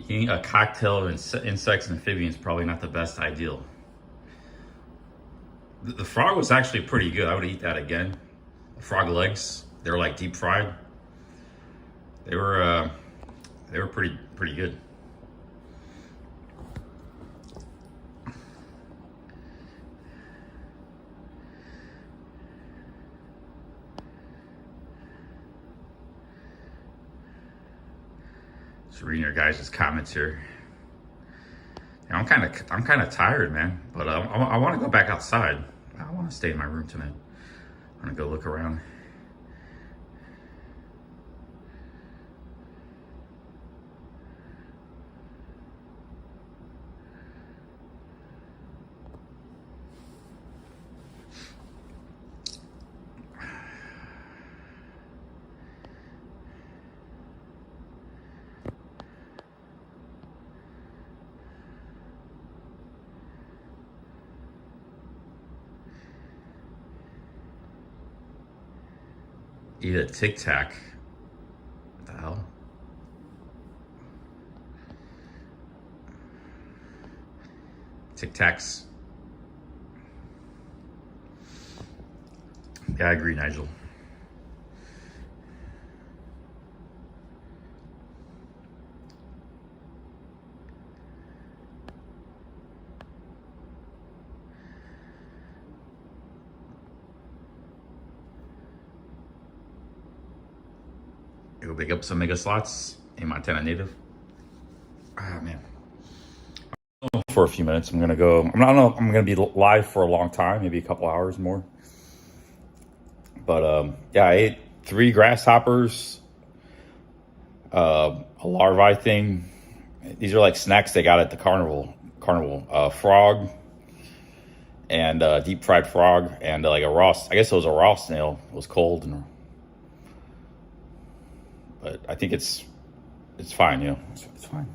Eating a cocktail of insects and amphibians is probably not the best ideal. The frog was actually pretty good. I would eat that again. The frog legs, they were like deep fried. They were pretty good. Just reading your guys' comments here. Yeah, I'm kind of tired, man. But I want to go back outside. I want to stay in my room tonight. I'm gonna go look around. Eat a Tic Tac. What the hell? Tic Tacs. Yeah, I agree, Nigel. Go pick up some mega slots in Montana native. Ah, man. For a few minutes, I'm gonna go. I don't know. I'm gonna be live for a long time, maybe a couple hours more. But yeah, I ate 3 grasshoppers, a larvae thing. These are like snacks they got at the carnival. Frog and deep fried frog and like a raw. I guess it was a raw snail. It was cold and. But I think it's fine, you know. It's fine.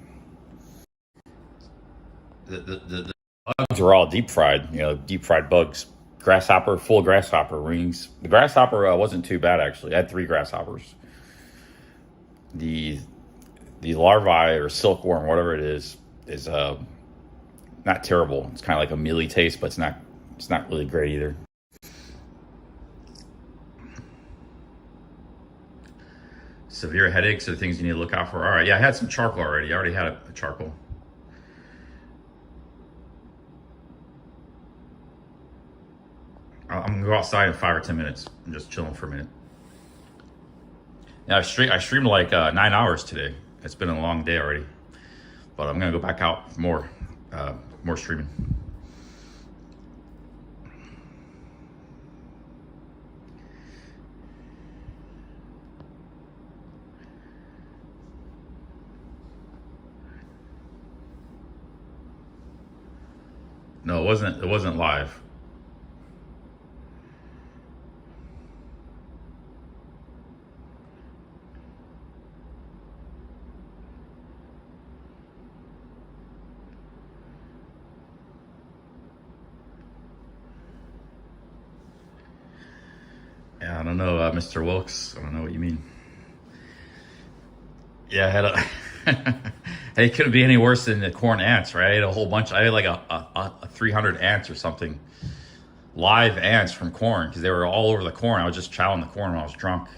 The bugs are all deep fried, you know, deep fried bugs. Grasshopper, full grasshopper rings. The grasshopper wasn't too bad actually. I had 3 grasshoppers. The larvae or silkworm, whatever it is not terrible. It's kind of like a mealy taste, but it's not really great either. Severe headaches are the things you need to look out for. All right, yeah, I had some charcoal already. I already had a charcoal. I'm gonna go outside in 5 or 10 minutes. I'm just chilling for a minute. Yeah, I streamed like 9 hours today. It's been a long day already, but I'm gonna go back out for more streaming. No, it wasn't live. Yeah, I don't know, Mr. Wilkes. I don't know what you mean. Yeah, I had a it couldn't be any worse than the corn ants, right? I had a whole bunch. I had like a 300 ants or something, live ants from corn, because they were all over the corn. I was just chowing the corn when I was drunk.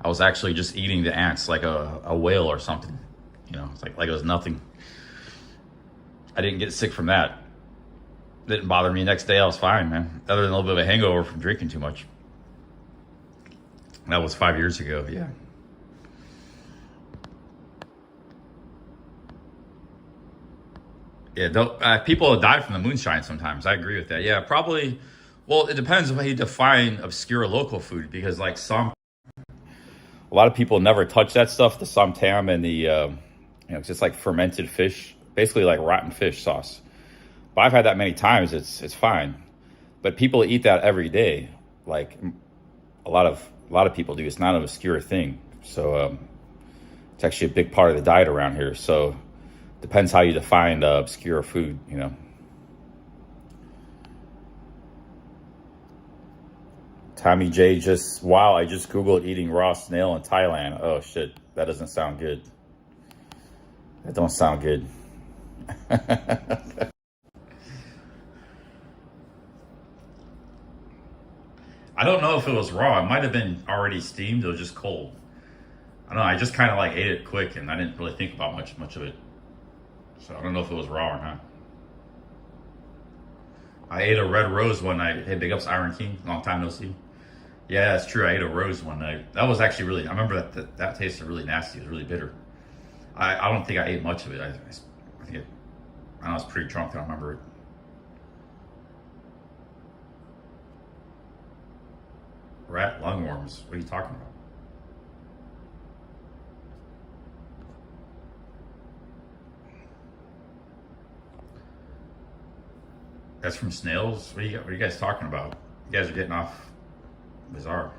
I was actually just eating the ants like a whale or something. You know, it's like it was nothing. I didn't get sick from that. Didn't bother me. Next day I was fine, man. Other than a little bit of a hangover from drinking too much. That was 5 years ago, yeah. Yeah, people die from the moonshine sometimes. I agree with that. Yeah, probably. Well, it depends on how you define obscure local food, because like a lot of people never touch that stuff, the samtam and the, you know, it's just like fermented fish, basically like rotten fish sauce. But I've had that many times. It's fine. But people eat that every day, like a lot of people do. It's not an obscure thing. So it's actually a big part of the diet around here. So depends how you define obscure food, you know. Tommy J wow, I just Googled eating raw snail in Thailand. Oh shit, that doesn't sound good. That don't sound good. I don't know if it was raw. It might have been already steamed. It was just cold. I don't know. I just kind of like ate it quick, and I didn't really think about much of it. So I don't know if it was raw or not. I ate a red rose one night. Hey, big ups Iron King. Long time no see. Yeah, that's true. I ate a rose one night. That was actually really. I remember that tasted really nasty. It was really bitter. I don't think I ate much of it. I think I was pretty drunk. I don't remember it. Rat lungworms. What are you talking about? That's from snails? What are you guys talking about? You guys are getting off bizarre.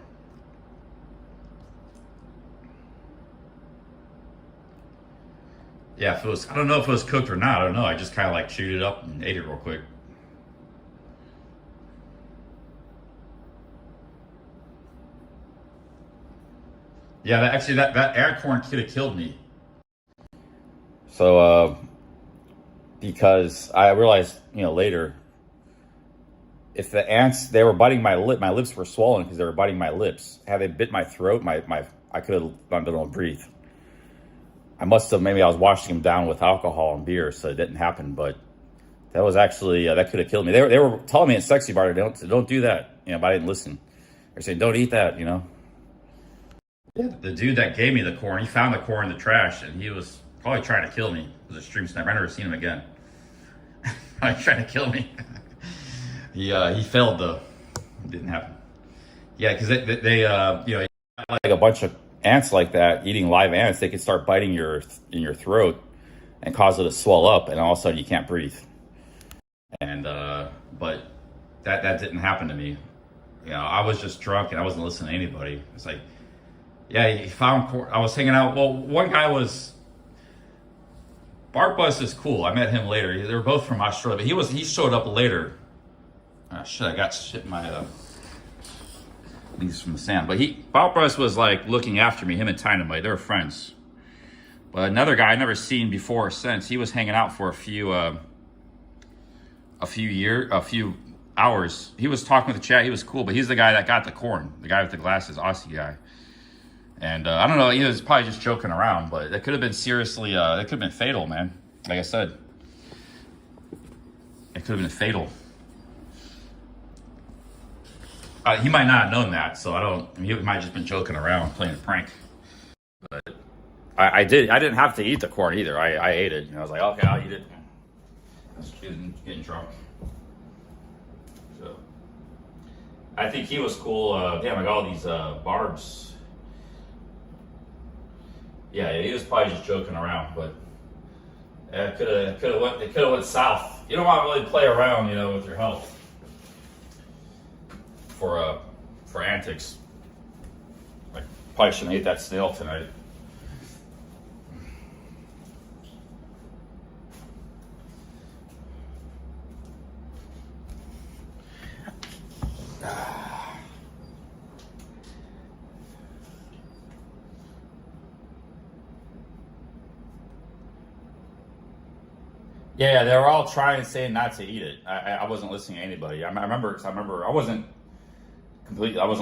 Yeah, if it was, I don't know if it was cooked or not. I don't know. I just kind of like chewed it up and ate it real quick. Yeah, actually, that acorn could have killed me. So, because I realized, later, if the ants, they were biting my lips were swollen because they were biting my lips. Had they bit my throat, I could have not been able to breathe. I must have, maybe I was washing them down with alcohol and beer, so it didn't happen. But that was actually, that could have killed me. They were telling me in Sexy Bar, don't do that, but I didn't listen. They're saying, don't eat that, Yeah, the dude that gave me the corn, he found the corn in the trash, and he was probably trying to kill me. It was a stream sniper. I never seen him again. Probably trying to kill me. He failed though. It didn't happen. Yeah, because they like a bunch of ants like that, eating live ants, they could start biting in your throat and cause it to swell up, and all of a sudden you can't breathe. And but that didn't happen to me. I was just drunk and I wasn't listening to anybody. It's like, yeah, he found corn. I was hanging out. Well, one guy was. Bart is cool. I met him later. They were both from Australia, but he showed up later. Shit, I got shit in my things from the sand. But Bart was like looking after me. Him and Dynamite, they were friends. But another guy I never seen before or since. He was hanging out for a few hours. He was talking with the chat. He was cool, but he's the guy that got the corn. The guy with the glasses, Aussie guy. And I don't know, he was probably just joking around, but it could have been seriously, it could have been fatal, man. Like I said, it could have been fatal. He might not have known that, so he might have just been joking around, playing a prank. But I didn't have to eat the corn either. I ate it. I was like, okay, I'll eat it. I was getting drunk. So I think he was cool. Damn, I got all these barbs. Yeah, he was probably just joking around, but it could have went south. You don't want to really play around, with your health for antics. Like, probably shouldn't eat that snail tonight. Yeah, they were all trying to say not to eat it. I wasn't listening to anybody. I remember I wasn't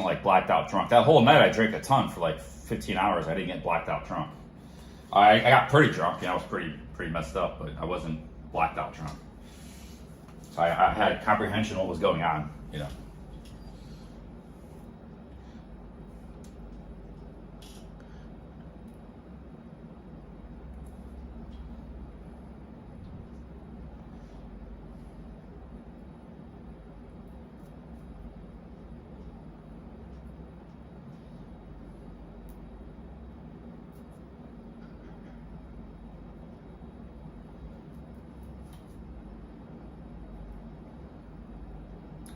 like blacked out drunk. That whole night I drank a ton for like 15 hours. I didn't get blacked out drunk. I got pretty drunk. I was pretty messed up, but I wasn't blacked out drunk. So I had comprehension of what was going on,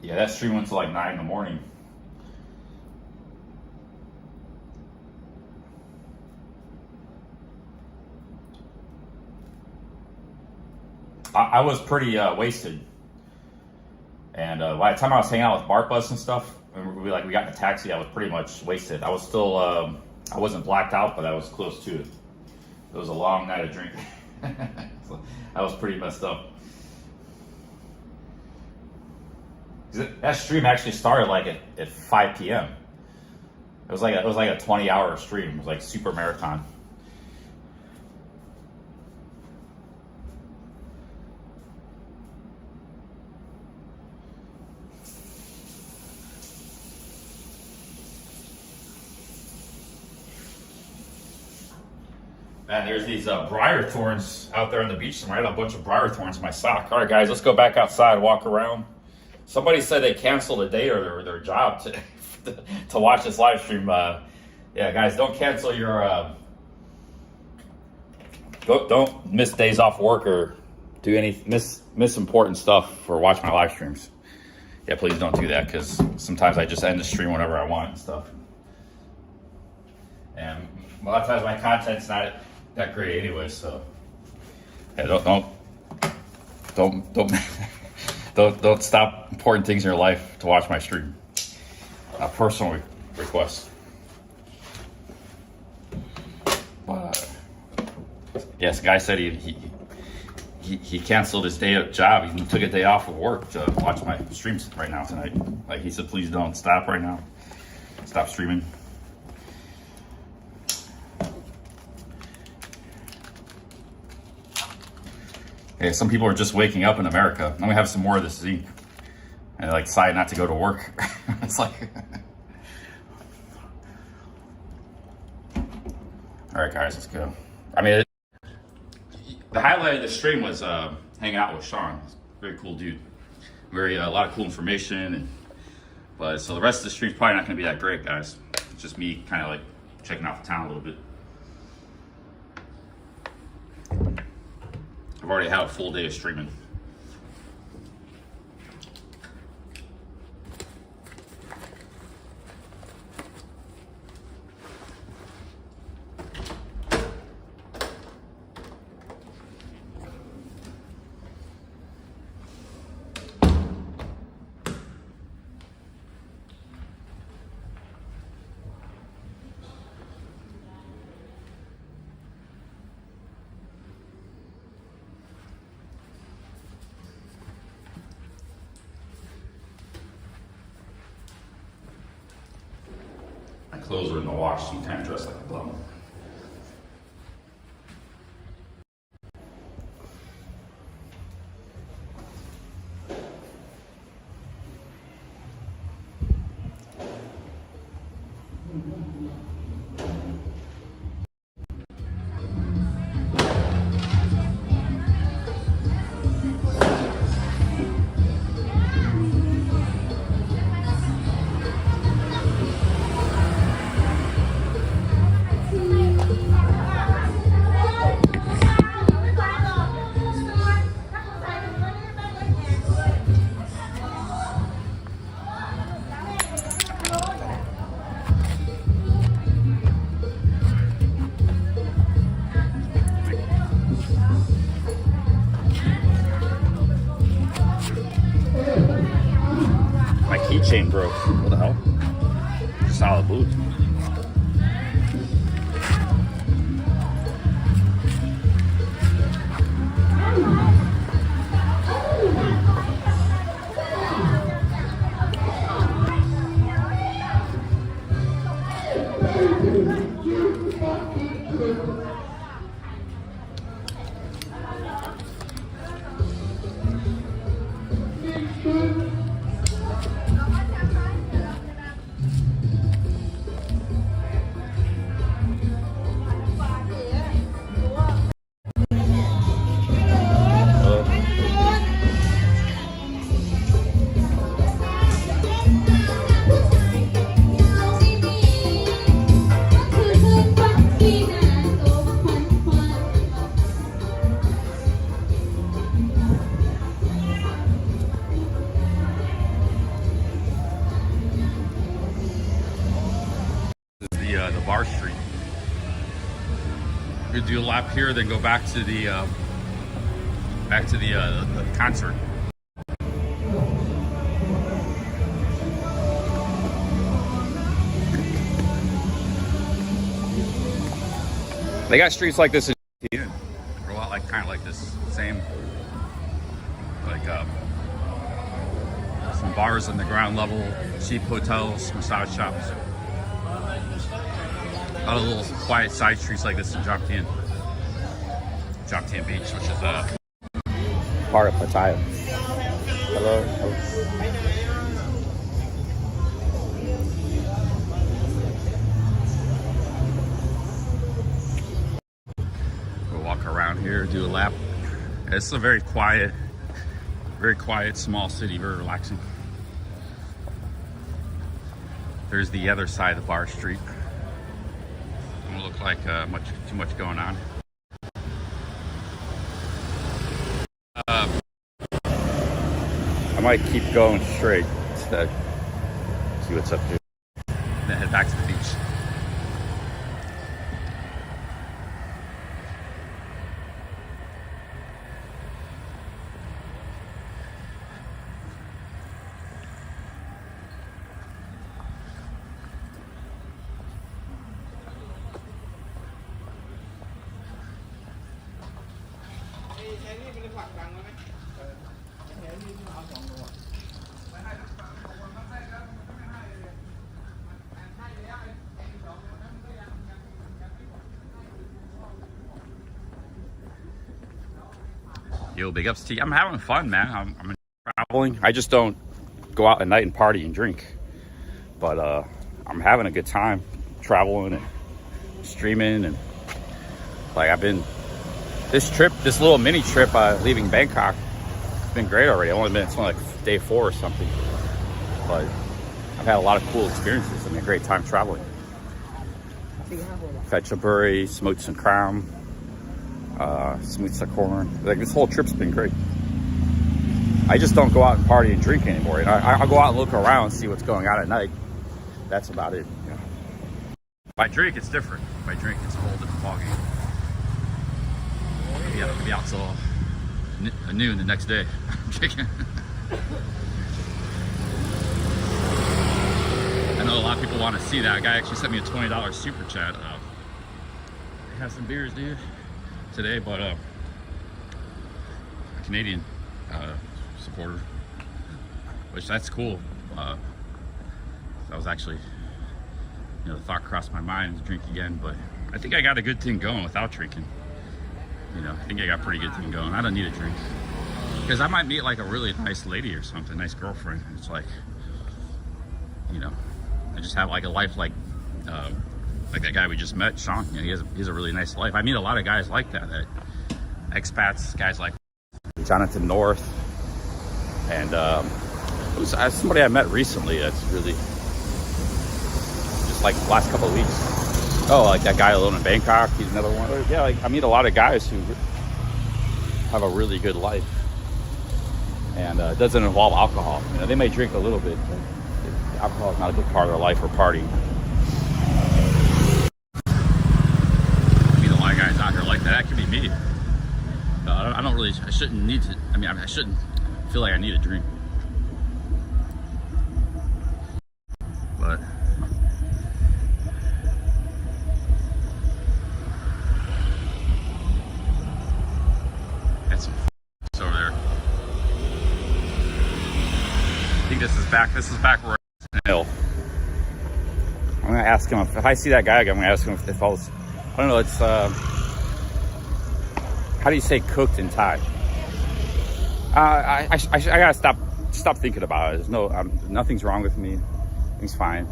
Yeah, that stream went to like 9 in the morning. I was pretty wasted, and by the time I was hanging out with Bart and stuff, we got in a taxi. I was pretty much wasted. I was still, I wasn't blacked out, but I was close to it. It was a long night of drinking. So I was pretty messed up. That stream actually started like at 5 p.m. It was like a 20-hour stream. It was like super marathon. Man, there's these briar thorns out there on the beach somewhere. I had a bunch of briar thorns in my sock. All right, guys, let's go back outside, walk around. Somebody said they canceled a day or their job to watch this live stream. Yeah, guys, don't cancel your. Don't miss days off work or do any miss important stuff for watching my live streams. Yeah, please don't do that, because sometimes I just end the stream whenever I want and stuff. And a lot of times my content's not that great anyway, so yeah, don't stop important things in your life to watch my stream. A personal request. But yes, the guy said he canceled his day of job. He took a day off of work to watch my streams right now tonight. Like, he said, please don't stop right now. Stop streaming. Okay, some people are just waking up in America. I'm gonna have some more of this zinc. And like decide not to go to work. It's like all right, guys, let's go. I mean, the highlight of the stream was hanging out with Sean. Very cool dude. A lot of cool information. But so the rest of the stream's probably not going to be that great, guys. It's just me kind of like checking out the town a little bit. I've already had a full day of streaming. My clothes are in the wash, so I'm kind of dressed like a bum. My keychain broke. What the hell? Solid boot. The bar street. We're gonna do a lap here, then go back to the concert. They got streets like this in Thailand. They're a lot like kind of like this, same like some bars on the ground level, cheap hotels, massage shops. A lot of little quiet side streets like this in Joktian Beach, which is Part of Pattaya. Hello. around here, do a lap. It's a very quiet, small city, very relaxing. There's the other side of the bar street. Don't look like too much going on. I might keep going straight instead. See what's up here. Then head back to the beach. Yo, big ups to you. I'm having fun, man. I'm Traveling. I just don't go out at night and party and drink. But I'm having a good time traveling and streaming, and like this little mini trip leaving Bangkok, it's been great already. It's only like day 4 or something. But I've had a lot of cool experiences. I mean, a great time traveling. Phetchaburi, smoked some crown, smooth sakorn. Like, this whole trip's been great. I just don't go out and party and drink anymore. And I'll go out and look around and see what's going on at night. That's about it. You know. If I drink, it's different. If I drink, it's a whole different ballgame. I'll be out till noon the next day. I'm kidding. I know a lot of people want to see that. A guy actually sent me a $20 super chat. I had some beers, dude, today, but a Canadian supporter, which that's cool. That was actually, the thought crossed my mind to drink again, but I think I got a good thing going without drinking. I think I got a pretty good thing going. I don't need a drink. Because I might meet like a really nice lady or something, nice girlfriend. It's like, I just have like a life like that guy we just met, Sean. He has a really nice life. I meet a lot of guys like that expats, guys like Jonathan North, and somebody I met recently that's really just like the last couple of weeks. Oh, like that guy alone in Bangkok, he's another one. Yeah, like I meet a lot of guys who have a really good life, and it doesn't involve alcohol. They may drink a little bit, but alcohol is not a big part of their life or partying. I meet a lot of guys out here like that. That could be me. I shouldn't need to. I shouldn't feel like I need a drink. But that's some over there. I think this is back where Hill. I'm gonna ask him if I see that guy again. I'm gonna ask him if I was. I don't know. It's how do you say cooked in Thai? I gotta stop thinking about it. Nothing's wrong with me. Everything's fine.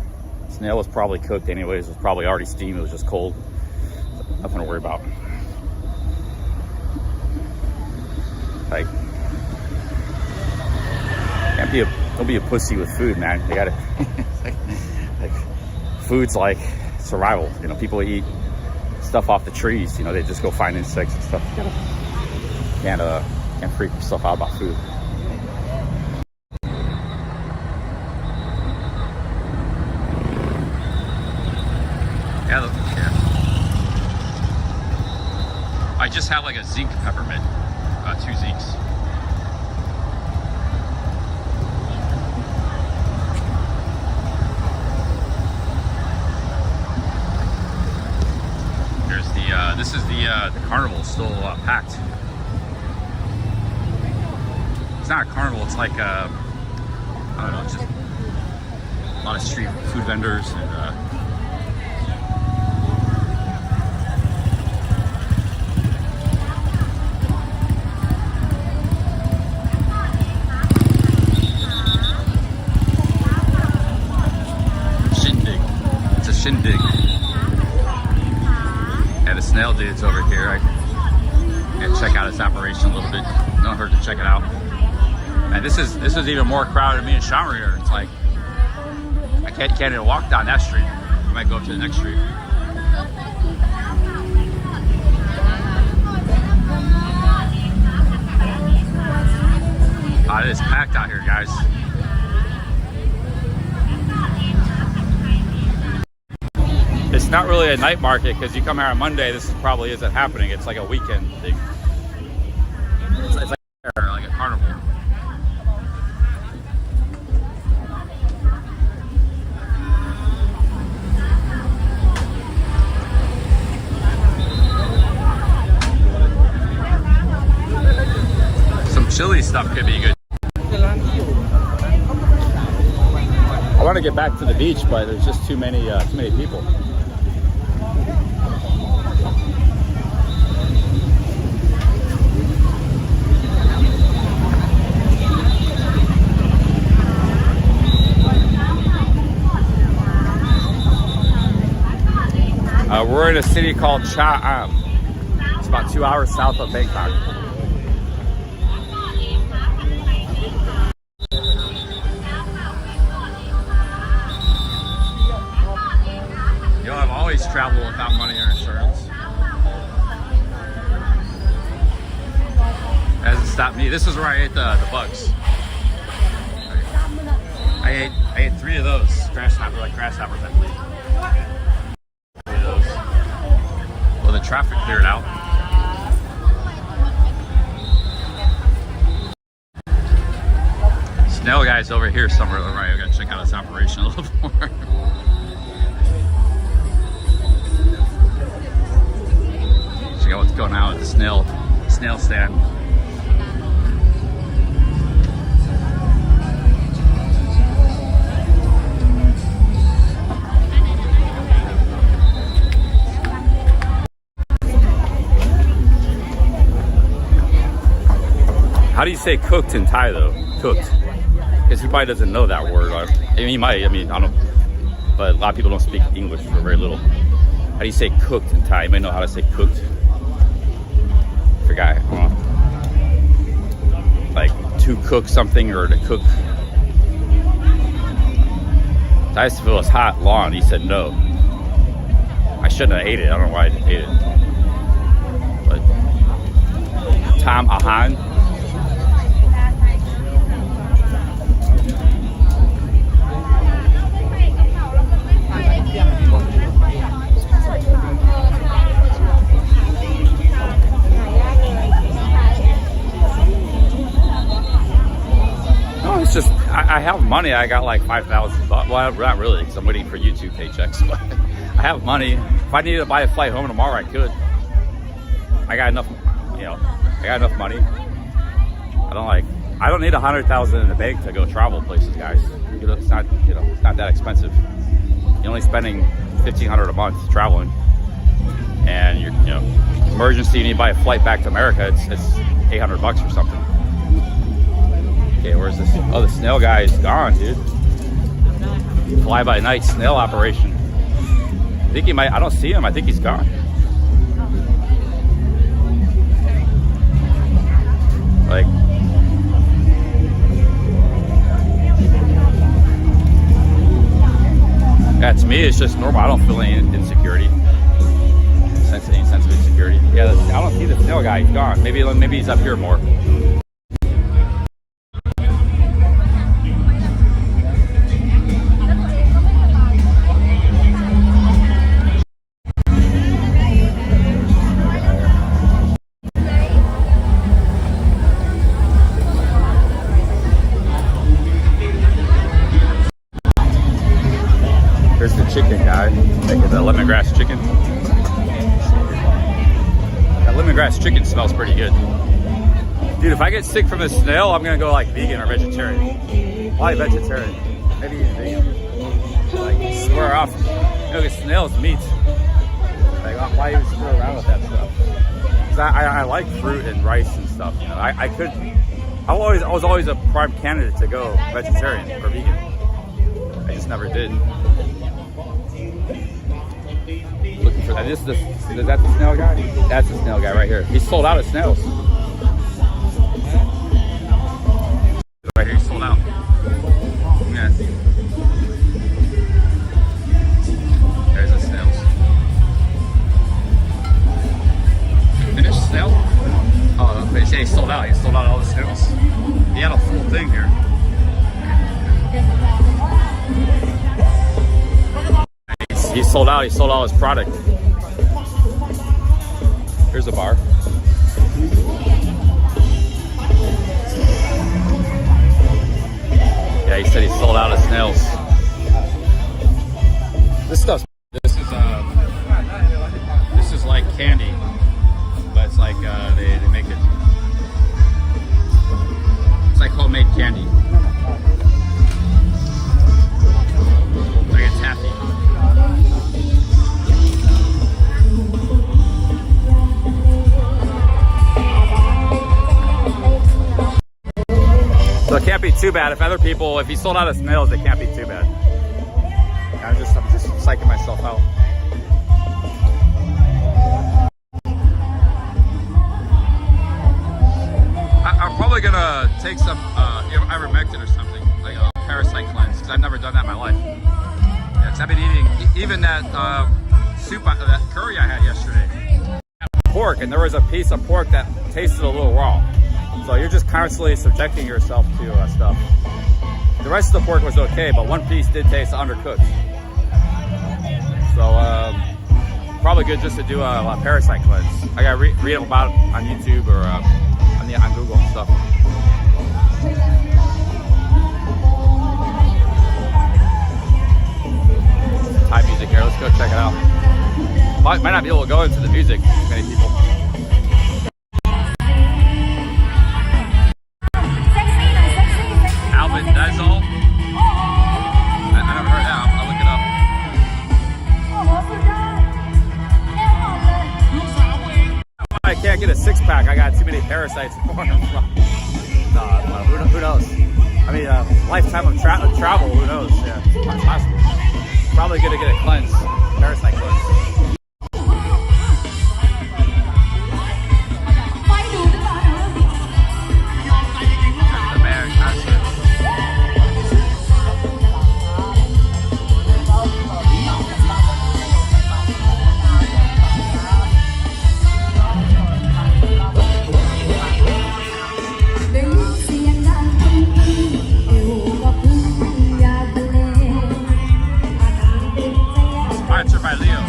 Snail was probably cooked anyways. It was probably already steamed. It was just cold. Nothing to worry about. Like, don't be a pussy with food, man. You gotta like food's like survival. People eat stuff off the trees. They just go find insects and stuff. You can't freak yourself out about food. Yeah. I just had like a zinc peppermint, 2 zincs. This is the carnival still packed. It's not a carnival. It's like I don't know. It's just a lot of street food vendors and. Shindig. It's a shindig. Yeah, the snail dude's over here. and check out its operation a little bit. Don't hurt to check it out. And this is even more crowded than me and Sean were here. It's like I can't even walk down that street. I might go up to the next street. It is packed out here, guys. It's not really a night market because you come here on Monday, this probably isn't happening. It's like a weekend thing. It's like a carnival. Some chili stuff could be good. I want to get back to the beach, but there's just too many people. We're in a city called Cha Am. It's about 2 hours south of Bangkok. You know, I've always traveled without money or insurance. It hasn't stopped me. This is where I ate the bugs. I ate 3 of those grasshopper, I believe. 3 of those. Well, the traffic cleared out. Snail guy's over here somewhere. Right, I gotta check out his operation a little more. Check out what's going on with the snail stand. How do you say cooked in Thai though? Cooked. Because he probably doesn't know that word. I mean, he might. I mean, I don't. But a lot of people don't speak English for very little. How do you say cooked in Thai? You might know how to say cooked. Forgot. Like to cook something or to cook. I asked if it was hot long. He said no. I shouldn't have ate it. I don't know why I ate it. But Tam Ahan. Just I have money. I got like $5,000. Well, not really, because I'm waiting for YouTube paychecks. But I have money. If I needed to buy a flight home tomorrow, I could. I got enough. You know, I got enough money. I don't need $100,000 in the bank to go travel places, guys. You know, it's not. You know, it's not that expensive. You're only spending $1,500 a month traveling, and you know, emergency. You need to buy a flight back to America. It's $800 or something. Okay, where's this? Oh, the snail guy is gone, dude. Fly by night snail operation. I think he might. I don't see him. I think he's gone. Like, yeah, to me, it's just normal. I don't feel any insecurity. Any sense of insecurity. Yeah, I don't see the snail guy. He's gone. Maybe he's up here more. Here's the chicken guy, making the lemongrass chicken. That lemongrass chicken smells pretty good. Dude, if I get sick from this snail, I'm gonna go like vegan or vegetarian. Why vegetarian? Maybe even vegan. Like, swear off. You know, because snail's meat. Like, why even screw around with that stuff? Because I like fruit and rice and stuff. You know, I was always a prime candidate to go vegetarian or vegan. I just never did. Looking for that. Is that the snail guy? That's the snail guy right here. here. He's sold out of snails. Right here, he's sold out. Yeah. There's the snails. Finished snail? Oh, they say he sold out. He sold out all the snails. He had a full thing here. He sold out. He sold all his product. Here's a bar. Yeah, he said he sold out of snails. This is like candy, but it's like they make it. It's like homemade candy. Like a taffy. So it can't be too bad. If he sold out of snails, it can't be too bad. I'm just psyching myself out. I'm probably gonna take some ivermectin or something, like a parasite cleanse, because I've never done that in my life. Yeah, 'cause I've been eating even that soup, that curry I had yesterday. Pork, and there was a piece of pork that tasted a little raw. So you're just constantly subjecting yourself to stuff. The rest of the pork was okay, but one piece did taste undercooked. So probably good just to do a parasite cleanse. I gotta read about it on YouTube or on Google and stuff. Thai music here. Let's go check it out. Might not be able to go into the music, many people. That's all? I never heard that. I'll look it up. I can't get a six-pack. I got too many parasites. Who knows? I mean, lifetime of travel, who knows? Yeah, it's possible. Probably going to get a cleanse, parasite cleanse. Sponsored by Leo.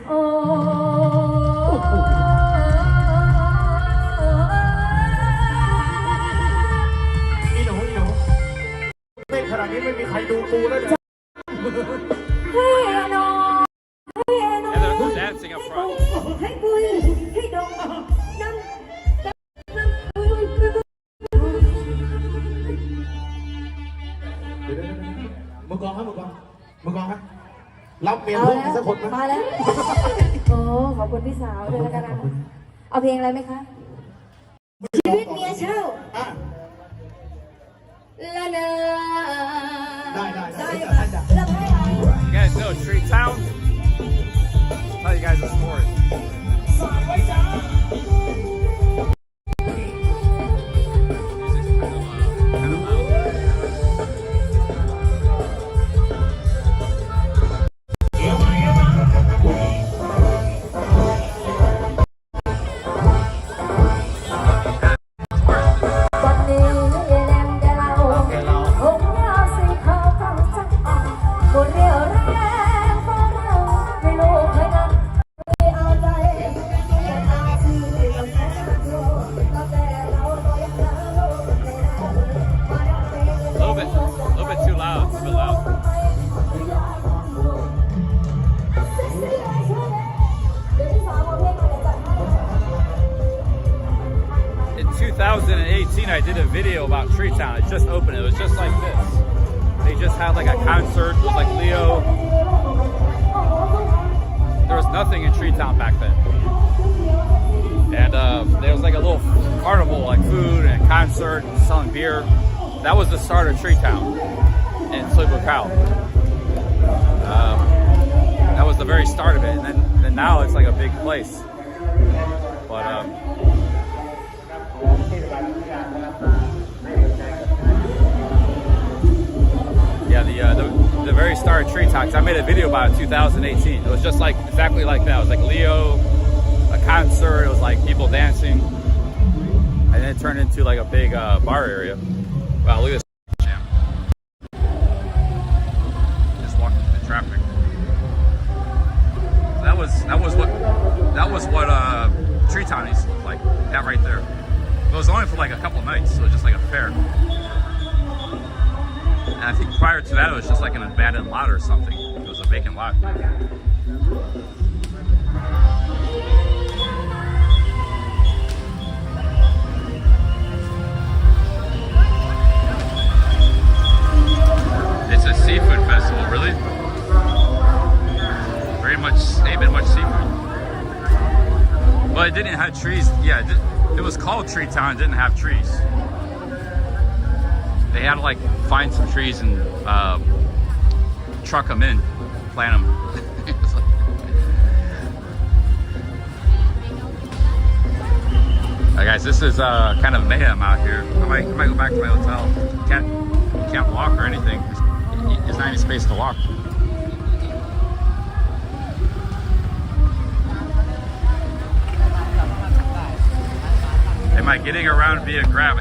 โอ้ อีหนูเต้นขนาดนี้ไม่มีใครดูกูแล้วเนี่ย เฮ้ยน้องเฮ้ยน้อง Yeah, they're dancing up front. ให้ปุยให้ดงน้ำ มือกองครับมือกองครับรับเมีย เอา เพิ่ม แล้ว สักคนไหม มาแล้วโอ้ขอบคุณพี่สาวด้วยแล้วกันนะเอาเพลงอะไรไหมคะชีวิตเมียเช่า อ่ะ ละเนอ ได้ แล้วให้ไหม You guys know Tree Town? Tell you guys a story. วันนี้แรงดาวผมยาวสีขาวฟังสักอ่ะคนเรียวแรงฟังเราไม่รู้ใครนั้นไม่เอาใจแต่อาชีพเราแค่รู้ตั้งแต่เราก็ยังหาลูกไม่ได้มาดักเป็น A little bit too loud. It's a bit loud. In 2018, I did a video about Tree Town. It just opened. It was just like this. They just had like a concert with like Leo. There was nothing in Tree Town back then. And there was like a little carnival, like food and concert, selling beer. That was the start of Tree Town in Geopolitical. That was the very start of it. And then now it's like a big place. But yeah, the very start of Tree Talks, I made a video about it in 2018. It was just like exactly like that. It was like Leo, a concert. It was like people dancing, and then it turned into like a big bar area. Wow, look at this jam! Just walking through the traffic. That was what Tree Town used to look like. That right there. It was only for like a couple nights, so it was just like a fair. And I think prior to that, it was just like an abandoned lot or something. It was a vacant lot. It's a seafood festival, really? Very much, ain't been much seafood. But it didn't have trees. Yeah, it was called Tree Town. It didn't have trees. They had to like find some trees and truck them in, plant them. Alright guys, this is kind of mayhem out here. I might go back to my hotel. Can't walk or anything. There's not any space to walk. Am I getting around via Grab?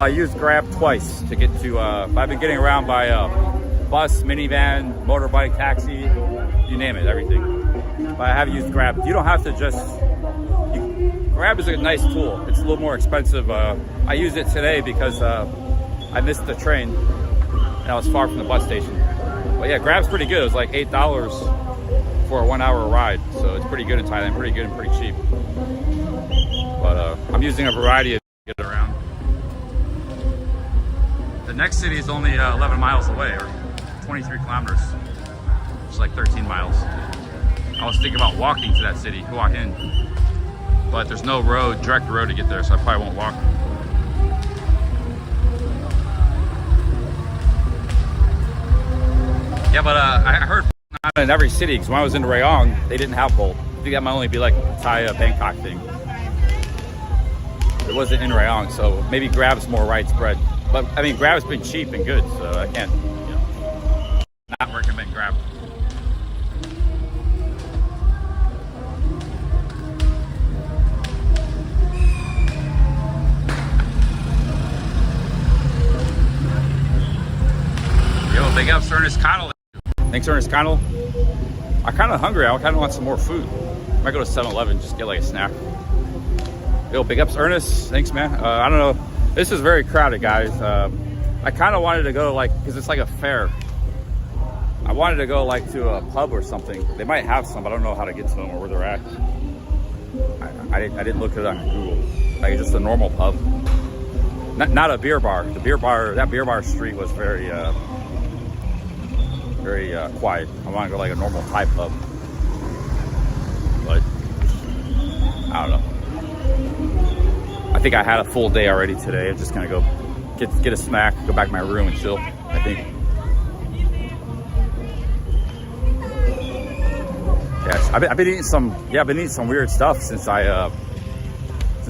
I used Grab twice to get to, I've been getting around by bus, minivan, motorbike, taxi, you name it, everything. But I have used Grab. You don't have to just, Grab is a nice tool. It's a little more expensive. I used it today because I missed the train and I was far from the bus station. But yeah, Grab's pretty good. It was like $8 for a 1 hour ride. So it's pretty good in Thailand, pretty good and pretty cheap. But I'm using a variety of to get around. The next city is only 11 miles away, or 23 kilometers. It's like 13 miles. I was thinking about walking to that city, Hua Hin. But there's no road, direct road to get there, so I probably won't walk. Yeah, but I heard not in every city, because when I was in Rayong, they didn't have Bolt. I think that might only be like a Thai Bangkok thing. It wasn't in Rayong, so maybe Grab's more widespread. But I mean, Grab's been cheap and good, so I can't, not recommend Grab. Yo, big up Ernest Connell. Thanks, Ernest Connell. I'm kind of hungry. I kind of want some more food. Might go to 7-Eleven, just get like a snack. Yo, big ups, Ernest. Thanks, man. I don't know. This is very crowded, guys. I kind of wanted to go like, because it's like a fair. I wanted to go like to a pub or something. They might have some, but I don't know how to get to them or where they're at. I didn't look at it on Google. Like just a normal pub. Not a beer bar. The beer bar, that beer bar street was very quiet. I want to go like a normal Thai pub. But I don't know. I think I had a full day already today. I'm just gonna go get a snack, go back to my room and chill, I think. Yes, I've been eating some weird stuff since I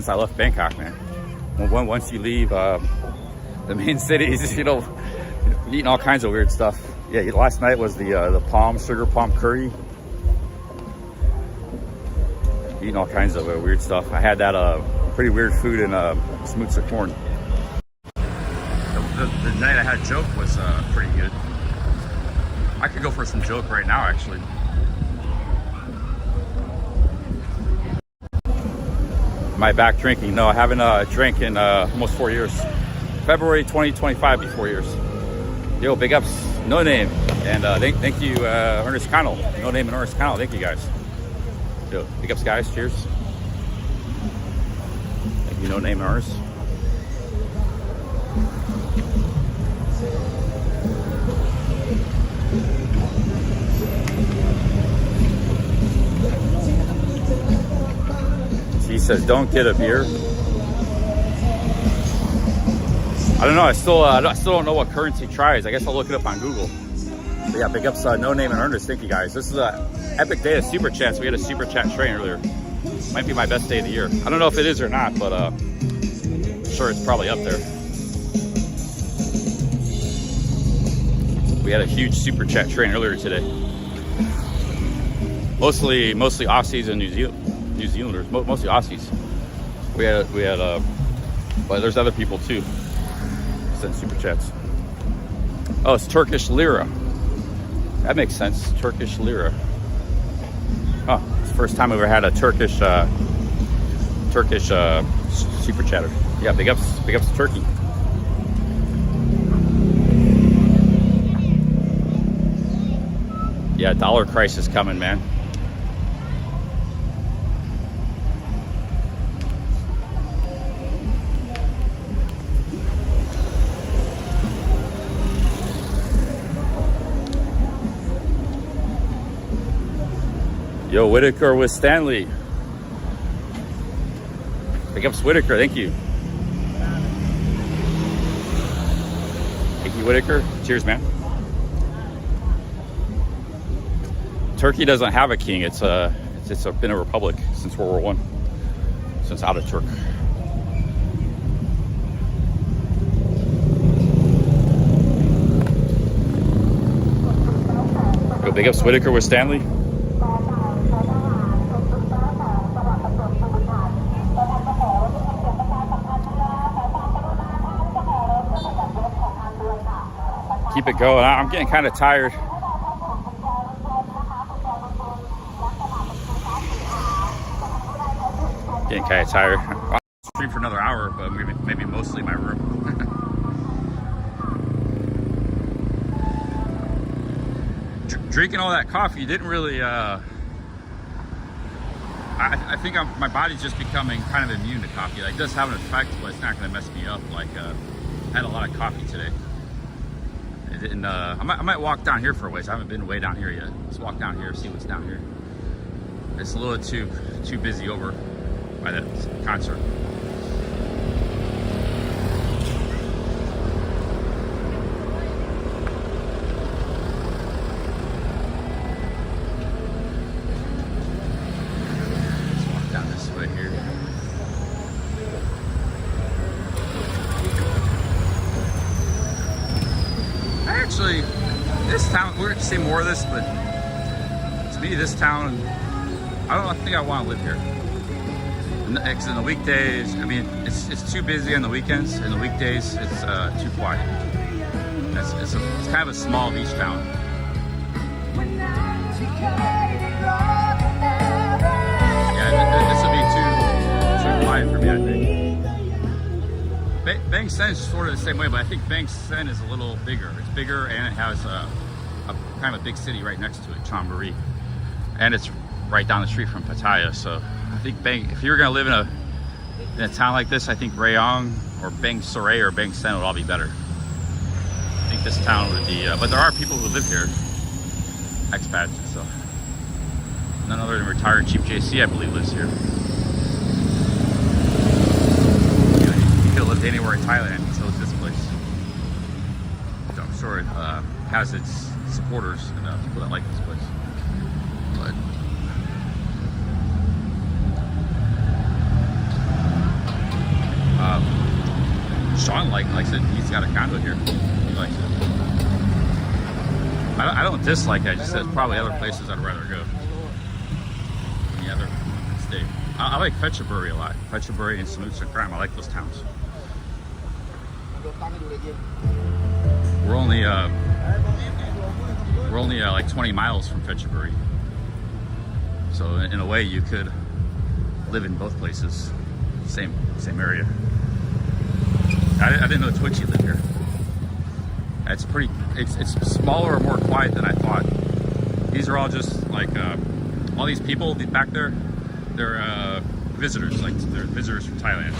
left Bangkok, man. Once you leave the main cities, you know, eating all kinds of weird stuff. Yeah, last night was the sugar palm curry. Eating all kinds of weird stuff. I had that pretty weird food in smoothie corn. The night I had joke was pretty good. I could go for some joke right now, actually. Am I back drinking? No, I haven't drank in almost 4 years. February 2025 be 4 years. Yo, big ups, No Name, and thank you, Ernest Connell. No Name and Ernest Connell. Thank you, guys. Yo, big ups, guys. Cheers. Thank you, No Name and Ernest. He says, "Don't get a beer." I don't know. I still don't know what currency tries. I guess I'll look it up on Google. But yeah, big ups, No Name and Ernest. Thank you, guys. This is an epic day of super chats. We had a super chat train earlier. Might be my best day of the year. I don't know if it is or not, but I'm sure it's probably up there. We had a huge super chat train earlier today. Mostly Aussies and New Zealanders, mostly Aussies. We had, but there's other people too. Send super chats. Oh, it's Turkish lira. That makes sense. Turkish lira. Oh, it's the first time I've ever had a Turkish super chatter. Yeah, big ups to Turkey. Yeah, dollar crisis coming, man. Yo, Whitaker with Stanley. Big ups, Whitaker. Thank you. Thank you, Whitaker. Cheers, man. Turkey doesn't have a king. It's been a republic since World War I, since Ataturk. Yo, big ups, Whitaker with Stanley. Keep it going. I'm getting kind of tired. Getting kind of tired. I'll stream for another hour, but maybe mostly my room. Drinking all that coffee didn't really. I think my body's just becoming kind of immune to coffee. Like, it does have an effect, but it's not going to mess me up. Like, I had a lot of coffee today. And I might walk down here for a ways. I haven't been way down here yet. Let's walk down here, see what's down here. It's a little too busy over by that concert. Let's walk down this way here. Actually, this town, we're going to see more of this, but to me, this town, I think I want to live here. Because in the weekdays, I mean, it's too busy on the weekends. In the weekdays, it's too quiet. It's kind of a small beach town. This would be too quiet for me, I think. Bang Sen is sort of the same way, but I think Bang Sen is a little bigger. It's bigger and it has a kind of a big city right next to it, Chonburi. And it's right down the street from Pattaya. So I think if you're gonna live in a town like this, I think Rayong or Bang Saray or Bang Sen would all be better. I think this town would be, but there are people who live here, expats and stuff. None other than retired Chief JC, I believe, lives here. He could have lived anywhere in Thailand, he chose this place. So I'm sure it has its supporters and people that like this place. But Sean likes it. He's got a condo here. He likes it. I don't dislike it. I just there's probably other places I'd rather go. Any other state. I like Phetchaburi a lot. Phetchaburi and Samut Sakram. I like those towns. We're only like 20 miles from Phetchaburi. So in a way, you could live in both places, same area. I didn't know Twitchy lived here. It's smaller or more quiet than I thought. These are all just like all these people back there. They're visitors, like they're visitors from Thailand.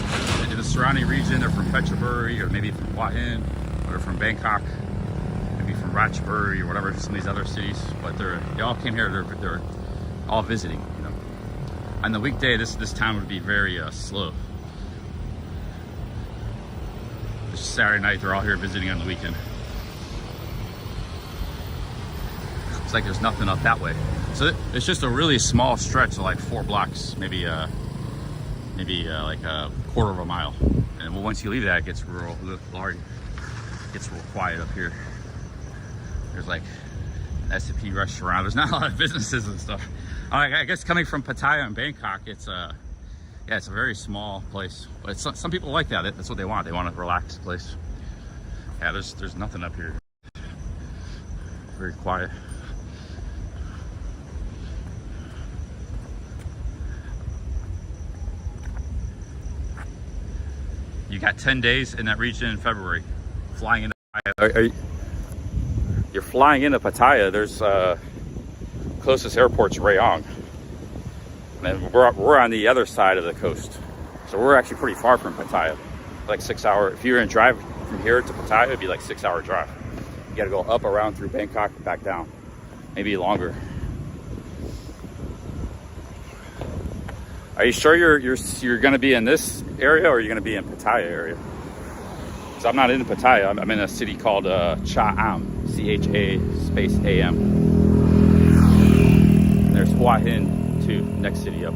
In the surrounding region, they're from Phetchaburi or maybe from Hua Hin or from Bangkok, maybe from Ratchaburi or whatever, some of these other cities. But they all came here. They're all visiting. You know, on the weekday, this town would be very slow. Saturday night, they're all here visiting on the weekend. It's like there's nothing up that way. So it's just a really small stretch of like 4 blocks, maybe like a quarter of a mile. And once you leave that, it gets real quiet up here. There's like an S&P restaurant. There's not a lot of businesses and stuff. I guess coming from Pattaya and Bangkok, it's a very small place, but some people like that. That's what they want. They want a relaxed place. Yeah, there's nothing up here. Very quiet. You got 10 days in that region in February. Flying into Pattaya. You're flying into Pattaya. There's closest airport's Rayong. And we're on the other side of the coast, so we're actually pretty far from Pattaya. Like 6 hour. If you're gonna drive from here to Pattaya, it'd be like 6 hour drive. You got to go up around through Bangkok and back down, maybe longer. Are you sure you're gonna be in this area, or are you gonna be in Pattaya area? Because I'm not in Pattaya. I'm in a city called Cha Am, CHA_AM. And there's Hua Hin. Next city up.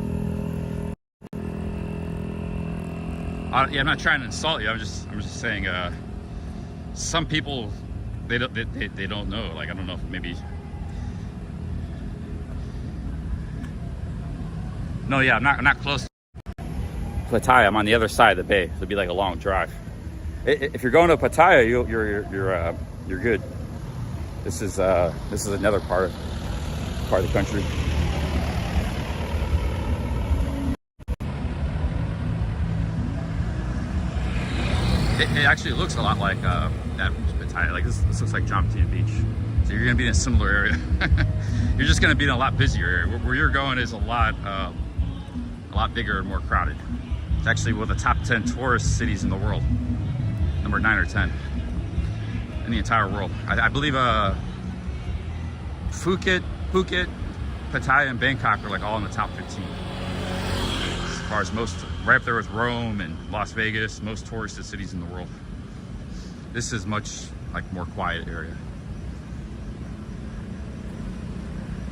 Yeah, I'm not trying to insult you. I'm just saying. Some people they don't know. Like, I don't know if maybe. No, yeah, I'm not close to Pattaya. I'm on the other side of the bay. So it'd be like a long drive. If you're going to Pattaya, you're good. This is another part of the country. It actually looks a lot like that Pattaya. Like this looks like Jomtien Beach. So you're gonna be in a similar area. You're just gonna be in a lot busier area. Where you're going is a lot bigger and more crowded. It's actually one of the top 10 tourist cities in the world. Number 9 or 10 in the entire world. I believe Phuket, Pattaya, and Bangkok are like all in the top 15. As far as most, right up there with Rome and Las Vegas, most touristed cities in the world. This is much like more quiet area.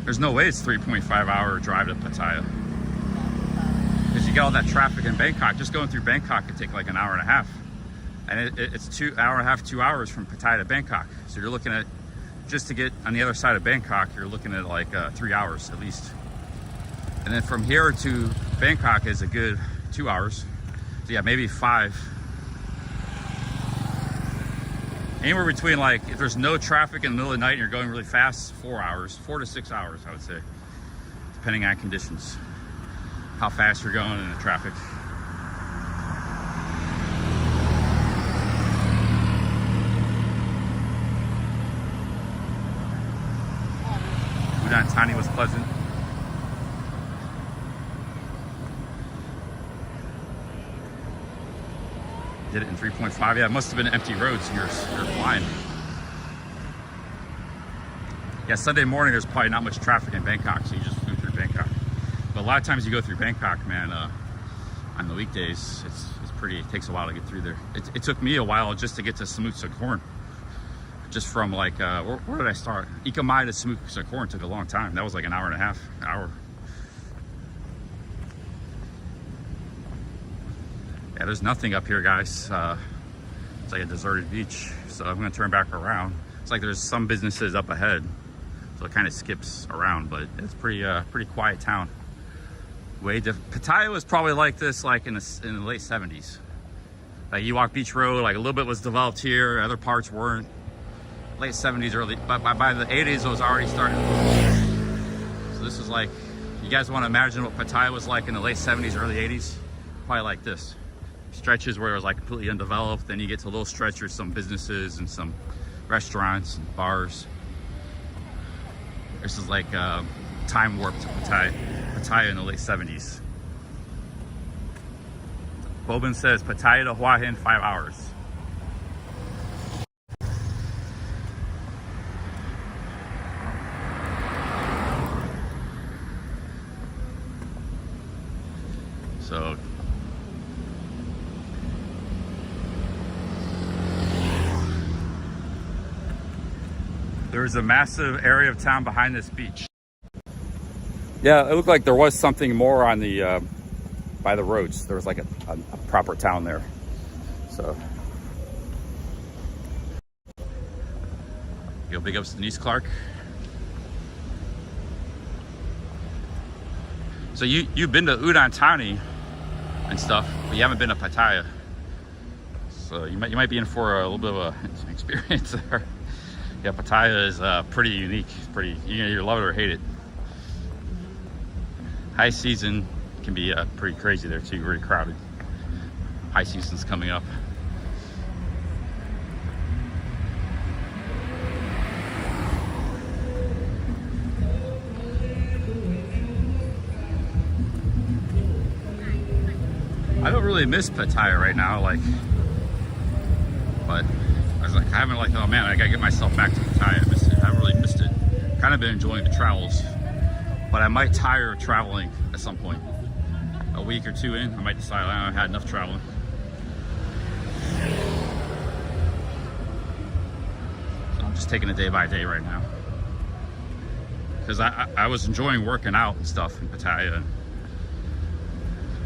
There's no way it's 3.5 hour drive to Pattaya. Because you get all that traffic in Bangkok. Just going through Bangkok could take like an hour and a half. And it's 2 hours from Pattaya to Bangkok. So you're looking at, just to get on the other side of Bangkok, you're looking at like 3 hours at least. And then from here to Bangkok is a good 2 hours. So yeah, maybe 5. Anywhere between, like, if there's no traffic in the middle of the night and you're going really fast, 4 hours, 4 to 6 hours, I would say, depending on conditions, how fast you're going in the traffic. Udon Thani was pleasant. Did it in 3.5. Yeah, it must have been empty roads. You're flying. Yeah, Sunday morning there's probably not much traffic in Bangkok, so you just flew through Bangkok. But a lot of times you go through Bangkok, man, on the weekdays, it's pretty. It takes a while to get through there. It took me a while just to get to Samut Sakhorn. Just from like where did I start? Ika Mai to Samut Sakhorn took a long time. That was like an hour and a half, hour. Yeah, there's nothing up here, guys. It's like a deserted beach. So I'm gonna turn back around. It's like there's some businesses up ahead, so it kind of skips around, but it's pretty quiet town. Pattaya was probably like this, like in the late 70s. Like you walk Beach Road, like a little bit was developed here, other parts weren't. Late 70s, early, but by the 80s it was already starting. So this is like, you guys want to imagine what Pattaya was like in the late 70s, early 80s? Probably like this. Stretches where it was like completely undeveloped, then you get to little stretches, some businesses and some restaurants and bars. This is like time warp to Pattaya in the late 70s. Bobin says Pattaya to Hua Hin 5 hours. So there's a massive area of town behind this beach. Yeah, it looked like there was something more on the by the roads. There was like a proper town there. So yo, big ups to Denise Clark. So you've been to Udon Thani and stuff, but you haven't been to Pattaya. So you might be in for a little bit of an experience there. Yeah, Pattaya is pretty unique. It's pretty, you either love it or hate it. High season can be pretty crazy there too, very crowded. High season's coming up. I don't really miss Pattaya right now, like, but I was like, I haven't like, oh man, I gotta get myself back to Pattaya. I missed it. I haven't really missed it. Kind of been enjoying the travels, but I might tire of traveling at some point. A week or two in, I might decide I've had enough traveling. So I'm just taking it day by day right now, because I was enjoying working out and stuff in Pattaya.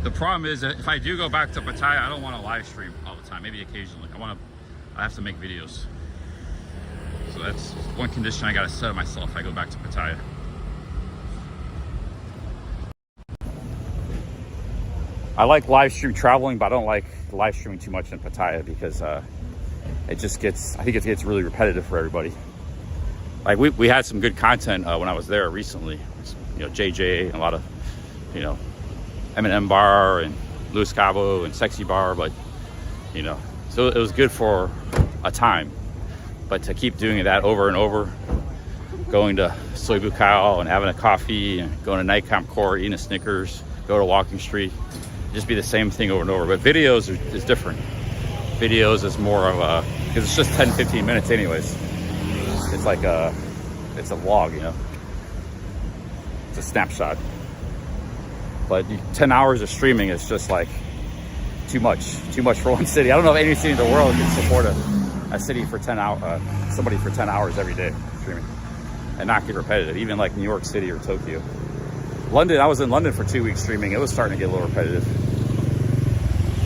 The problem is that if I do go back to Pattaya, I don't want to live stream all the time. Maybe occasionally. I have to make videos. So that's one condition I got to set myself if I go back to Pattaya. I like live stream traveling, but I don't like live streaming too much in Pattaya because it just gets, I think it gets really repetitive for everybody. Like we had some good content when I was there recently. You know, JJ and a lot of, you know, M&M Bar and Luis Cabo and Sexy Bar, but you know, so it was good for a time. But to keep doing that over and over, going to Soy Bucal and having a coffee and going to Nightcomp Court, eating a Snickers, go to Walking Street, just be the same thing over and over. But videos is different. Videos is more of a, because it's just 10-15 minutes anyways. It's like it's a vlog, you know. It's a snapshot. But 10 hours of streaming is just like too much for one city. I don't know if any city in the world can support a city for 10 hours, somebody for 10 hours every day streaming and not get repetitive. Even like New York City or Tokyo. London, I was in London for 2 weeks streaming. It was starting to get a little repetitive.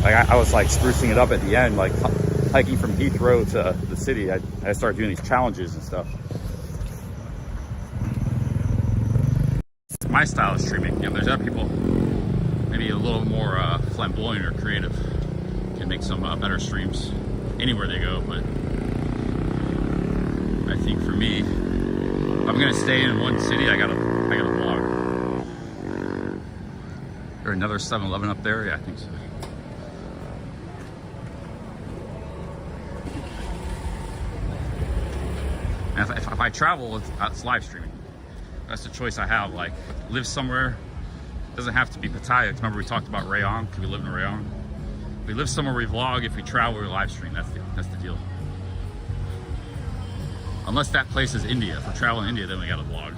Like I was like sprucing it up at the end, like hiking from Heathrow to the city. I started doing these challenges and stuff. It's my style of streaming. You know, there's other people maybe a little more flamboyant or creative can make some better streams anywhere they go, but I think for me, if I'm gonna stay in one city, I gotta vlog. Or another 7-Eleven up there? Yeah, I think so. And if I travel, it's live streaming. That's the choice I have. Like, live somewhere. Doesn't have to be Pattaya. Remember we talked about Rayong? Could we live in Rayong? If we live somewhere, we vlog. If we travel, we live stream. That's the deal. Unless that place is India. If we're traveling India, then we gotta vlog.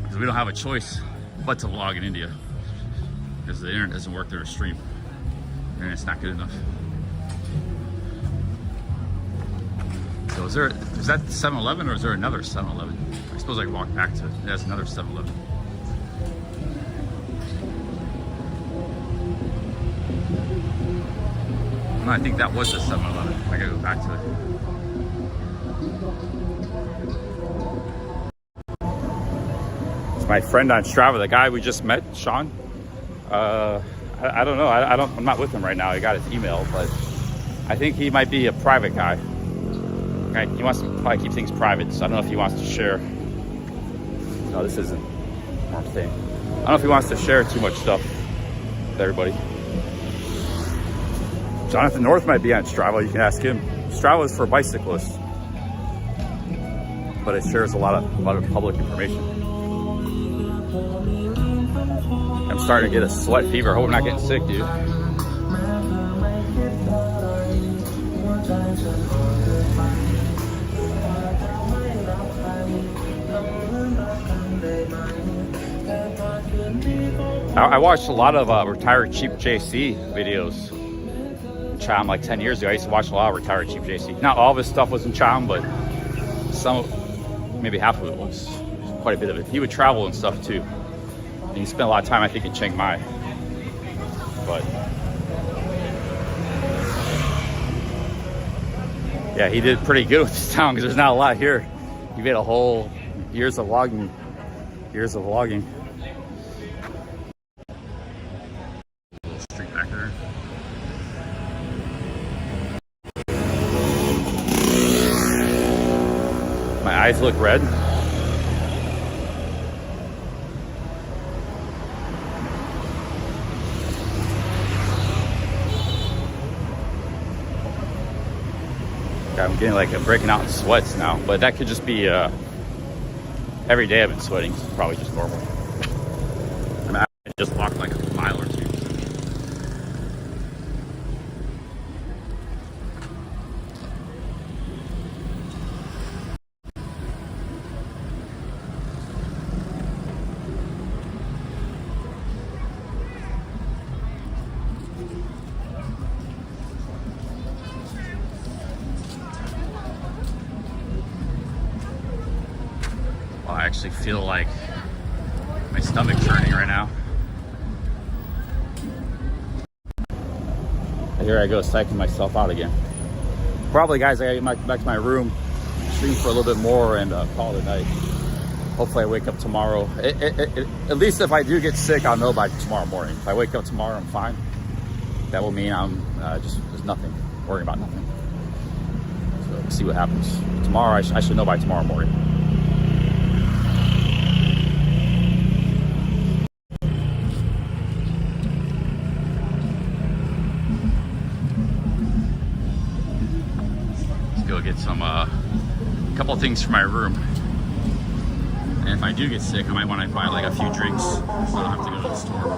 Because we don't have a choice but to vlog in India. Because the internet doesn't work there to stream. The internet's not good enough. So is that 7-Eleven or is there another 7-Eleven? I suppose I can walk back to it. There's another 7-Eleven. No, I think that was the 7-Eleven. I gotta go back to it. It's my friend on Travela, the guy we just met, Sean. I don't know. I'm not with him right now. I got his email, but I think he might be a private guy. Okay, he wants to probably keep things private, so I don't know if he wants to share. No, this isn't what I'm saying. I don't know if he wants to share too much stuff with everybody. Jonathan North might be on Strava. You can ask him. Strava is for bicyclists, but it shares a lot of public information. I'm starting to get a sweat fever. I hope I'm not getting sick, dude. I watched a lot of Retired Cheap JC videos in Cham like 10 years ago. I used to watch a lot of Retired Cheap JC. Not all of his stuff was in Cham, but some, maybe half of it was. Quite a bit of it. He would travel and stuff too. And he spent a lot of time, I think, in Chiang Mai. But yeah, he did pretty good with this town because there's not a lot here. He made a whole years of vlogging. Street back there. My eyes look red. I'm getting like breaking out in sweats now, but that could just be every day I've been sweating. It's probably just normal. I mean, I just walked like a mile or two. I actually feel like my stomach churning right now. Here I go, psyching myself out again. Probably, guys, I gotta get back to my room, stream for a little bit more, and call it a night. Hopefully I wake up tomorrow. At least if I do get sick, I'll know by tomorrow morning. If I wake up tomorrow, I'm fine. That will mean I'm there's nothing, worrying about nothing. So we'll see what happens. Tomorrow, I should know by tomorrow morning. Go get some couple things for my room, and if I do get sick, I might want to buy like a few drinks so I don't have to go to the store.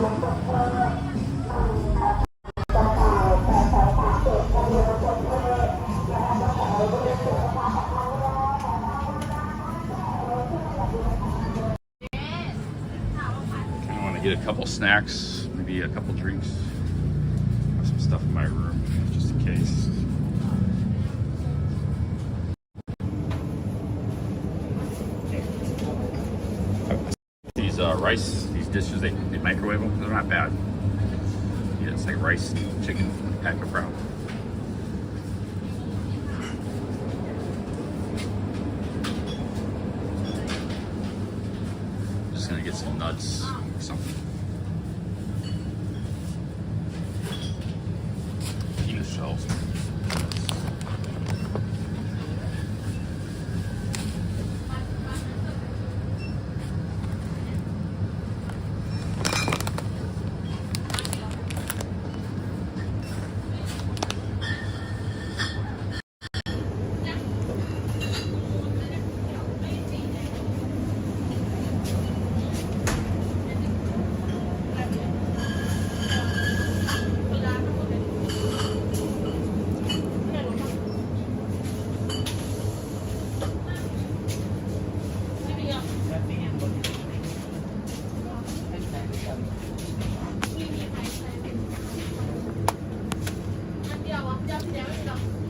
I want to get a couple snacks, maybe a couple drinks, some stuff in my room just in case. Rice, these dishes, they microwave them. They're not bad. Yeah, it's like rice, chicken, pack of brown. I'm just gonna get some nuts or something. Peanut shells.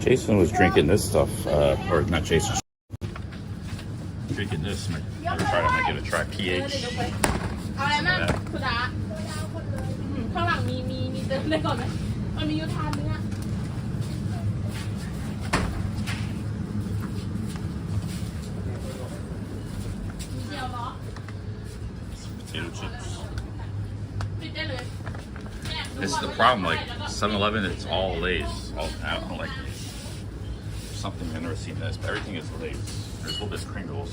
Jason was drinking this stuff, or not Jason. Drinking this. Never tried it. I'm gonna give it a try. PH. เอาอะไรมั่งสุดาข้างหลังมีเติมได้ก่อนไหมมันมียูทานเนื้อมีเดียวเหรอ Potato chips. ปิดได้เลย This is the problem. Like 7-Eleven, it's all Lay's. I don't like something I've never seen this, but everything is Lay's. There's a little bit of Pringles.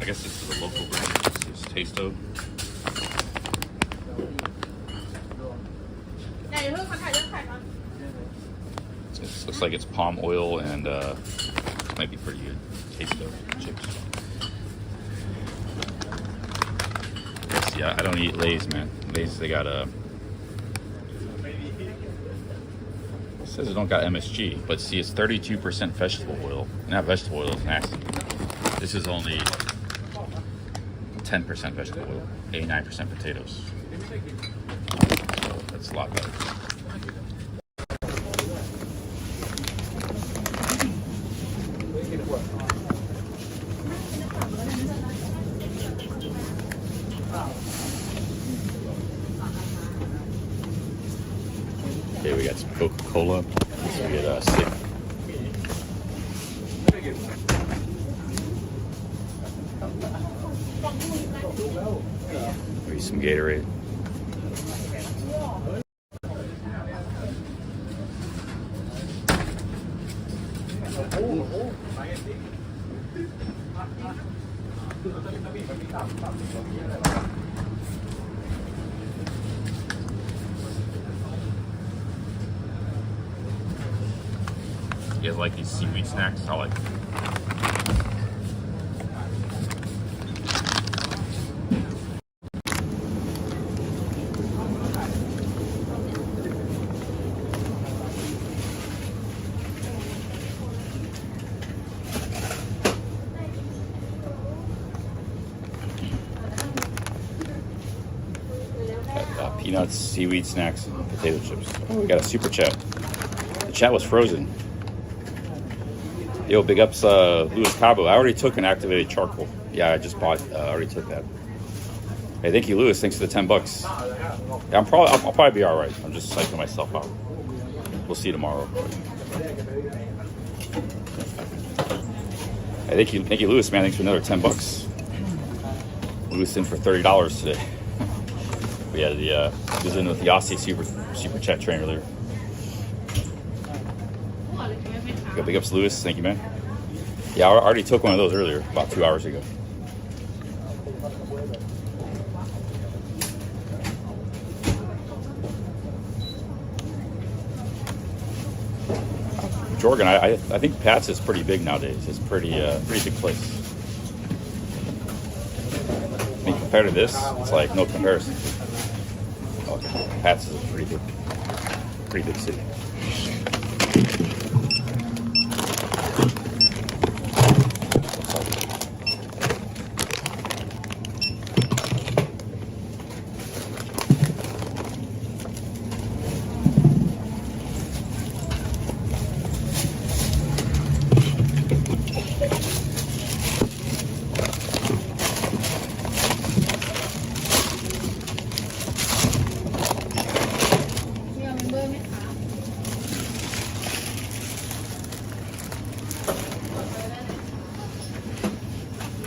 I guess this is a local brand. It's Tasto. ไหนเพิ่งมาถ่ายเรื่องไข่ก่อน It looks like it's palm oil and this might be pretty good. Tasto chips. Yeah, I don't eat Lay's, man. Lay's, they got a. It says it don't got MSG, but see, it's 32% vegetable oil. And that vegetable oil is nasty. This is only 10% vegetable oil, 89% potatoes. So that's a lot better. Okay, we got some Coca-Cola. So we get sick. Maybe some Gatorade. You guys like these seaweed snacks? I like them. Peanuts, seaweed snacks, and potato chips. Oh, we got a super chat. The chat was frozen. Yo, big ups, Luis Cabo. I already took an activated charcoal. Yeah, I just bought. Already took that. Hey, thank you, Luis. Thanks for the $10. Yeah, I'll probably be all right. I'm just psyching myself out. We'll see tomorrow. Hey, thank you, Luis, man. Thanks for another $10. Luis in for $30 today. We had the was in with the Aussie super chat train earlier. Go big ups, Lewis. Thank you, man. Yeah, I already took one of those earlier, about 2 hours ago. Jorgen, I think Pat's is pretty big nowadays. It's pretty big place. I mean, compared to this, it's like no comparison. Okay. Pat's is a pretty big city.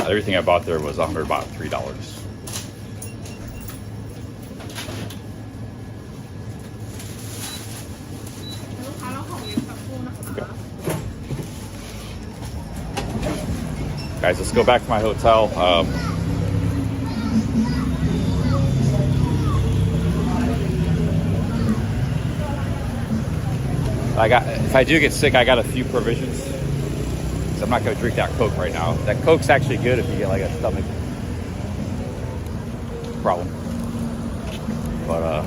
Everything I bought there was about $3. Okay. Guys, let's go back to my hotel. If I do get sick, I got a few provisions. I'm not going to drink that Coke right now. That Coke's actually good if you get like a stomach problem. But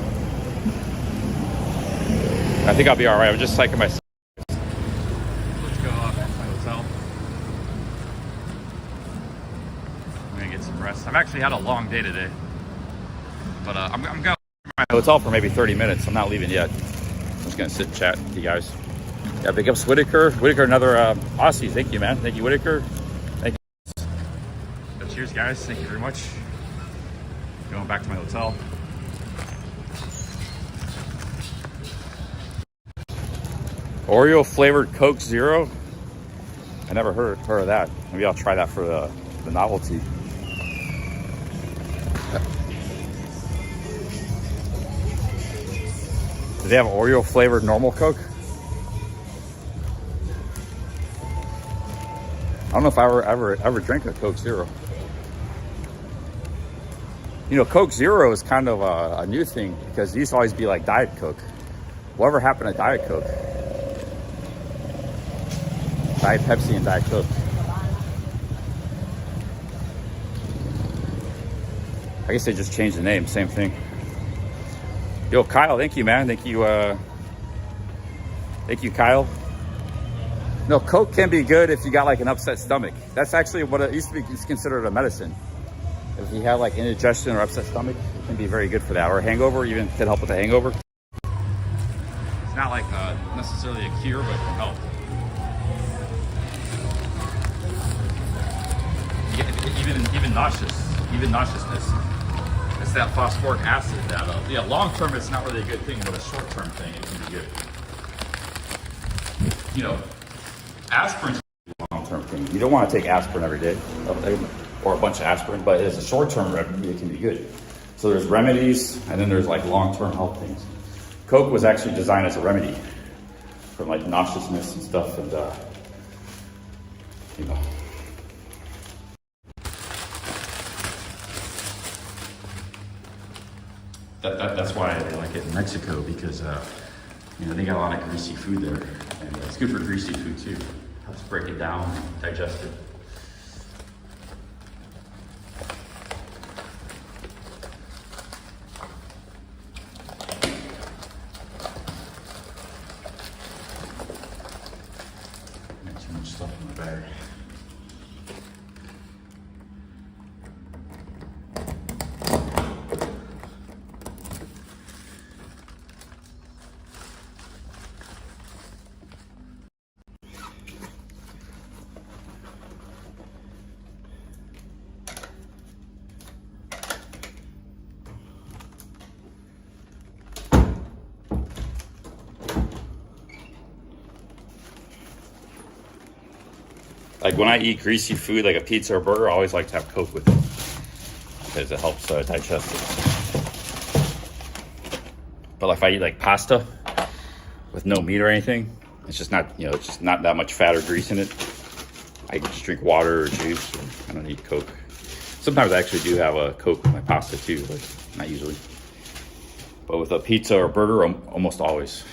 I think I'll be all right. I'm just psyching myself. Let's go back to my hotel. I'm going to get some rest. I've actually had a long day today. But I'm going to my hotel for maybe 30 minutes. I'm not leaving yet. I'm just going to sit and chat with you guys. Yeah, big ups Whitaker. Whitaker, another Aussie. Thank you, man. Thank you, Whitaker. Thank you. So cheers, guys. Thank you very much. Going back to my hotel. Oreo flavored Coke Zero. I never heard of that. Maybe I'll try that for the novelty. Do they have Oreo flavored normal Coke? I don't know if I ever drank a Coke Zero. You know, Coke Zero is kind of a new thing because it used to always be like Diet Coke. Whatever happened to Diet Coke? Diet Pepsi and Diet Coke. I guess they just changed the name, same thing. Yo, Kyle, thank you, man. Thank you, Kyle. No, Coke can be good if you got like an upset stomach. That's actually what it used to be considered a medicine. If you have like indigestion or upset stomach, it can be very good for that. Or a hangover, even can help with a hangover. It's not like necessarily a cure, but it can help. Even nauseousness. It's that phosphoric acid that, yeah, long term it's not really a good thing, but a short term thing it can be good. You know, aspirin's a long term thing. You don't want to take aspirin every day, or a bunch of aspirin, but as a short term remedy, it can be good. So there's remedies, and then there's like long term health things. Coke was actually designed as a remedy for like nauseousness and stuff, and you know. That's why they like it in Mexico, because you know, they got a lot of greasy food there, and it's good for greasy food too. Helps break it down, digest it. Got too much stuff in my bag. Like when I eat greasy food, like a pizza or burger, I always like to have Coke with it because it helps digest it. But if I eat like pasta with no meat or anything, it's just not, you know, it's just not that much fat or grease in it. I can just drink water or juice. Or I don't need Coke. Sometimes I actually do have a Coke with my pasta too, but not usually. But with a pizza or burger, almost always.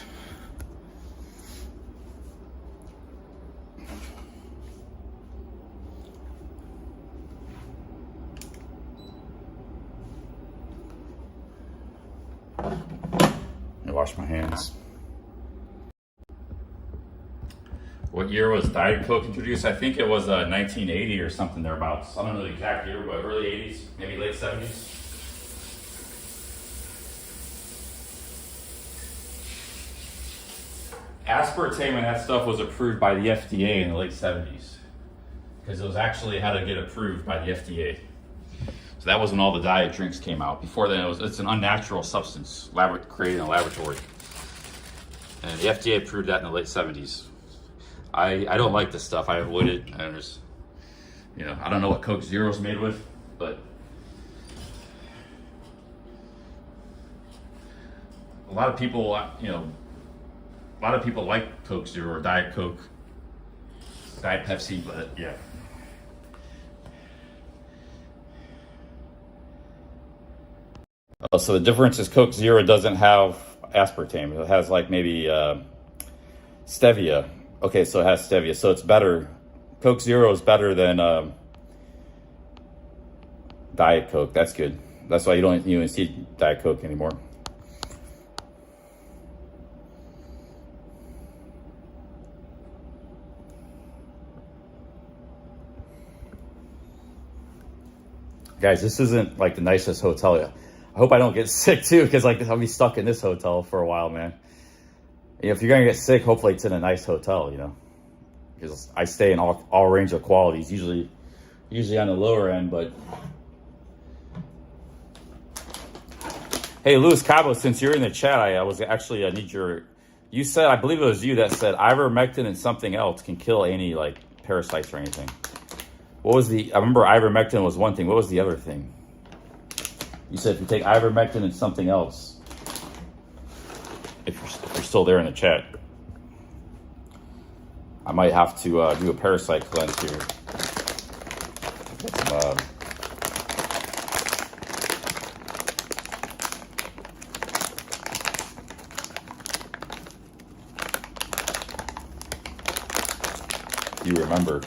Wash my hands. What year was Diet Coke introduced? I think it was 1980 or something thereabouts. I don't know the exact year, but early 80s, maybe late 70s. Aspartame and that stuff was approved by the FDA in the late 70s because it was actually had to get approved by the FDA. So that was when all the diet drinks came out. Before then, it's an unnatural substance created in a laboratory. And the FDA approved that in the late 70s. I don't like this stuff. I avoid it. And there's, you know, I don't know what Coke Zero is made with, but a lot of people, you know, a lot of people like Coke Zero or Diet Coke, Diet Pepsi, but yeah. So the difference is Coke Zero doesn't have aspartame. It has like maybe stevia. Okay, so it has stevia, so it's better. Coke Zero is better than Diet Coke. That's good. That's why you don't even see Diet Coke anymore. Guys, this isn't like the nicest hotel yet. I hope I don't get sick too, because like I'll be stuck in this hotel for a while, man. If you're gonna get sick, hopefully it's in a nice hotel, you know, because I stay in all range of qualities, usually on the lower end. But hey, Luis Cabo, since you're in the chat, I was actually, I need your, you said, I believe it was you that said ivermectin and something else can kill any like parasites or anything. What was I remember ivermectin was one thing. What was the other thing? You said if you take ivermectin and something else. If you're still there in the chat, I might have to do a parasite cleanse here. Get some, you remember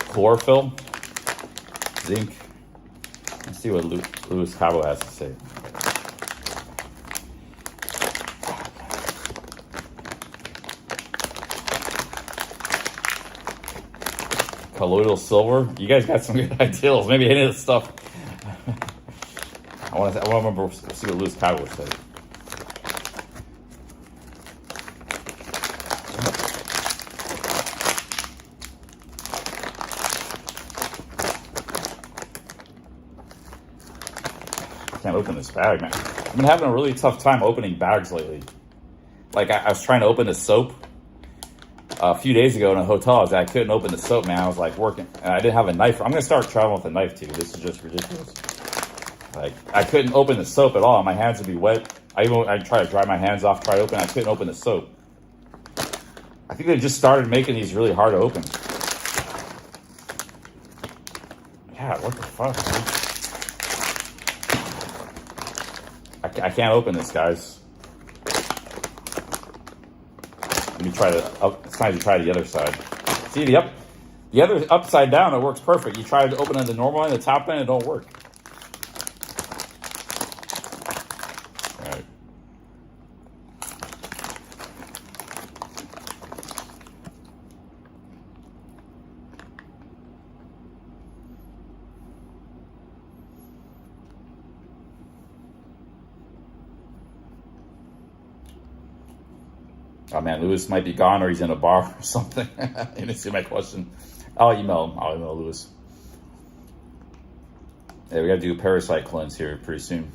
chlorophyll, zinc. Let's see what Luis Cabo has to say. Colloidal silver. You guys got some good ideas. Maybe any of the stuff. I want to remember. See what Luis Cabo said. Can't open this bag, man. I've been having a really tough time opening bags lately. Like I was trying to open the soap a few days ago in a hotel. I couldn't open the soap, man. I was like working, and I didn't have a knife. I'm gonna start traveling with a knife too. This is just ridiculous. Like I couldn't open the soap at all. My hands would be wet. I try to dry my hands off, try to open. I couldn't open the soap. I think they just started making these really hard to open. Yeah, what the fuck, dude? I can't open this, guys. Let me try it's time to try the other side. See the other upside down, it works perfect. You try to open it the normal end, the top end, it don't work. All right. Oh man, Lewis might be gone or he's in a bar or something. You didn't see my question. I'll email him. I'll email Lewis. Yeah, we gotta do a parasite cleanse here pretty soon.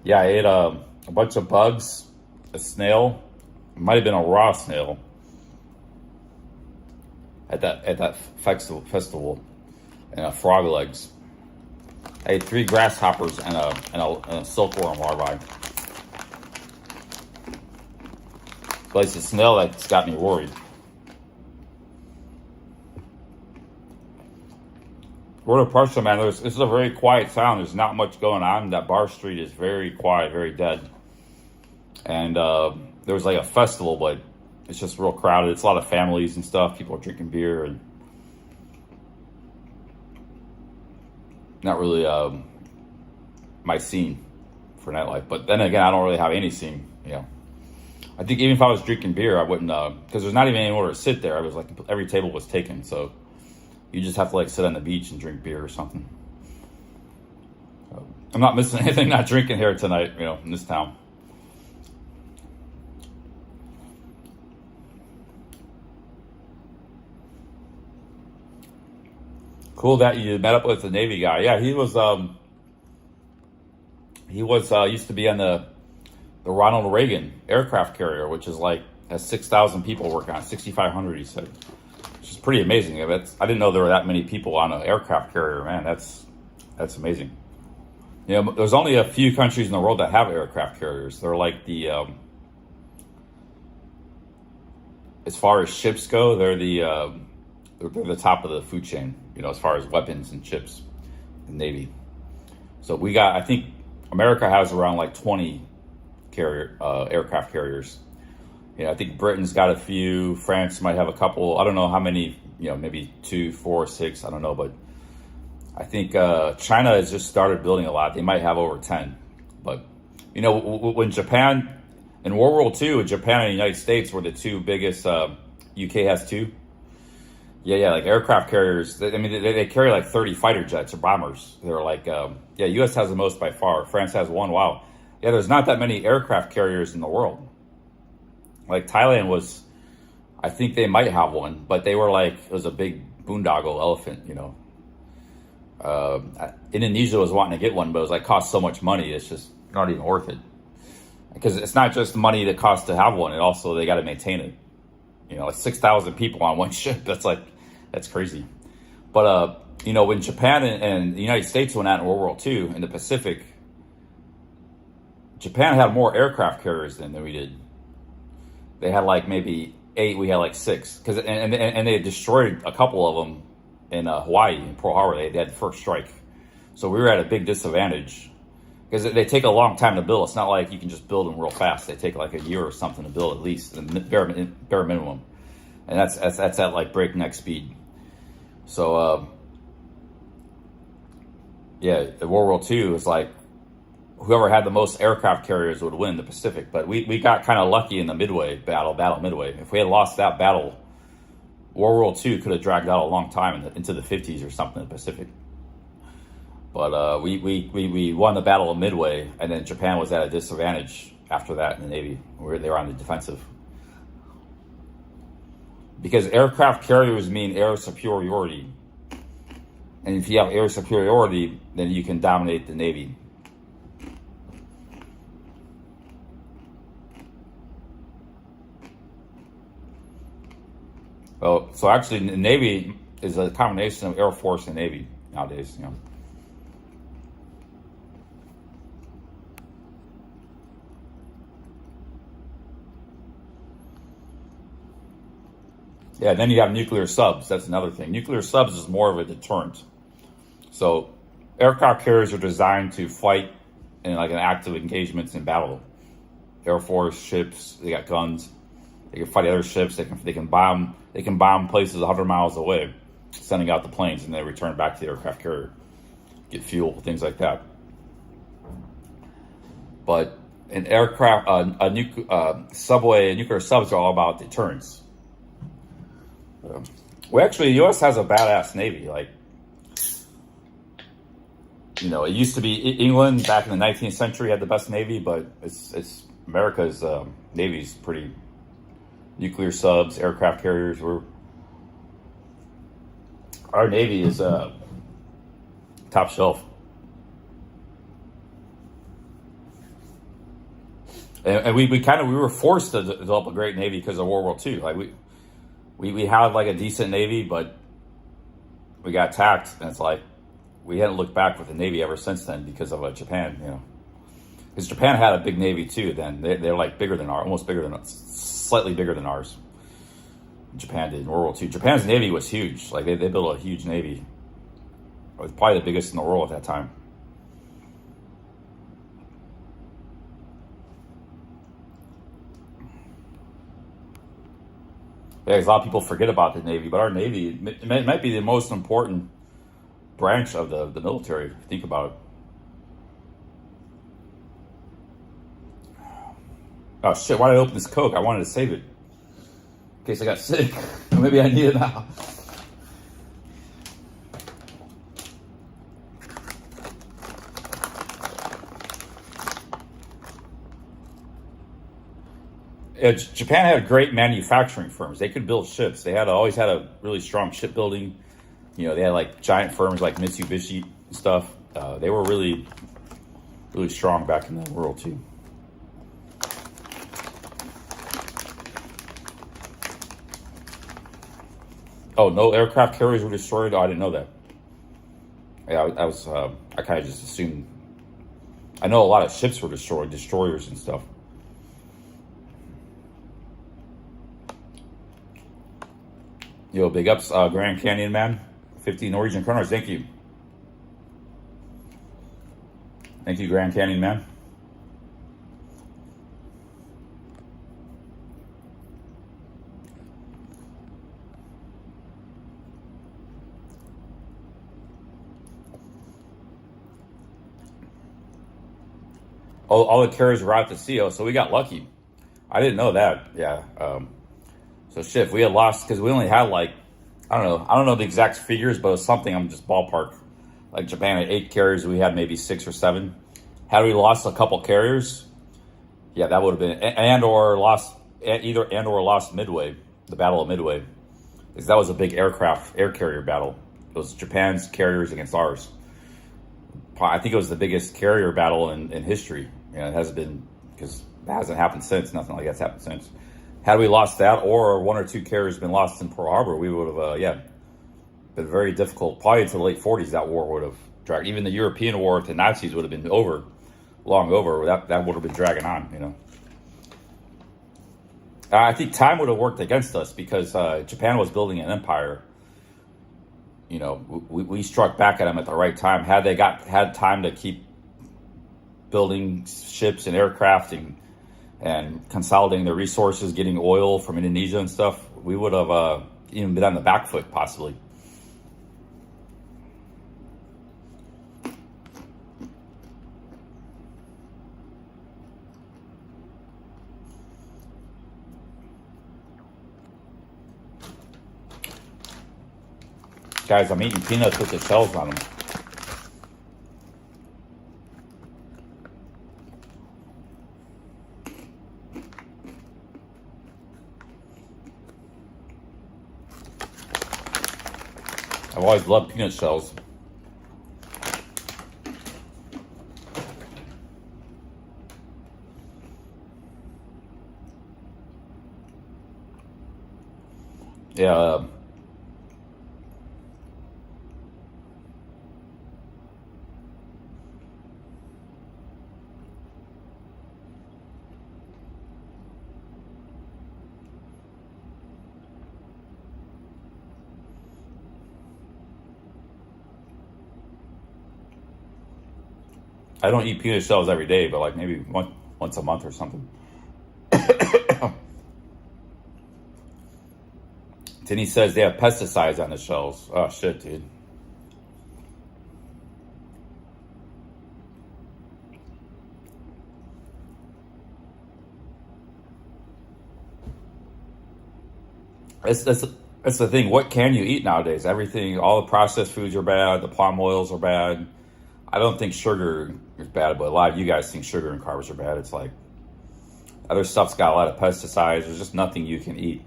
Yeah, I ate a bunch of bugs, a snail. It might have been a raw snail at that festival, and frog legs. I ate 3 grasshoppers and a silkworm larvae. But it's a snail that's got me worried. We're to Prussia, man. This is a very quiet town. There's not much going on. That bar street is very quiet, very dead. And there was like a festival, but it's just real crowded. It's a lot of families and stuff. People are drinking beer and not really my scene for nightlife. But then again, I don't really have any scene, you know. I think even if I was drinking beer, I wouldn't, because there's not even anywhere to sit there. I was like, every table was taken, so you just have to like sit on the beach and drink beer or something. So, I'm not missing anything not drinking here tonight, you know, in this town. Cool that you met up with the Navy guy. Yeah, he was used to be on the Ronald Reagan aircraft carrier, which is like has 6,000 people working on it, 6,500 he said, which is pretty amazing. I didn't know there were that many people on an aircraft carrier, man. That's amazing. You know, there's only a few countries in the world that have aircraft carriers. They're like the as far as ships go, they're the top of the food chain, you know, as far as weapons and ships, the Navy. So I think America has around like 20 aircraft carriers. You know, I think Britain's got a few, France might have a couple. I don't know how many, you know, maybe 2, 4, 6, I don't know, but I think China has just started building a lot. They might have over 10. But, you know, when Japan, in World War II, Japan and the United States were the two biggest, UK has 2. Yeah, like aircraft carriers. I mean, they carry like 30 fighter jets or bombers. They're like, yeah, U.S. has the most by far. France has one. Wow. Yeah, there's not that many aircraft carriers in the world. Like Thailand was, I think they might have one, but they were like, it was a big boondoggle elephant, you know. Indonesia was wanting to get one, but it was like cost so much money, it's just not even worth it. Because it's not just the money that costs to have one, it also, they got to maintain it. You know, like 6,000 people on one ship, that's crazy. But, you know, when Japan and the United States went out in World War II in the Pacific, Japan had more aircraft carriers than we did. They had like maybe 8, we had like 6. And they destroyed a couple of them in Hawaii, in Pearl Harbor. They had the first strike. So we were at a big disadvantage. Because they take a long time to build. It's not like you can just build them real fast. They take like a year or something to build, at least, the bare minimum. And that's at like breakneck speed. So, yeah, World War II was like, whoever had the most aircraft carriers would win the Pacific. But we got kind of lucky in the Midway battle Midway. If we had lost that battle, World War II could have dragged out a long time into the 50s or something in the Pacific. But we won the Battle of Midway, and then Japan was at a disadvantage after that in the Navy, where they were on the defensive. Because aircraft carriers mean air superiority. And if you have air superiority, then you can dominate the Navy. Well, so actually the Navy is a combination of Air Force and Navy nowadays, you know. Yeah, then you have nuclear subs. That's another thing. Nuclear subs is more of a deterrent. So aircraft carriers are designed to fight in like an active engagements in battle. Air Force ships, they got guns. They can fight other ships. They can bomb places 100 miles away, sending out the planes, and they return back to the aircraft carrier, get fuel, things like that. But an aircraft, nuclear subs are all about deterrence. Well, actually, the U.S. has a badass Navy. Like, you know, it used to be England back in the 19th century had the best Navy, but it's America's Navy's pretty nuclear subs, aircraft carriers. Our Navy is top shelf. And we were forced to develop a great Navy because of World War II. Like we had like a decent Navy, but we got taxed, and it's like we hadn't looked back with the Navy ever since then because of Japan, you know. Because Japan had a big Navy too then. They're like bigger than ours, almost bigger than us, slightly bigger than ours. Japan did in World War II. Japan's Navy was huge. Like they built a huge Navy. It was probably the biggest in the world at that time. Yeah, 'cause a lot of people forget about the Navy, but our Navy, it might be the most important branch of the military, if you think about it. Oh shit, why did I open this Coke? I wanted to save it in case I got sick. Maybe I need it now. Japan had great manufacturing firms. They could build ships. They always had a really strong shipbuilding. You know, they had like giant firms like Mitsubishi and stuff. They were really, really strong back in the world too. Oh, no aircraft carriers were destroyed? Oh, I didn't know that. Yeah, I kind of just assumed. I know a lot of ships were destroyed, destroyers and stuff. Yo, big ups, Grand Canyon man. 50 Norwegian kroners, thank you. Thank you, Grand Canyon man. All the carriers were out to sea, so we got lucky. I didn't know that, yeah. So shit, if we had lost, because we only had like, I don't know the exact figures, but it's something. I'm just ballpark. Like Japan had 8 carriers, we had maybe 6 or 7. Had we lost a couple carriers, yeah, that would have been or lost Midway, the Battle of Midway, because that was a big air carrier battle. It was Japan's carriers against ours. I think it was the biggest carrier battle in history. You know, it hasn't been, because it hasn't happened since. Nothing like that's happened since. Had we lost that, or 1 or 2 carriers been lost in Pearl Harbor, we would have, been very difficult. Probably into the late 40s, that war would have dragged. Even the European war with the Nazis would have been long over. That would have been dragging on, you know. I think time would have worked against us because Japan was building an empire. You know, we struck back at them at the right time. Had they had time to keep building ships and aircraft and consolidating their resources, getting oil from Indonesia and stuff, we would have even been on the back foot, possibly. Guys, I'm eating peanuts with the shells on them. I've always loved peanut shells. Yeah. I don't eat peanut shells every day, but like maybe once a month or something. Tinny says they have pesticides on the shells. Oh shit, dude. That's the thing. What can you eat nowadays? Everything, all the processed foods are bad. The palm oils are bad. I don't think sugar is bad, but a lot of you guys think sugar and carbs are bad. It's like other stuff's got a lot of pesticides. There's just nothing you can eat.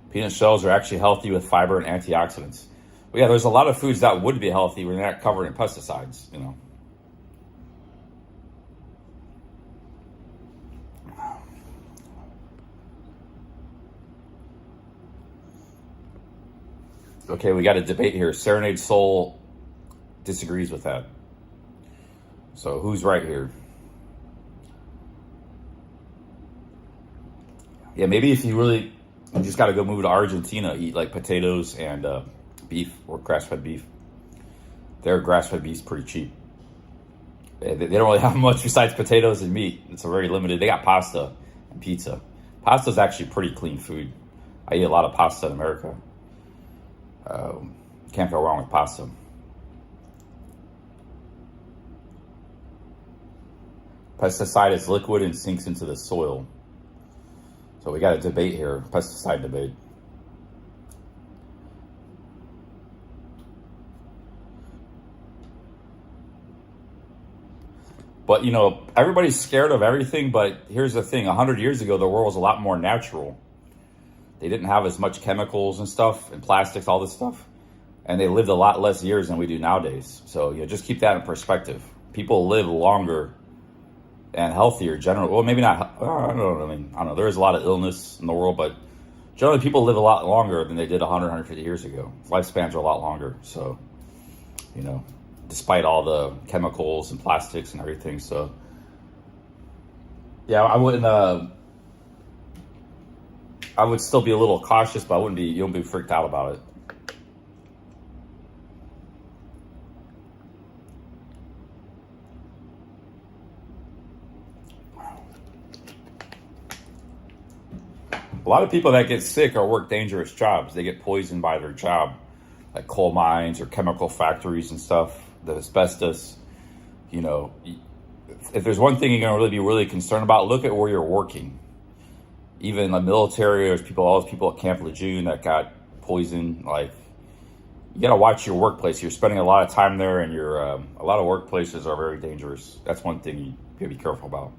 Peanut shells are actually healthy with fiber and antioxidants. Well, yeah, there's a lot of foods that would be healthy when they're not covered in pesticides, you know. Okay, we got a debate here. Serenade Soul disagrees with that. So who's right here? Yeah, maybe if you just got to go move to Argentina, eat like potatoes and beef or grass-fed beef. Their grass-fed beef's pretty cheap. They don't really have much besides potatoes and meat. It's a very limited. They got pasta and pizza. Pasta's actually pretty clean food. I eat a lot of pasta in America. Can't go wrong with pasta. Pesticide is liquid and sinks into the soil. So we got a debate here, pesticide debate. But, you know, everybody's scared of everything, but here's the thing. 100 years ago, the world was a lot more natural. They didn't have as much chemicals and stuff and plastics, all this stuff. And they lived a lot less years than we do nowadays. So, you know, just keep that in perspective. People live longer and healthier generally. Well, maybe not. I don't know. I don't know. There is a lot of illness in the world, but generally people live a lot longer than they did 100, 150 years ago. Lifespans are a lot longer. So, you know, despite all the chemicals and plastics and everything. So, yeah, I would still be a little cautious, but you wouldn't be freaked out about it. A lot of people that get sick or work dangerous jobs. They get poisoned by their job, like coal mines or chemical factories and stuff, the asbestos. You know, if there's one thing you're going to really be concerned about, look at where you're working. even the military, there's people, all those people at Camp Lejeune that got poisoned. Like, you gotta watch your workplace. You're spending a lot of time there, and a lot of workplaces are very dangerous. That's one thing you gotta be careful about.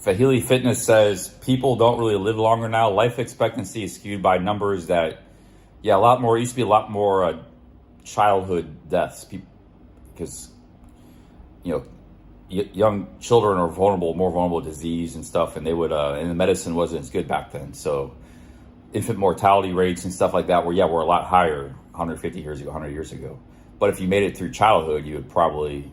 Fahili Fitness says people don't really live longer now. Life expectancy is skewed by numbers that, yeah, a lot more. It used to be a lot more childhood deaths, because young children are more vulnerable to disease and stuff, and they would and the medicine wasn't as good back then. So infant mortality rates and stuff like that were a lot higher 150 years ago, 100 years ago. But if you made it through childhood, you would probably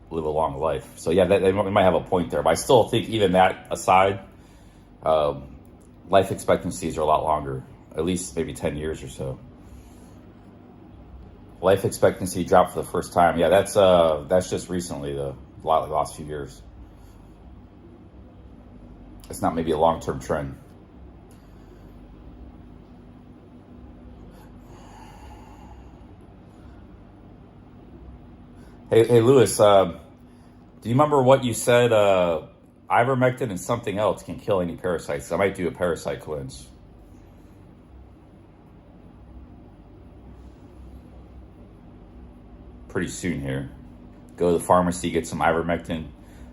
live a long life. So yeah, they might have a point there, but I still think, even that aside, life expectancies are a lot longer, at least maybe 10 years or so. Life expectancy dropped for the first time. Yeah, that's just recently, the last few years. It's not maybe a long-term trend. Hey, Lewis, do you remember what you said? Ivermectin and something else can kill any parasites. I might do a parasite cleanse. Pretty soon here. Go to the pharmacy, get some ivermectin.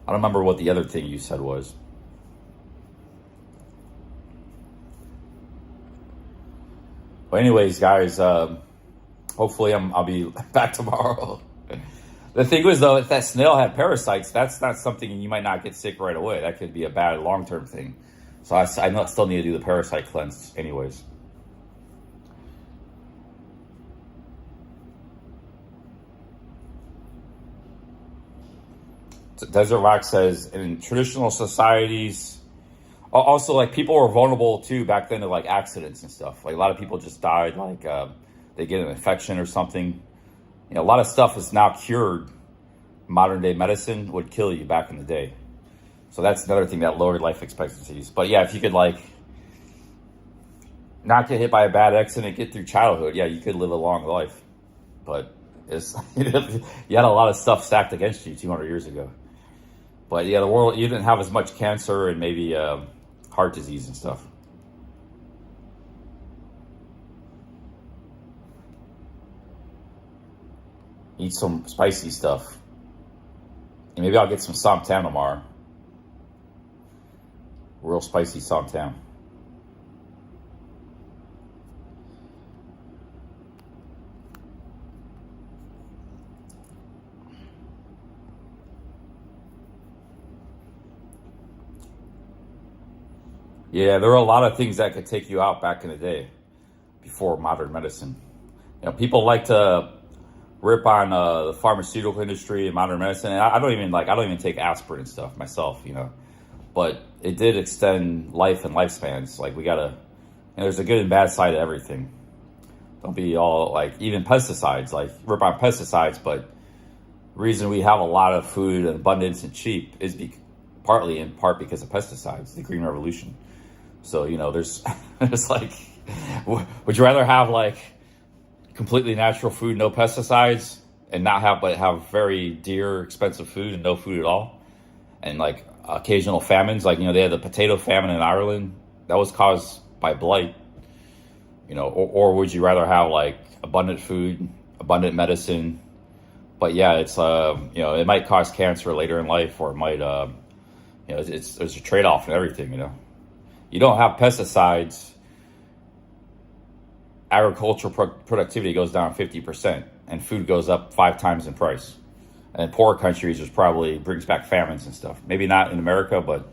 I don't remember what the other thing you said was. But anyways, guys, hopefully I'll be back tomorrow. The thing was, though, if that snail had parasites, that's not something you might not get sick right away. That could be a bad long-term thing. So I still need to do the parasite cleanse anyways. Desert Rock says, in traditional societies, also, like, people were vulnerable too back then to like accidents and stuff. Like, a lot of people just died, like they get an infection or something. A lot of stuff is now cured. Modern day medicine would kill you back in the day. So that's another thing that lowered life expectancies. But yeah, if you could like not get hit by a bad accident, get through childhood, yeah, you could live a long life. But you had a lot of stuff stacked against you 200 years ago. But yeah, the world, you didn't have as much cancer and maybe heart disease and stuff. Eat some spicy stuff. And maybe I'll get some Somtam tomorrow. Real spicy Somtam. Yeah, there were a lot of things that could take you out back in the day, before modern medicine. People like to rip on the pharmaceutical industry and modern medicine, and I don't even take aspirin and stuff myself, but it did extend life and lifespans. Like, we gotta, there's a good and bad side to everything. Don't be all like, even pesticides, like rip on pesticides, but the reason we have a lot of food in abundance and cheap is partly in part because of pesticides, the Green Revolution. So, there's like, would you rather have like completely natural food, no pesticides, and have very dear, expensive food and no food at all, and like occasional famines? Like, they had the potato famine in Ireland that was caused by blight. Or would you rather have like abundant food, abundant medicine, but yeah, it's it might cause cancer later in life, or it might there's a trade-off in everything. You don't have pesticides, agricultural productivity goes down 50%, and food goes up 5 times in price. And in poor countries, it probably brings back famines and stuff. Maybe not in America, but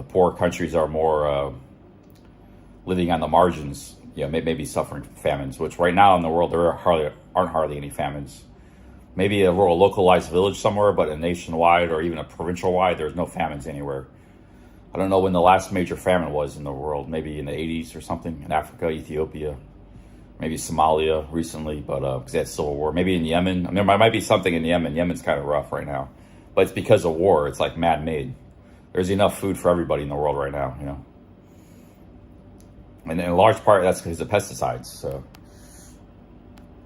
poor countries are more living on the margins. Maybe suffering famines. Which right now in the world there aren't hardly any famines. Maybe a rural localized village somewhere, but a nationwide or even a provincial wide, there's no famines anywhere. I don't know when the last major famine was in the world, maybe in the 80s or something, in Africa, Ethiopia, maybe Somalia recently, but because they had civil war. Maybe in Yemen. There might be something in Yemen. Yemen's kind of rough right now, but it's because of war. It's like man-made. There's enough food for everybody in the world right now, And in large part, that's because of pesticides. So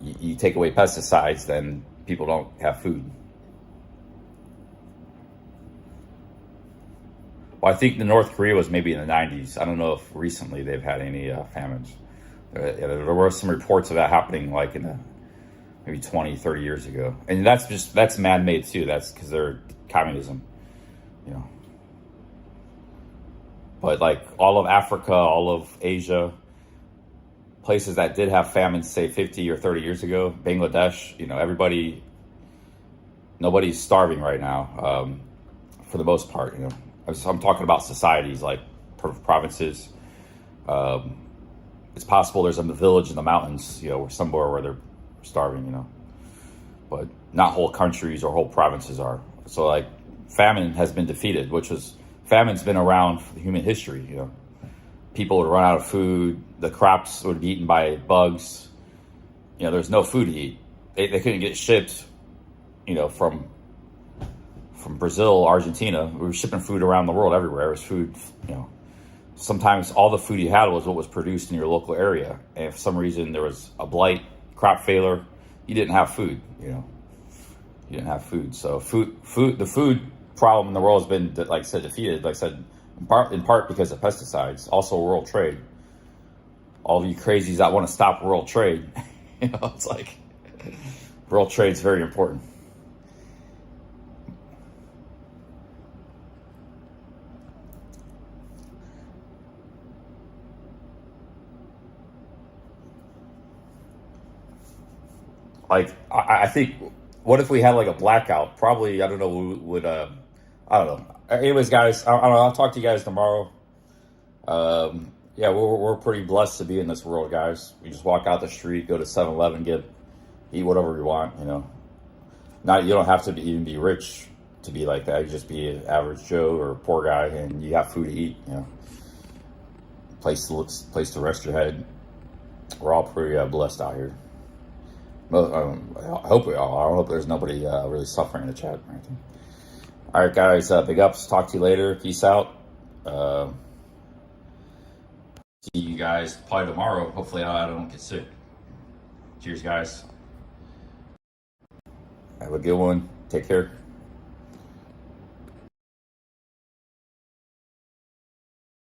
you take away pesticides, then people don't have food. Well, I think the North Korea was maybe in the 90s. I don't know if recently they've had any famines. There were some reports of that happening like in maybe 20, 30 years ago. And that's man-made too. That's because they're communism, you know. But like all of Africa, all of Asia, places that did have famines, say 50 or 30 years ago, Bangladesh, you know, nobody's starving right now, for the most part, you know. I'm talking about societies like provinces. It's possible there's a village in the mountains, you know, or somewhere where they're starving, you know, but not whole countries or whole provinces are. So like famine has been defeated, famine's been around for human history, you know. People would run out of food, the crops would be eaten by bugs, you know, there's no food to eat. They couldn't get shipped, you know, from Brazil, Argentina. We were shipping food around the world everywhere. It was food, you know. Sometimes all the food you had was what was produced in your local area. And for some reason there was a blight, crop failure, you didn't have food, you know. You didn't have food. So the food problem in the world has been, like I said, defeated. Like I said, in part because of pesticides, also world trade. All of you crazies that want to stop world trade, you know, it's like world trade is very important. Like, I think, what if we had like a blackout? Probably, I don't know, I don't know. Anyways, guys, I don't know, I'll talk to you guys tomorrow. Yeah, we're pretty blessed to be in this world, guys. We just walk out the street, go to 7-Eleven, eat whatever we want, you know. You don't have to even be rich to be like that. You just be an average Joe or a poor guy, and you have food to eat, you know. Place to rest your head. We're all pretty blessed out here. Well, I hope we all. I hope there's nobody really suffering in the chat or anything. All right, guys. Big ups. Talk to you later. Peace out. See you guys probably tomorrow. Hopefully, I don't get sick. Cheers, guys. Have a good one. Take care.